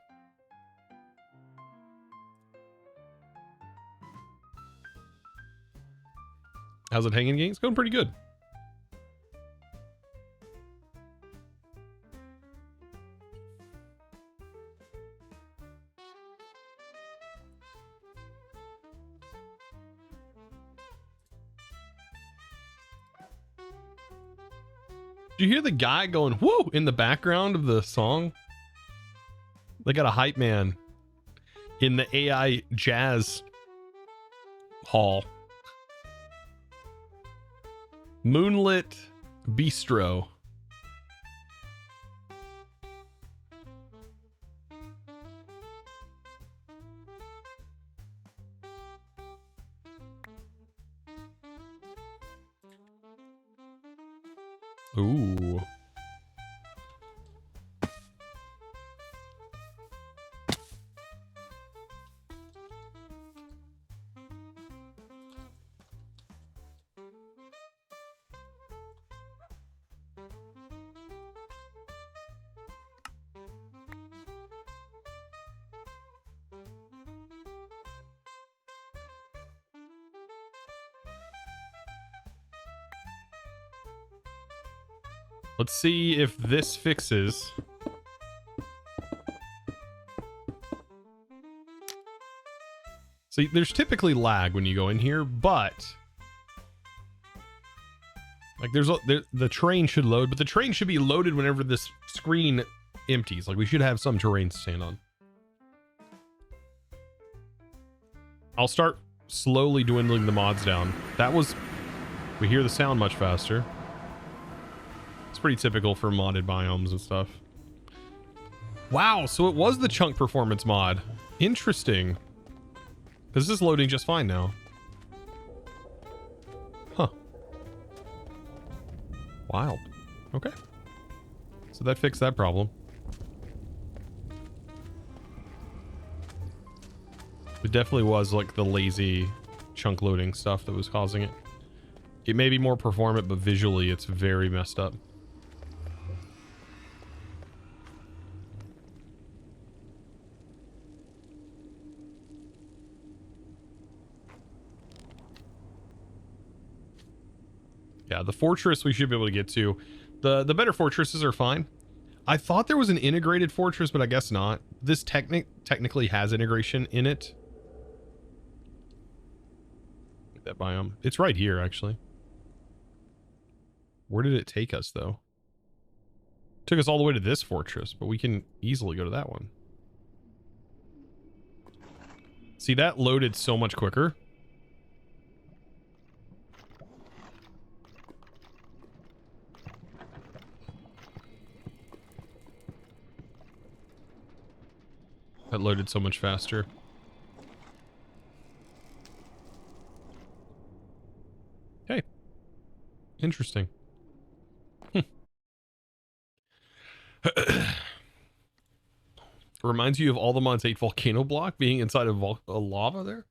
How's it hanging, gang? It's going pretty good. Did you hear the guy going whoa in the background of the song? They got a hype man in the AI jazz hall. Moonlit Bistro. Ooh. Let's see if this fixes. See, there's typically lag when you go in here, but like the train should load, but the train should be loaded whenever this screen empties. Like we should have some terrain to stand on. I'll start slowly dwindling the mods down. We hear the sound much faster. It's pretty typical for modded biomes and stuff. Wow, so it was the chunk performance mod. Interesting. This is loading just fine now. Huh. Wild. Okay. So that fixed that problem. It definitely was like the lazy chunk loading stuff that was causing it. It may be more performant, but visually it's very messed up. Yeah, the fortress we should be able to get to. The better fortresses are fine. I thought there was an integrated fortress, but I guess not. This technically has integration in it. That biome. It's right here, actually. Where did it take us, though? It took us all the way to this fortress, but we can easily go to that one. See, that loaded so much quicker. That loaded so much faster. Hey. Interesting. Reminds you of all the mods 8 volcano block being inside of a lava there?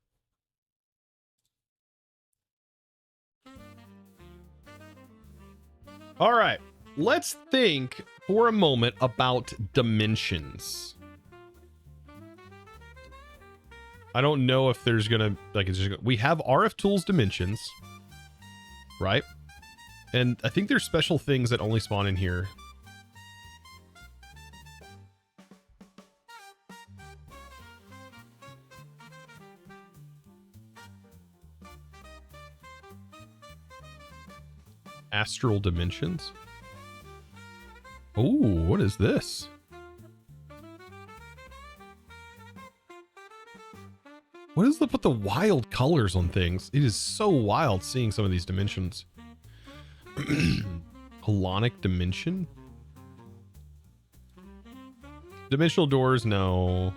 All right. Let's think for a moment about dimensions. I don't know if there's gonna like it's just we have RF tools dimensions, right? And I think there's special things that only spawn in here. Astral dimensions. Oh, what is this? What is up with the wild colors on things? It is so wild seeing some of these dimensions. Holonic dimension? Dimensional doors, no.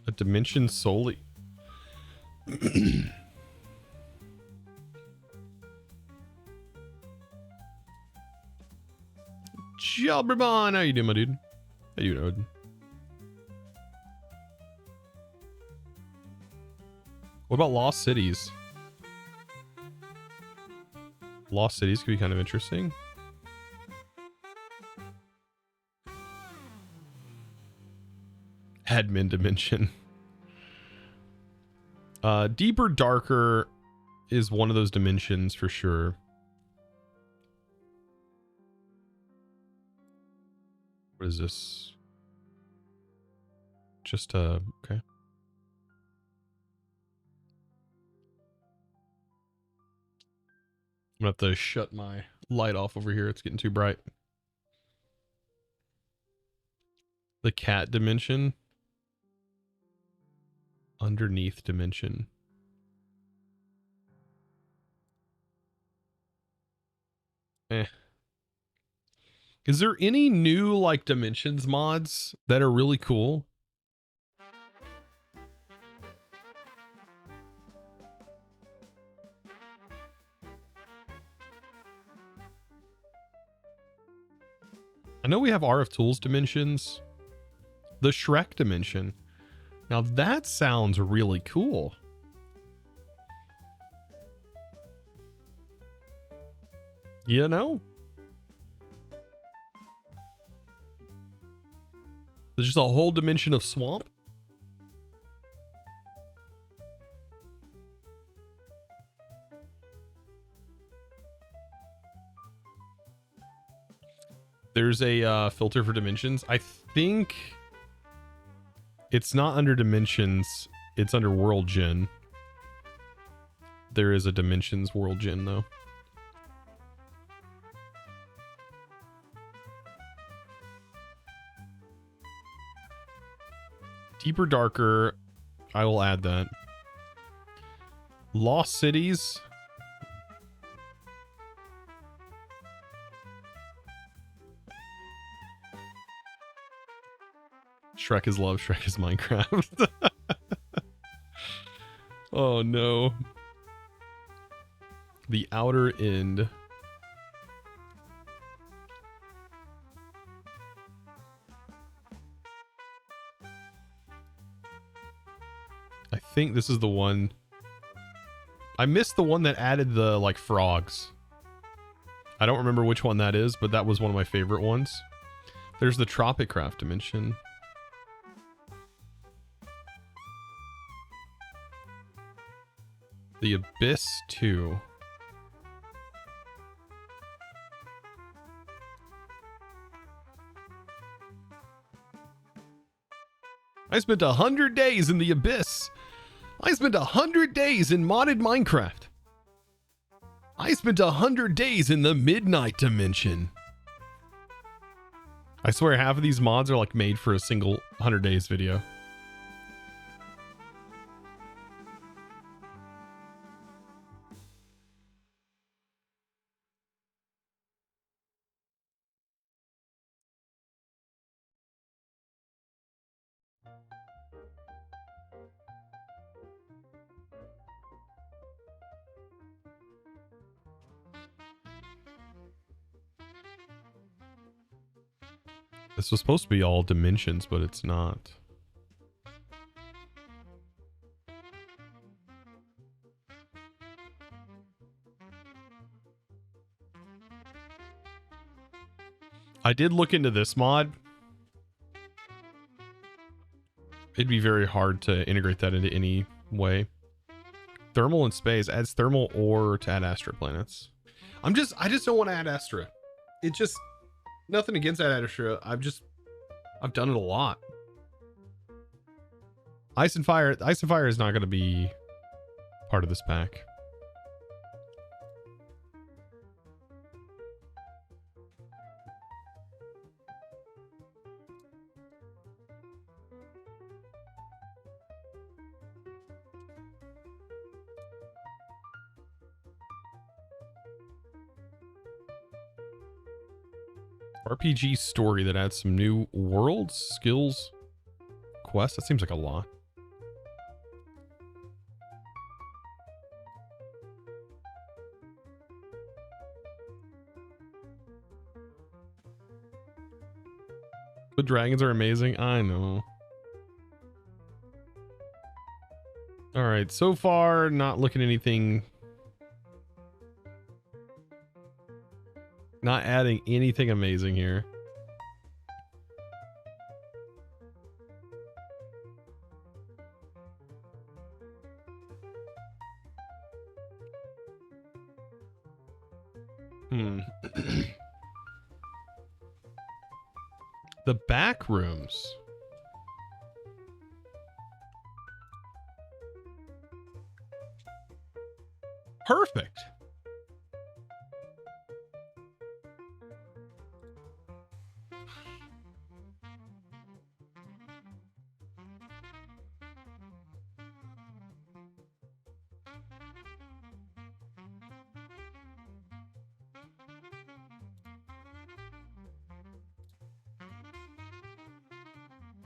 A dimension solely. Jalberbon, how you doing, my dude? How you doing? What about Lost Cities? Lost Cities could be kind of interesting. Admin dimension. Deeper, darker is one of those dimensions for sure. What is this? Just okay. I'm gonna have to shut my light off over here. It's getting too bright. The cat dimension. Underneath dimension. Is there any new like dimensions mods that are really cool? I know we have RF tools dimensions. The Shrek dimension. Now that sounds really cool. You know? There's just a whole dimension of swamp. There's a filter for dimensions. I think it's not under dimensions. It's under world gen. There is a dimensions world gen though. Deeper, darker. I will add that. Lost cities. Shrek is love, Shrek is Minecraft. Oh no. The outer end. I think this is the one. I missed the one that added the like frogs. I don't remember which one that is, but that was one of my favorite ones. There's the Tropic Craft dimension. The Abyss 2. I spent 100 days in the Abyss. I spent 100 days in modded Minecraft. I spent 100 days in the Midnight dimension. I swear half of these mods are like made for a single 100 days video. This was supposed to be all dimensions, but it's not. I did look into this mod. It'd be very hard to integrate that into any way. Thermal in space adds thermal ore to add Astra planets. I just don't want to add Astra. It just, nothing against that Astra. I've done it a lot. Ice and Fire is not going to be part of this pack. RPG story that adds some new worlds, skills, quests. That seems like a lot. The dragons are amazing. I know. All right. So far, not looking at anything. Not adding anything amazing here. The back rooms. Perfect.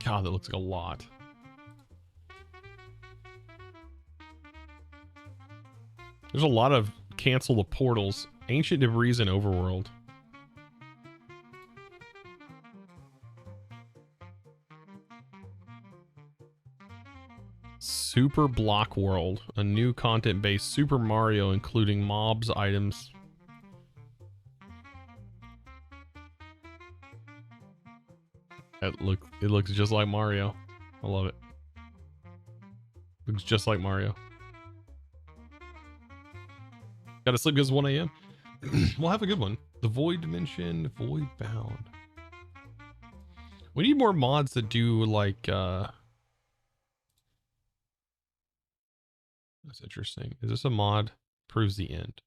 God, that looks like a lot. There's a lot of cancel the portals. Ancient debris in overworld. Super Block World, a new content-based Super Mario including mobs, items. It looks just like Mario. I love it. Looks just like Mario. Gotta sleep because it's 1 a.m. We'll have a good one. The Void Dimension, Void Bound. We need more mods that do like that's interesting. Is this a mod? Proves the end.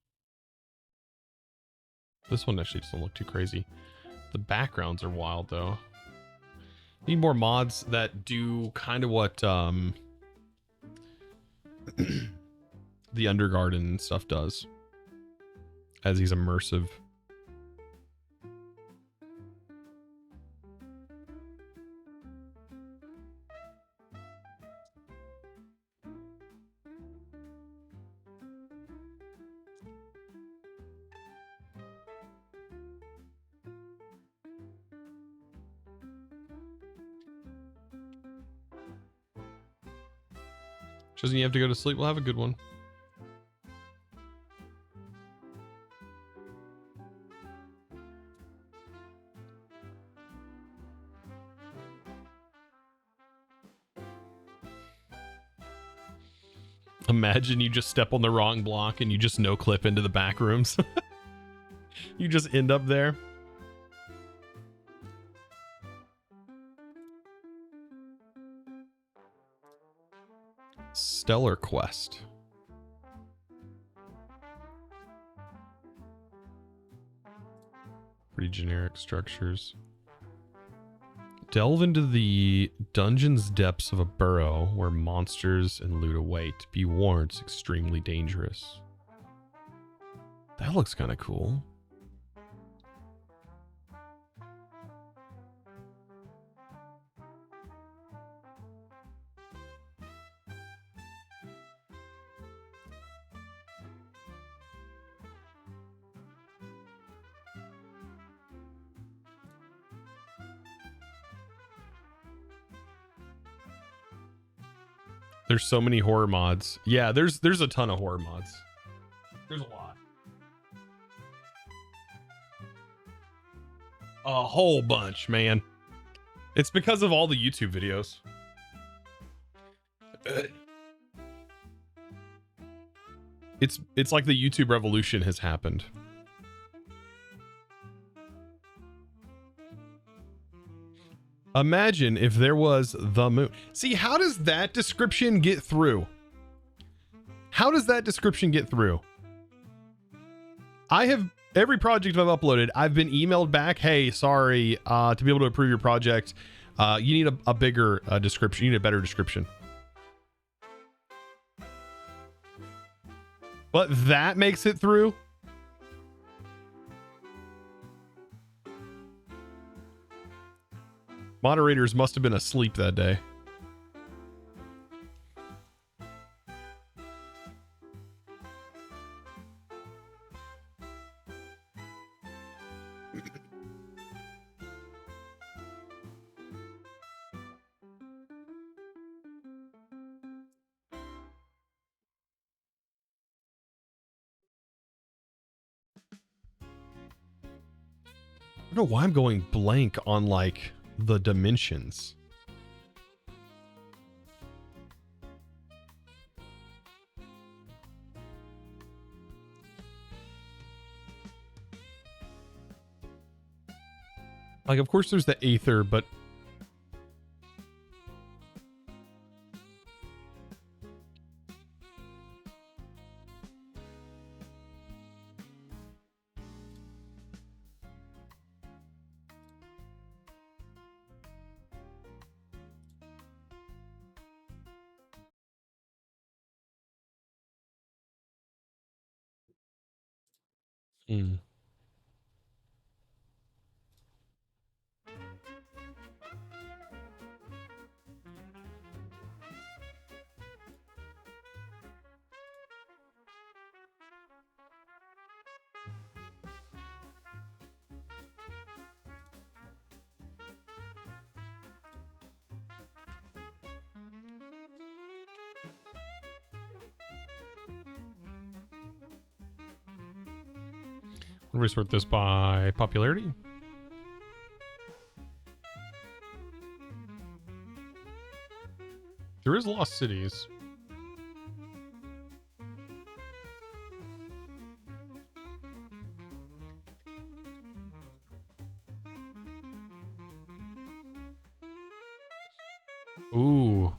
This one actually doesn't look too crazy. The backgrounds are wild though. Need more mods that do kind of what the Undergarden stuff does. As these immersive. Doesn't you have to go to sleep? We'll have a good one. Imagine you just step on the wrong block and you just no clip into the back rooms. You just end up there. Stellar Quest. Pretty generic structures. Delve into the dungeon's depths of a burrow where monsters and loot await. Be warned, it's extremely dangerous. That looks kind of cool. There's so many horror mods. Yeah, there's a ton of horror mods. There's a lot. A whole bunch, man. It's because of all the YouTube videos. It's like the YouTube revolution has happened. Imagine if there was the moon. See, how does that description get through? How does that description get through? I have every project I've uploaded, I've been emailed back, hey, sorry, to be able to approve your project, you need a bigger description. You need a better description. But that makes it through. Moderators must have been asleep that day. I don't know why I'm going blank on like the dimensions. Like, of course there's the Aether, but Let me sort this by popularity. There is Lost Cities. Ooh.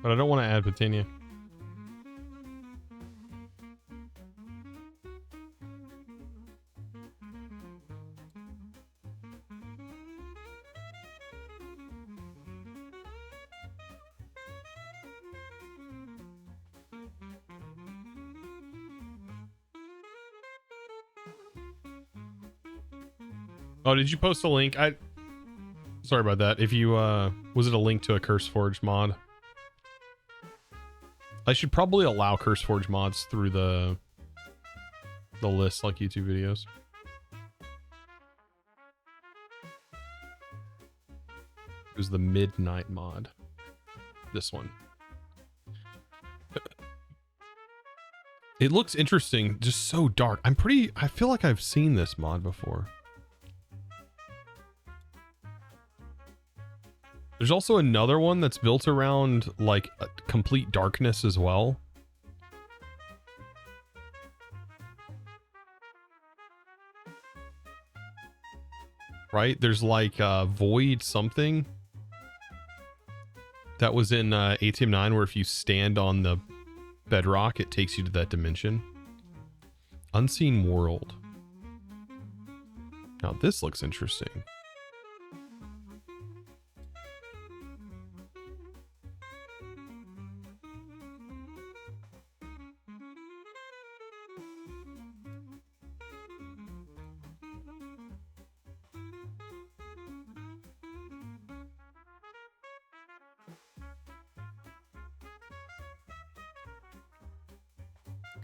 But I don't want to add Britannia. Oh, did you post a link? Sorry about that. If you was it a link to a CurseForge mod? I should probably allow CurseForge mods through the list like YouTube videos. It was the Midnight mod. This one. It looks interesting, just so dark. I feel like I've seen this mod before. There's also another one that's built around like complete darkness as well. Right? There's like Void something that was in ATM 9 where if you stand on the bedrock, it takes you to that dimension. Unseen World. Now this looks interesting.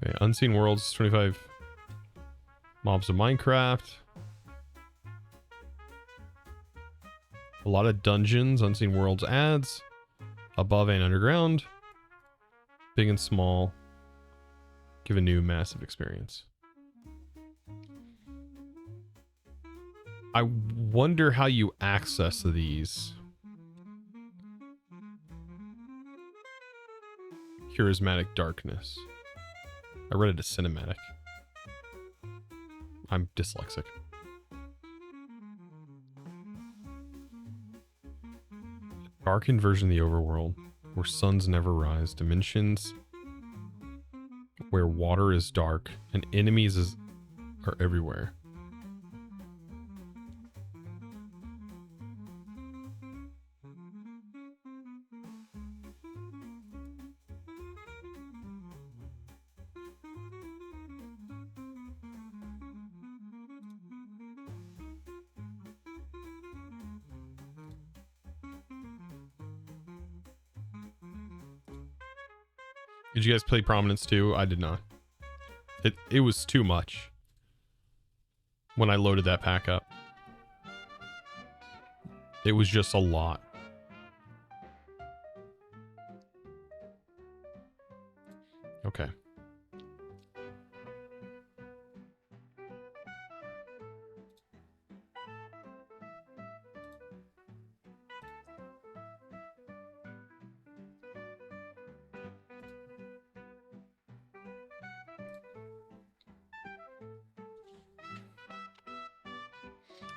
Okay, Unseen Worlds, 25 mobs of Minecraft. A lot of dungeons, Unseen Worlds ads, above and underground, big and small, give a new massive experience. I wonder how you access these. Charismatic Darkness. I read it as cinematic. I'm dyslexic. Dark inversion of the overworld, where suns never rise, dimensions where water is dark and enemies are everywhere. Did you guys play Prominence too? I did not. It was too much when I loaded that pack up. It was just a lot. Okay.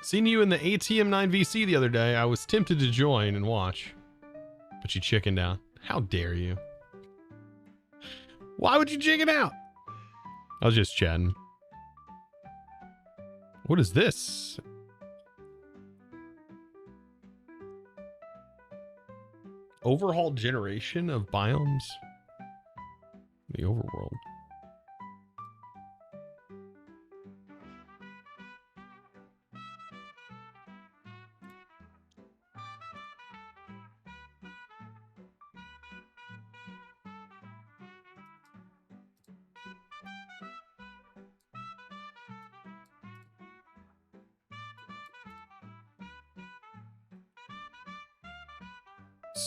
Seen you in the ATM 9 VC the other day. I was tempted to join and watch, but you chickened out. How dare you? Why would you chicken out? I was just chatting. What is this? Overhaul generation of biomes? The overworld.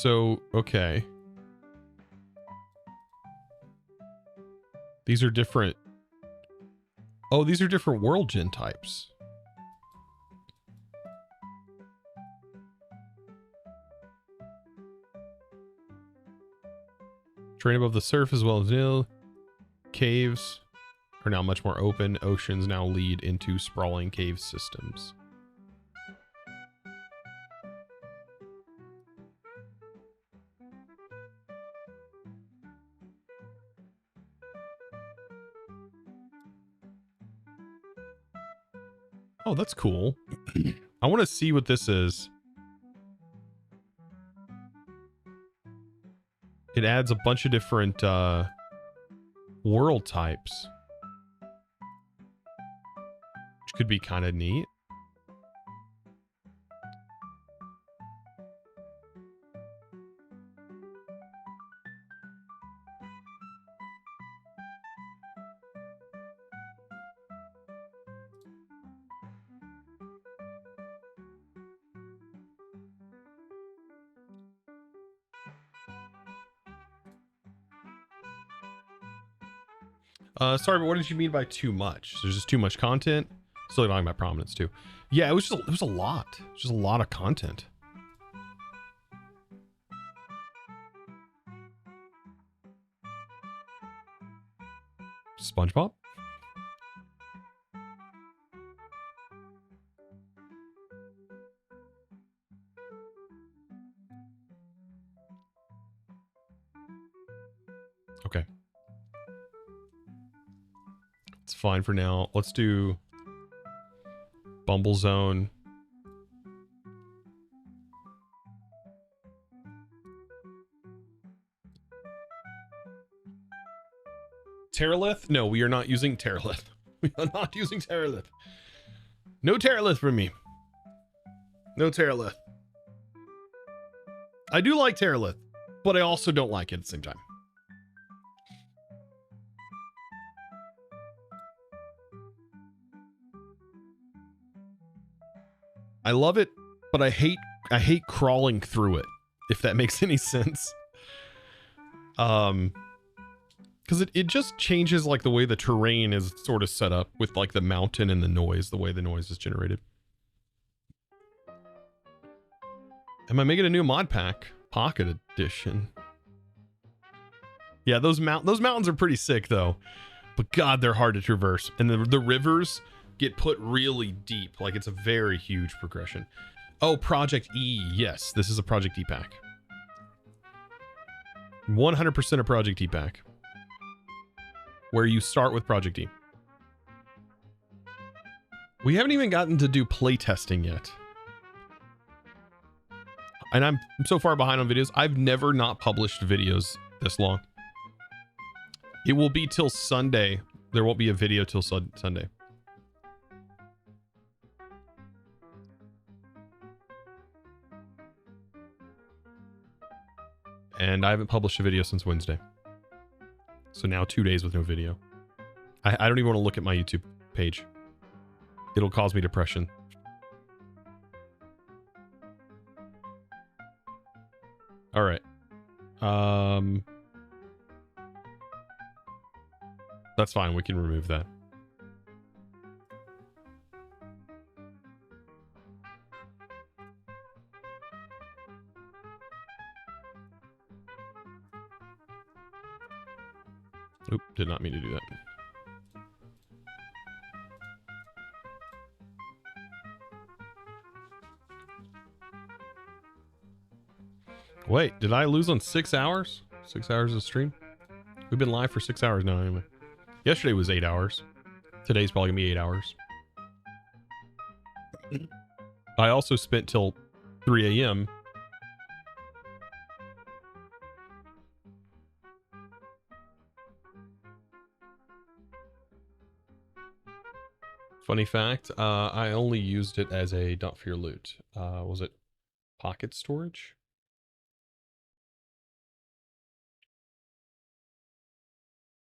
So, okay. These are different. Oh, these are different world gen types. Terrain above the surf as well as nil. Caves are now much more open. Oceans now lead into sprawling cave systems. Oh, that's cool. I want to see what this is. It adds a bunch of different world types, which could be kind of neat. Sorry, but what did you mean by too much? There's just too much content. Still talking about prominence too. Yeah, it was a lot. It was just a lot of content. SpongeBob? Okay. It's fine for now. Let's do Bumble Zone. Terralith? No, we are not using Terralith. We are not using Terralith. No Terralith for me. No Terralith. I do like Terralith, but I also don't like it at the same time. I love it, but I hate crawling through it, if that makes any sense. Because it just changes like the way the terrain is sort of set up with like the mountain and the noise, the way the noise is generated. Am I making a new mod pack? Pocket edition. Yeah, those mountains are pretty sick though. But God, they're hard to traverse. And the rivers get put really deep. Like it's a very huge progression. Oh, Project E. Yes, this is a Project E pack. 100% a Project E pack. Where you start with Project E. We haven't even gotten to do playtesting yet. And I'm so far behind on videos. I've never not published videos this long. It will be till Sunday. There won't be a video till Sunday. And I haven't published a video since Wednesday. So now 2 days with no video. I don't even want to look at my YouTube page. It'll cause me depression. All right. That's fine. We can remove that. Oop, did not mean to do that. Wait, did I lose on 6 hours? 6 hours of stream? We've been live for 6 hours now anyway. Yesterday was 8 hours. Today's probably gonna be 8 hours. I also spent till 3 a.m. Funny fact, I only used it as a dump for your loot. Was it pocket storage?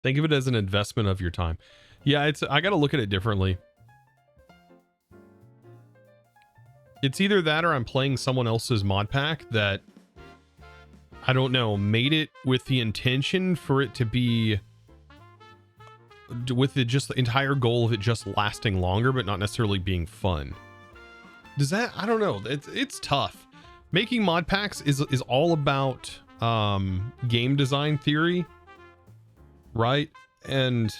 Think of it as an investment of your time. Yeah, I gotta look at it differently. It's either that or I'm playing someone else's mod pack that, I don't know, made it with the intention for it to be with it just the entire goal of it just lasting longer, but not necessarily being fun. Does that, I don't know. It's tough. Making Modpacks is all about game design theory, right? And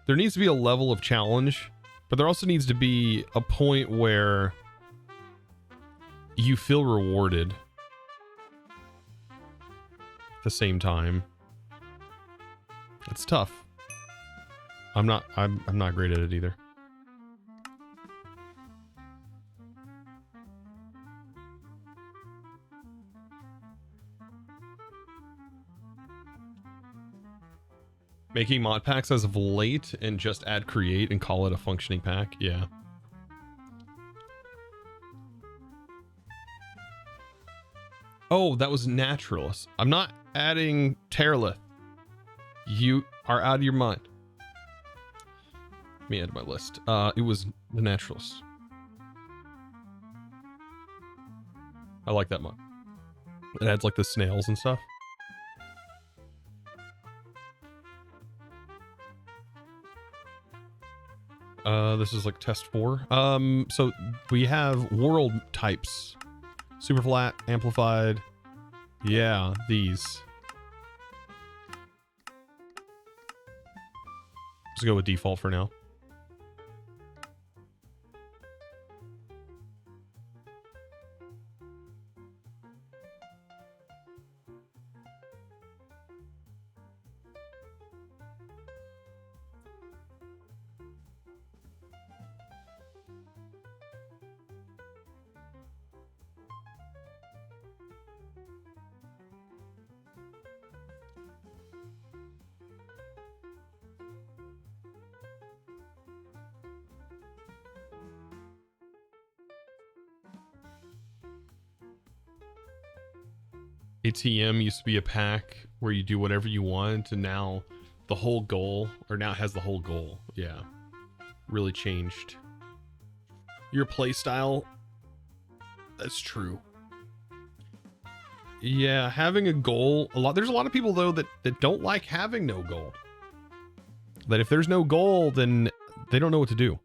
there needs to be a level of challenge, but there also needs to be a point where you feel rewarded at the same time. It's tough. I'm not great at it either. Making mod packs as of late and just add create and call it a functioning pack. Yeah. Oh, that was naturalist. I'm not adding Terralith. You are out of your mind. Let me add to my list. It was the naturalist. I like that mod. It adds like the snails and stuff. This is like test 4. So we have world types. Super flat, amplified. Yeah, these. Let's go with default for now. ATM used to be a pack where you do whatever you want, and now the whole goal, or now it has the whole goal. Yeah. Really changed your play style. That's true. Yeah, having a goal, there's a lot of people though that don't like having no goal. That if there's no goal, then they don't know what to do.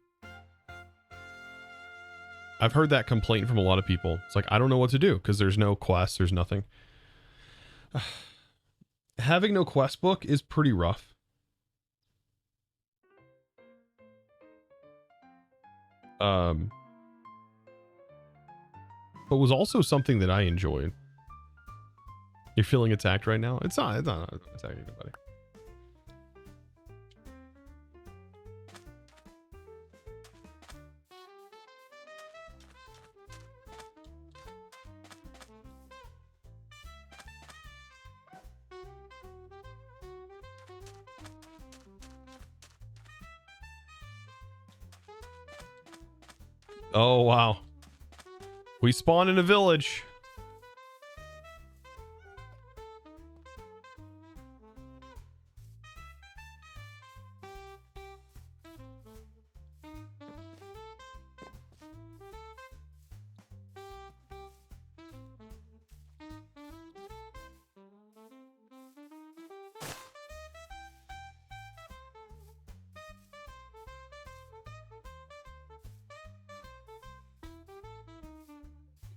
I've heard that complaint from a lot of people. It's like, I don't know what to do because there's no quests, there's nothing. Having no quest book is pretty rough. But was also something that I enjoyed. You're feeling attacked right now? It's not attacking anybody. Oh, wow. We spawned in a village.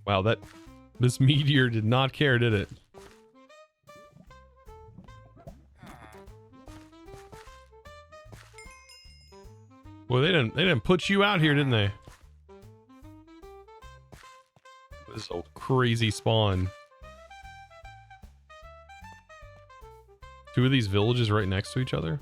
Wow, this meteor did not care, did it? Well, they didn't put you out here, didn't they? This old crazy spawn. Two of these villages right next to each other.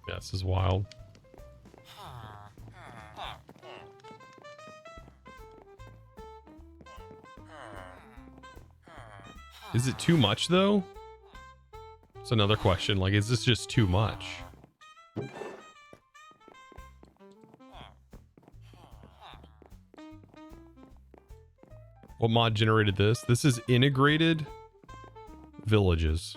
Yeah, this is wild. Is it too much though? It's another question. Like, is this just too much? What mod generated this? This is integrated villages.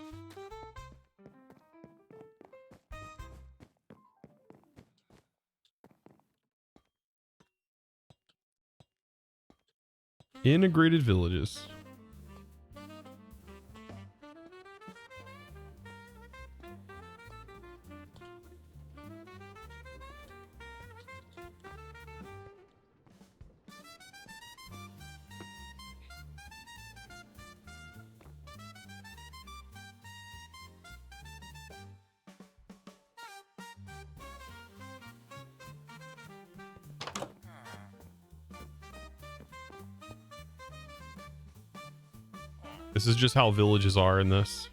Integrated villages. This is just how villages are in this.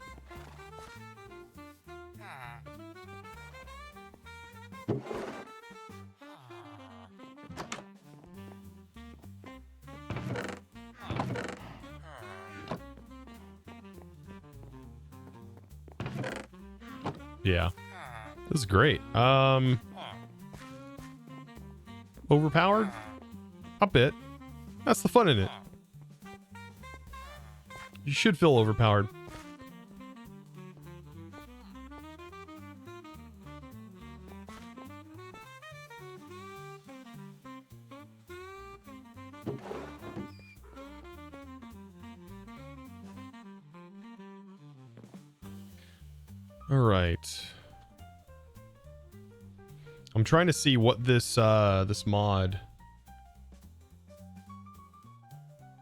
Yeah. This is great. Overpowered? A bit. That's the fun in it. You should feel overpowered. All right. I'm trying to see what this this mod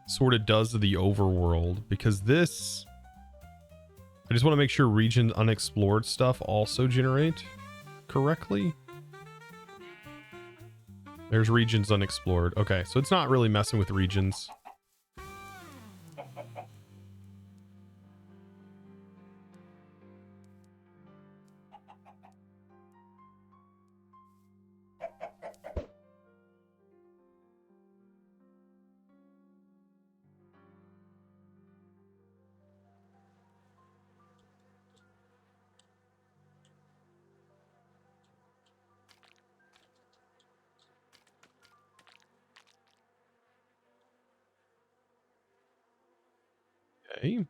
sort of does to the overworld, because this, I just want to make sure region unexplored stuff also generate correctly. There's regions unexplored. Okay, so it's not really messing with regions. Okay.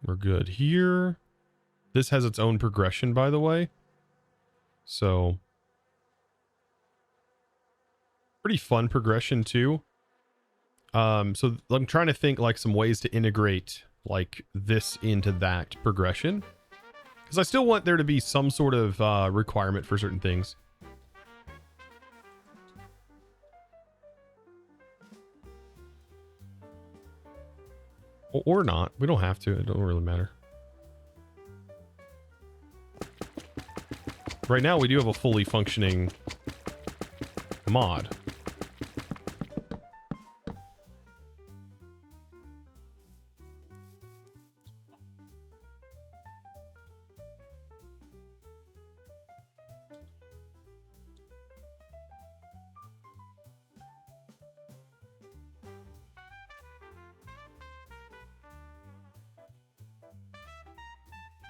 We're good here. This has its own progression, by the way. So pretty fun progression too. So I'm trying to think like some ways to integrate like this into that progression, because I still want there to be some sort of requirement for certain things. Or not. We don't have to. It don't really matter. Right now, we do have a fully functioning mod.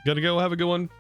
Gotta go. Have a good one.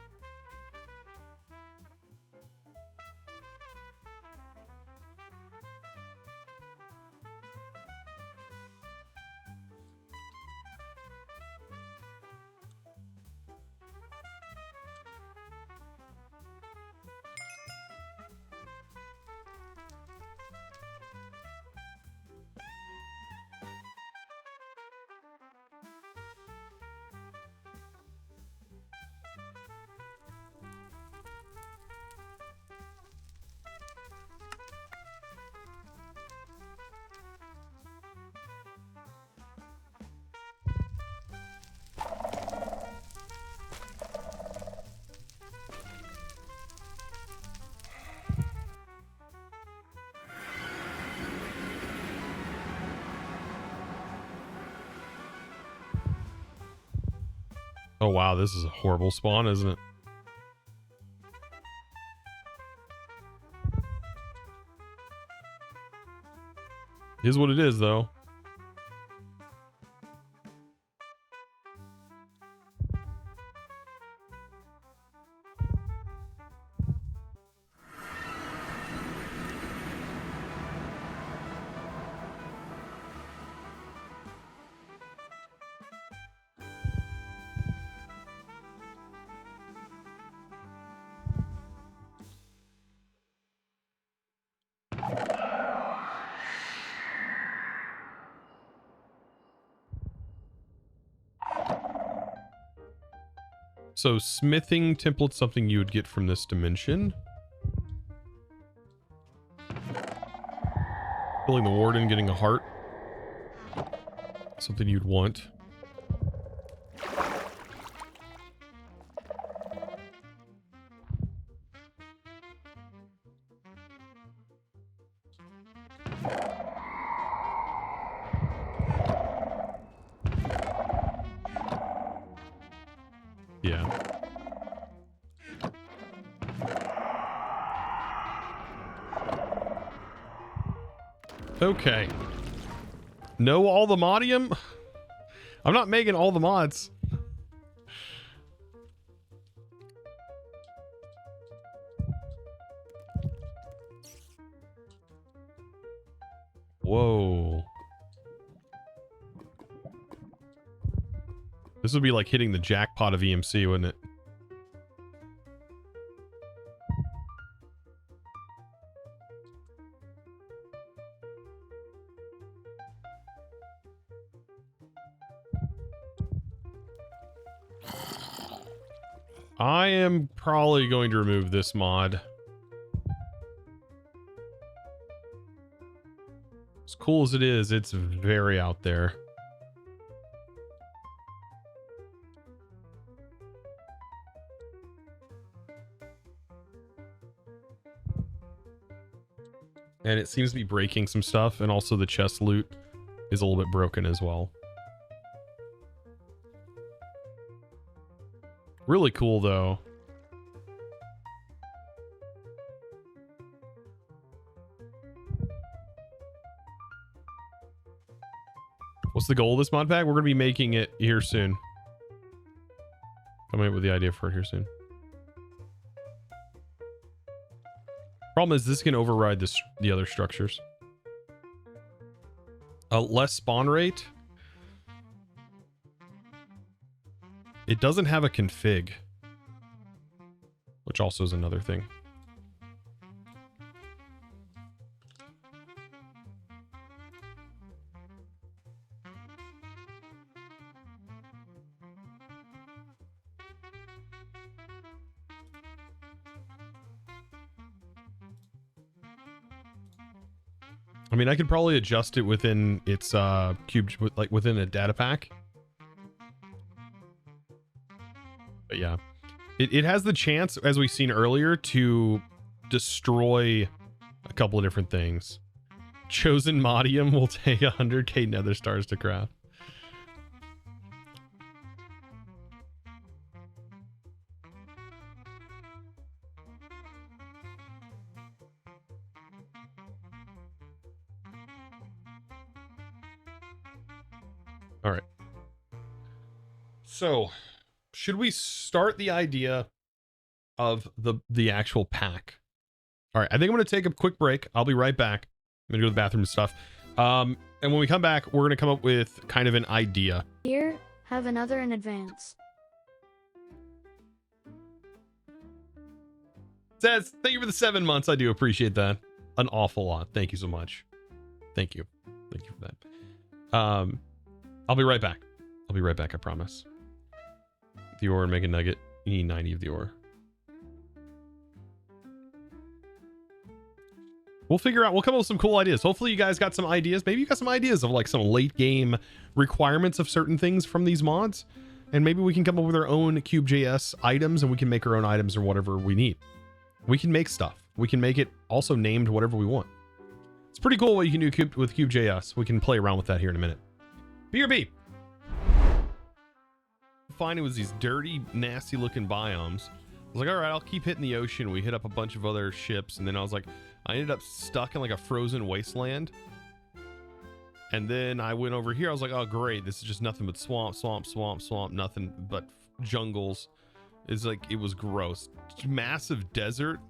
Oh wow, this is a horrible spawn, isn't it? Is what it is, though. So smithing template, something you would get from this dimension. Killing the warden, getting a heart. Something you'd want. Yeah. Okay. Know all the modium? I'm not making all the mods. Whoa. This would be like hitting the jackpot of EMC, wouldn't it? I am probably going to remove this mod. As cool as it is, it's very out there. And it seems to be breaking some stuff, and also the chest loot is a little bit broken as well. Really cool, though. What's the goal of this mod pack? We're going to be making it here soon. Coming up with the idea for it here soon. Problem is, this can override the other structures. Less spawn rate. It doesn't have a config, which also is another thing. I mean, I could probably adjust it within its cube, like within a data pack. But yeah, it has the chance, as we've seen earlier, to destroy a couple of different things. Chosen Modium will take 100k nether stars to craft. All right. So, should we start the idea of the actual pack? All right, I think I'm going to take a quick break. I'll be right back. I'm going to go to the bathroom and stuff. And when we come back, we're going to come up with kind of an idea. Here, have another in advance. Says, thank you for the 7 months. I do appreciate that an awful lot. Thank you so much. Thank you. Thank you for that. I'll be right back. I'll be right back, I promise. The ore and make a nugget. You need 90 of the ore. We'll figure out, we'll come up with some cool ideas. Hopefully you guys got some ideas. Maybe you got some ideas of like some late game requirements of certain things from these mods. And maybe we can come up with our own KubeJS items and we can make our own items or whatever we need. We can make stuff. We can make it also named whatever we want. It's pretty cool what you can do with KubeJS. We can play around with that here in a minute. BRB. Fine, it was these dirty, nasty looking biomes. I was like, all right, I'll keep hitting the ocean. We hit up a bunch of other ships, and then I was like, I ended up stuck in like a frozen wasteland. And then I went over here. I was like, oh great, this is just nothing but swamp, nothing but jungles. It's like, it was gross. Massive desert.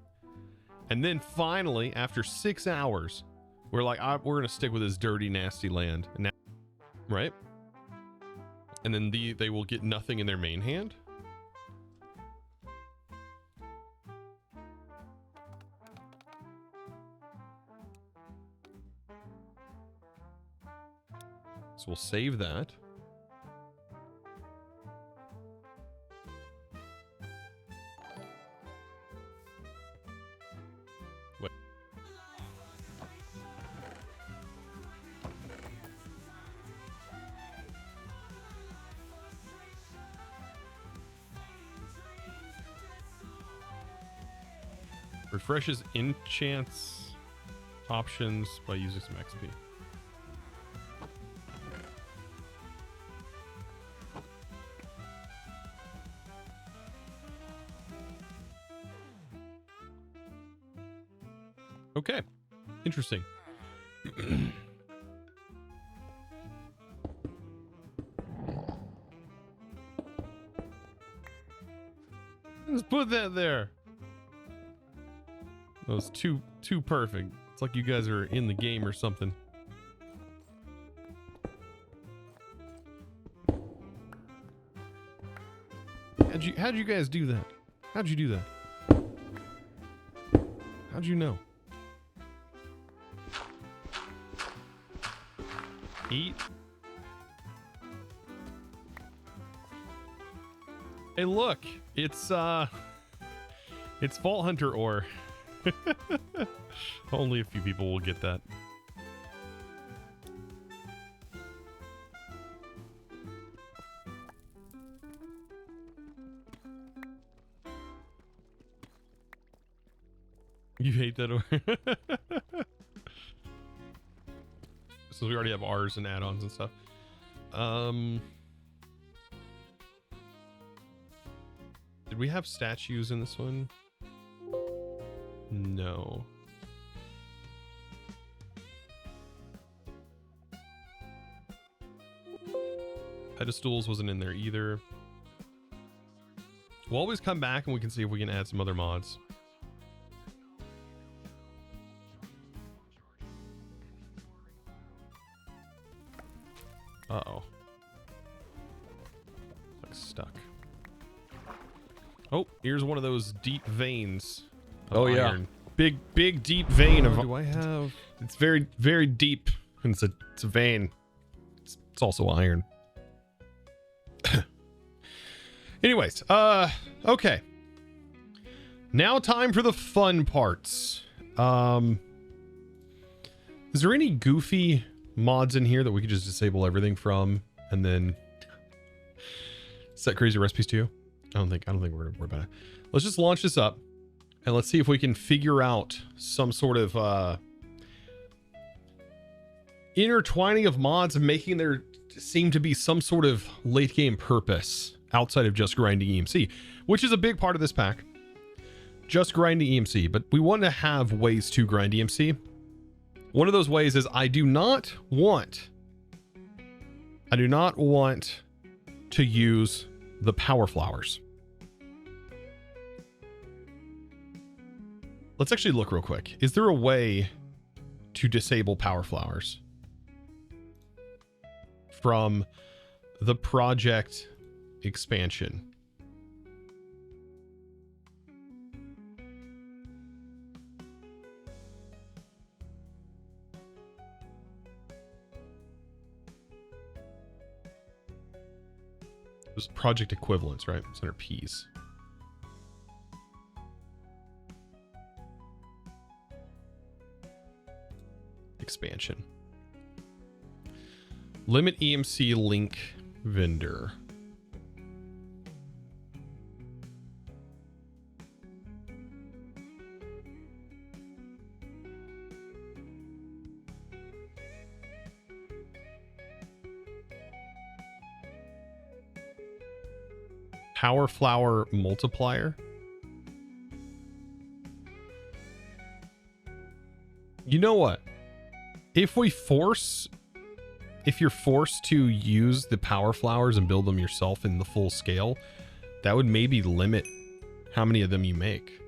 And then finally, after 6 hours, we're like, we're gonna stick with this dirty, nasty land. And now, right? And then they will get nothing in their main hand. So we'll save that. Refreshes enchants options by using some XP. Okay, interesting. Let's put that there. That was too perfect. It's like you guys are in the game or something. How'd you guys do that? How'd you do that? How'd you know? Eat. Hey, look, it's Vault Hunter ore. Only a few people will get that. You hate that ore. So we already have R's and add-ons and stuff. Did we have statues in this one? No. Pedestals wasn't in there either. We'll always come back and we can see if we can add some other mods. Uh-oh. Like stuck. Oh, here's one of those deep veins. Oh yeah. Iron. Big deep vein of. Do I have? It's very deep, and it's a vein. It's also iron. Anyways, okay. Now time for the fun parts. Is there any goofy mods in here that we could just disable everything from and then set crazy recipes to? I don't think we're gonna worry about it. Let's just launch this up and let's see if we can figure out some sort of intertwining of mods and making there seem to be some sort of late game purpose outside of just grinding EMC, which is a big part of this pack. Just grinding EMC, but we want to have ways to grind EMC. One of those ways is I do not want to use the power flowers. Let's actually look real quick. Is there a way to disable power flowers from the project expansion? There's project equivalents, right? It's under P's. Expansion. Limit EMC link vendor. Power flower multiplier. You know what? If you're forced to use the power flowers and build them yourself in the full scale, that would maybe limit how many of them you make.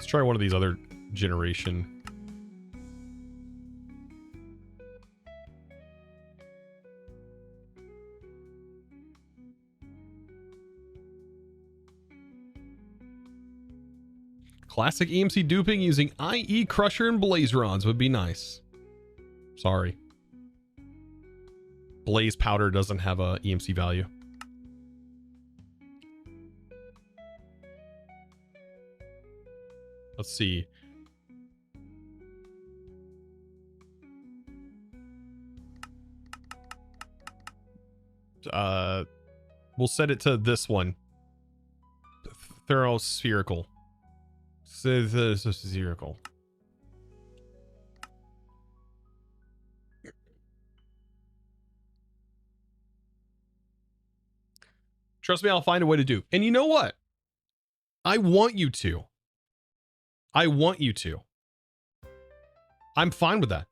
Try one of these other generation. Classic EMC duping using IE Crusher and Blaze Rods would be nice. Sorry. blaze powder doesn't have a EMC value. Let's see. We'll set it to this one. Thorough spherical. Spherical. Trust me, I'll find a way to do. And you know what? I want you to. I want you to. I'm fine with that.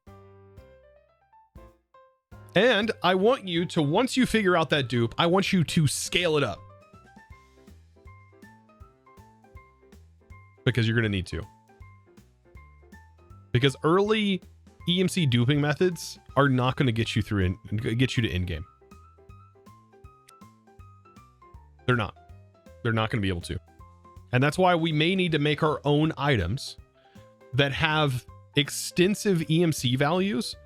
And I want you to, once you figure out that dupe, I want you to scale it up. Because you're going to need to. Because early EMC duping methods are not going to get you through and get you to in-game. They're not. They're not going to be able to. And that's why we may need to make our own items that have extensive EMC values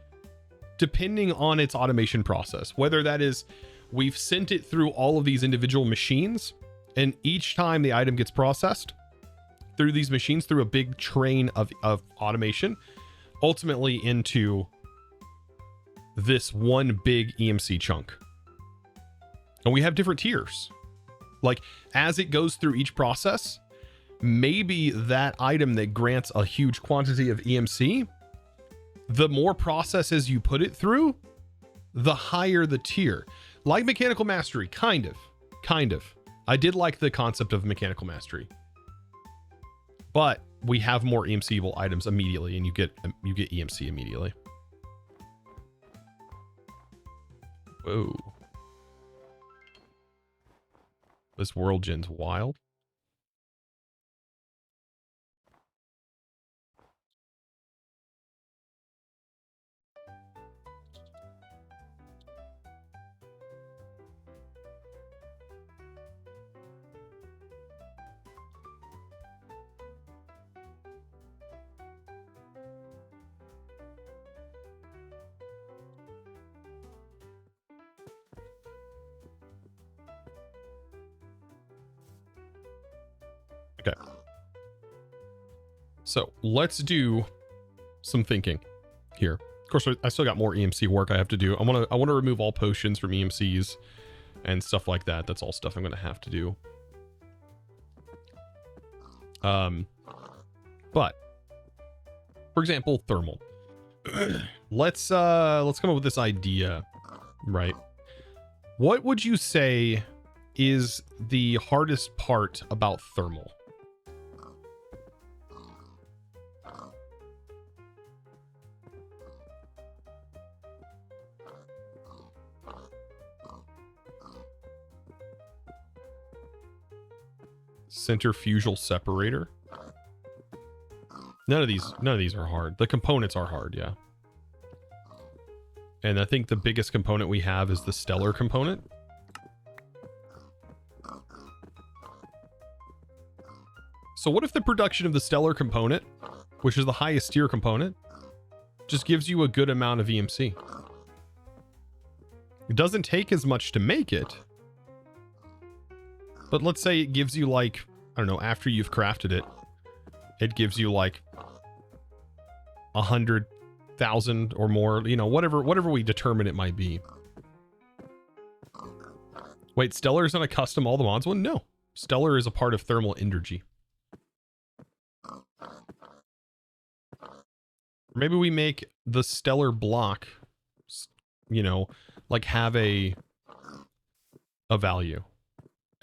depending on its automation process. Whether that is we've sent it through all of these individual machines, and each time the item gets processed through these machines, through a big train of automation, ultimately into this one big EMC chunk. And we have different tiers. Like, as it goes through each process, maybe that item that grants a huge quantity of EMC, the more processes you put it through, the higher the tier. Like mechanical mastery, kind of. I did like the concept of mechanical mastery. But we have more EMC-able items immediately, and you get EMC immediately. Whoa. This world gen's wild. Okay. So let's do some thinking here. Of course, I still got more EMC work I have to do. I want to remove all potions from EMCs and stuff like that. That's all stuff I'm going to have to do. But for example, thermal. Let's come up with this idea, right? What would you say is the hardest part about thermal? Centrifugal separator. None of these are hard. The components are hard, yeah. And I think the biggest component we have is the stellar component. So what if the production of the stellar component, which is the highest tier component, just gives you a good amount of EMC? It doesn't take as much to make it. But let's say it gives you like, I don't know, after you've crafted it, it gives you like 100,000 or more, you know, whatever we determine it might be. Wait, Stellar isn't a custom all the mods one? No. Stellar is a part of thermal energy. Maybe we make the Stellar block, you know, like have a value.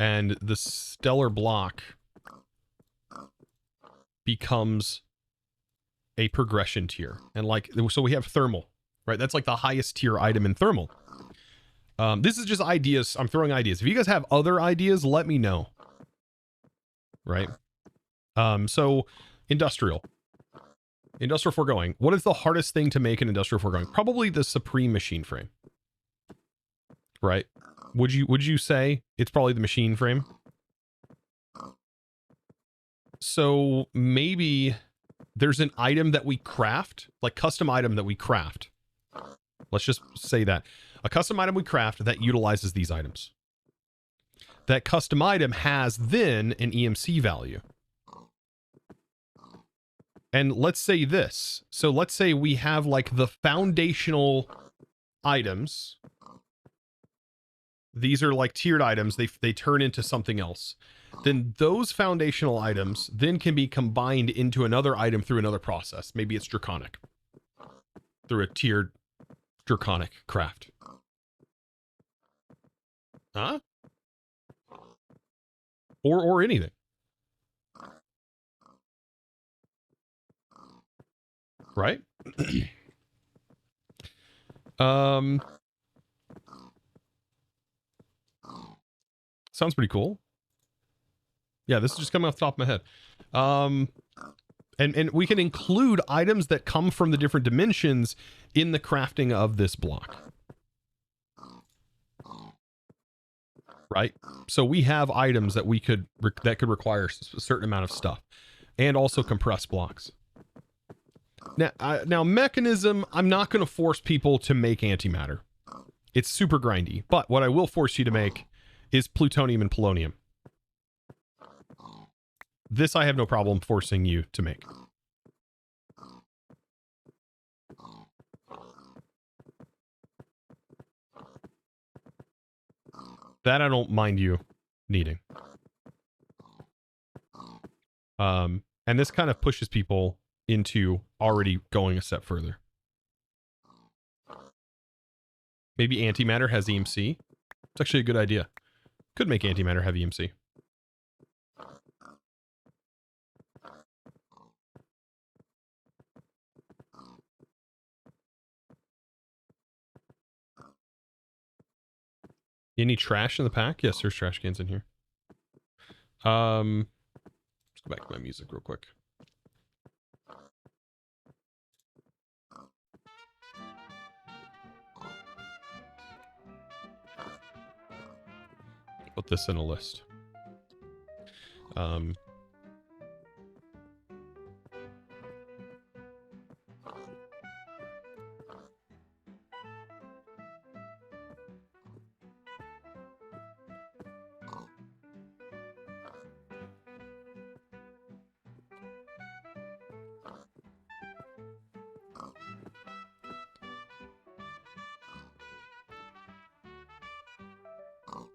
And the stellar block becomes a progression tier. And like, so we have thermal, right? That's like the highest tier item in thermal. This is just ideas. I'm throwing ideas. If you guys have other ideas, let me know. Right? So industrial foregoing. What is the hardest thing to make in industrial foregoing? Probably the Supreme machine frame. Right? Would you say it's probably the machine frame? So maybe there's an item that we craft, like custom item that we craft. Let's just say that. A custom item we craft that utilizes these items. That custom item has then an EMC value. And let's say this. So let's say we have like the foundational items. These are like tiered items. They turn into something else. Then those foundational items then can be combined into another item through another process. Maybe it's draconic. Through a tiered draconic craft. Huh? Or anything. Right? Sounds pretty cool. Yeah, this is just coming off the top of my head. And we can include items that come from the different dimensions in the crafting of this block. Right? So we have items that we could that could require a certain amount of stuff, and also compress blocks. Now Mekanism, I'm not going to force people to make antimatter. It's super grindy, but what I will force you to make is plutonium and polonium. This I have no problem forcing you to make. That I don't mind you needing. And this kind of pushes people into already going a step further. Maybe antimatter has EMC. It's actually a good idea. Could make antimatter have EMC. Any trash in the pack? Yes, there's trash cans in here. Let's go back to my music real quick. Put this in a list.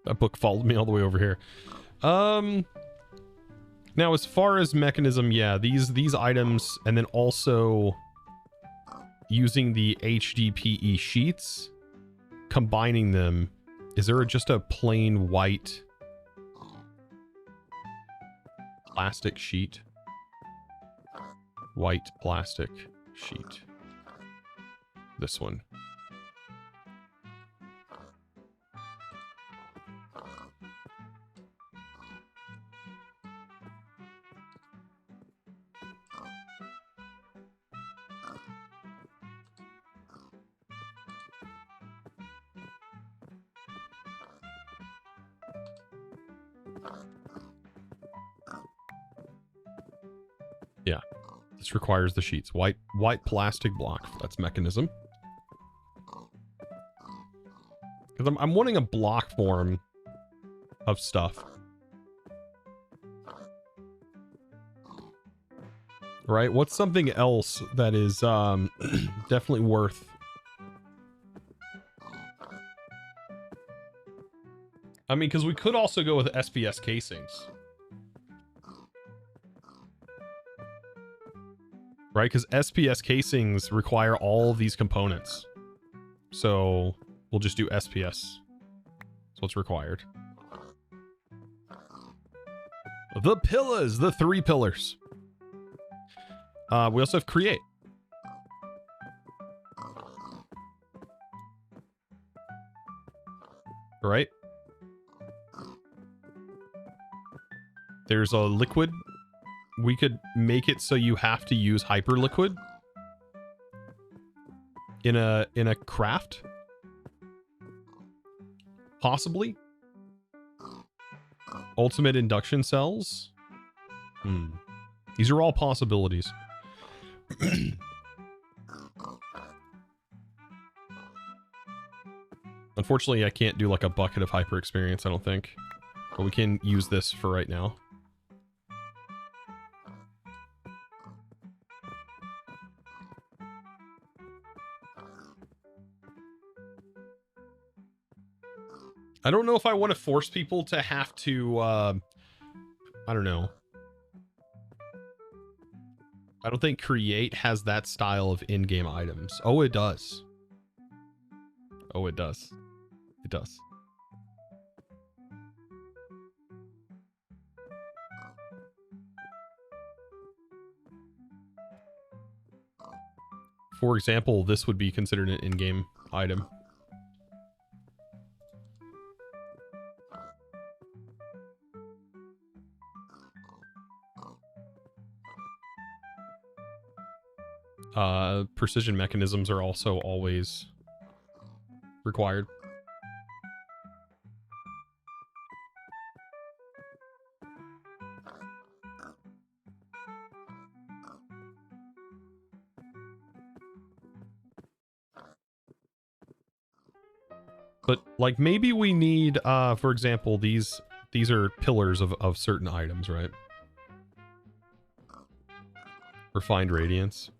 That book followed me all the way over here. Now as far as Mekanism, yeah, these items, and then also using the HDPE sheets, combining them, is there just a plain white plastic sheet? White plastic sheet. This one. Yeah, this requires the sheets. White plastic block. That's Mekanism. Because I'm wanting a block form of stuff. Right? What's something else that is definitely worth? I mean, because we could also go with SPS casings. Right? Because SPS casings require all of these components. So we'll just do SPS. That's what's required. The pillars, the 3 pillars. We also have create. Right? There's a liquid. We could make it so you have to use hyperliquid in a craft. Possibly. Ultimate induction cells. These are all possibilities. Unfortunately, I can't do like a bucket of hyper experience, I don't think. But we can use this for right now. I don't know if I want to force people to have to, I don't know. I don't think Create has that style of in-game items. Oh, it does. Oh, it does. It does. For example, this would be considered an in-game item. Precision mechanisms are also always required. But like maybe we need, for example, these are pillars of certain items, right? Refined radiance.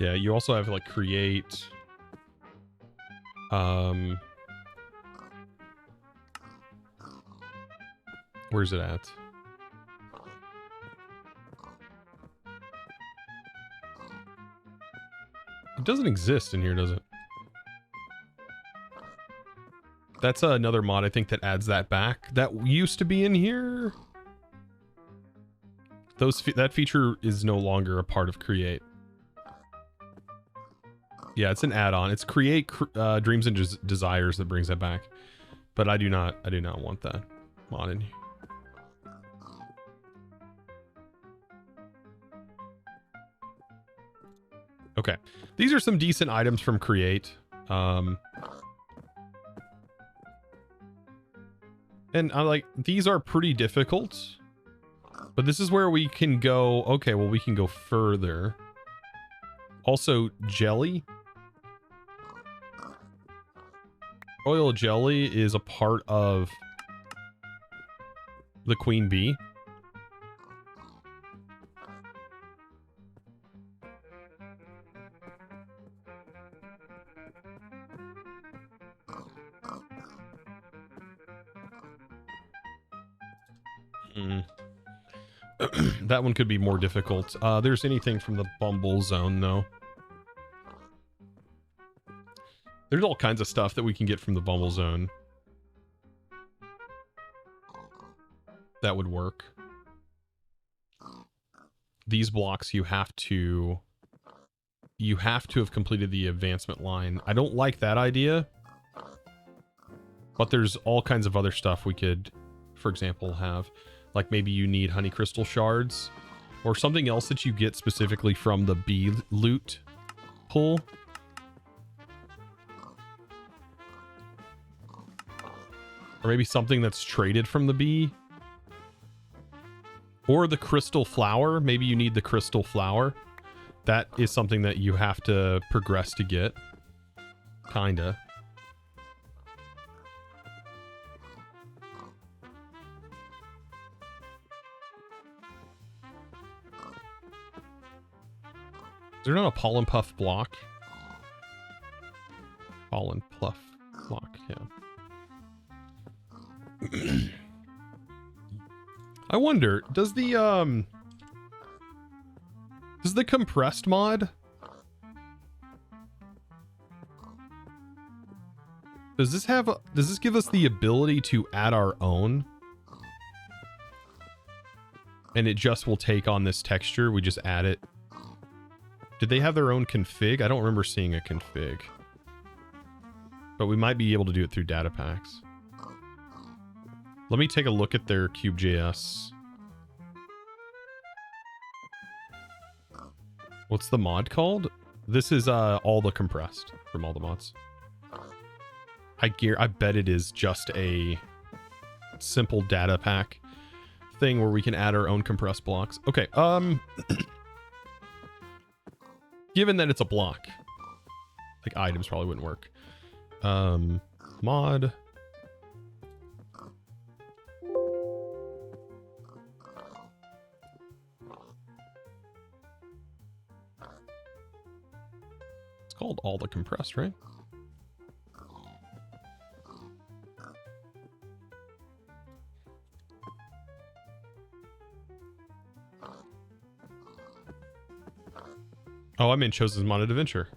Yeah, you also have to like create where's it at? It doesn't exist in here, does it? That's another mod I think that adds that back. That used to be in here. That feature is no longer a part of Create. Yeah, it's an add-on. It's Create Dreams and Desires that brings that back. But I do not want that mod in here. Okay. These are some decent items from Create. And I like, these are pretty difficult. But this is where we can go, okay, well, we can go further. Also, jelly. Royal jelly is a part of the queen bee. That one could be more difficult. There's anything from the Bumble zone, though. There's all kinds of stuff that we can get from the Bumble zone. That would work. These blocks you have to have completed the advancement line. I don't like that idea. But there's all kinds of other stuff we could, for example, have. Like maybe you need honey crystal shards. Or something else that you get specifically from the bee loot pull. Or maybe something that's traded from the bee. Or the crystal flower. Maybe you need the crystal flower. That is something that you have to progress to get. Kinda. Is there not a pollen puff block? Pollen puff block, yeah. I wonder, does the compressed mod, does this give us the ability to add our own? And it just will take on this texture, we just add it. Did they have their own config? I don't remember seeing a config. But we might be able to do it through data packs. Let me take a look at their KubeJS. What's the mod called? This is all the compressed from all the mods. I bet it is just a simple data pack thing where we can add our own compressed blocks. Okay. Given that it's a block, like items probably wouldn't work. Mod. It's called all the compressed, right? Oh, I'm in Chosen's modded adventure.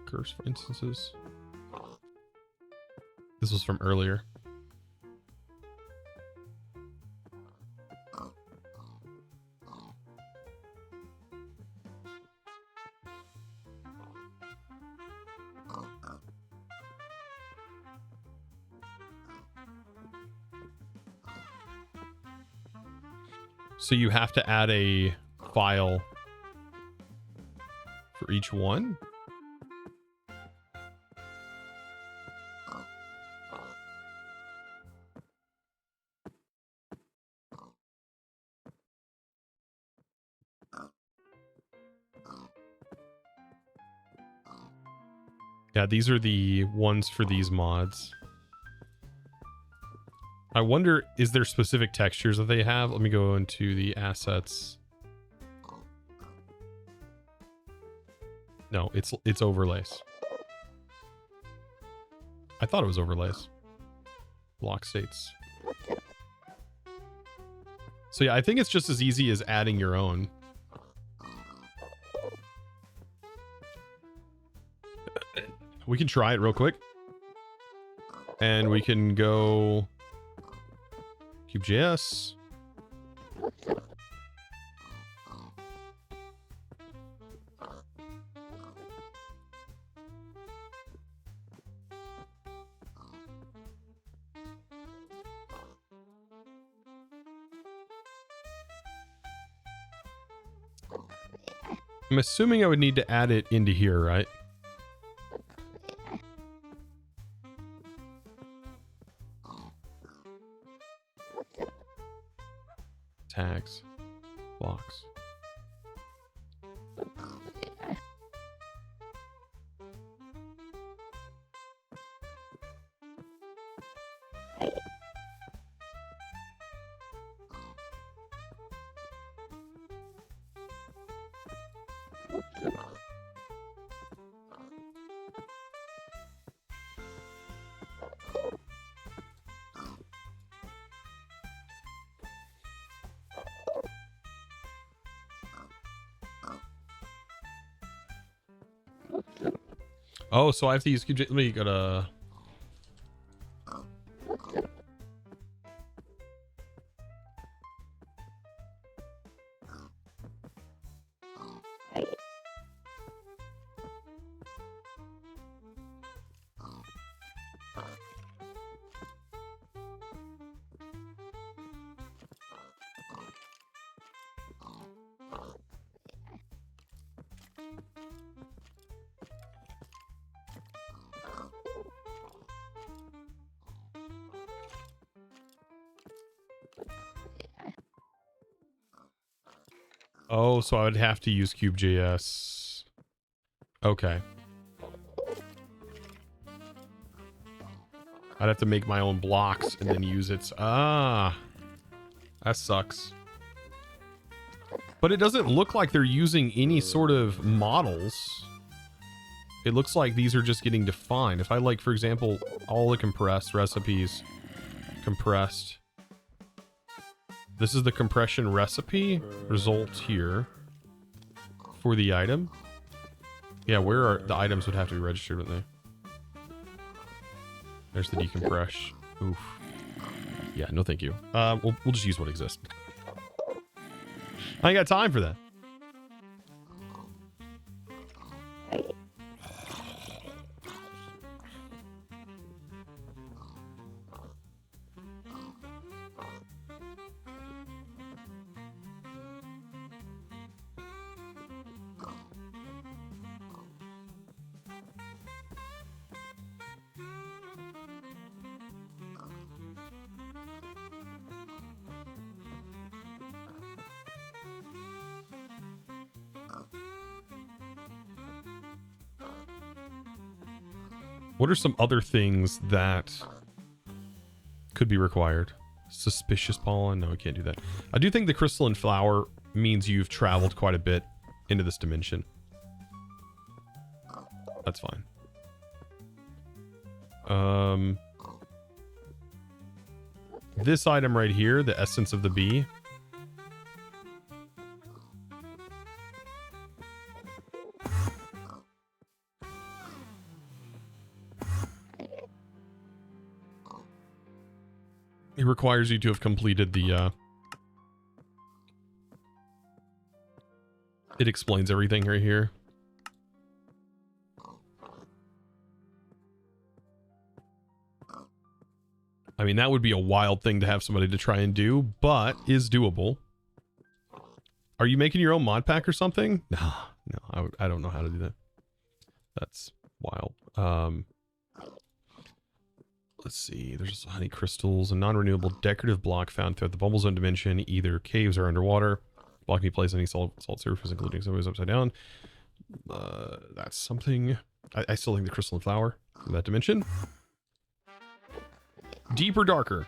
Curse for instances. This was from earlier. So you have to add a file for each one? Yeah, these are the ones for these mods. I wonder, is there specific textures that they have? Let me go into the assets. No, it's overlays. I thought it was overlays. Block states. So yeah, I think it's just as easy as adding your own. We can try it real quick. And we can go KubeJS. I'm assuming I would need to add it into here, right? Tags, blocks. Oh, so I have to use QJ. Let me go to. Oh, so I would have to use KubeJS. Okay. I'd have to make my own blocks and then use its... Ah. That sucks. But it doesn't look like they're using any sort of models. It looks like these are just getting defined. If I like, for example, all the compressed recipes, compressed. This is the compression recipe result here for the item. Yeah, where are the items would have to be registered, wouldn't they? There's the decompress. Oof. Yeah, no thank you. We'll just use what exists. I ain't got time for that. What are some other things that could be required? Suspicious pollen? No, I can't do that. I do think the crystalline flower means you've traveled quite a bit into this dimension. That's fine. This item right here, the essence of the bee. It requires you to have completed the, it explains everything right here. I mean, that would be a wild thing to have somebody to try and do, but is doable. Are you making your own mod pack or something? No, I don't know how to do that. That's wild. Let's see. There's honey crystals, a non-renewable decorative block found throughout the bubble zone dimension. Either caves or underwater. Block can be placed on any salt surface, including some ways upside down. That's something. I still think the crystalline flower in that dimension. Deep or darker?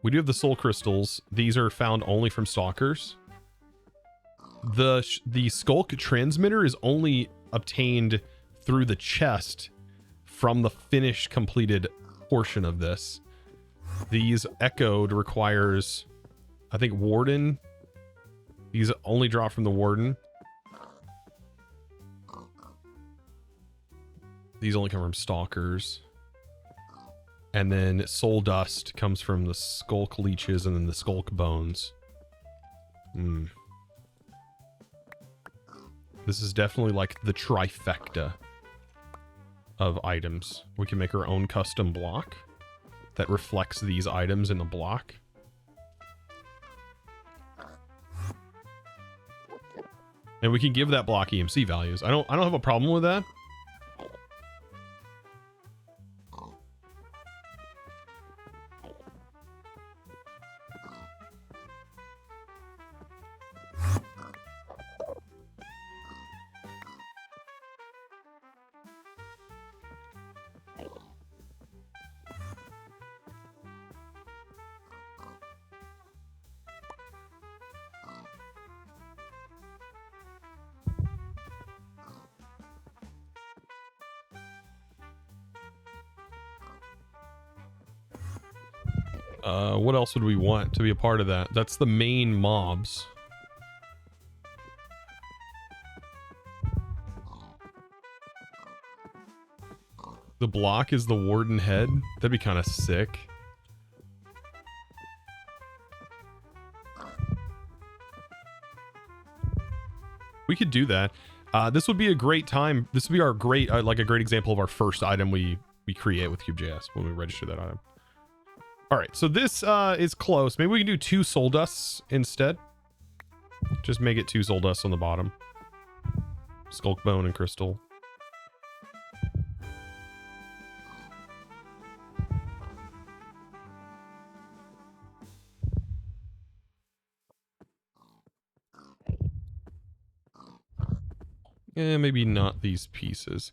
We do have the soul crystals. These are found only from stalkers. The skulk transmitter is only obtained through the chest from the finished completed portion of this. These echoed requires, I think, warden. These only drop from the warden. These only come from stalkers. And then soul dust comes from the skulk leeches and then the skulk bones. This is definitely like the trifecta of items. We can make our own custom block that reflects these items in the block. And we can give that block EMC values. I don't have a problem with that. What else would we want to be a part of that? That's the main mobs. The block is the warden head. That'd be kind of sick. We could do that. This would be a great time. This would be our great, like a great example of our first item we create with KubeJS when we register that item. All right, so this is close. Maybe we can do 2 soul dusts instead. Just make it 2 soul dusts on the bottom. Skulk bone and crystal. Maybe not these pieces.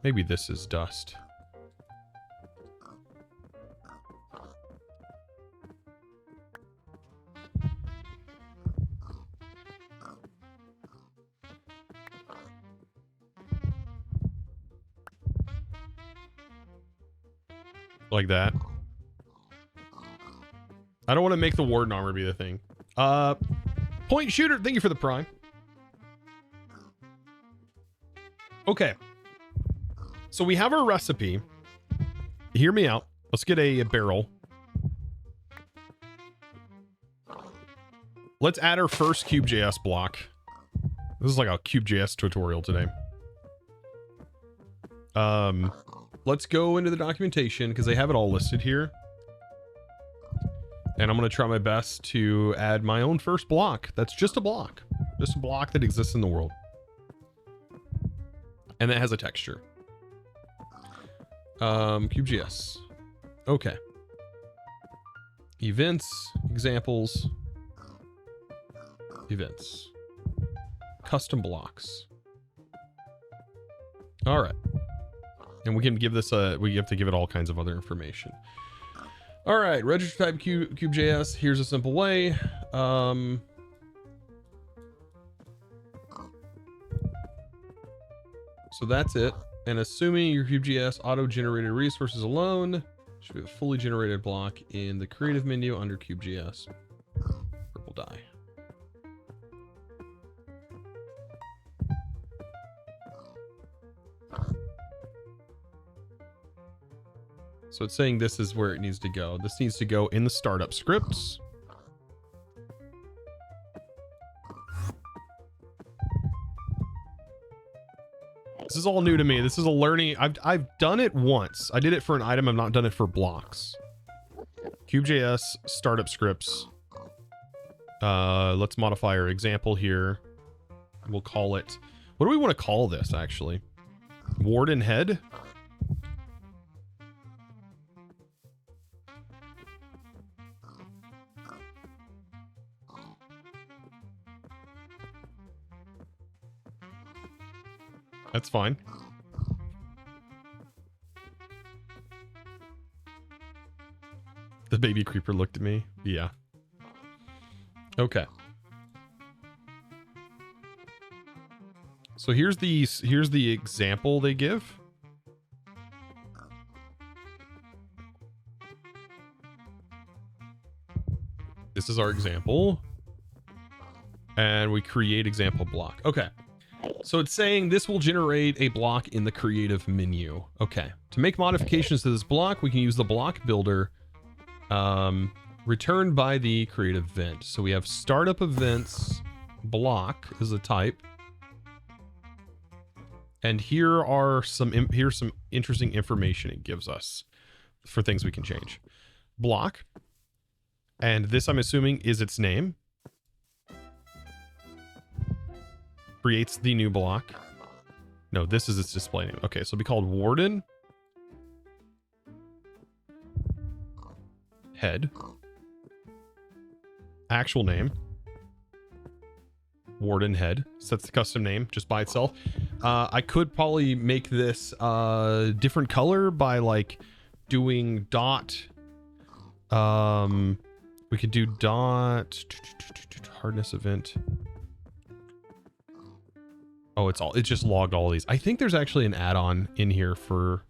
Maybe this is dust. Like that. I don't want to make the warden armor be the thing. Point shooter, thank you for the prime. Okay. So we have our recipe. Hear me out. Let's get a barrel. Let's add our first KubeJS block. This is like a KubeJS tutorial today. Let's go into the documentation because they have it all listed here. And I'm going to try my best to add my own first block. That's just a block. Just a block that exists in the world. And that has a texture. KubeJS. Okay. Events, examples, events, custom blocks. All right. And we can give this we have to give it all kinds of other information. All right, register type KubeJS. Here's a simple way. So that's it. And assuming your KubeJS auto-generated resources alone, should be a fully generated block in the creative menu under KubeJS. Purple dye. So it's saying this is where it needs to go. This needs to go in the startup scripts. This is all new to me. This is a learning. I've done it once. I did it for an item. I've not done it for blocks. KubeJS startup scripts. Let's modify our example here. We'll call it. What do we want to call this actually? Warden head. That's fine. The baby creeper looked at me. Yeah. Okay. So here's the example they give. This is our example. And we create example block. Okay. So it's saying this will generate a block in the creative menu. Okay. To make modifications to this block, we can use the block builder returned by the creative event. So we have startup events block is a type. And here's some interesting information it gives us for things we can change. Block. And this, I'm assuming, is its name. Creates the new block. No, this is its display name. Okay, so it'll be called Warden Head. Actual name. Warden Head. Sets the custom name just by itself. I could probably make this different color by like doing dot. We could do dot hardness event. Oh, it just logged all these. I think there's actually an add-on in here for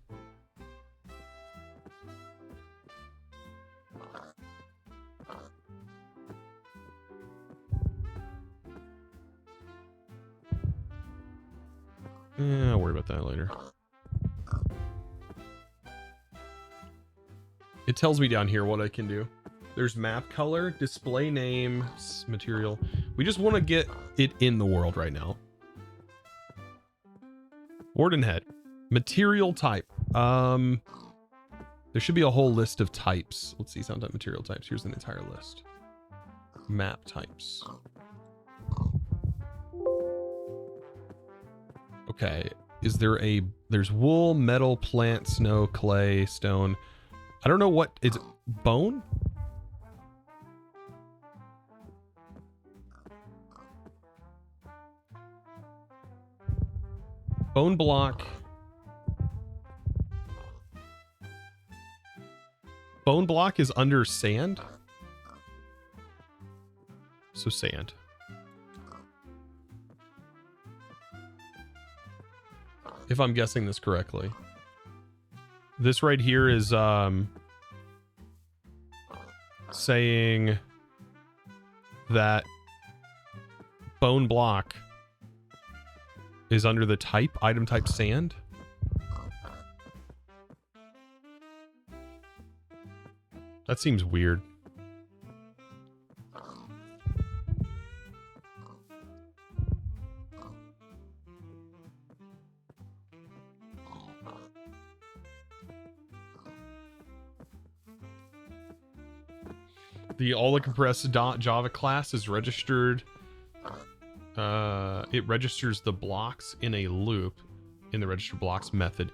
I'll worry about that later. It tells me down here what I can do. There's map color, display name, material. We just want to get it in the world right now. Warden head. Material type. There should be a whole list of types. Let's see, sound type, material types. Here's an entire list. Map types. Okay. Is there there's wool, metal, plant, snow, clay, stone. I don't know what is it, bone? Bone block. Bone block is under sand. So sand. If I'm guessing this correctly. This right here is saying that bone block is under the type, item type sand. That seems weird. The all the compressed .java class is registered. It registers the blocks in a loop in the register blocks method.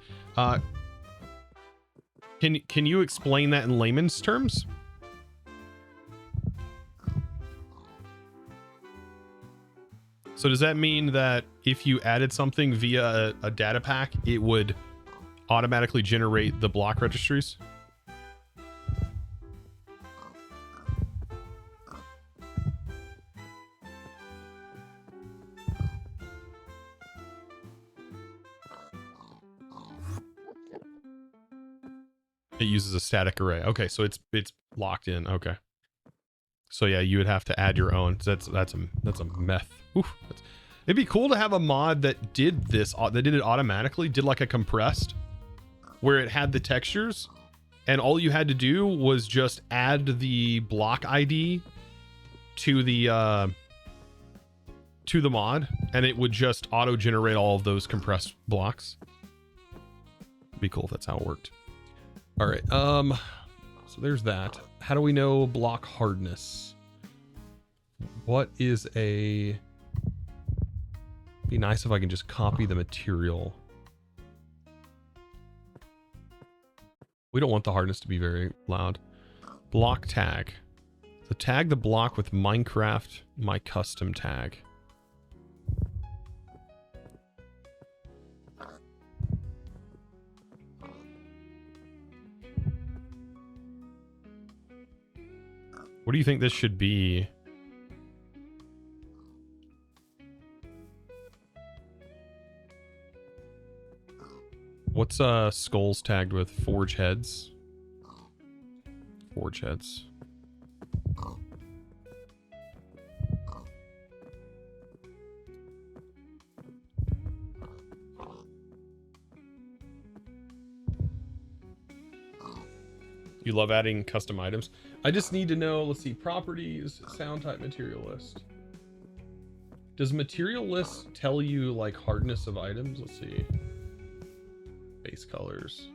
Can you explain that in layman's terms? So does that mean that if you added something via a data pack, it would automatically generate the block registries? It uses a static array. Okay, so it's locked in. Okay. So yeah, you would have to add your own. That's a meth. Oof, it'd be cool to have a mod that did this, that did it automatically, did like a compressed, where it had the textures, and all you had to do was just add the block ID to the mod, and it would just auto generate all of those compressed blocks. It'd be cool if that's how it worked. All right, so there's that. How do we know block hardness? What is a... Be nice if I can just copy the material. We don't want the hardness to be very loud. Block tag. So tag the block with Minecraft my custom tag. What do you think this should be? What's skulls tagged with? Forge heads. Forge heads. You love adding custom items. I just need to know, let's see, properties, sound type, material list. Does material list tell you like hardness of items? Let's see. Base colors.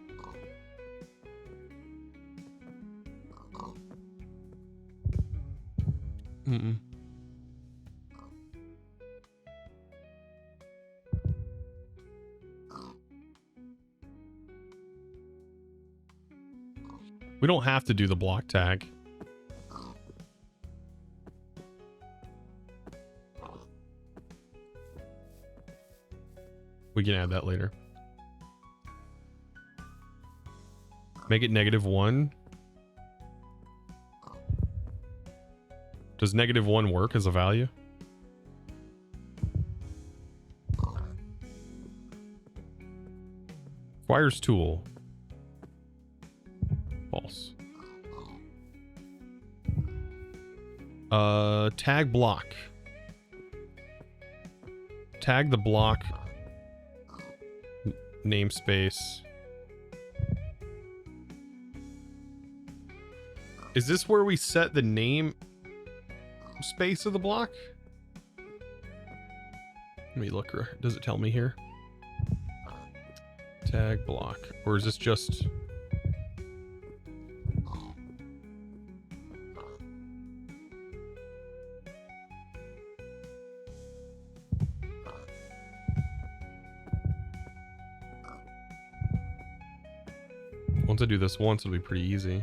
Mm-mm. We don't have to do the block tag. We can add that later. Make it -1. Does -1 work as a value? Requires tool. False. Tag block. Tag the block namespace. Is this where we set the name space of the block? Let me look. Does it tell me here? Tag block. Or is this just... Once I do this once, it'll be pretty easy.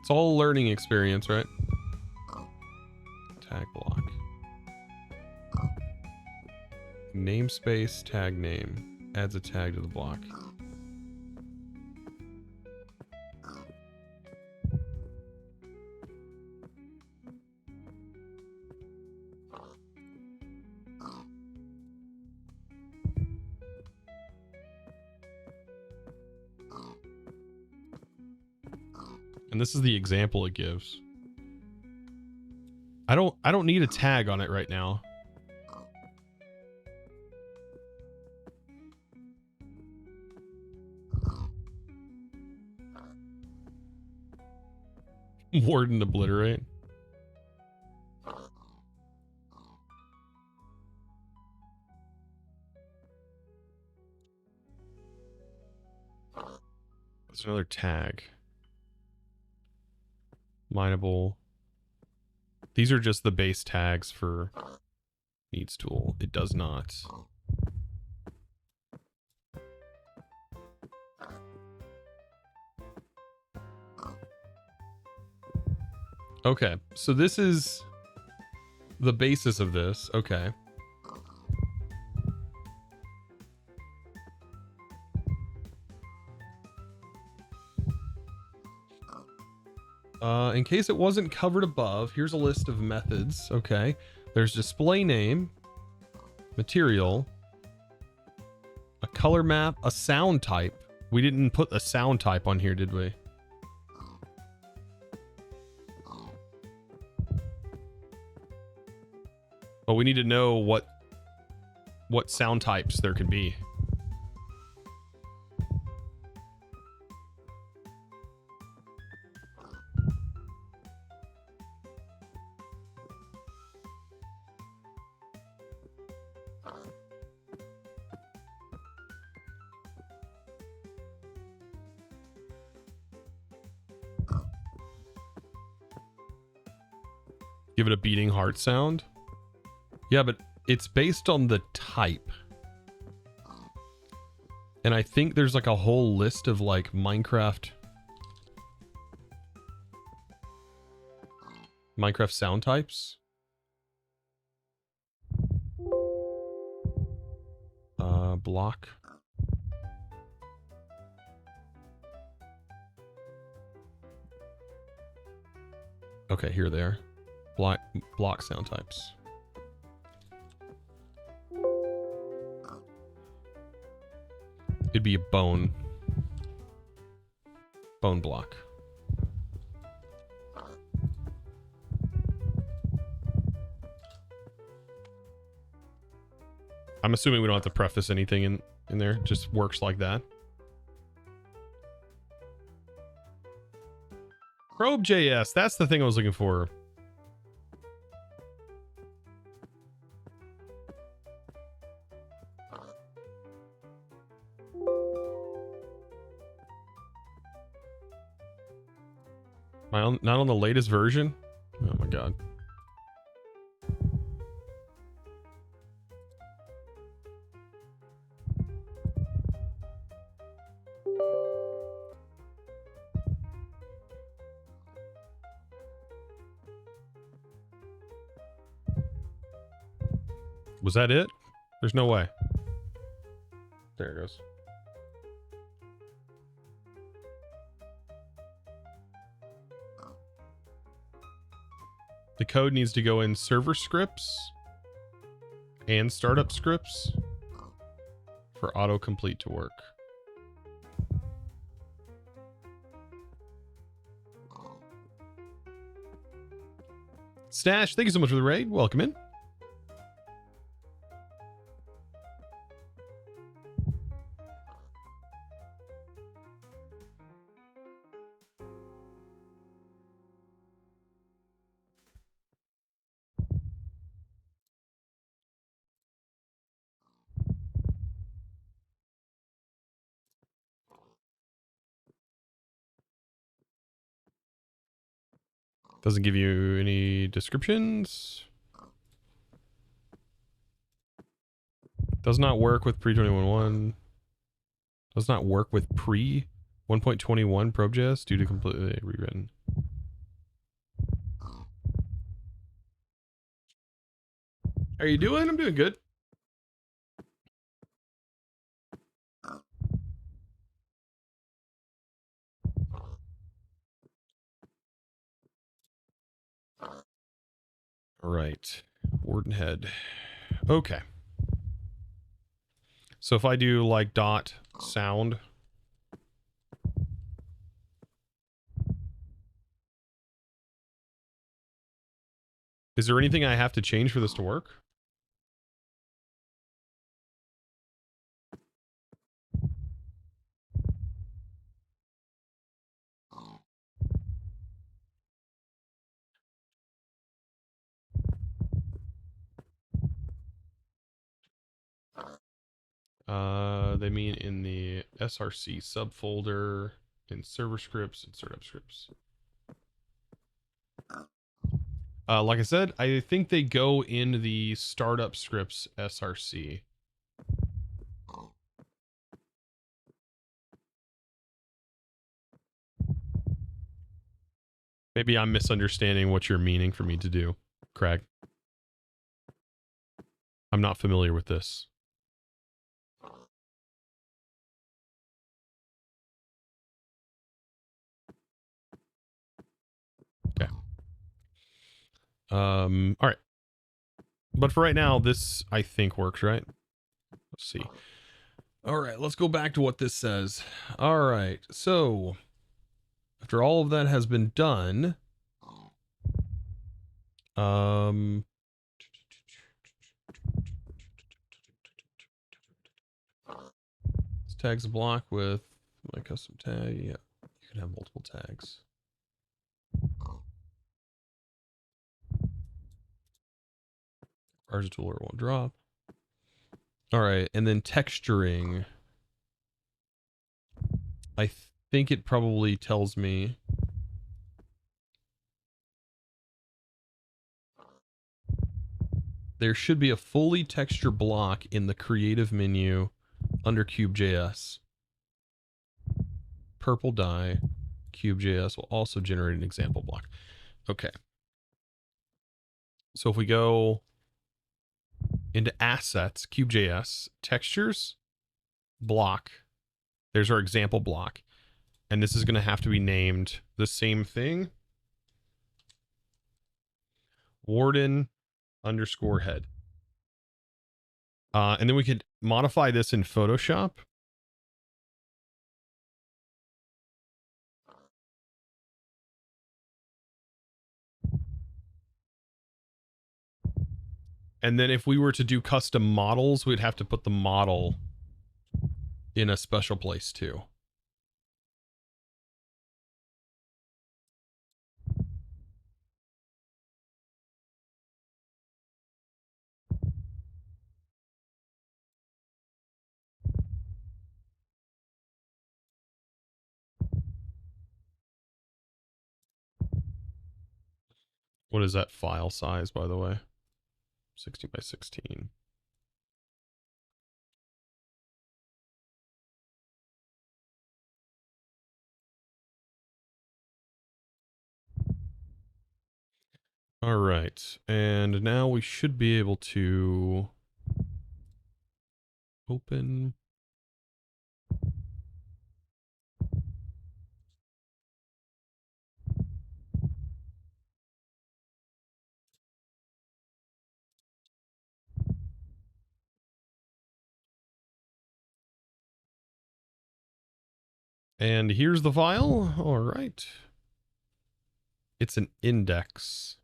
It's all a learning experience, right? Tag block. Namespace, tag name. Adds a tag to the block. And this is the example it gives. I don't need a tag on it right now. Warden obliterate. There's another tag. Mineable. These are just the base tags for needs tool. It does not. Okay, so this is the basis of this. Okay. In case it wasn't covered above, here's a list of methods. Okay. There's display name, material, a color map, a sound type. We didn't put a sound type on here, did we? But we need to know what sound types there can be. Give it a beating heart sound. Yeah, but it's based on the type. And I think there's like a whole list of like Minecraft sound types. Block. Okay, here they are. Block sound types. It'd be a bone block. I'm assuming we don't have to preface anything in there. It just works like that. ChubeJS, that's the thing I was looking for. Not on the latest version? Oh my god. Was that it? There's no way. There it goes. The code needs to go in server scripts and startup scripts for autocomplete to work. Stash, thank you so much for the raid. Welcome in. Doesn't give you any descriptions. Does not work with pre 21.1. Does not work with pre 1.21 ProbeJS due to completely rewritten. How are you doing? I'm doing good. All right, Wardenhead. Okay. So if I do like dot sound, is there anything I have to change for this to work? They mean in the SRC subfolder, in server scripts and startup scripts. Like I said, I think they go in the startup scripts SRC. Maybe I'm misunderstanding what you're meaning for me to do, Craig. I'm not familiar with this. Okay. All right. But for right now, this I think works, right? Let's see. All right, let's go back to what this says. All right, so after all of that has been done, this tags a block with my custom tag. Yeah, you can have multiple tags. Ours a tool or won't drop. All right, and then texturing. I think it probably tells me there should be a fully texture block in the creative menu under KubeJS. Purple dye. KubeJS will also generate an example block. Okay. So if we go into assets, KubeJS, textures, block, there's our example block. And this is going to have to be named the same thing. Warden underscore head. And then we could modify this in Photoshop. And then if we were to do custom models, we'd have to put the model in a special place too. What is that file size, by the way? 16 by 16. All right. And now we should be able to open. And here's the file. All right. It's an index.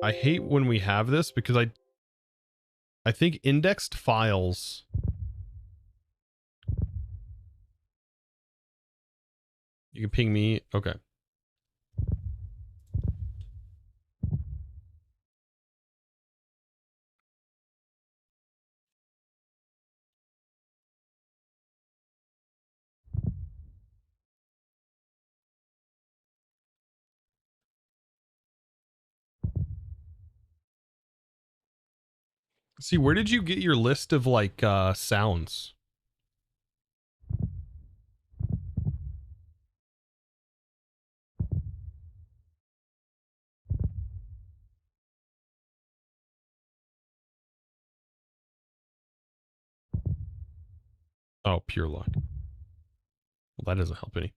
I hate when we have this because I think indexed files. You can ping me. Okay. See, where did you get your list of like sounds? Oh, pure luck. Well, that doesn't help any.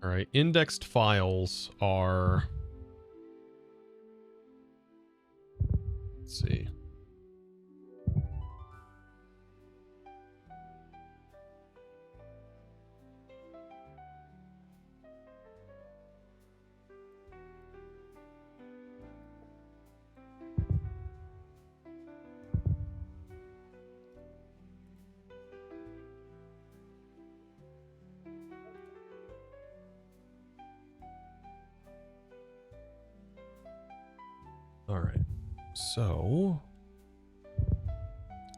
All right, indexed files are, let's see. All right, so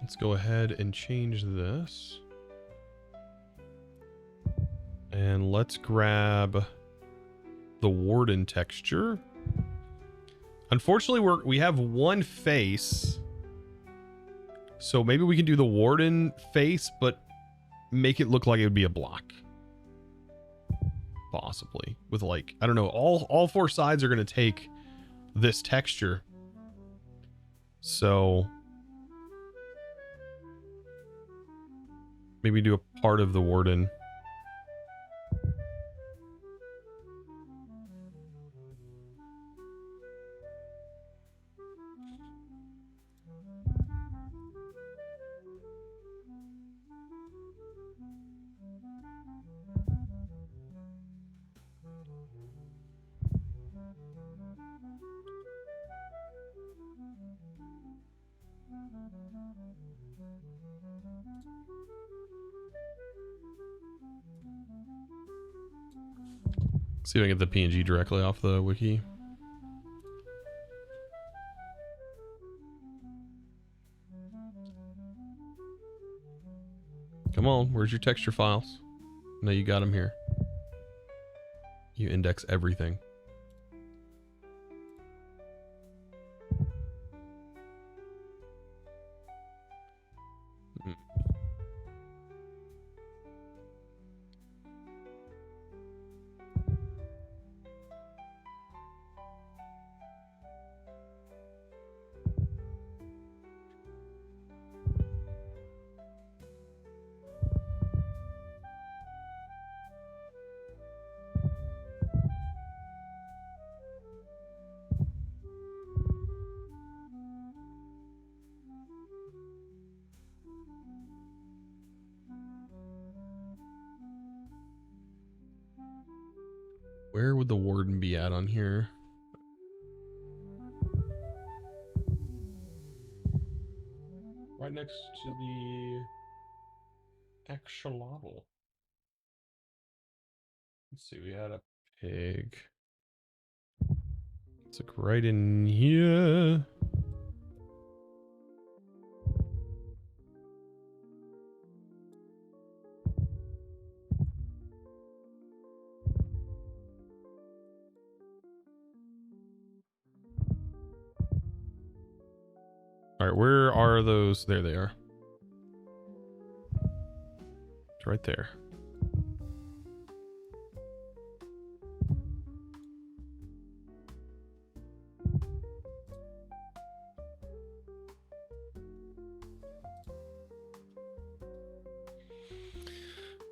let's go ahead and change this. And let's grab the warden texture. Unfortunately, we have one face. So maybe we can do the warden face, but make it look like it would be a block. Possibly. With like, I don't know, all four sides are going to take this texture. So maybe do a part of the warden. See if I can get the PNG directly off the wiki. Come on, where's your texture files? No, you got them here. You index everything. Where would the warden be at on here? Right next to the axolotl. Let's see, we had a pig. Let's look right in here. All right, where are those? There they are. It's right there.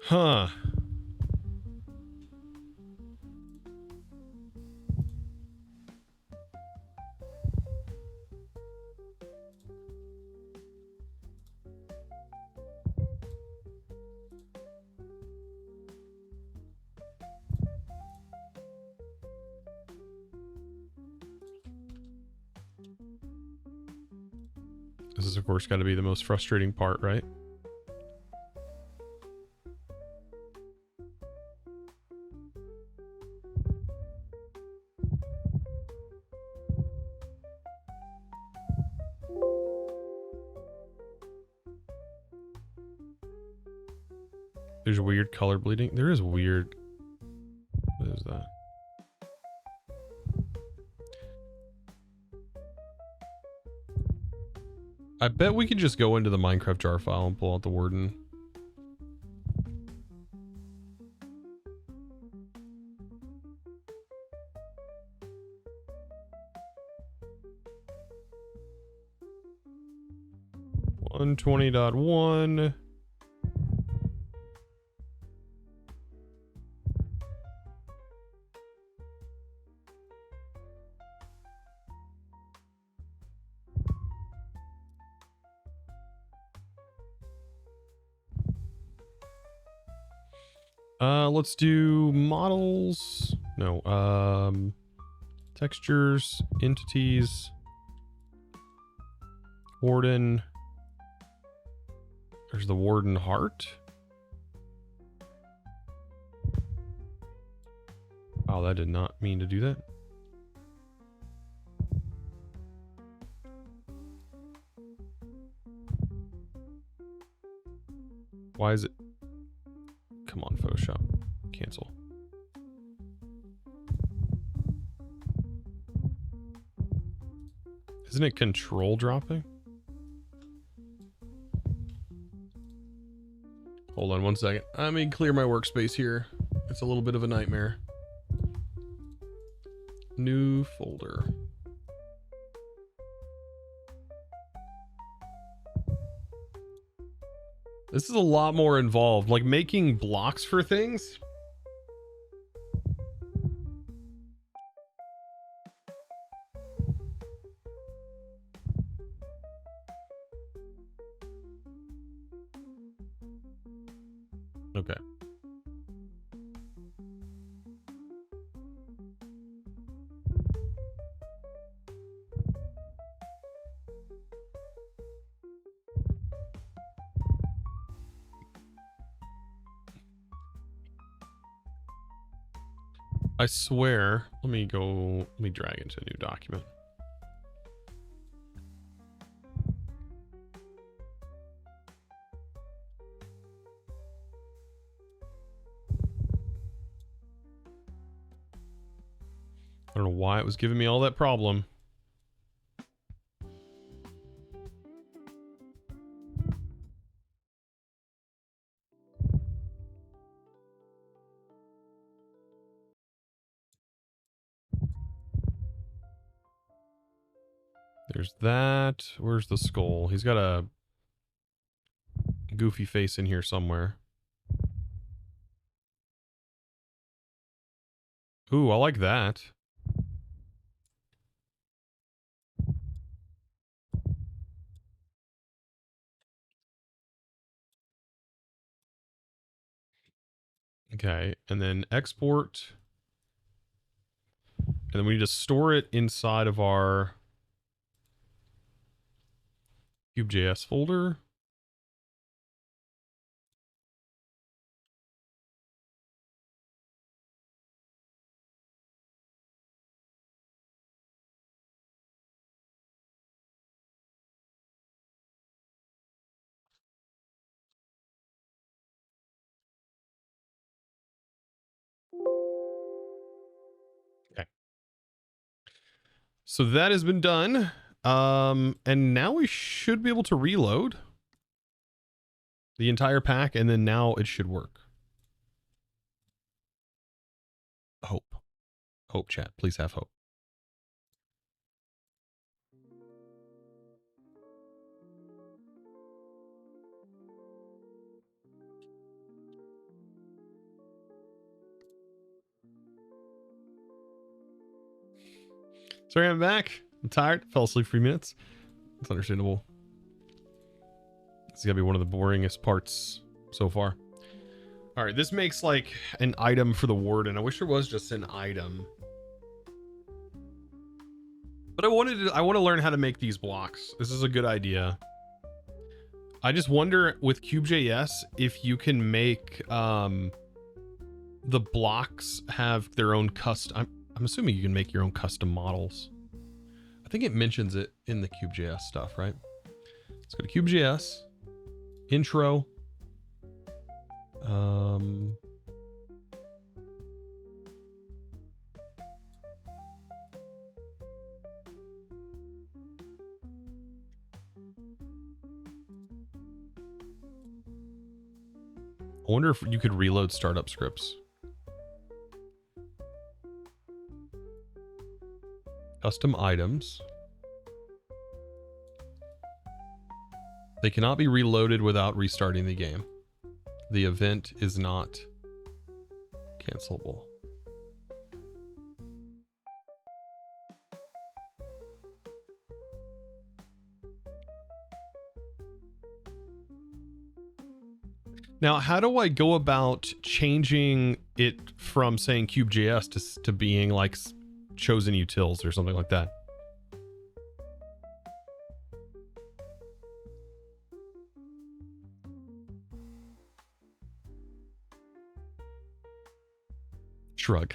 Huh. This is, of course, got to be the most frustrating part, right? There's weird color bleeding. There is weird. What is that? I bet we can just go into the Minecraft jar file and pull out the warden. One 20.1. Let's do models. No, textures, entities, warden. There's the warden heart. Wow, that did not mean to do that. Why is it? Come on, Photoshop. Cancel. Isn't it control dropping? Hold on one second. Let me clear my workspace here. It's a little bit of a nightmare. New folder. This is a lot more involved, like making blocks for things. Okay. I swear, let me drag into a new document. I don't know why it was giving me all that problem. There's that. Where's the skull? He's got a goofy face in here somewhere. Ooh, I like that. Okay, and then export. And then we need to store it inside of our KubeJS folder. Okay. So that has been done. And now we should be able to reload the entire pack, and then now it should work. Hope. Hope, chat. Please have hope. Sorry, I'm back. I'm tired. Fell asleep for 3 minutes. It's understandable. This is gonna be one of the boringest parts so far. All right, this makes like an item for the warden. I wish there was just an item. But I want to learn how to make these blocks. This is a good idea. I just wonder with KubeJS if you can make the blocks have their own custom. I'm assuming you can make your own custom models. I think it mentions it in the KubeJS stuff, right? Let's go to KubeJS, intro. I wonder if you could reload startup scripts. Custom items. They cannot be reloaded without restarting the game. The event is not cancelable. Now, how do I go about changing it from saying KubeJS to being like chosen utils or something like that? Shrug.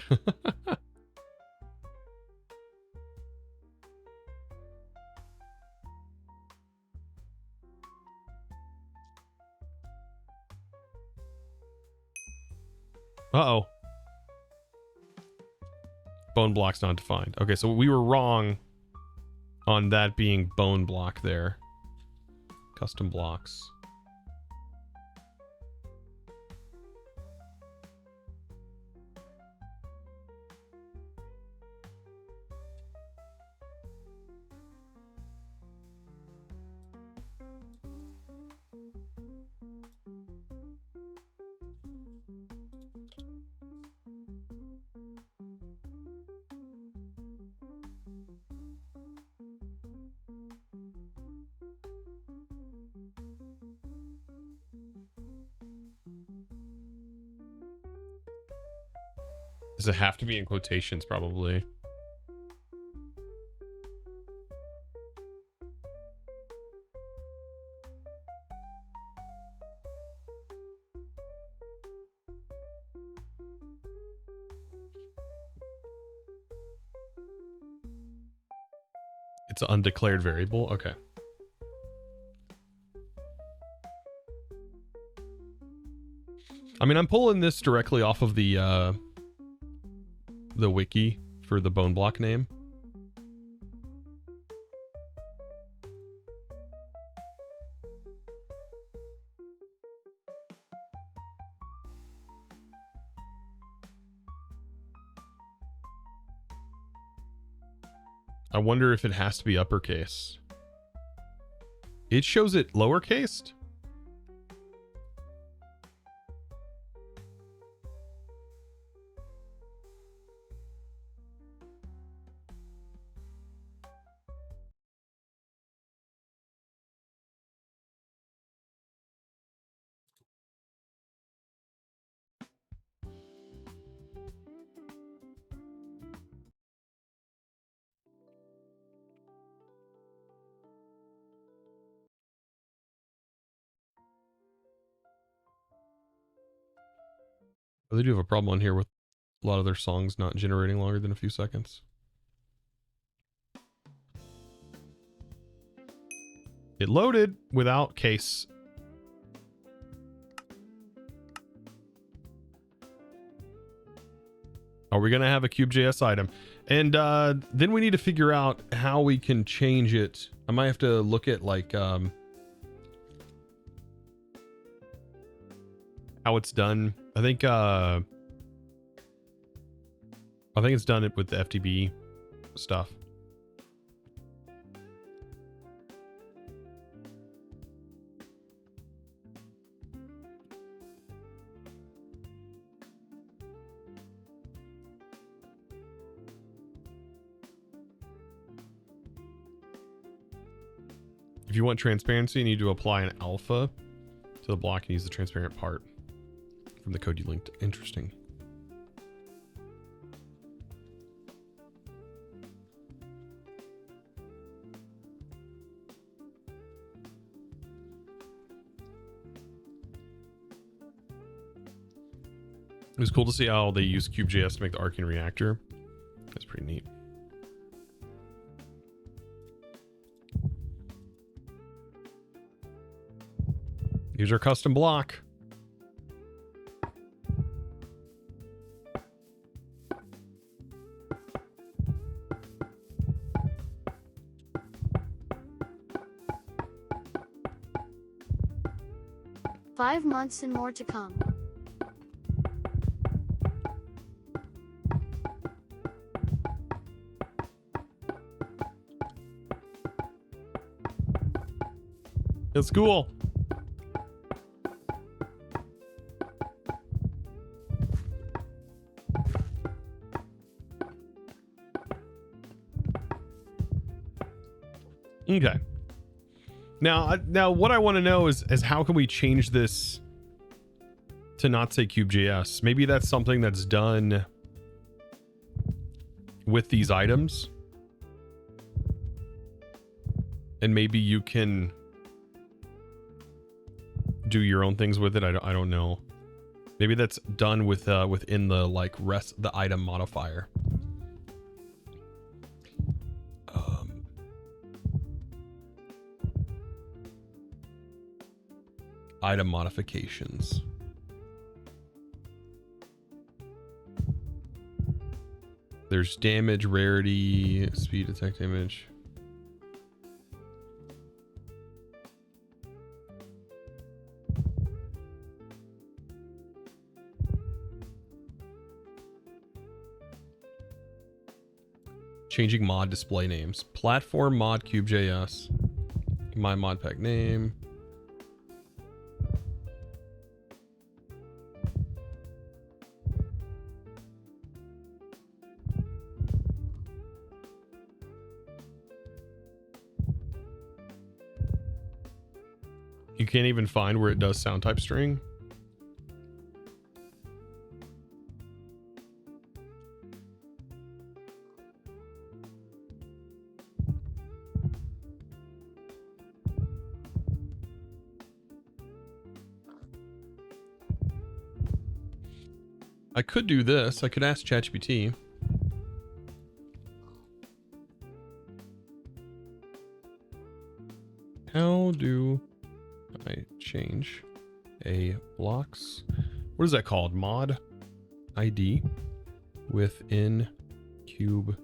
Uh-oh. Bone blocks not defined. Okay, so we were wrong on that being bone block there. Custom blocks. Does it have to be in quotations? Probably. It's an undeclared variable. Okay. I mean, I'm pulling this directly off of the wiki for the bone block name. I wonder if it has to be uppercase. It shows it lowercased. Well, they do have a problem on here with a lot of their songs not generating longer than a few seconds. It loaded without case. Are we going to have a KubeJS item? And then we need to figure out how we can change it. I might have to look at like how it's done. I think it's done it with the FTB stuff. If you want transparency, you need to apply an alpha to the block and use the transparent part from the code you linked. Interesting. It was cool to see how they use KubeJS to make the Archean reactor. That's pretty neat. Here's our custom block. Five months and more to come. It's cool. Okay. Now what I want to know is how can we change this to not say KubeJS? Maybe that's something that's done with these items. And maybe you can do your own things with it. I don't know. Maybe that's done with within the like the item modifier. Item modifications. There's damage, rarity, speed, detect damage. changing mod display names. Platform mod KubeJS. My Modpack name. You can't even find where it does sound type string. I could do this. I could ask ChatGPT. How do I change a blocks? What is that called? Mod ID within KubeJS.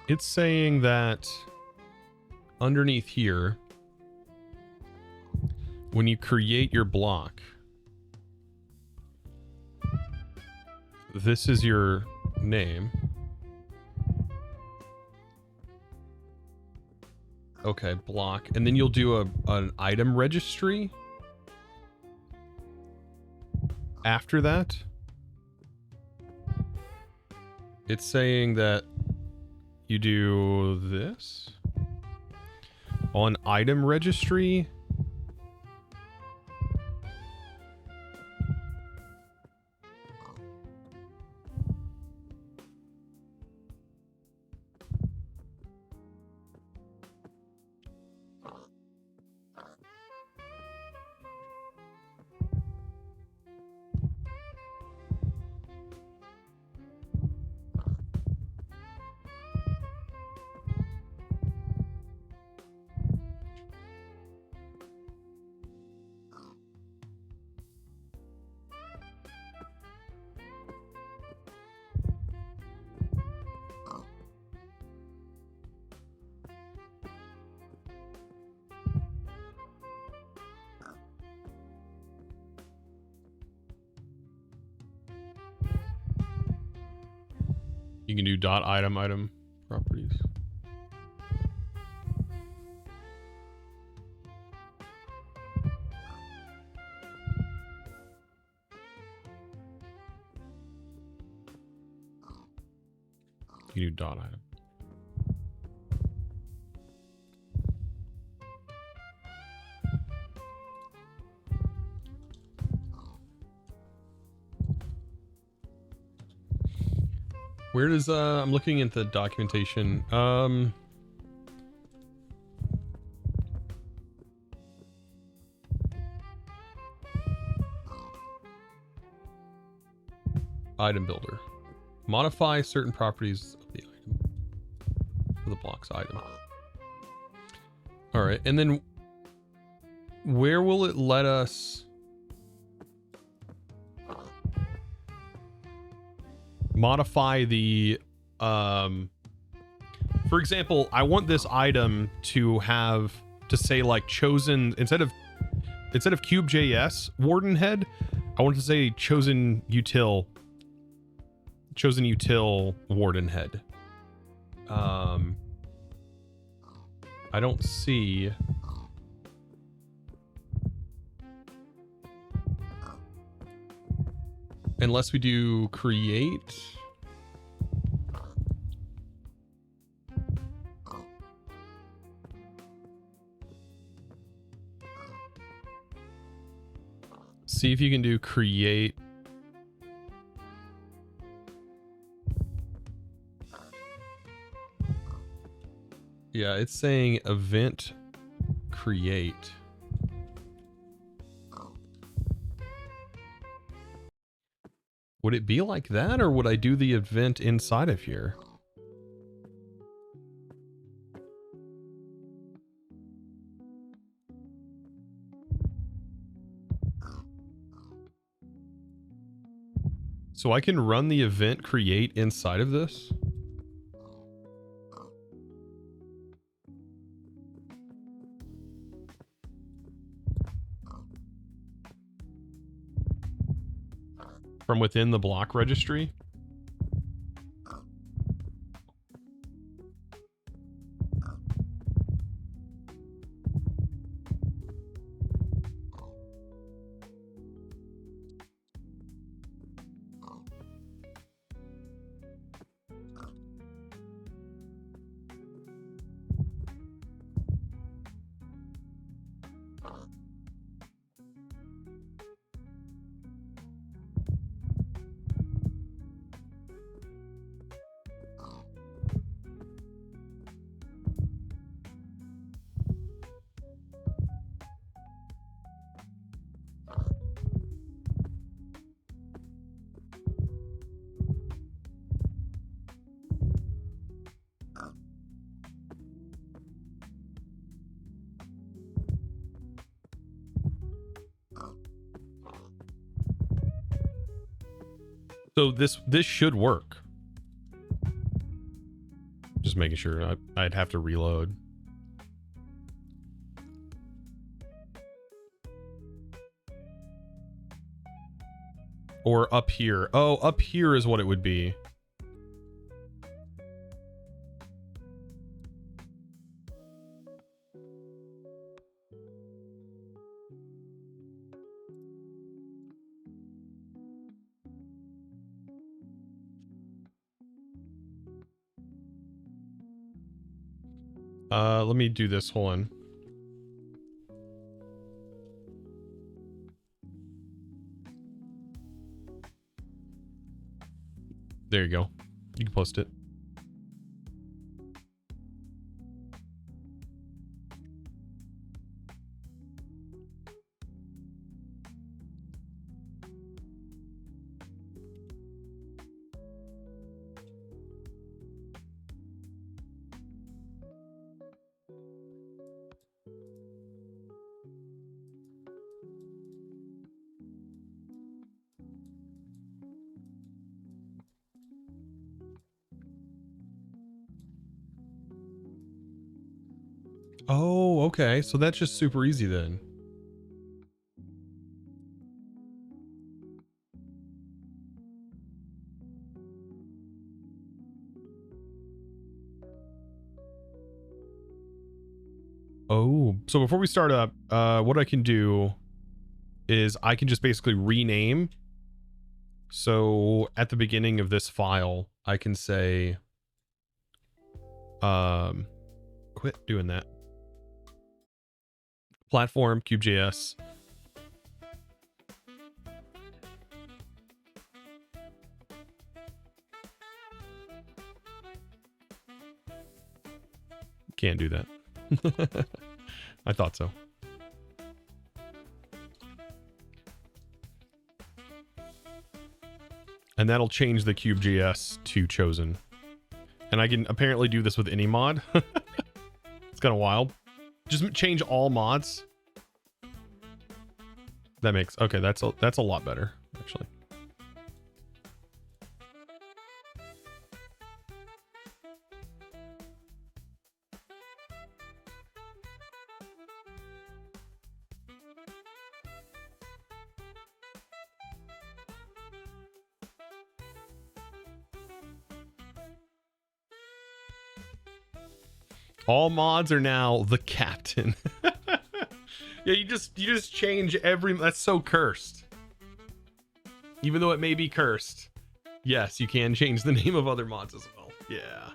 It's saying that underneath here, when you create your block, this is your name. Okay, block. And then you'll do an item registry after that. It's saying that you do this on item registry. You can do dot item properties. You can do dot item. Where does I'm looking at the documentation. Item builder. Modify certain properties of the item. For the blocks item. All right, and then where will it let us modify the for example, I want this item to have to say like chosen instead of KubeJS warden head, I want it to say chosen util warden head. I don't see unless we do create. See if you can do create. Yeah, it's saying event create. Would it be like that, or would I do the event inside of here? So I can run the event create inside of this? From within the block registry? So this should work. Just making sure. I'd have to reload. Or up here. Oh, up here is what it would be. Let me do this. Hold on. There you go. You can post it. Oh, okay. So that's just super easy then. Oh, so before we start up, what I can do is I can just basically rename. So at the beginning of this file, I can say, quit doing that. Platform, KubeJS. Can't do that. I thought so. And that'll change the KubeJS to Chosen. And I can apparently do this with any mod. It's kind of wild. Just change all mods. That makes, okay, that's a lot better, actually. All mods are now the captain. Yeah, you just change every, that's so cursed. Even though it may be cursed. Yes, you can change the name of other mods as well. Yeah.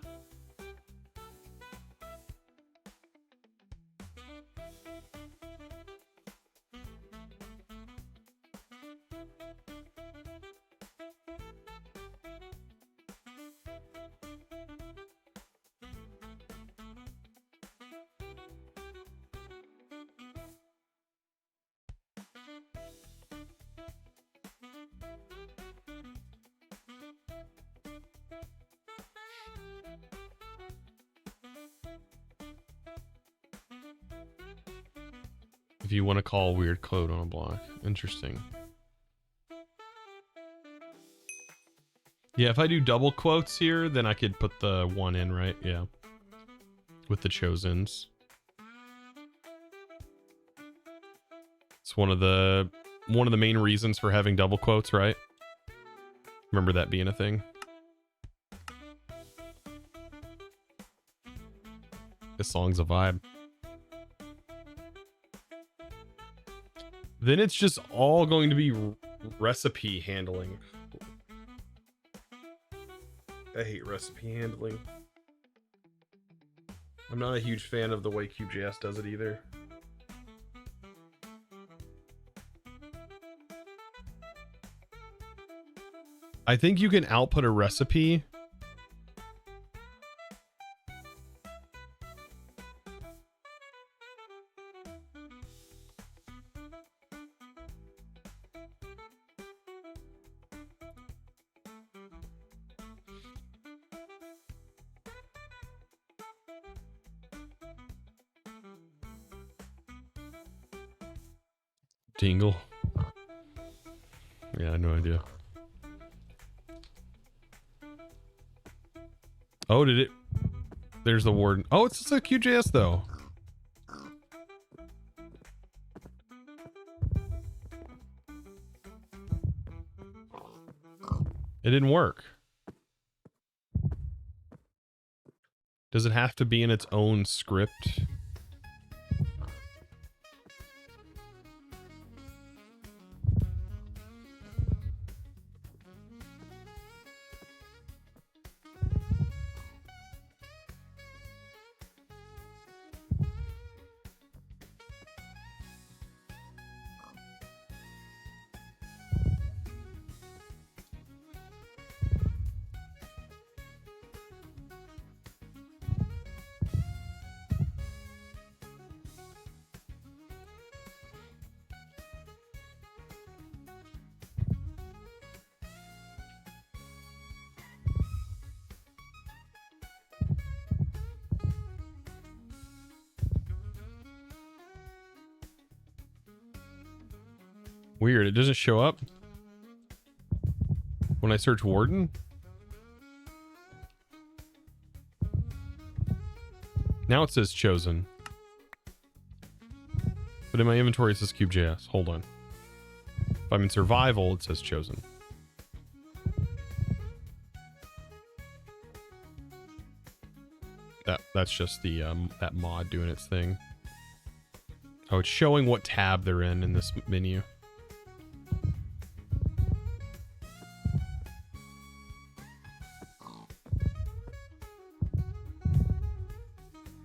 if you want to call weird code on a block. Interesting. Yeah, if I do double quotes here, then I could put the one in, right? Yeah. With the chosens. It's one of the main reasons for having double quotes, right? Remember that being a thing? This song's a vibe. Then it's just all going to be recipe handling. I hate recipe handling. I'm not a huge fan of the way KubeJS does it either. I think you can output a recipe. Dingle. Yeah, I had no idea. Oh, did it? There's the warden. Oh, it's just a QJS though. It didn't work. Does it have to be in its own script? Weird, it doesn't show up when I search warden. Now it says chosen. But in my inventory it says KubeJS. Hold on. If I'm in survival, it says chosen. That's just the that mod doing its thing. Oh, it's showing what tab they're in this menu.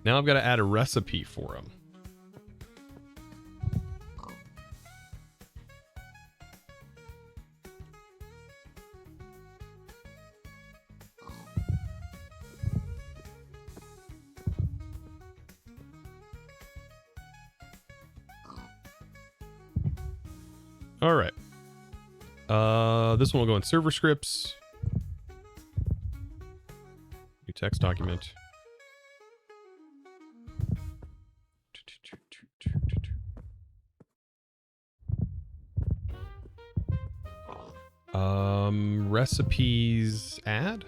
Now I've got to add a recipe for them. All right. This one will go in server scripts. New text document. Recipes add.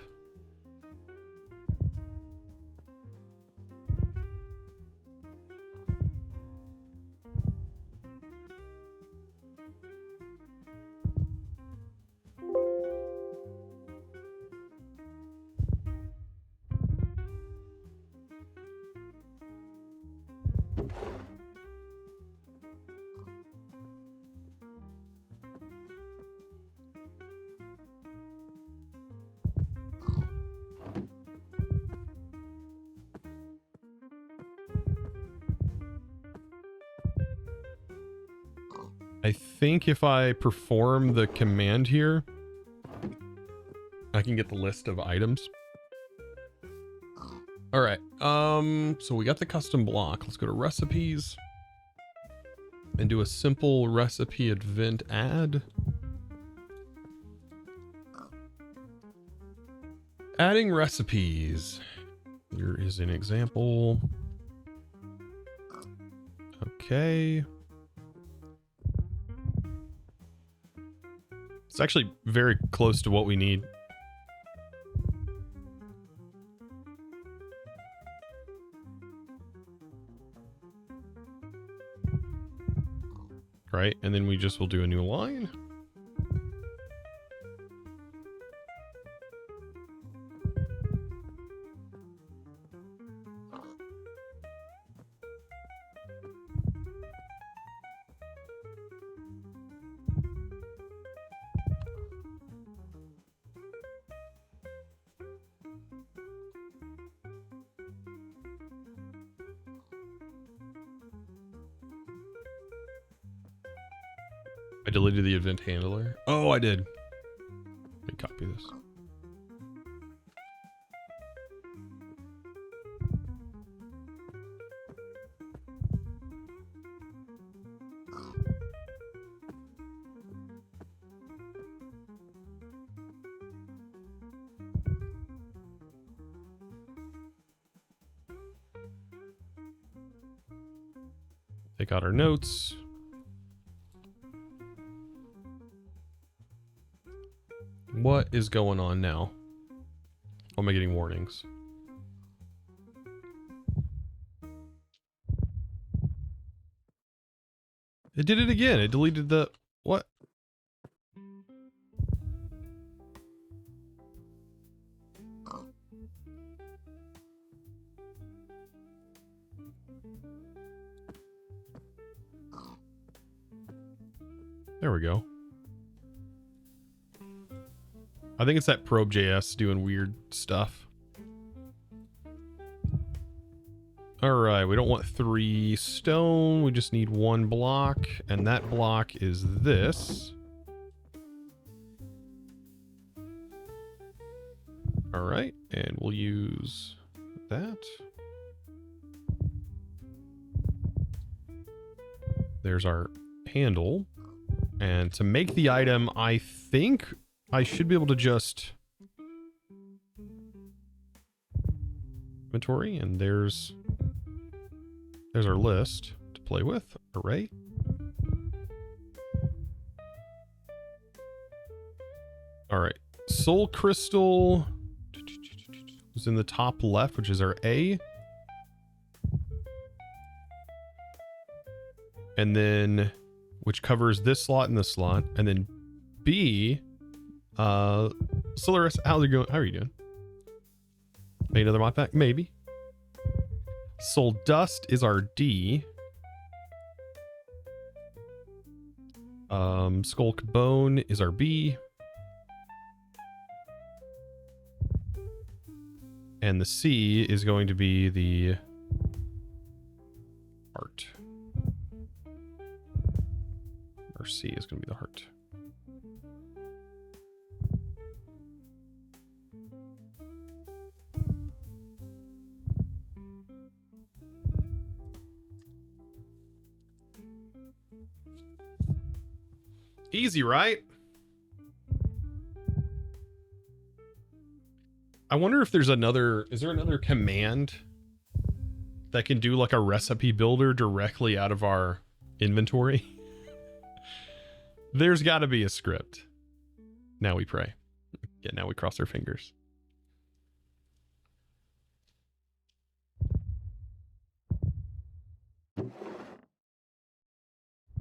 I think if I perform the command here, I can get the list of items. All right. So we got the custom block. Let's go to recipes and do a simple recipe event add. Adding recipes. Here is an example. Okay. It's actually very close to what we need. Right, and then we just will do a new line. I deleted the event handler. Oh, I did. Let me copy this. Take out our notes. What is going on now? Oh, am I getting warnings? It did it again. It deleted the... What? There we go. I think it's that probe.js doing weird stuff. All right, we don't want 3 stone. We just need 1 block, and that block is this. All right, and we'll use that. There's our handle. And to make the item, I think I should be able to just inventory, and there's our list to play with. Array. All right. Soul crystal is in the top left, which is our A. And then, which covers this slot and this slot. And then B, Solaris, how's it going? How are you doing? Make another Modpack? Maybe. Soul Dust is our D. Skulk Bone is our B. And the C is going to be the heart. Or C is going to be the heart. Easy, right? I wonder if there's another, is there another command that can do like a recipe builder directly out of our inventory? There's got to be a script. Now we pray. Yeah, now we cross our fingers.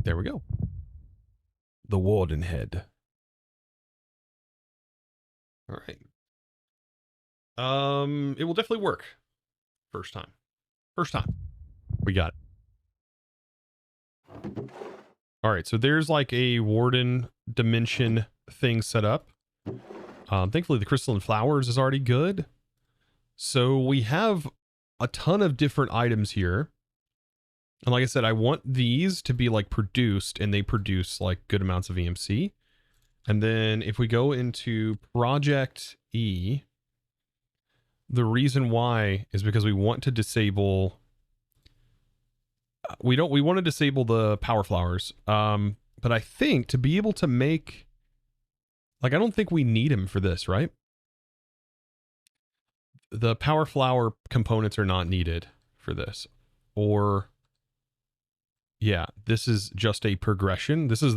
There we go. The Warden head. All right. It will definitely work. First time. First time. We got it. All right, so there's like a Warden dimension thing set up. Thankfully, the crystalline flowers is already good. So we have a ton of different items here. And like I said, I want these to be like produced, and they produce like good amounts of EMC. And then if we go into Project E, the reason why is because we want to disable... we want to disable the power flowers. But I think to be able to make... like, I don't think we need them for this, right? The power flower components are not needed for this. Or... yeah, this is just a progression. This is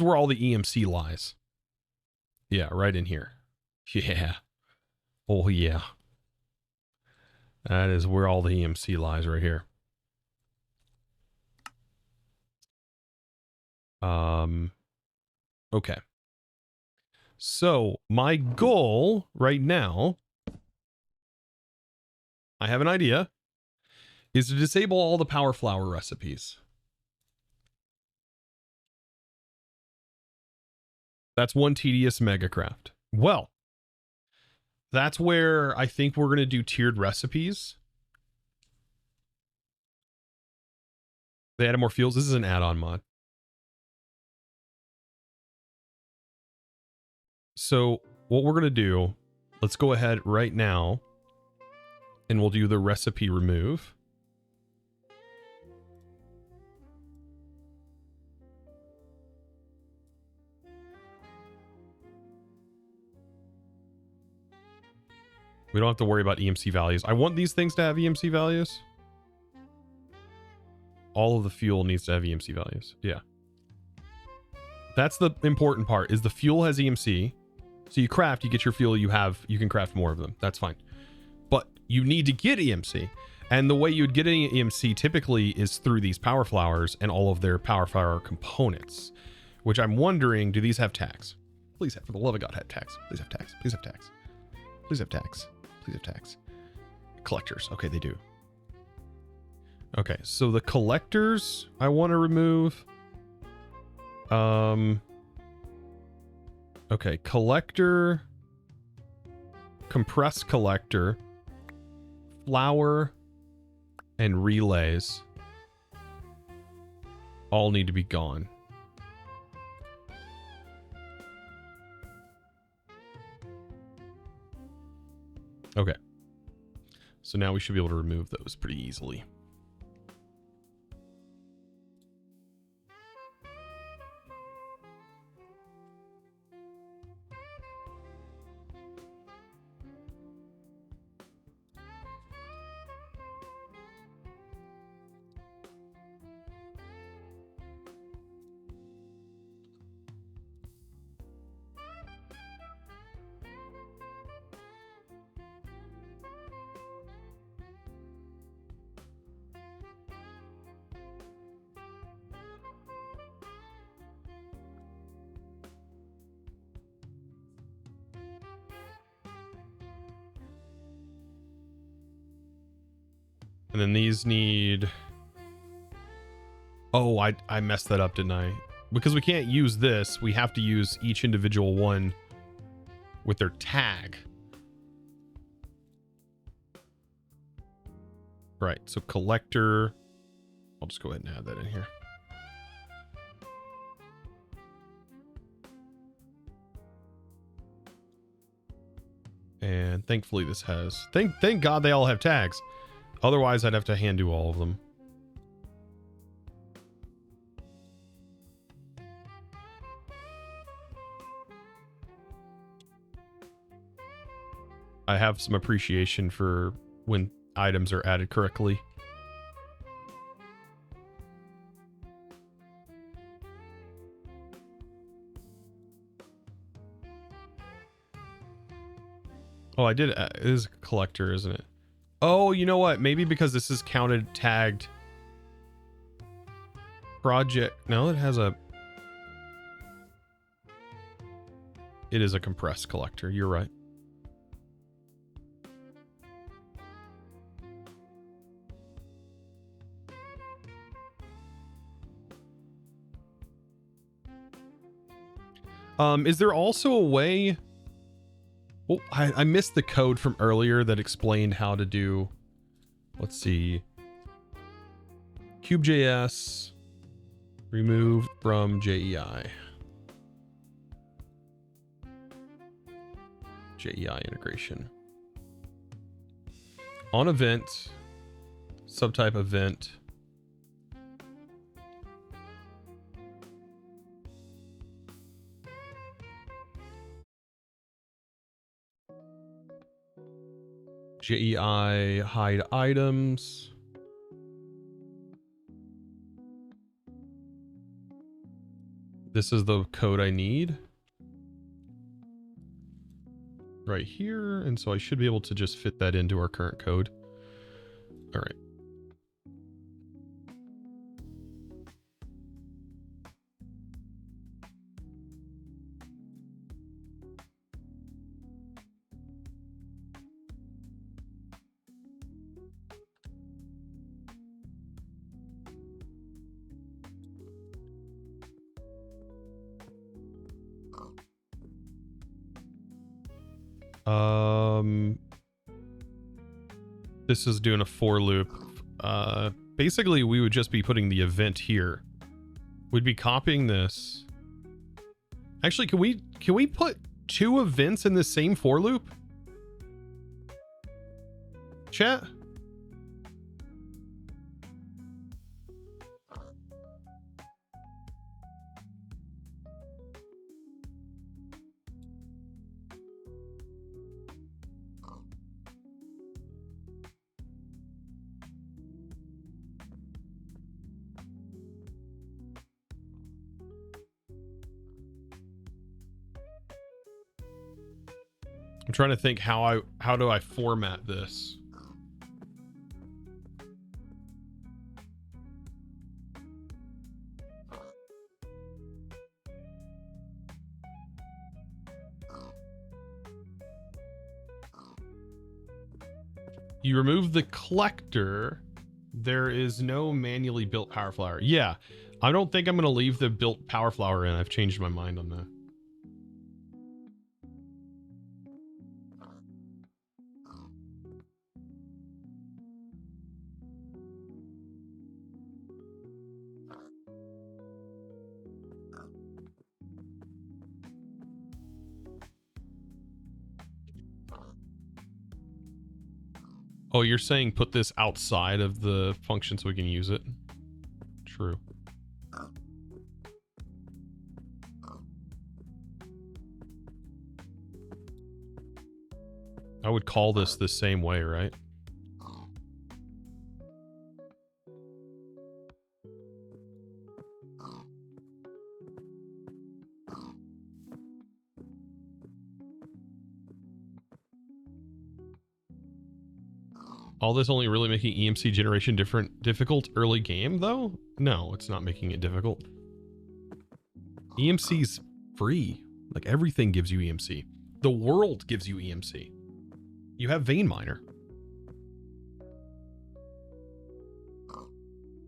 where all the EMC lies. Yeah, right in here. Yeah. Oh, yeah. That is where all the EMC lies, right here. Okay. So my goal right now, I have an idea, is to disable all the power flower recipes. That's one tedious megacraft. Well, that's where I think we're going to do tiered recipes. They added more fields. This is an add-on mod. So what we're going to do, let's go ahead right now and we'll do the recipe remove. We don't have to worry about EMC values. I want these things to have EMC values. All of the fuel needs to have EMC values. Yeah. That's the important part, is the fuel has EMC. So you craft, you get your fuel, you can craft more of them. That's fine. But you need to get EMC. And the way you would get an EMC typically is through these power flowers and all of their power flower components, which I'm wondering, do these have tags? Please have, for the love of God, have tags. Please have tags. Please have tags. Please have tags. Please have tags. Collectors. Okay, they do. Okay, so the collectors I want to remove. Okay, collector, compressed collector, flower, and relays all need to be gone. Okay. So now we should be able to remove those pretty easily. And then these need... Oh, I messed that up, didn't I? Because we can't use this, we have to use each individual one with their tag. Right, so collector... I'll just go ahead and add that in here. And thankfully this has... Thank God they all have tags. Otherwise, I'd have to hand do all of them. I have some appreciation for when items are added correctly. Oh, I did. It is a collector, isn't it? Oh, you know what? Maybe because this is counted tagged project. No, it has a... It is a compressed collector. You're right. Is there also a way... Oh, I missed the code from earlier that explained how to do... Let's see. KubeJS removed from JEI. JEI integration. On event, subtype event. JEI hide items. This is the code I need. right here. And so I should be able to just fit that into our current code. All right. This is doing a for loop. Basically we would just be putting the event here. We'd be copying this. Actually, can we put 2 events in the same for loop? Chat? I'm trying to think how do I format this? You remove the collector. There is no manually built power flower. Yeah, I don't think I'm going to leave the built power flower in. I've changed my mind on that. Oh, you're saying put this outside of the function so we can use it? True. I would call this the same way, right? All this only really making EMC generation difficult early game, though? No, it's not making it difficult. EMC's free. Like, everything gives you EMC. The world gives you EMC. You have Vein Miner.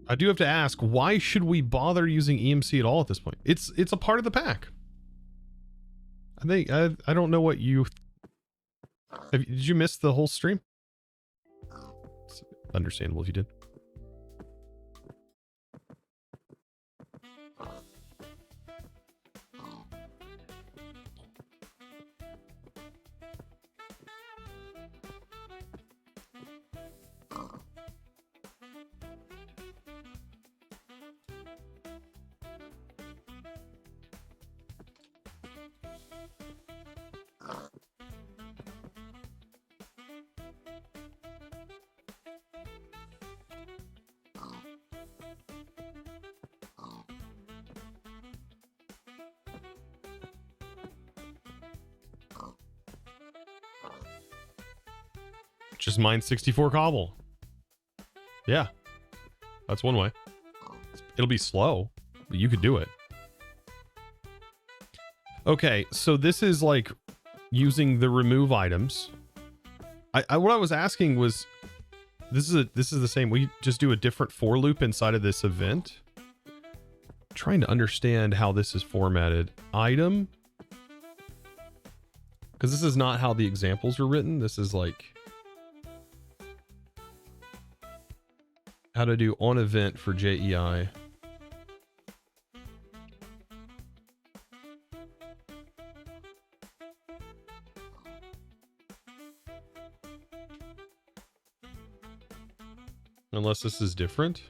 I do have to ask, why should we bother using EMC at all at this point? It's a part of the pack. I don't know what you... Did you miss the whole stream? It's understandable if you did. Just mine 64 cobble. Yeah, that's one way. It'll be slow, but you could do it. Okay, so this is like using the remove items. What I was asking was, this is the same. We just do a different for loop inside of this event. Trying to understand how this is formatted. Item, because this is not how the examples were written. This is like how to do on event for JEI. Unless this is different.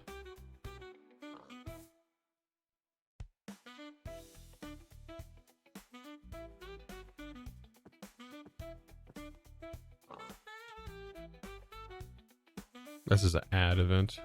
This is an add event.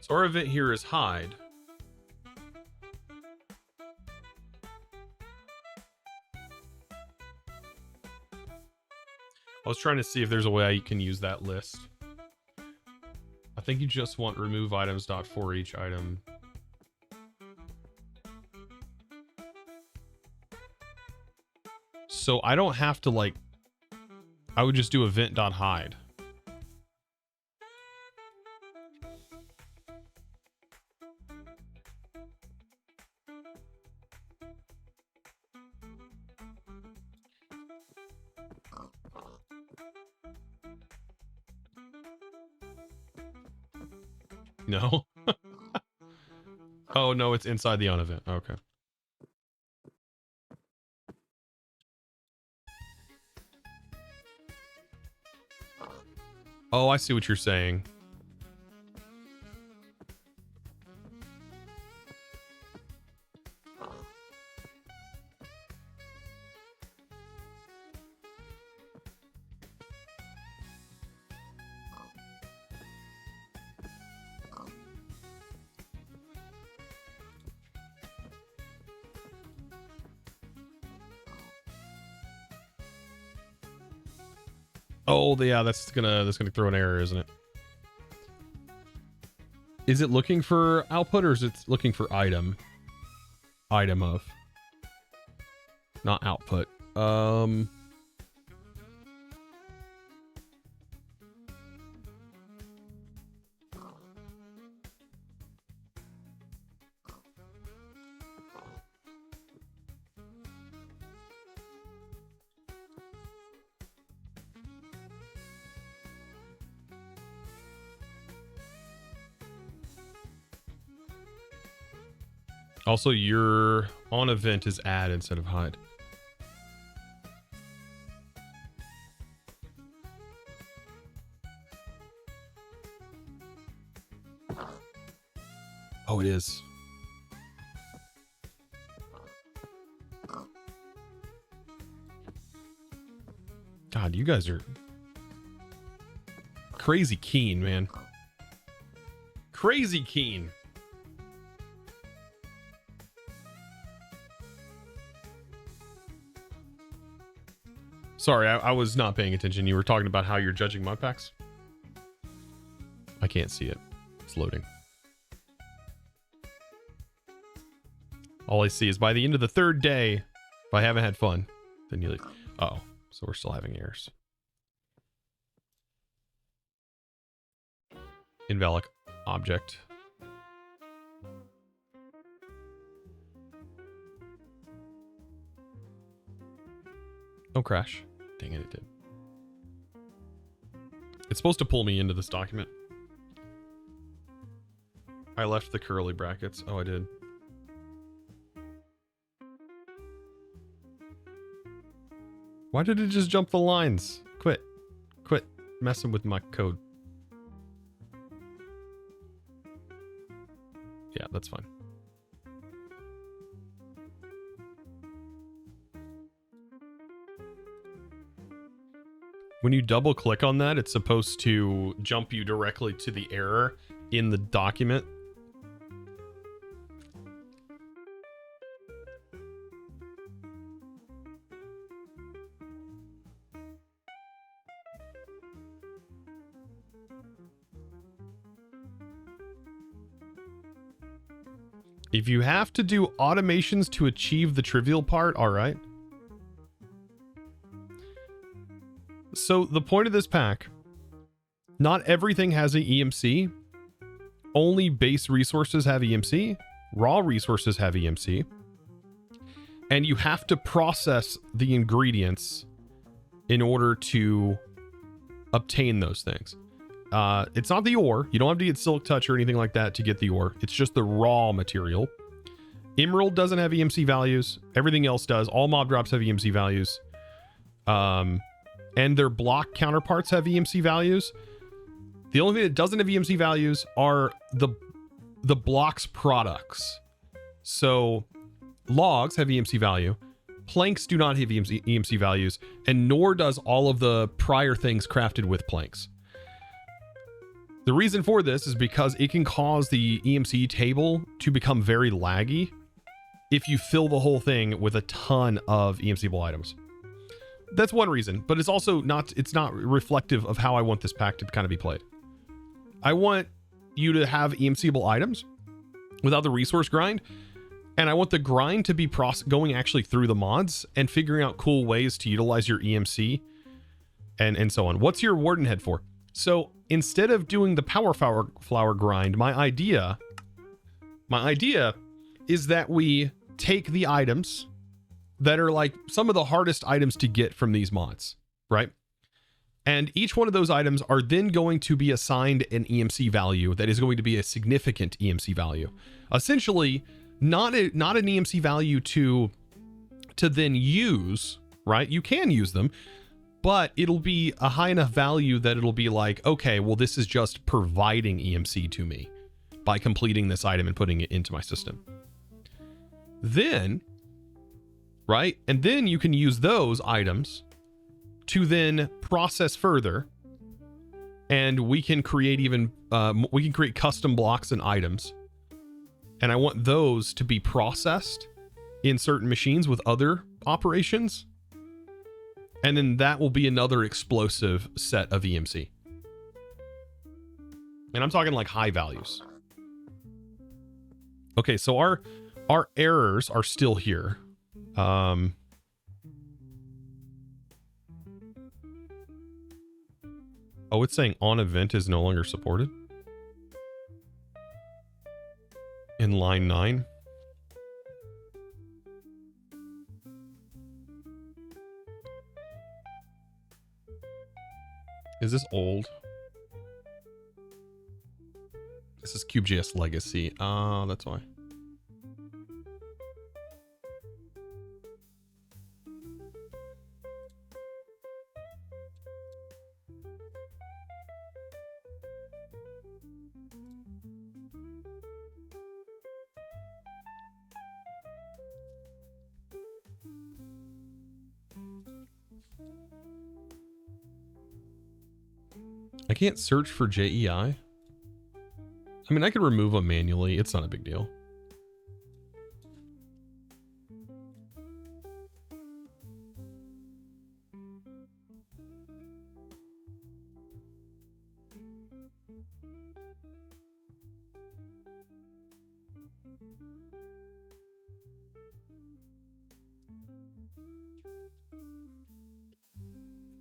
So our event here is hide. I was trying to see if there's a way I can use that list. I think you just want remove items dot for each item. So I don't have to like, I would just do event dot hide. No. Oh no, it's inside the on event. Okay. Oh, I see what you're saying. Oh, yeah, that's gonna throw an error, isn't it? Is it looking for output or is it looking for item? Item of. Not output. Also, your on event is add instead of hide. Oh, it is. God, you guys are crazy keen, man. Crazy keen. Sorry, I was not paying attention. You were talking about how you're judging Modpacks? I can't see it. It's loading. All I see is by the end of the third day, if I haven't had fun, then you leave. Uh oh, so we're still having errors. Invalid object. No crash. Dang it, it did. It's supposed to pull me into this document. I left the curly brackets. Oh, I did. Why did it just jump the lines? Quit messing with my code. Yeah, that's fine. When you double click on that, it's supposed to jump you directly to the error in the document. If you have to do automations to achieve the trivial part, all right. So the point of this pack, not everything has an EMC. Only base resources have EMC. Raw resources have EMC. And you have to process the ingredients in order to obtain those things. It's not the ore. You don't have to get Silk Touch or anything like that to get the ore. It's just the raw material. Emerald doesn't have EMC values. Everything else does. All mob drops have EMC values. And their block counterparts have EMC values. The only thing that doesn't have EMC values are the blocks products. So logs have EMC value. Planks do not have EMC values, and nor does all of the prior things crafted with planks. The reason for this is because it can cause the EMC table to become very laggy if you fill the whole thing with a ton of EMCable items. That's one reason, but it's also not reflective of how I want this pack to kind of be played. I want you to have EMCable items without the resource grind, and I want the grind to be going actually through the mods and figuring out cool ways to utilize your EMC and so on. What's your warden head for? So instead of doing the power flower grind, my idea is that we take the items that are like some of the hardest items to get from these mods, right? And each one of those items are then going to be assigned an EMC value that is going to be a significant EMC value. Essentially, not an EMC value to then use, right? You can use them, but it'll be a high enough value that it'll be like, okay, well, this is just providing EMC to me by completing this item and putting it into my system. Then, right? And then you can use those items to then process further, and we can create we can create custom blocks and items. And I want those to be processed in certain machines with other operations. And then that will be another explosive set of EMC. And I'm talking like high values. Okay, so our errors are still here. Oh, it's saying on event is no longer supported in line 9. Is this old? This is KubeJS legacy. Ah, that's why. I can't search for JEI. I mean, I could remove them manually. It's not a big deal.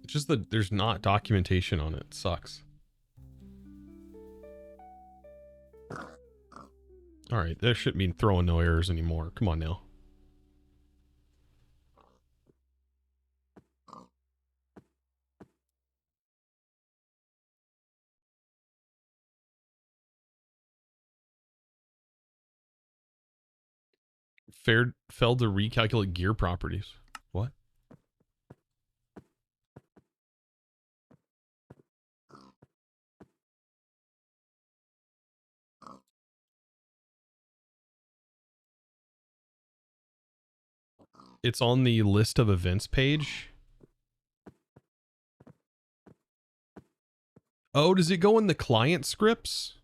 It's just that there's not documentation on it. It sucks. All right, there shouldn't be throwing no errors anymore. Come on now. Failed to recalculate gear properties. What? It's on the list of events page. Oh, does it go in the client scripts?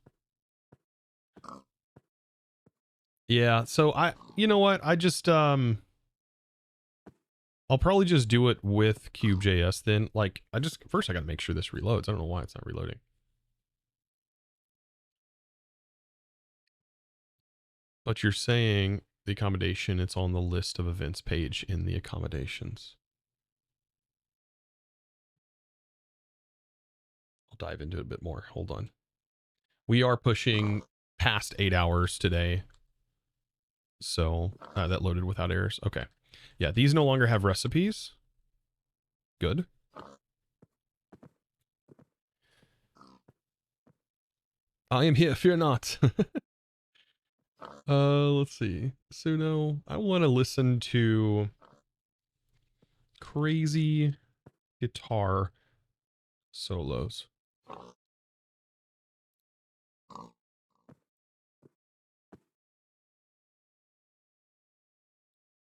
Yeah, so you know what? I just, I'll probably just do it with KubeJS then. Like, first I gotta make sure this reloads. I don't know why it's not reloading. But you're saying the accommodation, it's on the list of events page in the accommodations. I'll dive into it a bit more. Hold on. We are pushing past 8 hours today. So that loaded without errors. Okay. Yeah, these no longer have recipes. Good. I am here, fear not. Let's see. Suno, I want to listen to crazy guitar solos.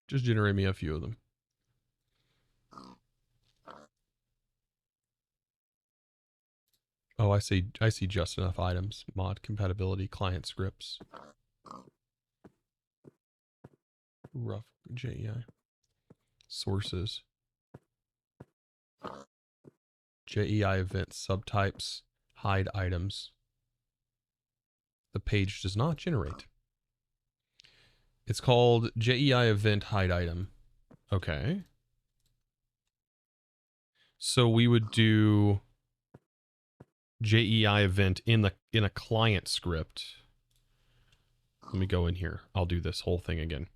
Just generate me a few of them. Oh, I see just enough items. Mod compatibility, client scripts. Rough JEI. Sources. JEI events, subtypes, hide items. The page does not generate. It's called JEI event hide item. Okay. So we would do JEI event in a client script. Let me go in here. I'll do this whole thing again.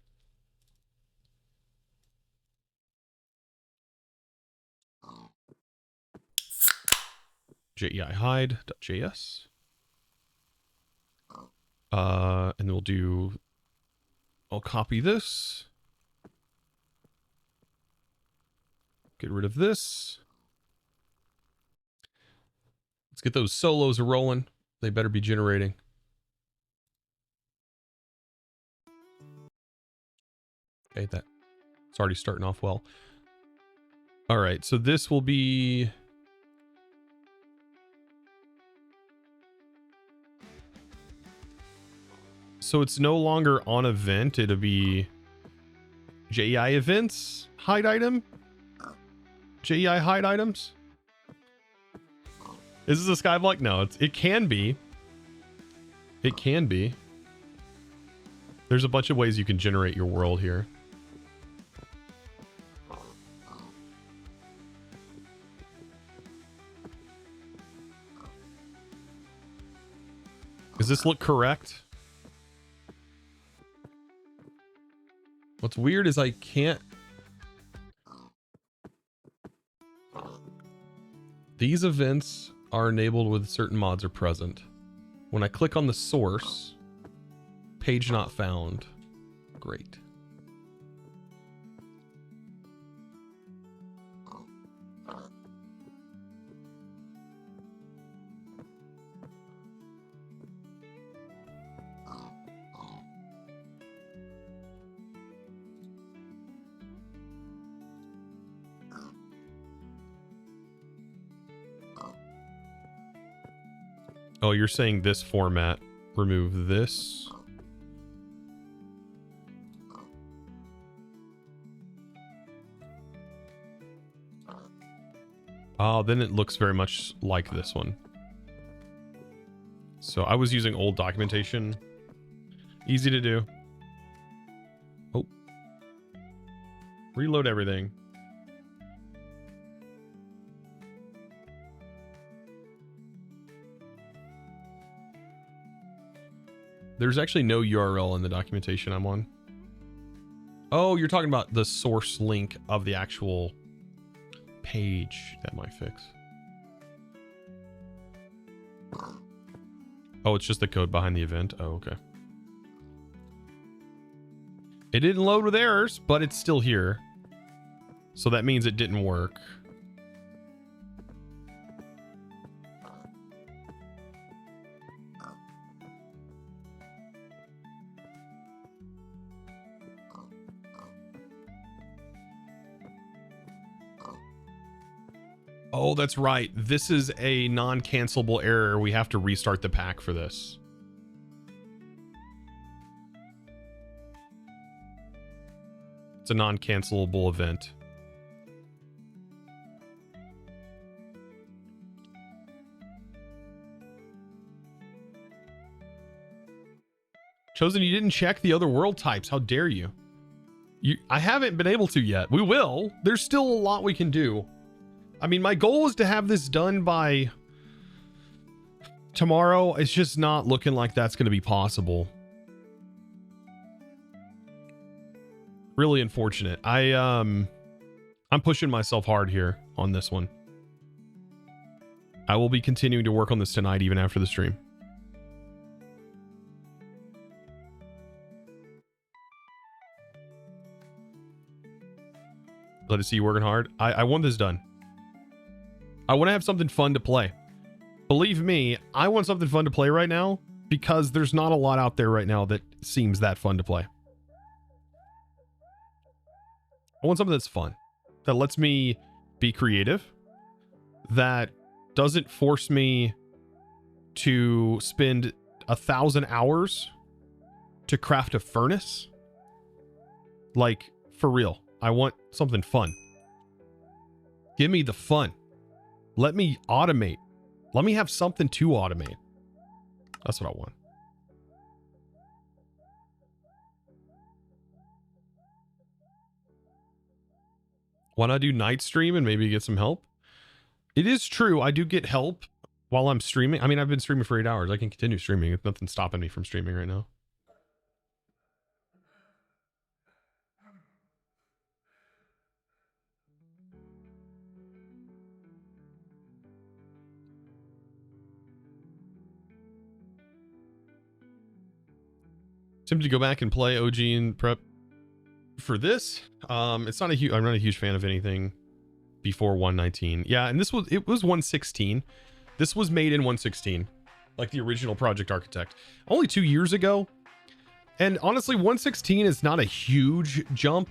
JEI hide.js. And we'll do, I'll copy this. Get rid of this. Let's get those solos rolling. They better be generating. Okay, that it's already starting off well. All right, so this will be... So it's no longer on event. It'll be JEI events, hide item. JEI hide items. Is this a skyblock? No, it can be. It can be. There's a bunch of ways you can generate your world here. Does this look correct? What's weird is I can't... These events are enabled with certain mods are present. When I click on the source, page not found. Great. Oh, you're saying this format. Remove this. Oh, then it looks very much like this one. So I was using old documentation. Easy to do. Oh. Reload everything. There's actually no URL in the documentation I'm on. Oh, you're talking about the source link of the actual page. That might fix. Oh, it's just the code behind the event. Oh, okay. It didn't load with errors, but it's still here. So that means it didn't work. Oh, that's right. This is a non-cancelable error. We have to restart the pack for this. It's a non-cancelable event. Chosen, you didn't check the other world types. How dare you? I haven't been able to yet. We will. There's still a lot we can do. I mean, my goal is to have this done by tomorrow. It's just not looking like that's going to be possible. Really unfortunate. I'm pushing myself hard here on this one. I will be continuing to work on this tonight, even after the stream. Let us see you working hard. I want this done. I want to have something fun to play. Believe me, I want something fun to play right now because there's not a lot out there right now that seems that fun to play. I want something that's fun, that lets me be creative, that doesn't force me to spend 1,000 hours to craft a furnace? Like, for real. I want something fun. Give me the fun. Let me automate. Let me have something to automate. That's what I want. Why not do night stream and maybe get some help? It is true. I do get help while I'm streaming. I mean, I've been streaming for 8 hours. I can continue streaming. There's nothing stopping me from streaming right now. Tempted to go back and play OG and prep for this. It's not a huge. I'm not a huge fan of anything before 119. Yeah, and it was 116. This was made in 116, like the original Project Architect, only 2 years ago. And honestly, 116 is not a huge jump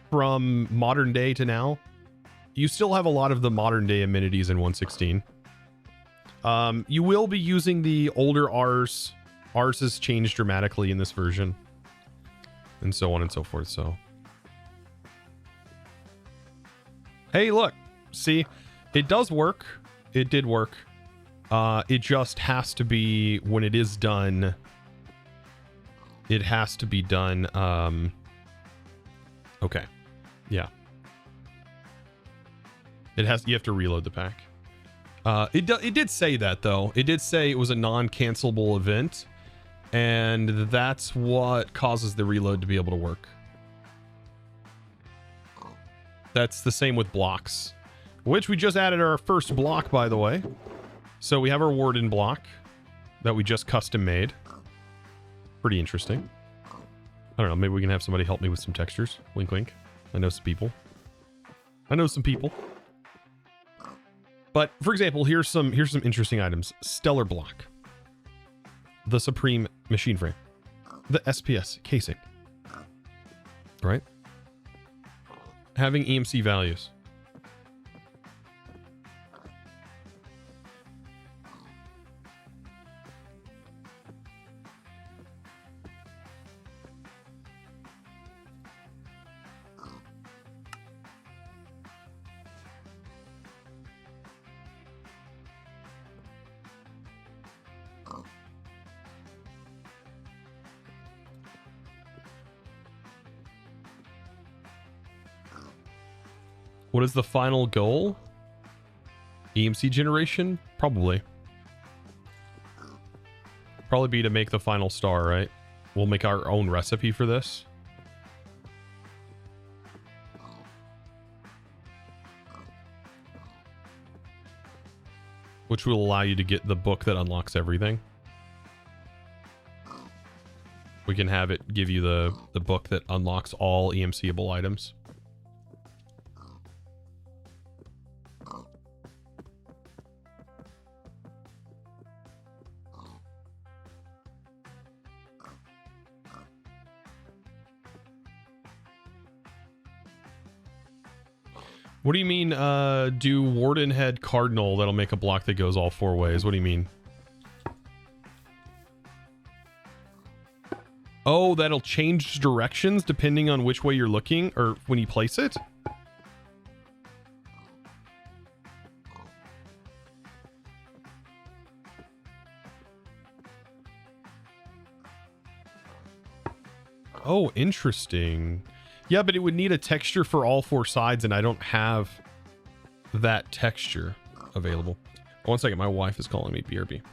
from modern day to now. You still have a lot of the modern day amenities in 116. You will be using the older R's. Ours has changed dramatically in this version, and so on and so forth. So, hey, look, see, it does work. It did work. It just has to be, when it is done, it has to be done. Okay, yeah. You have to reload the pack. It did say that though. It did say it was a non-cancelable event. And that's what causes the reload to be able to work. That's the same with blocks, which we just added our first block, by the way. So we have our warden block that we just custom made. Pretty interesting. I don't know, maybe we can have somebody help me with some textures. Wink, wink. I know some people. But for example, here's some interesting items. Stellar block. The Supreme machine frame, the SPS casing, right? Having EMC values. What is the final goal? EMC generation? Probably be to make the final star, right? We'll make our own recipe for this. Which will allow you to get the book that unlocks everything. We can have it give you the book that unlocks all EMCable items. What do you mean, do Warden Head Cardinal that'll make a block that goes all 4 ways? What do you mean? Oh, that'll change directions depending on which way you're looking or when you place it? Oh, interesting. Yeah, but it would need a texture for all 4 sides, and I don't have that texture available. One second, my wife is calling me. BRB.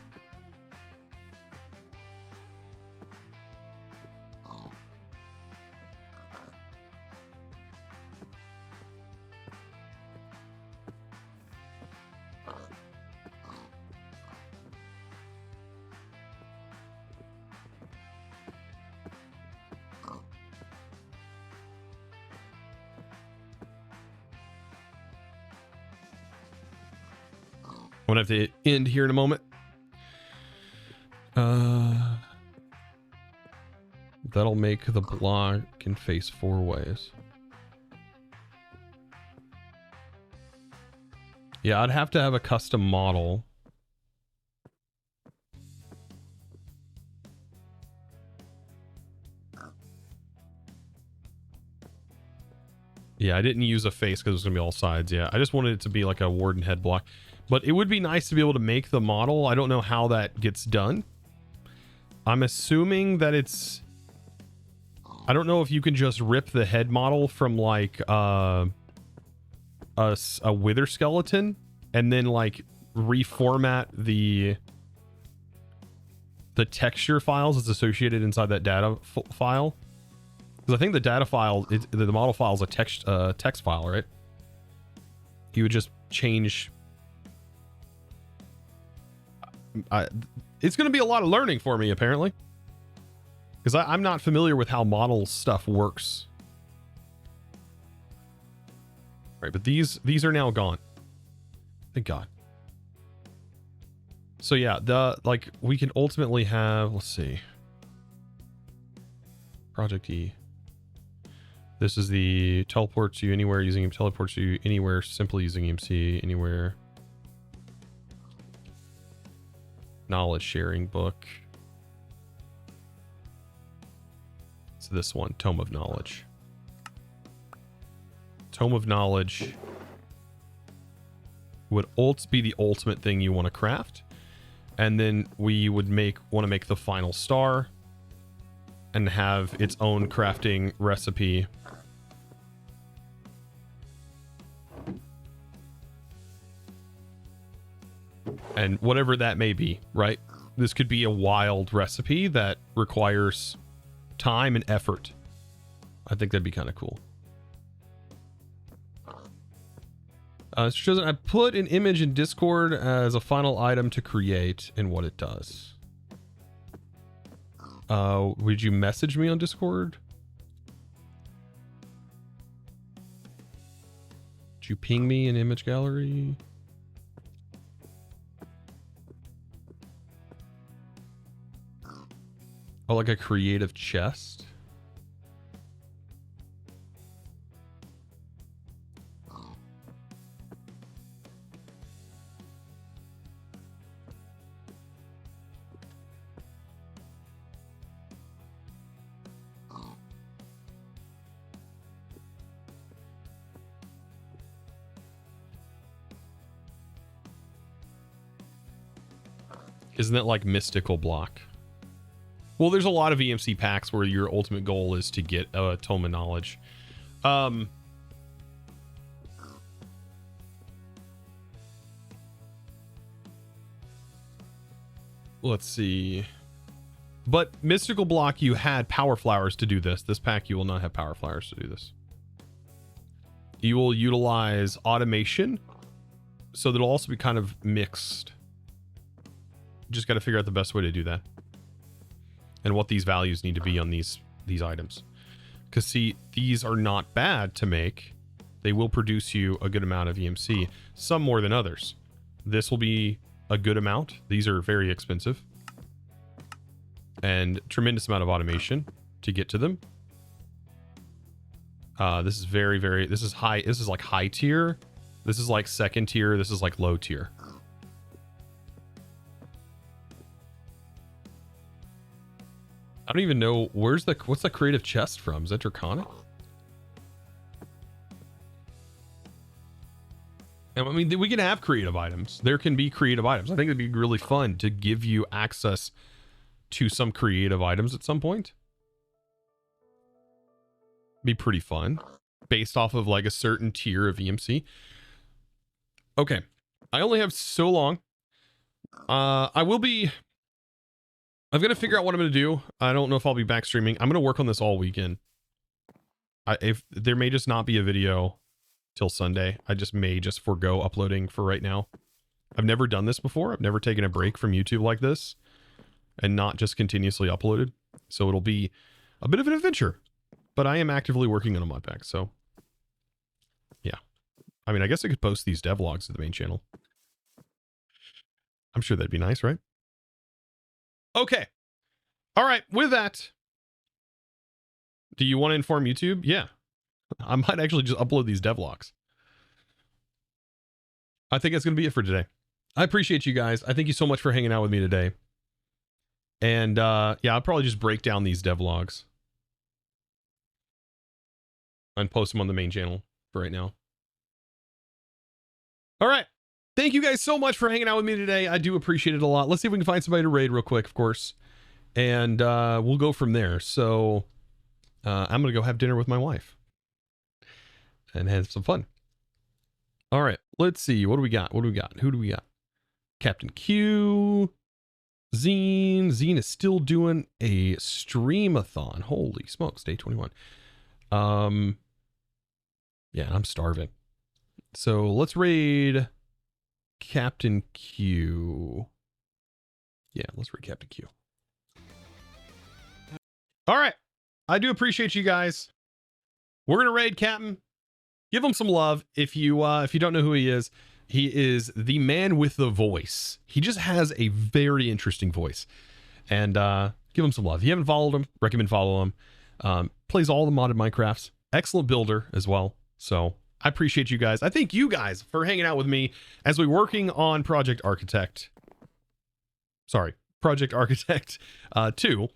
I'm gonna have to end here in a moment. That'll make the block can face 4 ways. Yeah, I'd have to have a custom model. Yeah, I didn't use a face because it was going to be all sides. Yeah, I just wanted it to be like a warden head block. But it would be nice to be able to make the model. I don't know how that gets done. I'm assuming that it's... I don't know if you can just rip the head model from like a wither skeleton and then like reformat the texture files that's associated inside that data file. Because I think the data file, the model file is a text file, right? You would just change... it's going to be a lot of learning for me, apparently. Because I'm not familiar with how model stuff works. Right, but these are now gone. Thank God. So yeah, like we can ultimately have, let's see. Project E. This is the teleport to anywhere using teleport to anywhere simply using EMC anywhere. Knowledge sharing book. It's this one, Tome of Knowledge. Tome of Knowledge would be the ultimate thing you want to craft. And then we would want to make the final star and have its own crafting recipe. And whatever that may be, right? This could be a wild recipe that requires time and effort. I think that'd be kind of cool. I put an image in Discord as a final item to create and what it does. Would you message me on Discord? Did you ping me an image gallery? Oh, like a creative chest? Isn't that like mystical block? Well, there's a lot of EMC packs where your ultimate goal is to get a Tome of Knowledge. Let's see. But mystical block, you had power flowers to do this. This pack, you will not have power flowers to do this. You will utilize automation, so that'll also be kind of mixed. Just got to figure out the best way to do that. And what these values need to be on these items. Because see, these are not bad to make. They will produce you a good amount of EMC. Some more than others. This will be a good amount. These are very expensive. And tremendous amount of automation to get to them. This is this is high. This is like high tier. This is like second tier. This is like low tier. I don't even know what's the creative chest from? Is that Draconic? And I mean, we can have creative items. There can be creative items. I think it'd be really fun to give you access to some creative items at some point. Be pretty fun based off of like a certain tier of EMC. Okay. I only have so long. I've got to figure out what I'm going to do. I don't know if I'll be back streaming. I'm going to work on this all weekend. If there may just not be a video till Sunday. I may just forego uploading for right now. I've never done this before. I've never taken a break from YouTube like this and not just continuously uploaded. So it'll be a bit of an adventure, but I am actively working on a Modpack. So yeah, I mean, I guess I could post these devlogs to the main channel. I'm sure that'd be nice, right? Okay. All right. With that, do you want to inform YouTube? Yeah. I might actually just upload these devlogs. I think that's going to be it for today. I appreciate you guys. I thank you so much for hanging out with me today. And yeah, I'll probably just break down these devlogs and post them on the main channel. for right now. All right. Thank you guys so much for hanging out with me today. I do appreciate it a lot. Let's see if we can find somebody to raid real quick, of course. And we'll go from there. So I'm going to go have dinner with my wife and have some fun. All right. Let's see. What do we got? What do we got? Who do we got? Captain Q. Zine. Zine is still doing a streamathon. Holy smokes. Day 21. Yeah, I'm starving. So let's raid Captain Q. Yeah, let's raid Captain Q. All right. I do appreciate you guys. We're going to raid Captain. Give him some love. If you don't know who he is the man with the voice. He just has a very interesting voice. And give him some love. If you haven't followed him, recommend follow him. Plays all the modded Minecrafts. Excellent builder as well. So I appreciate you guys. I thank you guys for hanging out with me as we're working on Project Architect. Sorry, Project Architect 2.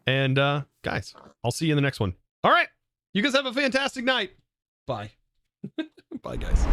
And guys, I'll see you in the next one. All right. You guys have a fantastic night. Bye. Bye, guys.